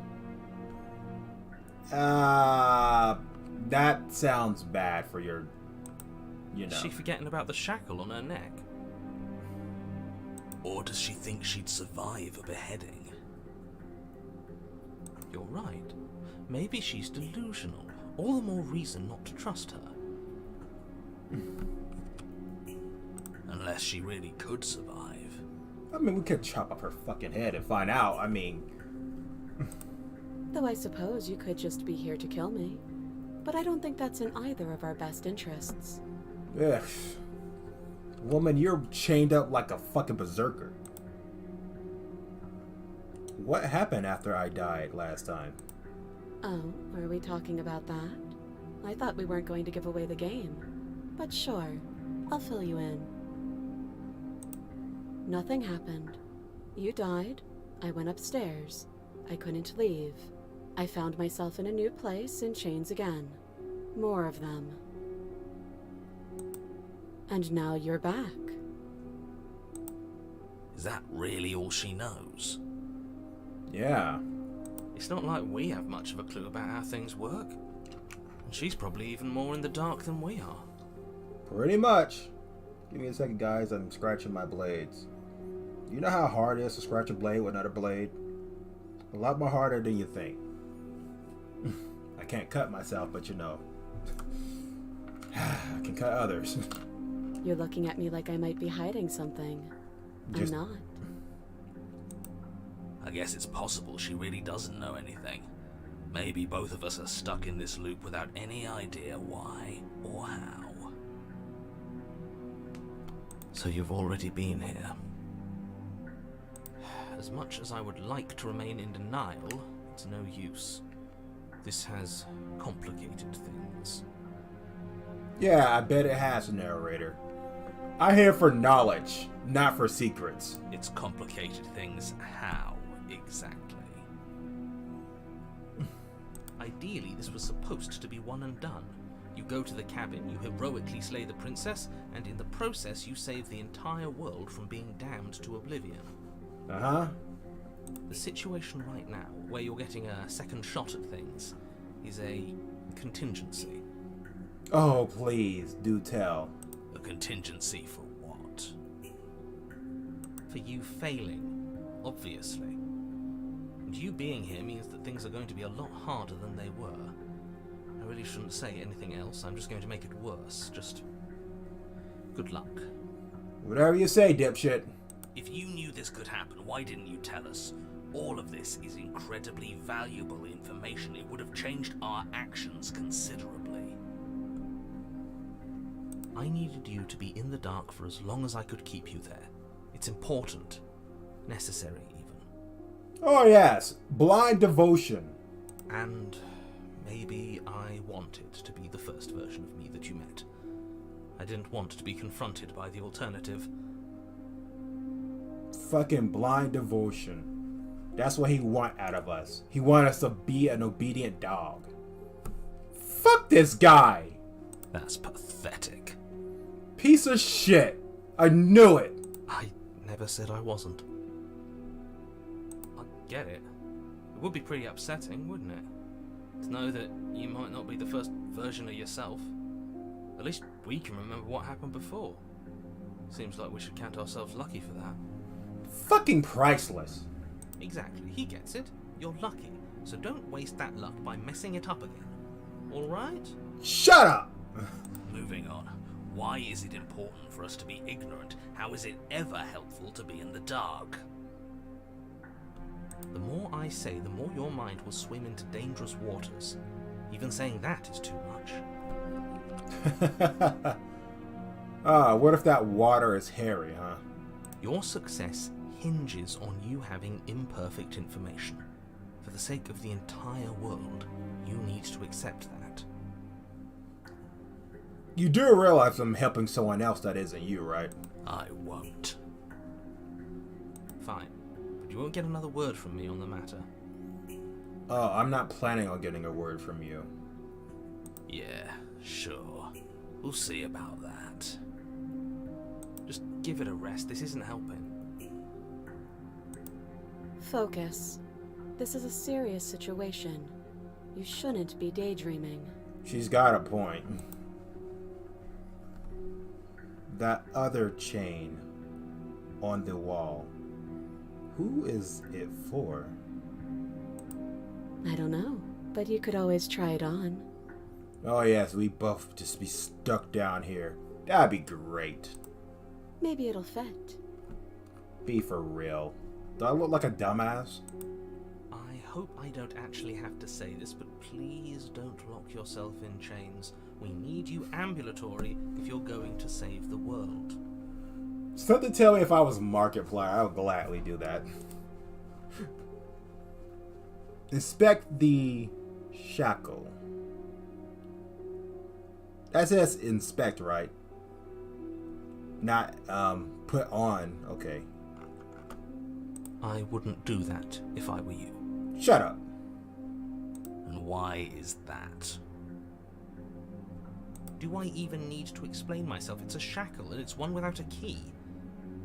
That sounds bad for your, you know. Is she forgetting about the shackle on her neck? Or does she think she'd survive a beheading? You're right. Maybe she's delusional. All the more reason not to trust her. Unless she really could survive. I mean, we could chop off her fucking head and find out. I mean... Though I suppose you could just be here to kill me. But I don't think that's in either of our best interests. Ugh. Woman, you're chained up like a fucking berserker. What happened after I died last time? Oh, are we talking about that? I thought we weren't going to give away the game. But sure, I'll fill you in. Nothing happened. You died. I went upstairs. I couldn't leave. I found myself in a new place in chains again. More of them. And now you're back. Is that really all she knows? Yeah. It's not like we have much of a clue about how things work. And she's probably even more in the dark than we are. Pretty much. Give me a second, guys. I'm scratching my blades. You know how hard it is to scratch a blade with another blade? A lot more harder than you think. I can't cut myself, but you know. I can cut others. You're looking at me like I might be hiding something. I'm not. I guess it's possible she really doesn't know anything. Maybe both of us are stuck in this loop without any idea why or how. So you've already been here. As much as I would like to remain in denial, it's no use. This has complicated things. Yeah, I bet it has, narrator. I'm here for knowledge, not for secrets. It's complicated things how, exactly? Ideally, this was supposed to be one and done. You go to the cabin, you heroically slay the princess, and in the process you save the entire world from being damned to oblivion. Uh-huh. The situation right now, where you're getting a second shot at things, is a contingency. Oh, please, do tell. A contingency for what? For you failing, obviously. And you being here means that things are going to be a lot harder than they were. I really shouldn't say anything else, I'm just going to make it worse. Just... good luck. Whatever you say, dipshit. If you knew this could happen, why didn't you tell us? All of this is incredibly valuable information. It would have changed our actions considerably. I needed you to be in the dark for as long as I could keep you there. It's important. Necessary, even. Oh, yes. Blind devotion. And maybe I wanted to be the first version of me that you met. I didn't want to be confronted by the alternative. Fucking blind devotion. That's what he want out of us. He want us to be an obedient dog. Fuck this guy! That's pathetic. Piece of shit! I knew it! I never said I wasn't. I get it. It would be pretty upsetting, wouldn't it? To know that you might not be the first version of yourself. At least we can remember what happened before. Seems like we should count ourselves lucky for that. Fucking priceless. Exactly, he gets it. You're lucky, so don't waste that luck by messing it up again. Alright? Shut up! Moving on. Why is it important for us to be ignorant? How is it ever helpful to be in the dark? The more I say, the more your mind will swim into dangerous waters. Even saying that is too much. What if that water is hairy, huh? Your success hinges on you having imperfect information. For the sake of the entire world, you need to accept that. You do realize I'm helping someone else that isn't you, right? I won't. Fine, but you won't get another word from me on the matter. Oh, I'm not planning on getting a word from you. Yeah, sure. We'll see about that. Just give it a rest, this isn't helping. Focus. This is a serious situation. You shouldn't be daydreaming. She's got a point. That other chain on the wall. Who is it for? I don't know, but you could always try it on. Oh yes, we both just be stuck down here. That'd be great. Maybe it'll fit. Be for real. Do I look like a dumbass? I hope I don't actually have to say this, but please don't lock yourself in chains. We need you ambulatory if you're going to save the world. Something tell me if I was Markiplier, I would gladly do that. Inspect the shackle. That says inspect, right? Not put on. Okay. I wouldn't do that if I were you. Shut up. And why is that? Do I even need to explain myself? It's a shackle and it's one without a key.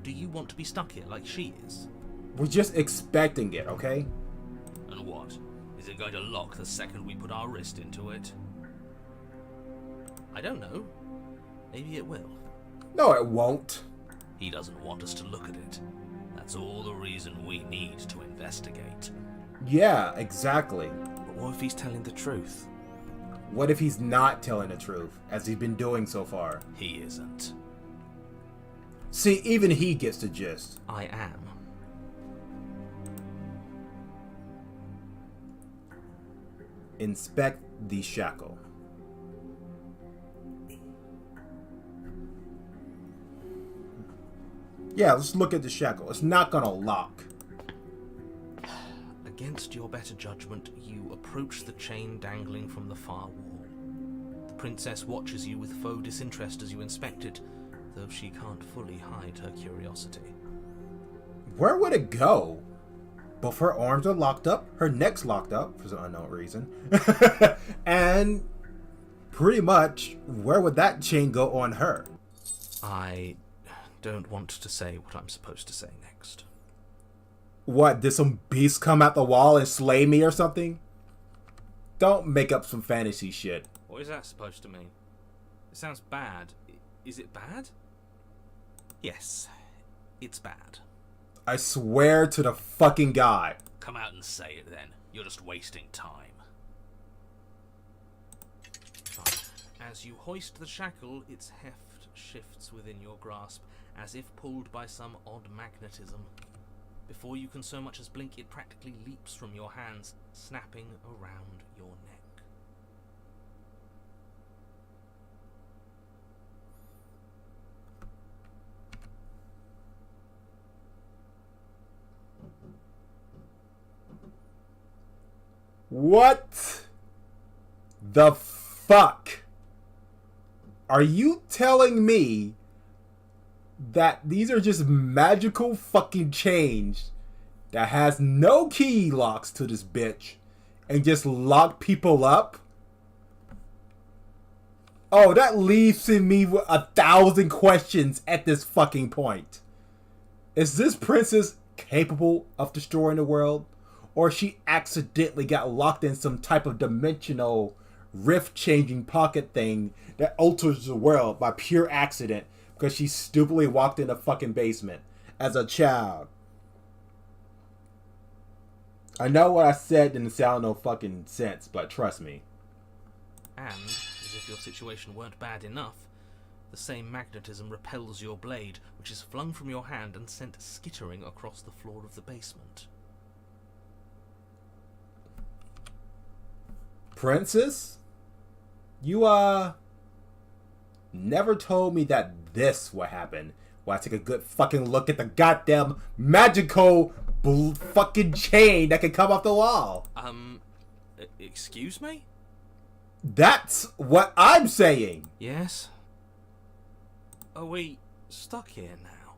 Do you want to be stuck here like she is? We're just expecting it, okay? And what? Is it going to lock the second we put our wrist into it? I don't know. Maybe it will. No, it won't. He doesn't want us to look at it. That's all the reason we need to investigate. Yeah, exactly. But what if he's telling the truth? What if he's not telling the truth, as he's been doing so far? He isn't. See, even he gets the gist. I am. Inspect the shackle. Yeah, let's look at the shackle. It's not gonna lock. Against your better judgment, you approach the chain dangling from the far wall. The princess watches you with faux disinterest as you inspect it, though she can't fully hide her curiosity. Where would it go? Both her arms are locked up, her neck's locked up for some unknown reason. And pretty much, where would that chain go on her? I don't want to say what I'm supposed to say next. What, did some beast come out the wall and slay me or something? Don't make up some fantasy shit. What is that supposed to mean? It sounds bad. Is it bad? Yes, it's bad. I swear to the fucking God. Come out and say it then. You're just wasting time. As you hoist the shackle, its heft shifts within your grasp, as if pulled by some odd magnetism. Before you can so much as blink, it practically leaps from your hands, snapping around your neck. What the fuck? Are you telling me that these are just magical fucking chains that has no key locks to this bitch and just lock people up? Oh, that leaves me with 1,000 questions at this fucking point. Is this princess capable of destroying the world? Or she accidentally got locked in some type of dimensional rift-changing pocket thing that alters the world by pure accident because she stupidly walked in a fucking basement as a child? I know what I said didn't sound no fucking sense, but trust me. And, as if your situation weren't bad enough, the same magnetism repels your blade, which is flung from your hand and sent skittering across the floor of the basement. Princess? You, never told me that this would happen. While I take a good fucking look at the goddamn magical fucking chain that can come off the wall. Excuse me? That's what I'm saying. Yes? Are we stuck here now?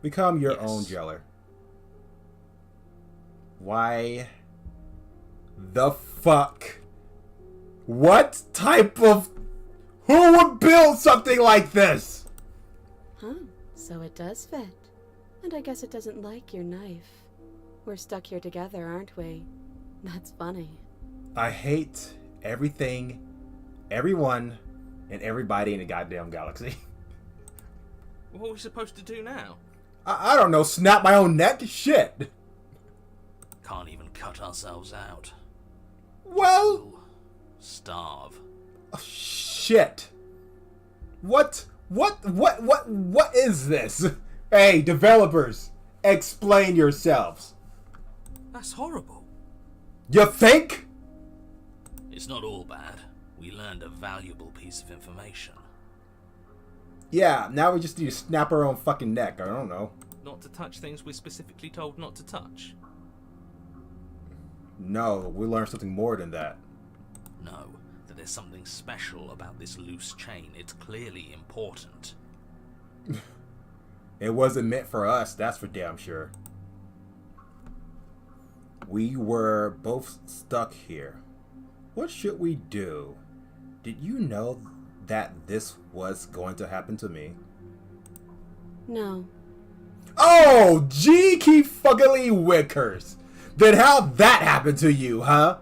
Become your Yes. own jailer. Why the fuck? What type of... Who would build something like this? Huh, so it does fit. And I guess it doesn't like your knife. We're stuck here together, aren't we? That's funny. I hate everything, everyone, and everybody in the goddamn galaxy. What are we supposed to do now? I don't know, snap my own neck? Shit. Can't even cut ourselves out. Well... We'll starve. Oh, shit. What is this? Hey, developers, explain yourselves. That's horrible. You think? It's not all bad. We learned a valuable piece of information. Yeah, now we just need to snap our own fucking neck. I don't know. Not to touch things we're specifically told not to touch. No, we learned something more than that. No, that there's something special about this loose chain. It's clearly important. It wasn't meant for us, that's for damn sure. We were both stuck here. What should we do? Did you know that this was going to happen to me? No. Oh, G-Key fuckily Wickers. Then how'd that happen to you, huh?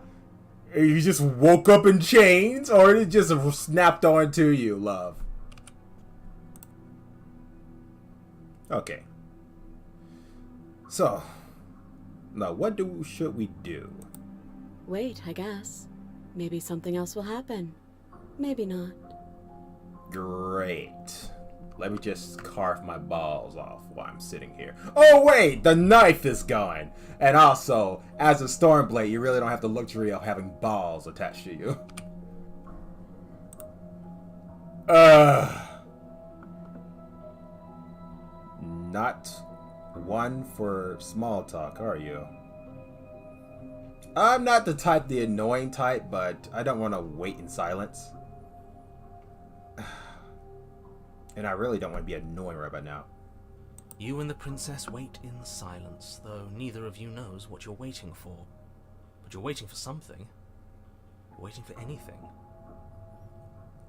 You just woke up in chains, or it just snapped onto you, love? Okay. So, now what should we do? Wait, I guess. Maybe something else will happen. Maybe not. Great. Let me just carve my balls off while I'm sitting here. Oh wait, the knife is gone. And also, as a Stormblade, you really don't have the luxury of having balls attached to you. Not one for small talk, are you? I'm not the annoying type, but I don't want to wait in silence. And I really don't want to be annoying right about now. You and the princess wait in silence, though neither of you knows what you're waiting for. But you're waiting for something. You're waiting for anything.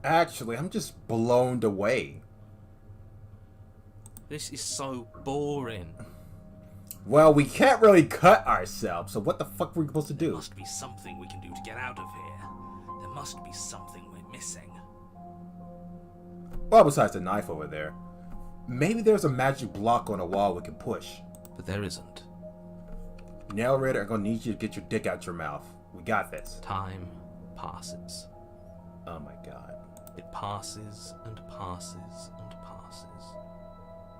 Actually, I'm just blown away. This is so boring. Well, we can't really cut ourselves, so what the fuck are we supposed to do? There must be something we can do to get out of here. There must be something we're missing. Well, besides the knife over there. Maybe there's a magic block on a wall we can push. But there isn't. Narrator, I'm gonna need you to get your dick out your mouth. We got this. Time passes. Oh my god. It passes and passes and passes.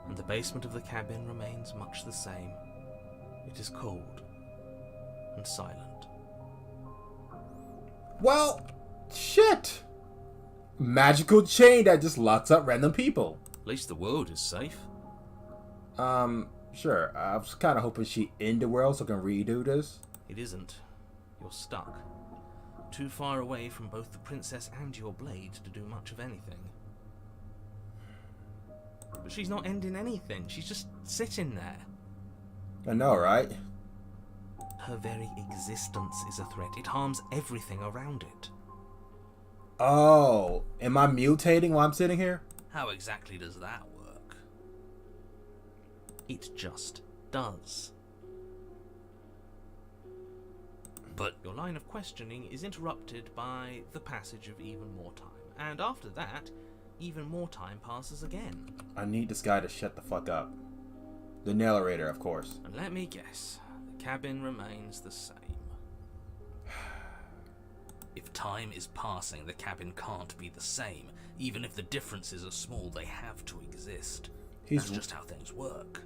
And the basement of the cabin remains much the same. It is cold and silent. Well, shit! Magical chain that just locks up random people. At least the world is safe. Sure. I was kind of hoping she'd end the world so I can redo this. It isn't. You're stuck. Too far away from both the princess and your blade to do much of anything. But she's not ending anything. She's just sitting there. I know, right? Her very existence is a threat. It harms everything around it. Oh, am I mutating while I'm sitting here? How exactly does that work? It just does. But your line of questioning is interrupted by the passage of even more time. And after that, even more time passes again. I need this guy to shut the fuck up. The narrator, of course. And let me guess, the cabin remains the same. If time is passing, the cabin can't be the same. Even if the differences are small, they have to exist. That's just how things work.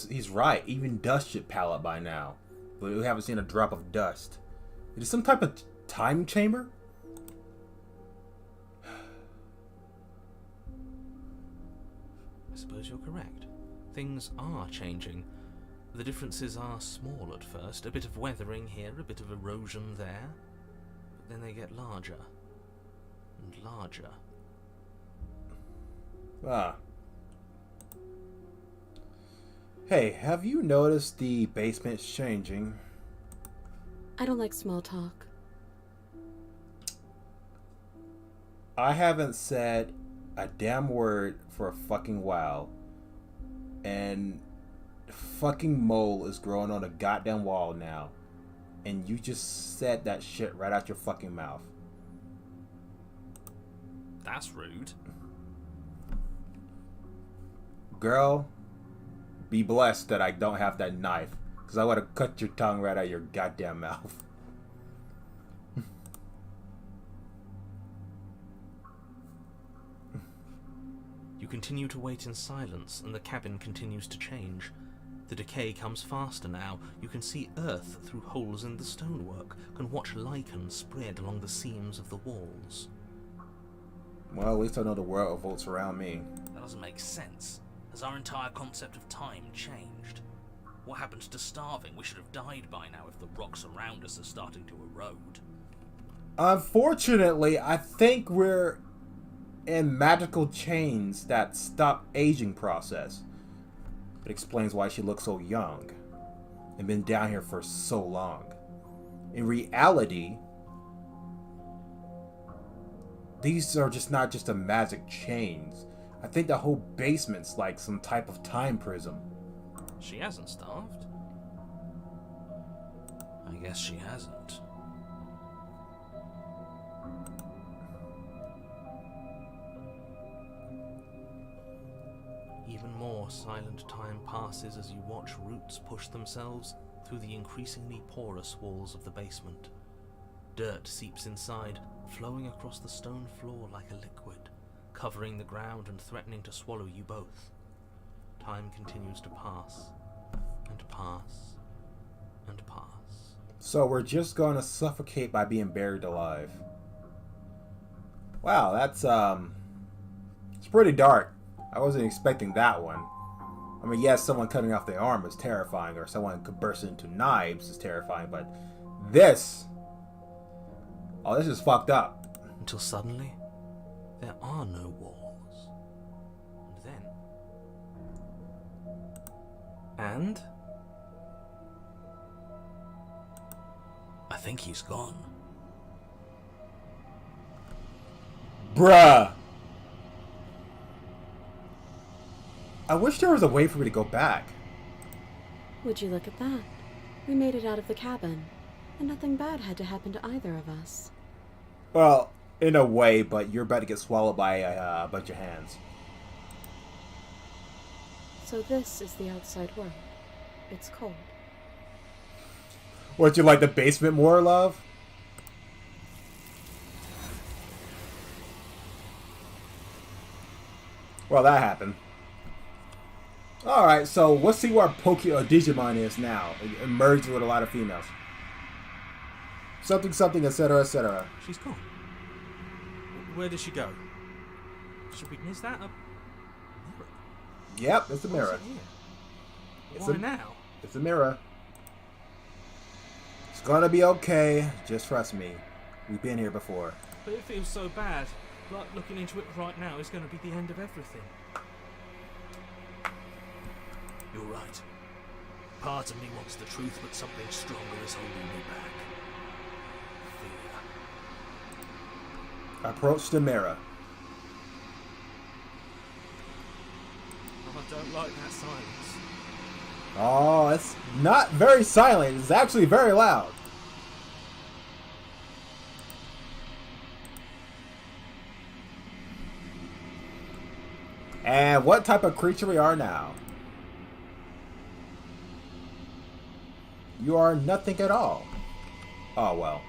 He's right. Even dust should pile up by now. But we haven't seen a drop of dust. It is some type of time chamber? I suppose you're correct. Things are changing. The differences are small at first. A bit of weathering here, a bit of erosion there. But then they get larger and larger. Ah. Hey, have you noticed the basement's changing? I don't like small talk. I haven't said a damn word for a fucking while. And fucking mole is growing on a goddamn wall now. And you just said that shit right out your fucking mouth. That's rude. Girl, be blessed that I don't have that knife. Because I would have cut your tongue right out your goddamn mouth. You continue to wait in silence, and the cabin continues to change. The decay comes faster now. You can see earth through holes in the stonework, can watch lichen spread along the seams of the walls. Well, at least I know the world revolts around me. That doesn't make sense. Has our entire concept of time changed? What happened to starving? We should have died by now if the rocks around us are starting to erode. Unfortunately, I think we're in magical chains that stop aging process. It explains why she looks so young and been down here for so long. In reality, these are not just a magic chains. I think the whole basement's like some type of time prism. She hasn't starved. I guess she hasn't. Even more silent time passes as you watch roots push themselves through the increasingly porous walls of the basement. Dirt seeps inside, flowing across the stone floor like a liquid, covering the ground and threatening to swallow you both. Time continues to pass, and pass, and pass. So we're just gonna suffocate by being buried alive. Wow, that's it's pretty dark. I wasn't expecting that one. I mean, yes, someone cutting off their arm is terrifying, or someone could burst into knives is terrifying, but this... Oh, this is fucked up. Until suddenly, there are no walls. And I think he's gone. Bruh! I wish there was a way for me to go back. Would you look at that? We made it out of the cabin, and nothing bad had to happen to either of us. Well, in a way, but you're about to get swallowed by a bunch of hands. So this is the outside world. It's cold. What, you like the basement more, love? Well, that happened. Alright, so let's see where Digimon is now. It merged with a lot of females. Something, something, etc., etc. She's gone. Where did she go? Is that a mirror? Yep, it's a mirror. What's it here? Why now? It's a mirror. It's gonna be okay. Just trust me. We've been here before. But it feels so bad. Like looking into it right now is going to be the end of everything. You're right. Part of me wants the truth, but something stronger is holding me back. Fear. Approach the mirror. Oh, I don't like that silence. Oh, it's not very silent. It's actually very loud. And what type of creature we are now? You are nothing at all. Oh, well.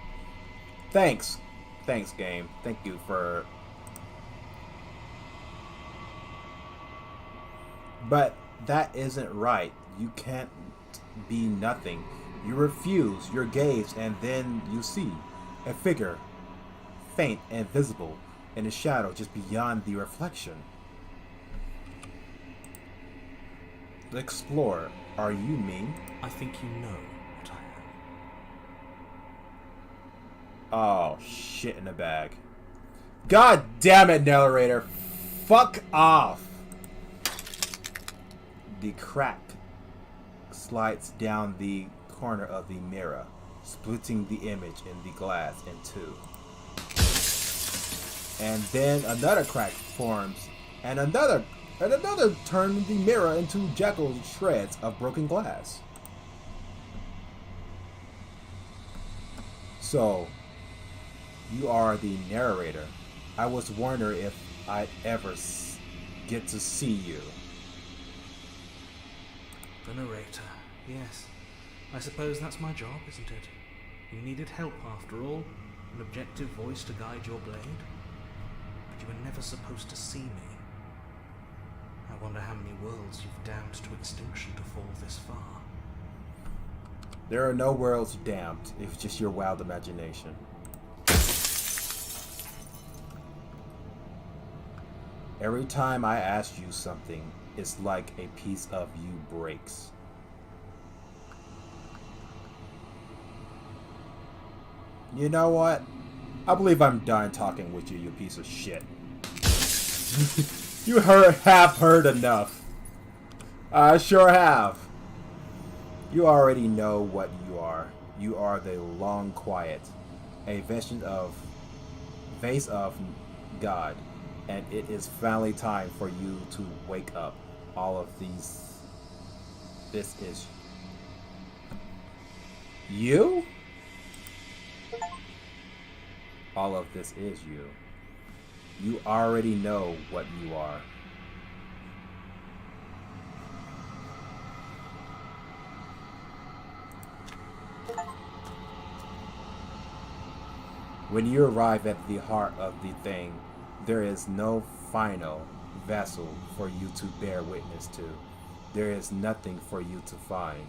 Thanks. Thanks, game. Thank you for... But that isn't right. You can't be nothing. You refuse your gaze, and then you see a figure, faint and visible, in the shadow just beyond the reflection. The explorer, are you me? I think you know what I am. Oh, shit in the bag. God damn it, narrator. Fuck off. The crack slides down the corner of the mirror, splitting the image in the glass in two. And then another crack forms, and another turns the mirror into Jekyll's shreds of broken glass. So, you are the narrator. I was wondering if I'd ever get to see you. The narrator, yes. I suppose that's my job, isn't it? You needed help after all, an objective voice to guide your blade. But you were never supposed to see me. I wonder how many worlds you've damned to extinction to fall this far. There are no worlds damned, it's just your wild imagination. Every time I ask you something, it's like a piece of you breaks. You know what? I believe I'm done talking with you, you piece of shit. You have heard enough. I sure have. You already know what you are. You are the long quiet, a vision of face of God, and it is finally time for you to wake up. All of these. This is you? All of this is you. You already know what you are. When you arrive at the heart of the thing, there is no final vessel for you to bear witness to. There is nothing for you to find.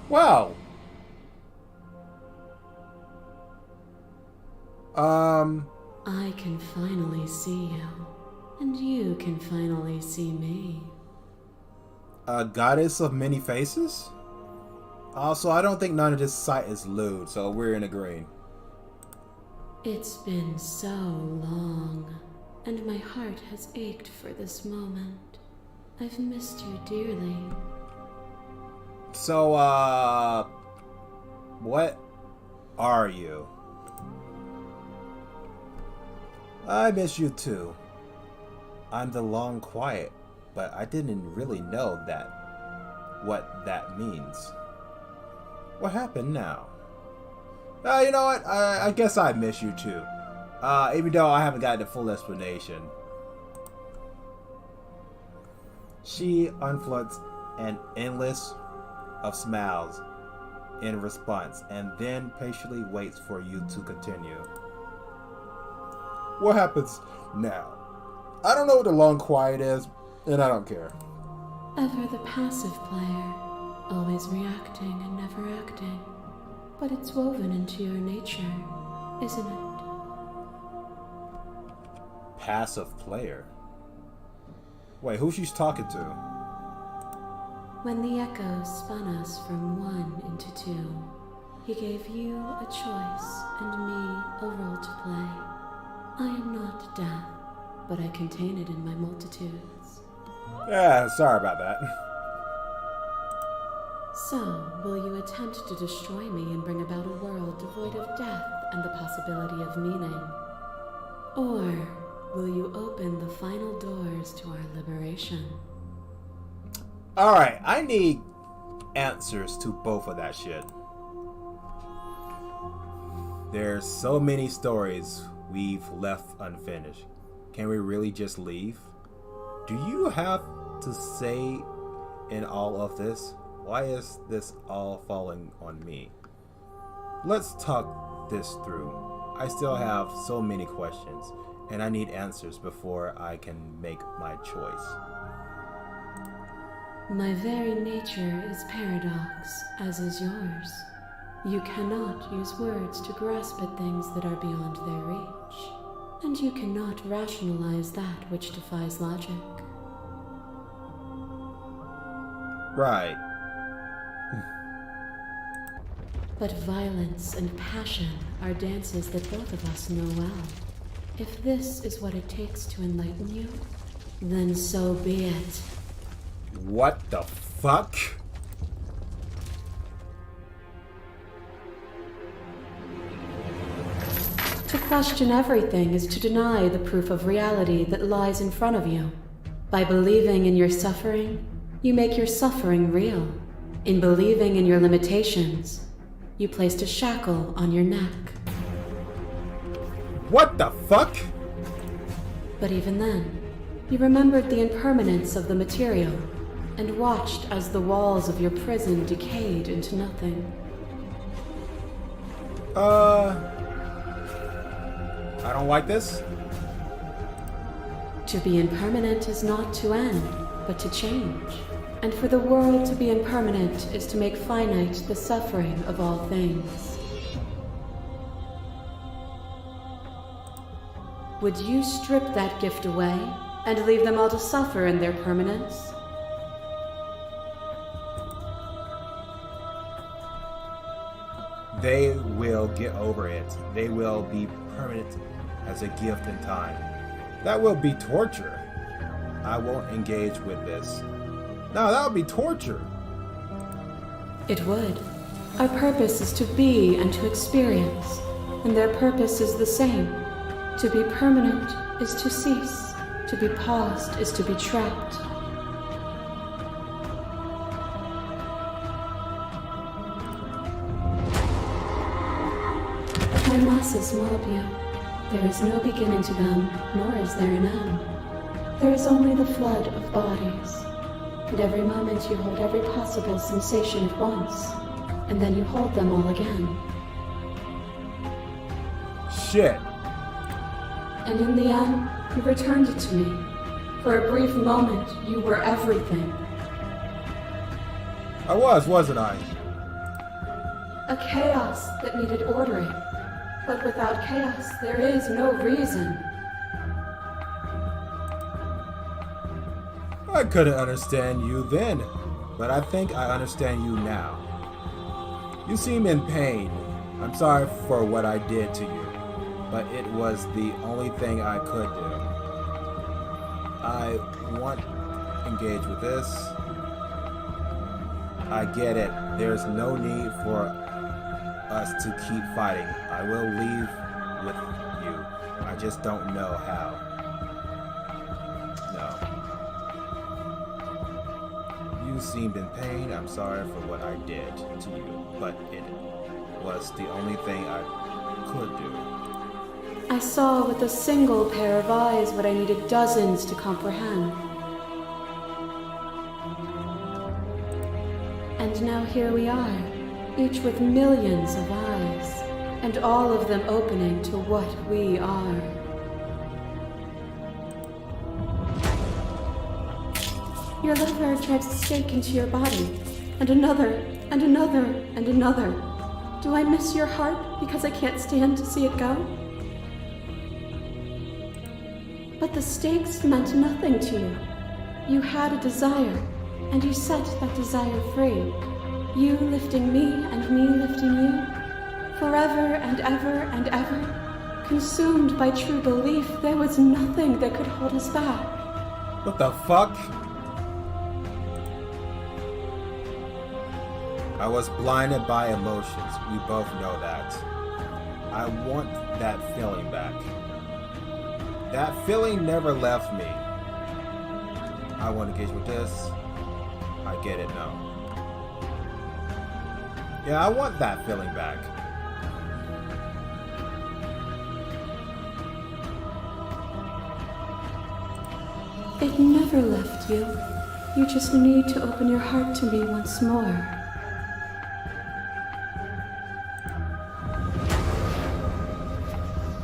Wow. I can finally see you, and you can finally see me. A goddess of many faces? Also, I don't think none of this site is lewd, so we're in agreement. It's been so long, and my heart has ached for this moment. I've missed you dearly. So, what are you? I miss you too. I'm the long quiet, but I didn't really know what that means. What happened now? You know what? I guess I miss you too. Even though I haven't gotten the full explanation. She unfloods an endless of smiles in response, and then patiently waits for you to continue. What happens now? I don't know what the long quiet is, and I don't care. Ever the passive player, always reacting and never acting. But it's woven into your nature, isn't it? Passive player? Wait, who she's talking to? When the echoes spun us from one into two, He gave you a choice and me a role to play. I am not death, but I contain it in my multitudes. Yeah, sorry about that. So, will you attempt to destroy me and bring about a world devoid of death and the possibility of meaning? Or will you open the final doors to our liberation? Alright, I need answers to both of that shit. There's so many stories we've left unfinished. Can we really just leave? Do you have to say in all of this? Why is this all falling on me? Let's talk this through. I still have so many questions, and I need answers before I can make my choice. My very nature is paradox, as is yours. You cannot use words to grasp at things that are beyond their reach, and you cannot rationalize that which defies logic. Right. But violence and passion are dances that both of us know well. If this is what it takes to enlighten you, then so be it. What the fuck? To question everything is to deny the proof of reality that lies in front of you. By believing in your suffering, you make your suffering real. In believing in your limitations, you placed a shackle on your neck. What the fuck? But even then, you remembered the impermanence of the material and watched as the walls of your prison decayed into nothing. I don't like this. To be impermanent is not to end, but to change. And for the world to be impermanent is to make finite the suffering of all things. Would you strip that gift away and leave them all to suffer in their permanence? They will get over it. They will be permanent as a gift in time. That will be torture. I won't engage with this. No, that would be torture. It would. Our purpose is to be and to experience, and their purpose is the same. To be permanent is to cease. To be paused is to be trapped. My masses mob you. There is no beginning to them, nor is there an end. There is only the flood of bodies. And every moment you hold every possible sensation at once, and then you hold them all again. Shit. And in the end, you returned it to me. For a brief moment, you were everything. I was, wasn't I? A chaos that needed ordering. But without chaos, there is no reason. I couldn't understand you then, but I think I understand you now. You seem in pain. I'm sorry for what I did to you, but it was the only thing I could do. I won't engage with this. I get it. There's no need for us to keep fighting. I will leave with you. I just don't know how. No. You seemed in pain. I'm sorry for what I did to you, but it was the only thing I could do. I saw with a single pair of eyes what I needed dozens to comprehend. And now here we are, each with millions of eyes, and all of them opening to what we are. Your liver drives a stake into your body, and another, and another, and another. Do I miss your heart because I can't stand to see it go? But the stakes meant nothing to you. You had a desire, and you set that desire free. You lifting me and me lifting you, Forever and ever and ever, consumed by true belief, there was nothing that could hold us back. What the fuck? I was blinded by emotions. We both know that. I want that feeling back. That feeling never left me. I want to engage with this. I get it now. Yeah, I want that feeling back. It never left you. You just need to open your heart to me once more.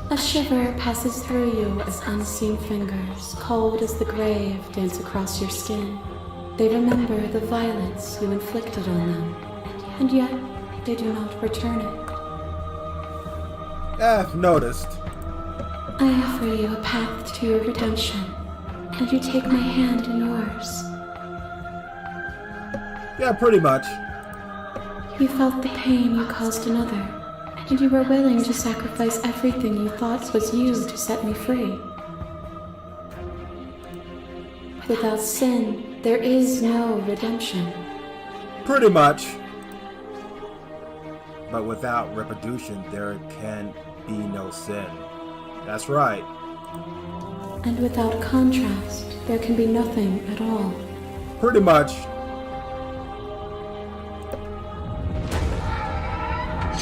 A shiver passes through you as unseen fingers, cold as the grave, dance across your skin. They remember the violence you inflicted on them, and yet they do not return it. I've noticed. I offer you a path to your redemption, and you take my hand in yours. Yeah, pretty much. You felt the pain you caused another, and you were willing to sacrifice everything you thought was you to set me free. Without sin, there is no redemption. Pretty much. But without reproduction, there can be no sin. That's right. And without contrast, there can be nothing at all. Pretty much.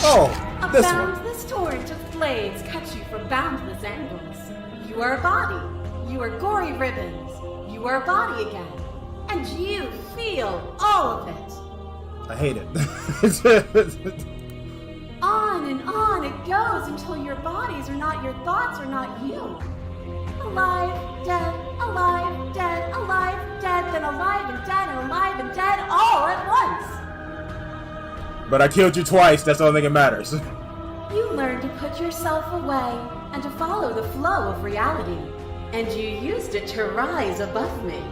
Oh, A this one. boundless torrent of blades cut you from boundless angles. You are a body. You are gory ribbons. You are a body again. And you feel all of it. I hate it. On and on it goes until your bodies are not your thoughts, are not you. Alive, dead, alive, dead, alive, dead, then alive and dead, and alive and dead, all at once. But I killed you twice, that's the only thing that matters. You learn to put yourself away and to follow the flow of reality. And you used it to rise above me.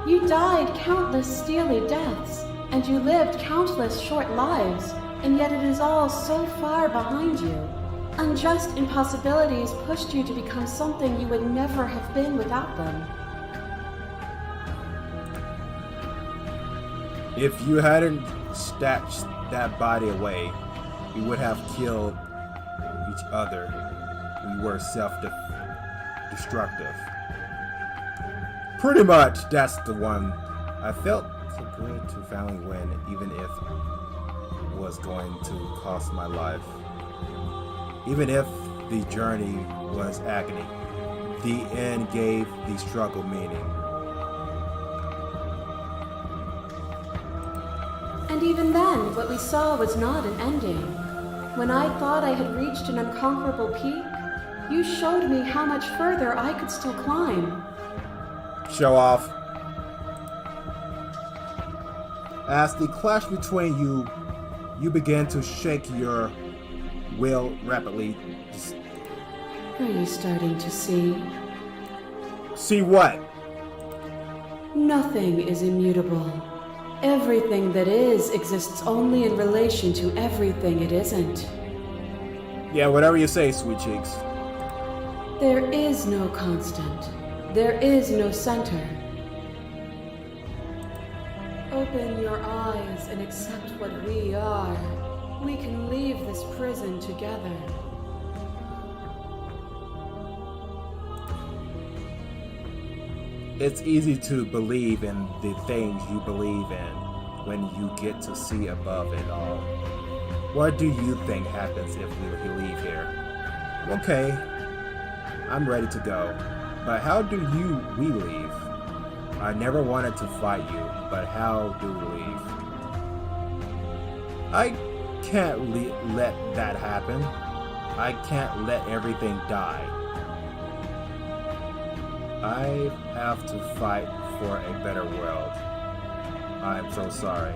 You died countless steely deaths, and you lived countless short lives, and yet it is all so far behind you. Unjust impossibilities pushed you to become something you would never have been without them. If you hadn't snatched that body away, we would have killed each other. We were self-destructive. Pretty much, that's the one. I felt so good to finally win, even if it was going to cost my life. Even if the journey was agony, the end gave the struggle meaning. And even then, what we saw was not an ending. When I thought I had reached an unconquerable peak, you showed me how much further I could still climb. Show off. As the clash between you began to shake your will rapidly. Are you starting to see? See what? Nothing is immutable. Everything that is exists only in relation to everything it isn't. Yeah, whatever you say, sweet cheeks. There is no constant. There is no center. Open your eyes and accept what we are. We can leave this prison together. It's easy to believe in the things you believe in when you get to see above it all. What do you think happens if we leave here? Okay, I'm ready to go. But how do we leave? I never wanted to fight you, but how do we leave? I can't let that happen. I can't let everything die. I have to fight for a better world. I'm so sorry.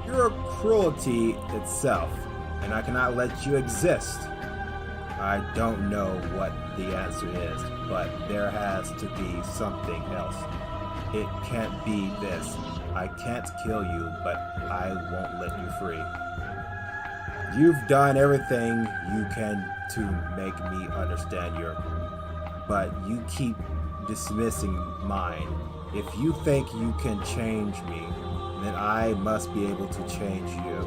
You're cruelty itself, and I cannot let you exist. I don't know what the answer is, but there has to be something else. It can't be this. I can't kill you, but I won't let you free. You've done everything you can to make me understand your, but you keep dismissing mine. If you think you can change me, then I must be able to change you.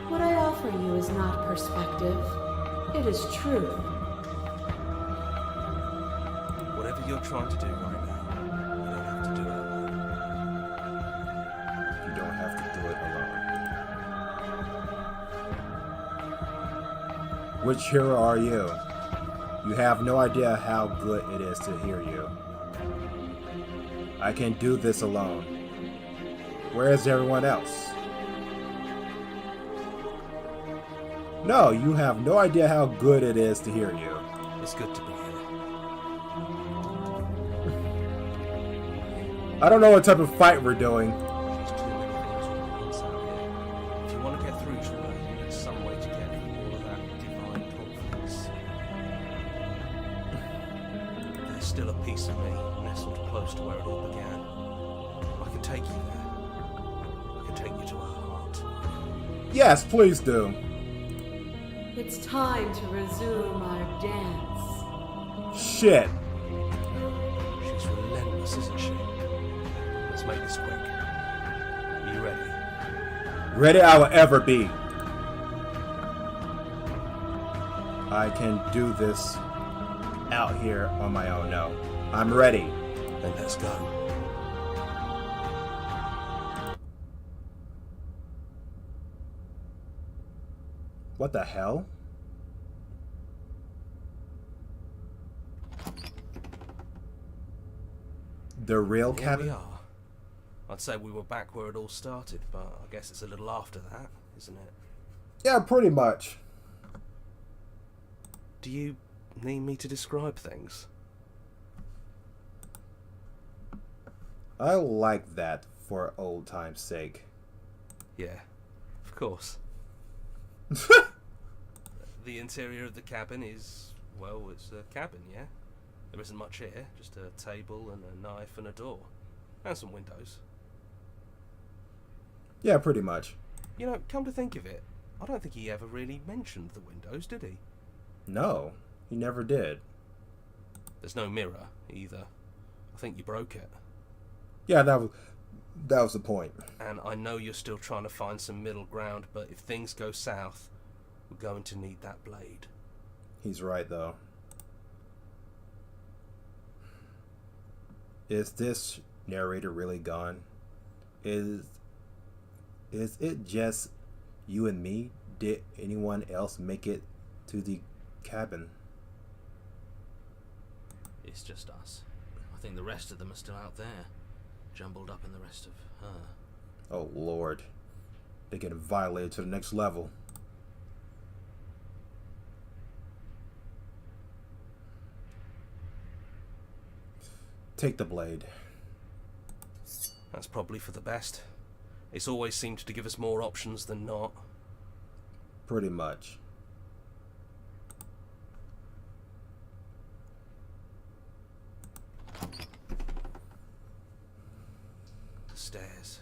What I offer you is not perspective. It is truth. Whatever you're trying to do right now, you don't have to do it alone. You don't have to do it alone. Which hero are you? You have no idea how good it is to hear you. I can do this alone. Where is everyone else? No, you have no idea how good it is to hear you. It's good to be here. I don't know what type of fight we're doing. There's too many things all at once out here. If you want to get through to her, there's some way to get through all of that divine confidence. There's still a piece of me nestled close to where it all began. I can take you there. I can take you to her heart. Yes, please do. It's time to resume our dance. Shit. She's relentless, isn't she? Let's make this quick. Are you ready? Ready I will ever be. I can do this out here on my own now. I'm ready. Then let's go. What the hell? The real Here cabin? we are. I'd say we were back where it all started, but I guess it's a little after that, isn't it? Yeah, pretty much. Do you need me to describe things? I like that for old time's sake. Yeah, of course. The interior of the cabin is, well, it's a cabin, yeah? There isn't much here, just a table and a knife and a door. And some windows. Yeah, pretty much. You know, come to think of it, I don't think he ever really mentioned the windows, did he? No, he never did. There's no mirror, either. I think you broke it. Yeah, that was the point. And I know you're still trying to find some middle ground, but if things go south, we're going to need that blade. He's right, though. Is this narrator really gone? Is it just you and me? Did anyone else make it to the cabin? It's just us. I think the rest of them are still out there, jumbled up in the rest of her. Oh, Lord. They're getting violated to the next level. Take the blade. That's probably for the best. It's always seemed to give us more options than not. Pretty much. The stairs.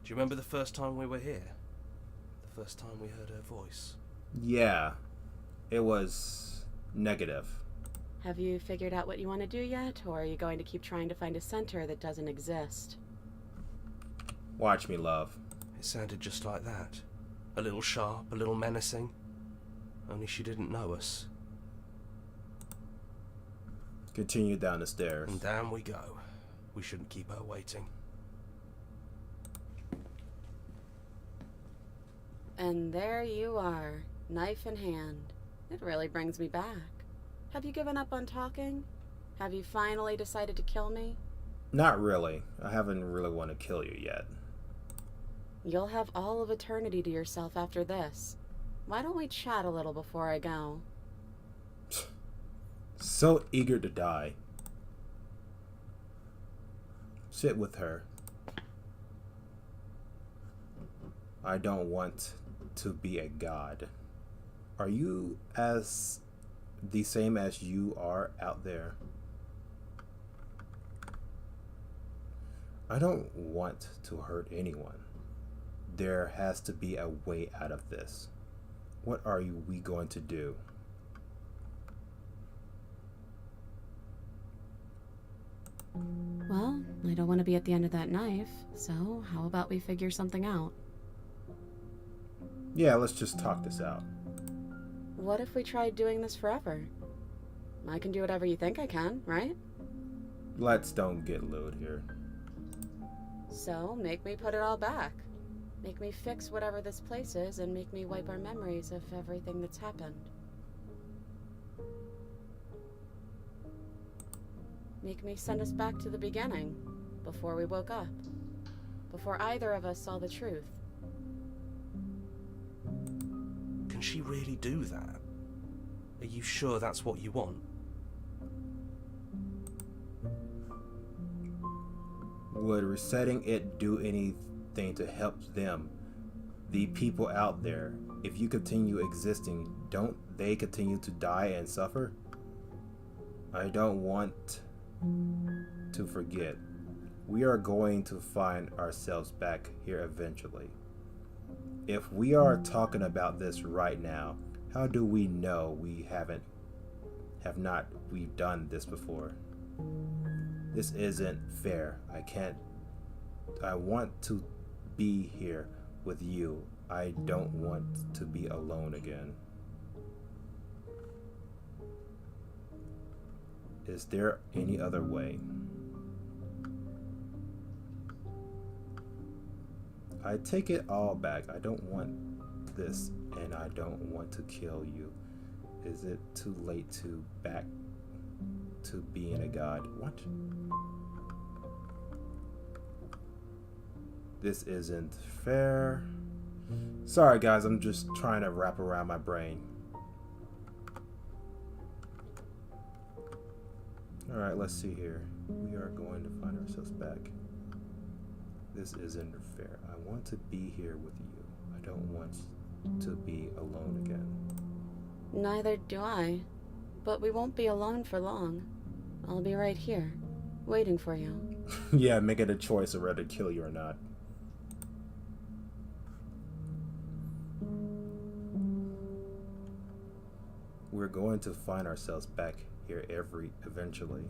Do you remember the first time we were here? The first time we heard her voice? Yeah. It was negative. Have you figured out what you want to do yet, or are you going to keep trying to find a center that doesn't exist? Watch me, love. It sounded just like that. A little sharp, a little menacing. Only she didn't know us. Continue down the stairs. And down we go. We shouldn't keep her waiting. And there you are, knife in hand. It really brings me back. Have you given up on talking? Have you finally decided to kill me? Not really. I haven't really want to kill you yet. You'll have all of eternity to yourself after this. Why don't we chat a little before I go? So eager to die. Sit with her. I don't want to be a god. Are you as the same as you are out there? I don't want to hurt anyone. There has to be a way out of this. What are we going to do? Well, I don't want to be at the end of that knife, so how about we figure something out? Yeah, let's just talk this out. What if we tried doing this forever? I can do whatever you think I can, right? Let's don't get lewd here. So, make me put it all back. Make me fix whatever this place is and make me wipe our memories of everything that's happened. Make me send us back to the beginning, before we woke up. Before either of us saw the truth. Can she really do that? Are you sure that's what you want? Would resetting it do anything to help them, the people out there? If you continue existing, don't they continue to die and suffer? I don't want to forget. We are going to find ourselves back here eventually. If we are talking about this right now, how do we know we've done this before? This isn't fair. I want to be here with you. I don't want to be alone again. Is there any other way? I take it all back. I don't want this, and I don't want to kill you. Is it too late to back to being a god? What? This isn't fair. Sorry guys, I'm just trying to wrap around my brain. Alright, let's see here. We are going to find ourselves back. This isn't fair. I want to be here with you. I don't want to be alone again. Neither do I. But we won't be alone for long. I'll be right here, waiting for you. Yeah, make it a choice of whether to kill you or not. We're going to find ourselves back here eventually.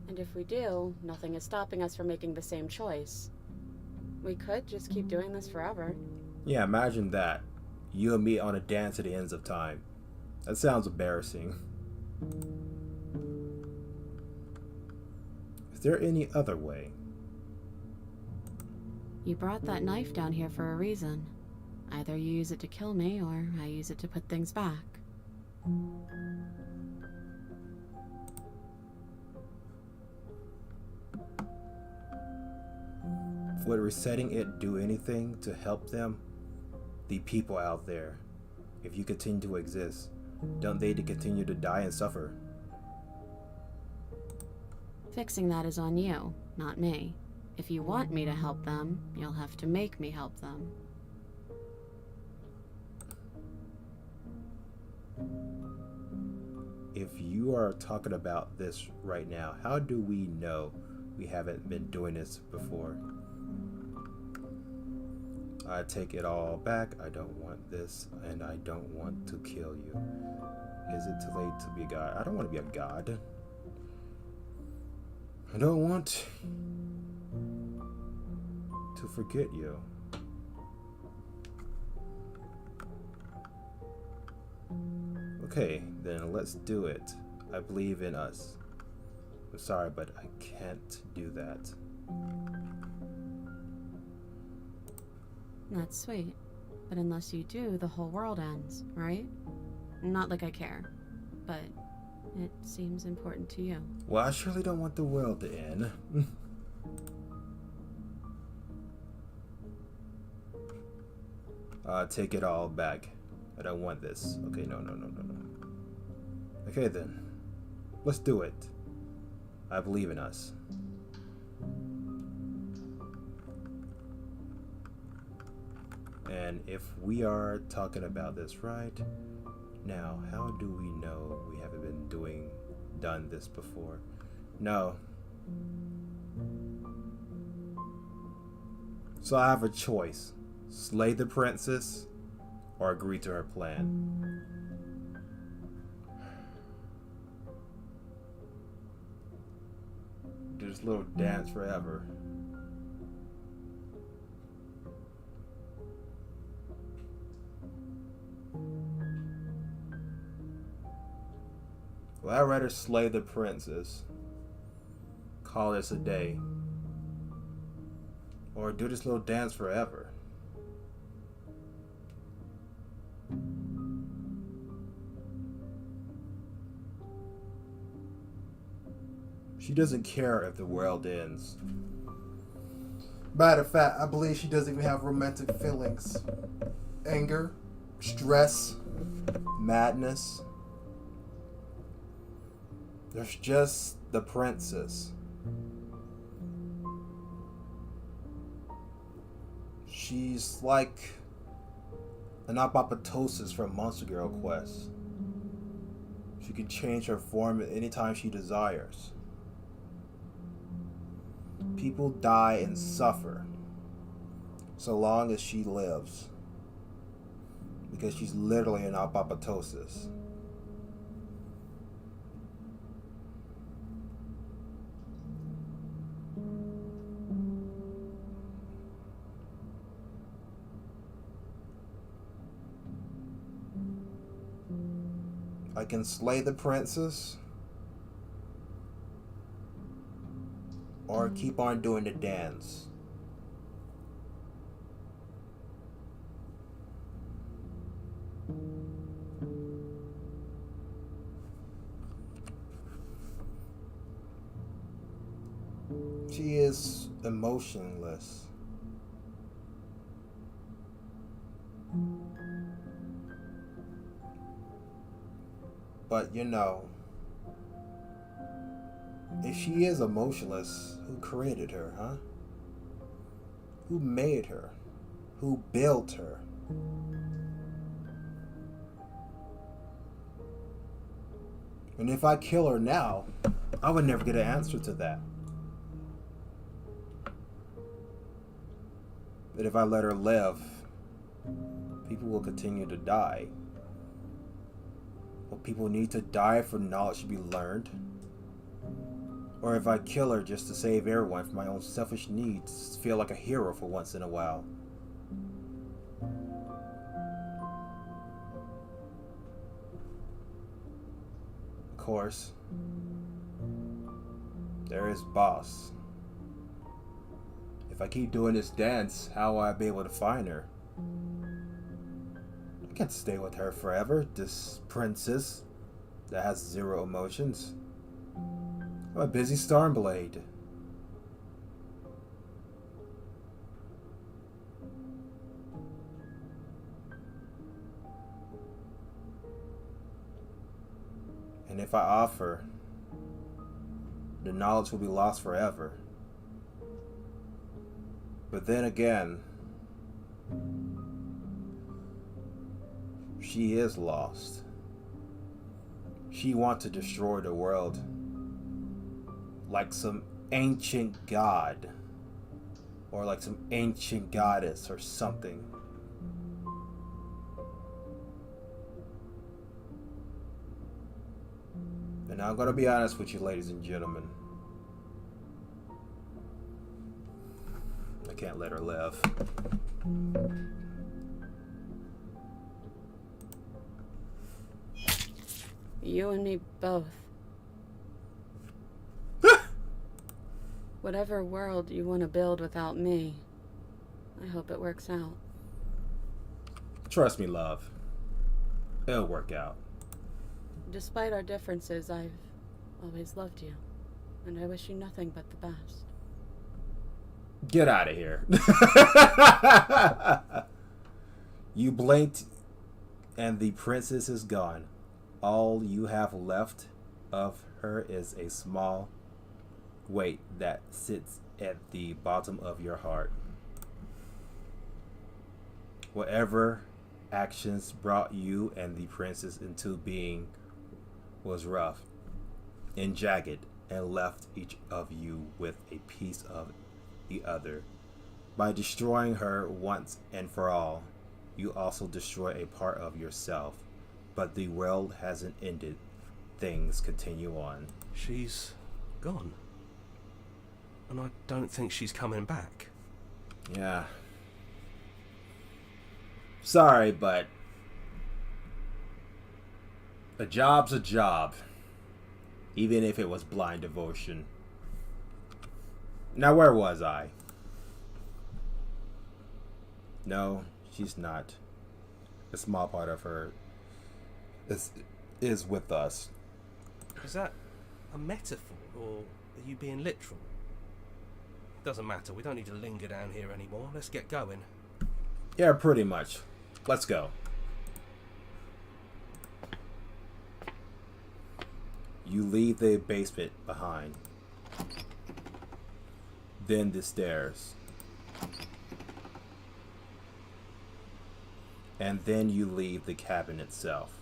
And if we do, nothing is stopping us from making the same choice. We could just keep doing this forever. Yeah, imagine that. You and me on a dance to the ends of time. That sounds embarrassing. Is there any other way? You brought that knife down here for a reason. Either you use it to kill me, or I use it to put things back. Would resetting it do anything to help them? The people out there. If you continue to exist, don't they continue to die and suffer? Fixing that is on you, not me. If you want me to help them, you'll have to make me help them. If you are talking about this right now, how do we know we haven't been doing this before? I take it all back. I don't want this, and I don't want to kill you. Is it too late to be a god? I don't want to be a god. I don't want to forget you. Okay, then let's do it. I believe in us. I'm sorry, but I can't do that. That's sweet. But unless you do, the whole world ends, right? Not like I care, but it seems important to you. Well, I surely don't want the world to end. Take it all back. I don't want this. Okay, no. Okay then. Let's do it. I believe in us. And if we are talking about this right now, how do we know we haven't been done this before? No, So I have a choice: slay the princess or agree to her plan. Do this little dance forever. Well, I'd rather slay the princess, call this a day, or do this little dance forever. She doesn't care if the world ends. Matter of fact, I believe she doesn't even have romantic feelings. Anger, stress, madness. There's just the princess. She's like an apoptosis from Monster Girl Quest. She can change her form at any time she desires. People die and suffer so long as she lives, because she's literally an apoptosis. I can slay the princess or keep on doing the dance. She is emotionless. But you know, if she is emotionless, who created her, huh? Who made her? Who built her? And if I kill her now, I would never get an answer to that. But if I let her live, people will continue to die. Will people need to die for knowledge to be learned? Or if I kill her just to save everyone from my own selfish needs, feel like a hero for once in a while? Of course, there is Boss. If I keep doing this dance, how will I be able to find her? I can't stay with her forever, this princess that has zero emotions. I'm a busy Stormblade. And if I offer, the knowledge will be lost forever. But then again, she is lost. She wants to destroy the world like some ancient god, or like some ancient goddess or something. And I'm gonna be honest with you, ladies and gentlemen. I can't let her live. You and me both. Whatever world you want to build without me, I hope it works out. Trust me, love. It'll work out. Despite our differences, I've always loved you, and I wish you nothing but the best. Get out of here. You blinked and the princess is gone. All you have left of her is a small weight that sits at the bottom of your heart. Whatever actions brought you and the princess into being was rough and jagged and left each of you with a piece of the other. By destroying her once and for all, you also destroy a part of yourself. But the world hasn't ended. Things continue on. She's gone. And I don't think she's coming back. Yeah. Sorry, but a job's a job. Even if it was blind devotion. Now, where was I? No, she's not. A small part of her is with us. Is that a metaphor, or are you being literal? Doesn't matter, we don't need to linger down here anymore. Let's get going. Yeah, pretty much. Let's go. You leave the basement behind. Then the stairs. And then you leave the cabin itself.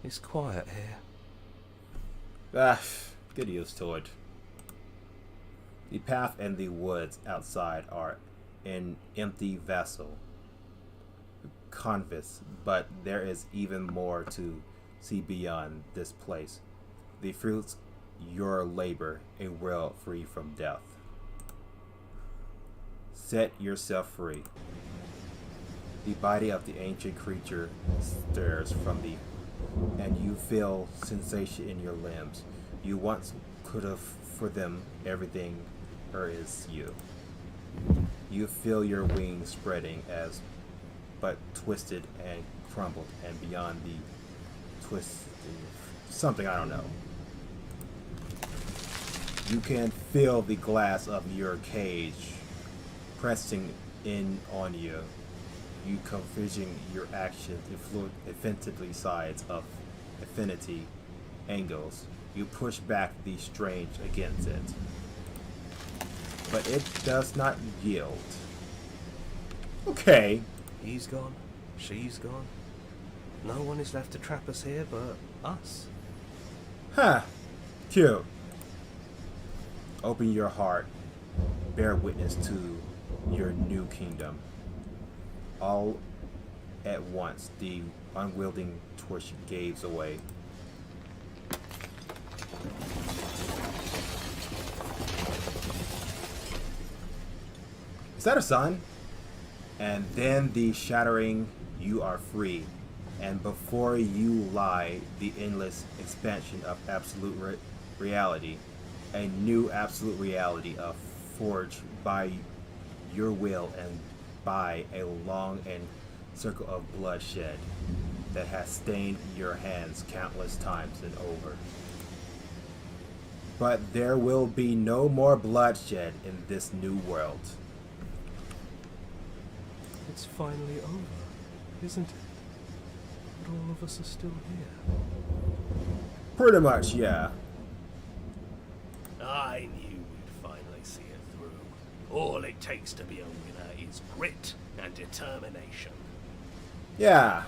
It's quiet here. Get used to it. The path and the woods outside are an empty vessel. Canvas, but there is even more to see beyond this place. The fruits your labor, a world free from death. Set yourself free. The body of the ancient creature stirs from the, and you feel sensation in your limbs. You once could have for them everything her is you. You feel your wings spreading as but twisted and crumbled, and beyond the twist, something I don't know. You can feel the glass of your cage pressing in on you. You converging your actions offensively sides of affinity angles. You push back the strange against it. But it does not yield. Okay. He's gone. She's gone. No one is left to trap us here but us. Huh. Cute. Open your heart. Bear witness to your new kingdom. All at once, the unwieldy torch gives away. Is that a sun? And then the shattering, you are free. And before you lie the endless expansion of absolute reality. A new absolute reality of forged by your will and by a long and circle of bloodshed that has stained your hands countless times and over. But there will be no more bloodshed in this new world. It's finally over, isn't it? But all of us are still here. Pretty much, yeah. I knew we'd finally see it through. All it takes to be a winner is grit and determination. Yeah.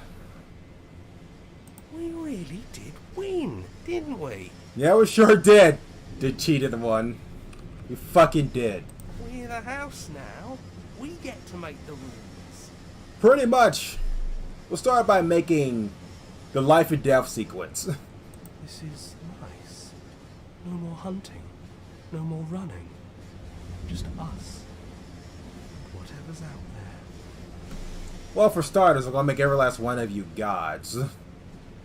We really did win, didn't we? Yeah, we sure did. The cheated one. We fucking did. We're the house now. We get to make the rules. Pretty much. We'll start by making the life and death sequence. This is nice. No more hunting. No more running. Just us. Whatever's out there. Well, for starters, I'm gonna make every last one of you gods.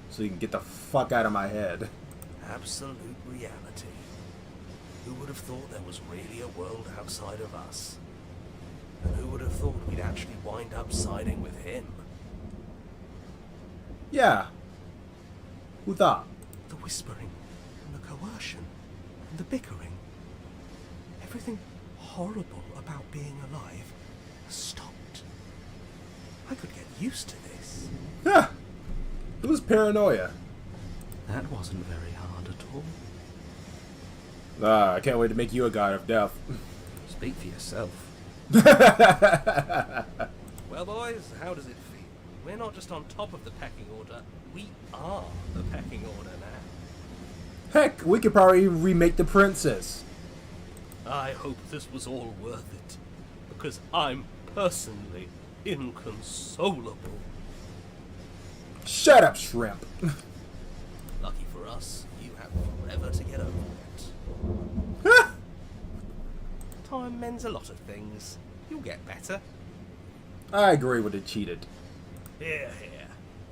So you can get the fuck out of my head. Absolute reality. Who would have thought there was really a world outside of us? And who would have thought we'd actually wind up siding with him? Yeah. Who thought? The whispering, and the coercion, and the bickering. Everything horrible about being alive has stopped. I could get used to this. Yeah. It was paranoia. That wasn't very hard at all. I can't wait to make you a god of death. Speak for yourself. Well, boys, how does it feel? We're not just on top of the pecking order, we are the pecking order now. Heck, we could probably even remake the princess. I hope this was all worth it, because I'm personally inconsolable. Shut up, shrimp. Lucky for us, you have forever to get over it. Time mends a lot of things. You'll get better. I agree with the cheated. Here, here,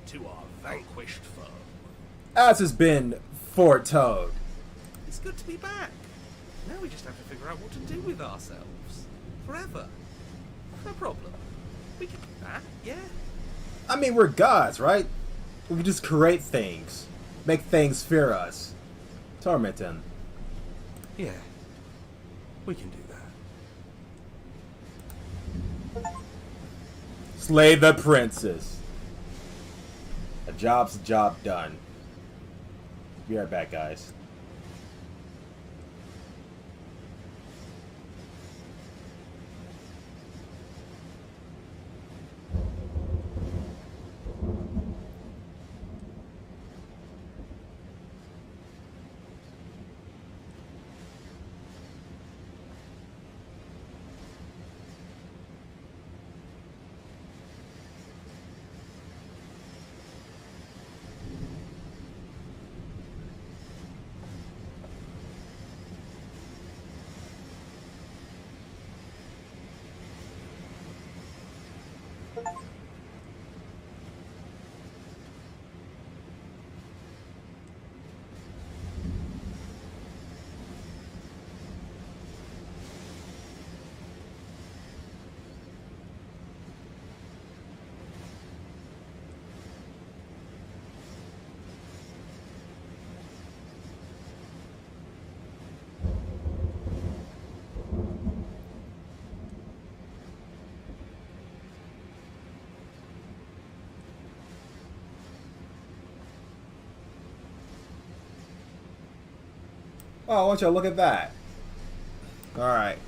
to our vanquished foe. As has been foretold. It's good to be back. Now we just have to figure out what to do with ourselves. Forever. No problem. We can do that, yeah? I mean, we're gods, right? We can just create things. Make things fear us. Torment them. Yeah, we can do that. Slay the princess. A job's a job done. Be right back, guys. Oh, I want you to look at that. Alright.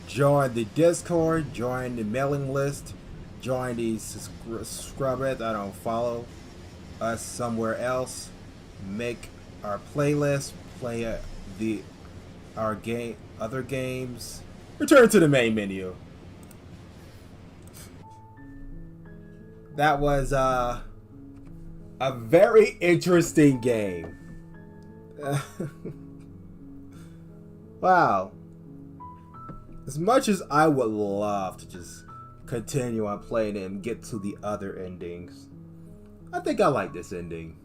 Join the Discord, join the mailing list, join the scrub it, I don't follow us somewhere else, make our playlist, play our other games, return to the main menu. That was a very interesting game. Wow. As much as I would love to just continue on playing it and get to the other endings, I think I like this ending.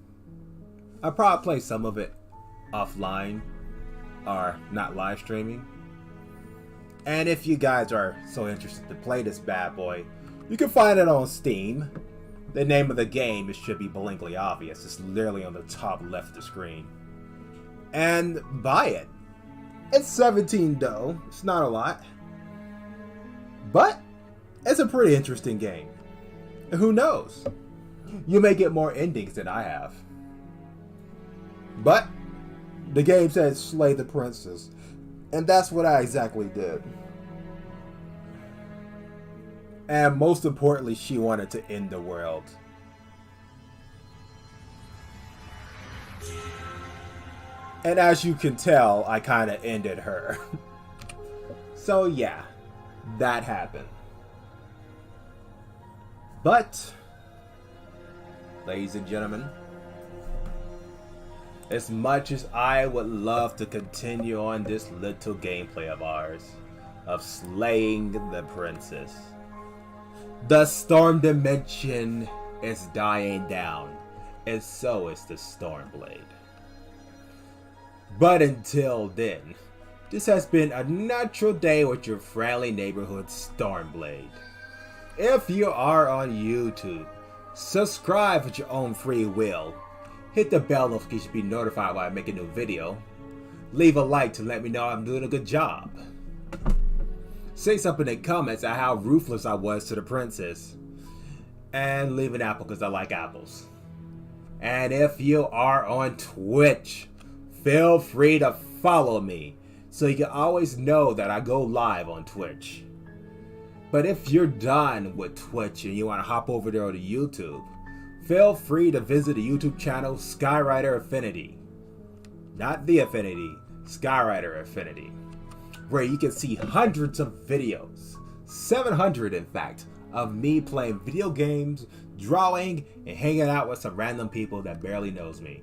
I'll probably play some of it offline or not live streaming. And if you guys are so interested to play this bad boy, you can find it on Steam. The name of the game should be blinkly obvious. It's literally on the top left of the screen. And buy it. It's $17 though. It's not a lot. But it's a pretty interesting game. And who knows? You may get more endings than I have. But the game says slay the princess. And that's what I exactly did. And most importantly, she wanted to end the world. And as you can tell, I kind of ended her. So yeah, that happened. But, ladies and gentlemen, as much as I would love to continue on this little gameplay of ours, of slaying the princess, the storm dimension is dying down, and so is the Stormblade. But until then, this has been a natural day with your friendly neighborhood Stormblade. If you are on YouTube, subscribe with your own free will. Hit the bell notification to be notified when I make a new video. Leave a like to let me know I'm doing a good job. Say something in the comments on how ruthless I was to the princess. And leave an apple because I like apples. And if you are on Twitch, feel free to follow me so you can always know that I go live on Twitch. But if you're done with Twitch and you want to hop over there to YouTube, feel free to visit the YouTube channel Skyrider Infinity. Not the Infinity, Skyrider Infinity, where you can see hundreds of videos, 700 in fact, of me playing video games, drawing, and hanging out with some random people that barely knows me.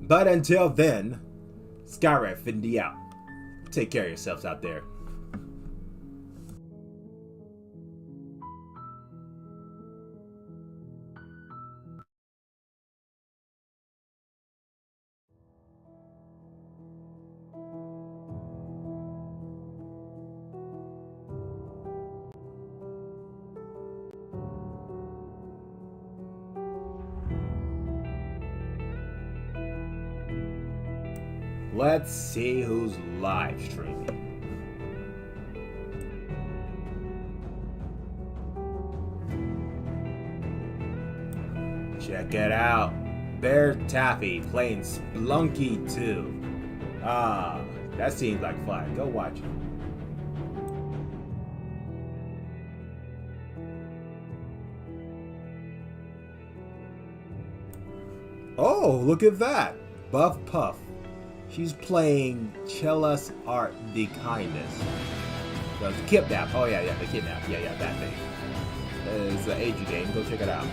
But until then, Skyrider Infinity out. Take care of yourselves out there. Let's see who's live streaming. Check it out. Bear Taffy playing Splunky 2. Ah, that seems like fun. Go watch it. Oh, look at that. Buff Puff. She's playing Chella's Art the Kindness. The Kidnap. Oh yeah, the Kidnap. Yeah, that thing. It's an age game. Go check it out.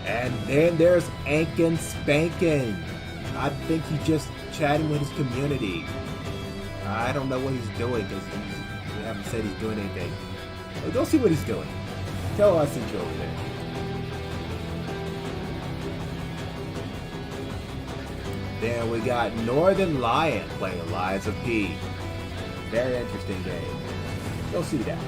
And then there's Ankin Spankin. I think he's just chatting with his community. I don't know what he's doing because we haven't said he's doing anything. But go see what he's doing. Tell us that you're over there. Then we got Northern Lion playing Lions of P. Very interesting game. Go see that.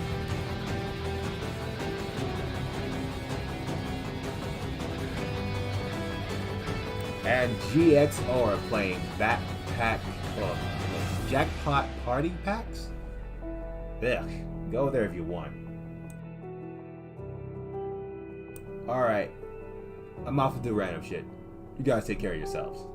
And GXO are playing Jackpot Party Packs? Ugh, go there if you want. Alright, I'm off to do random shit. You guys take care of yourselves.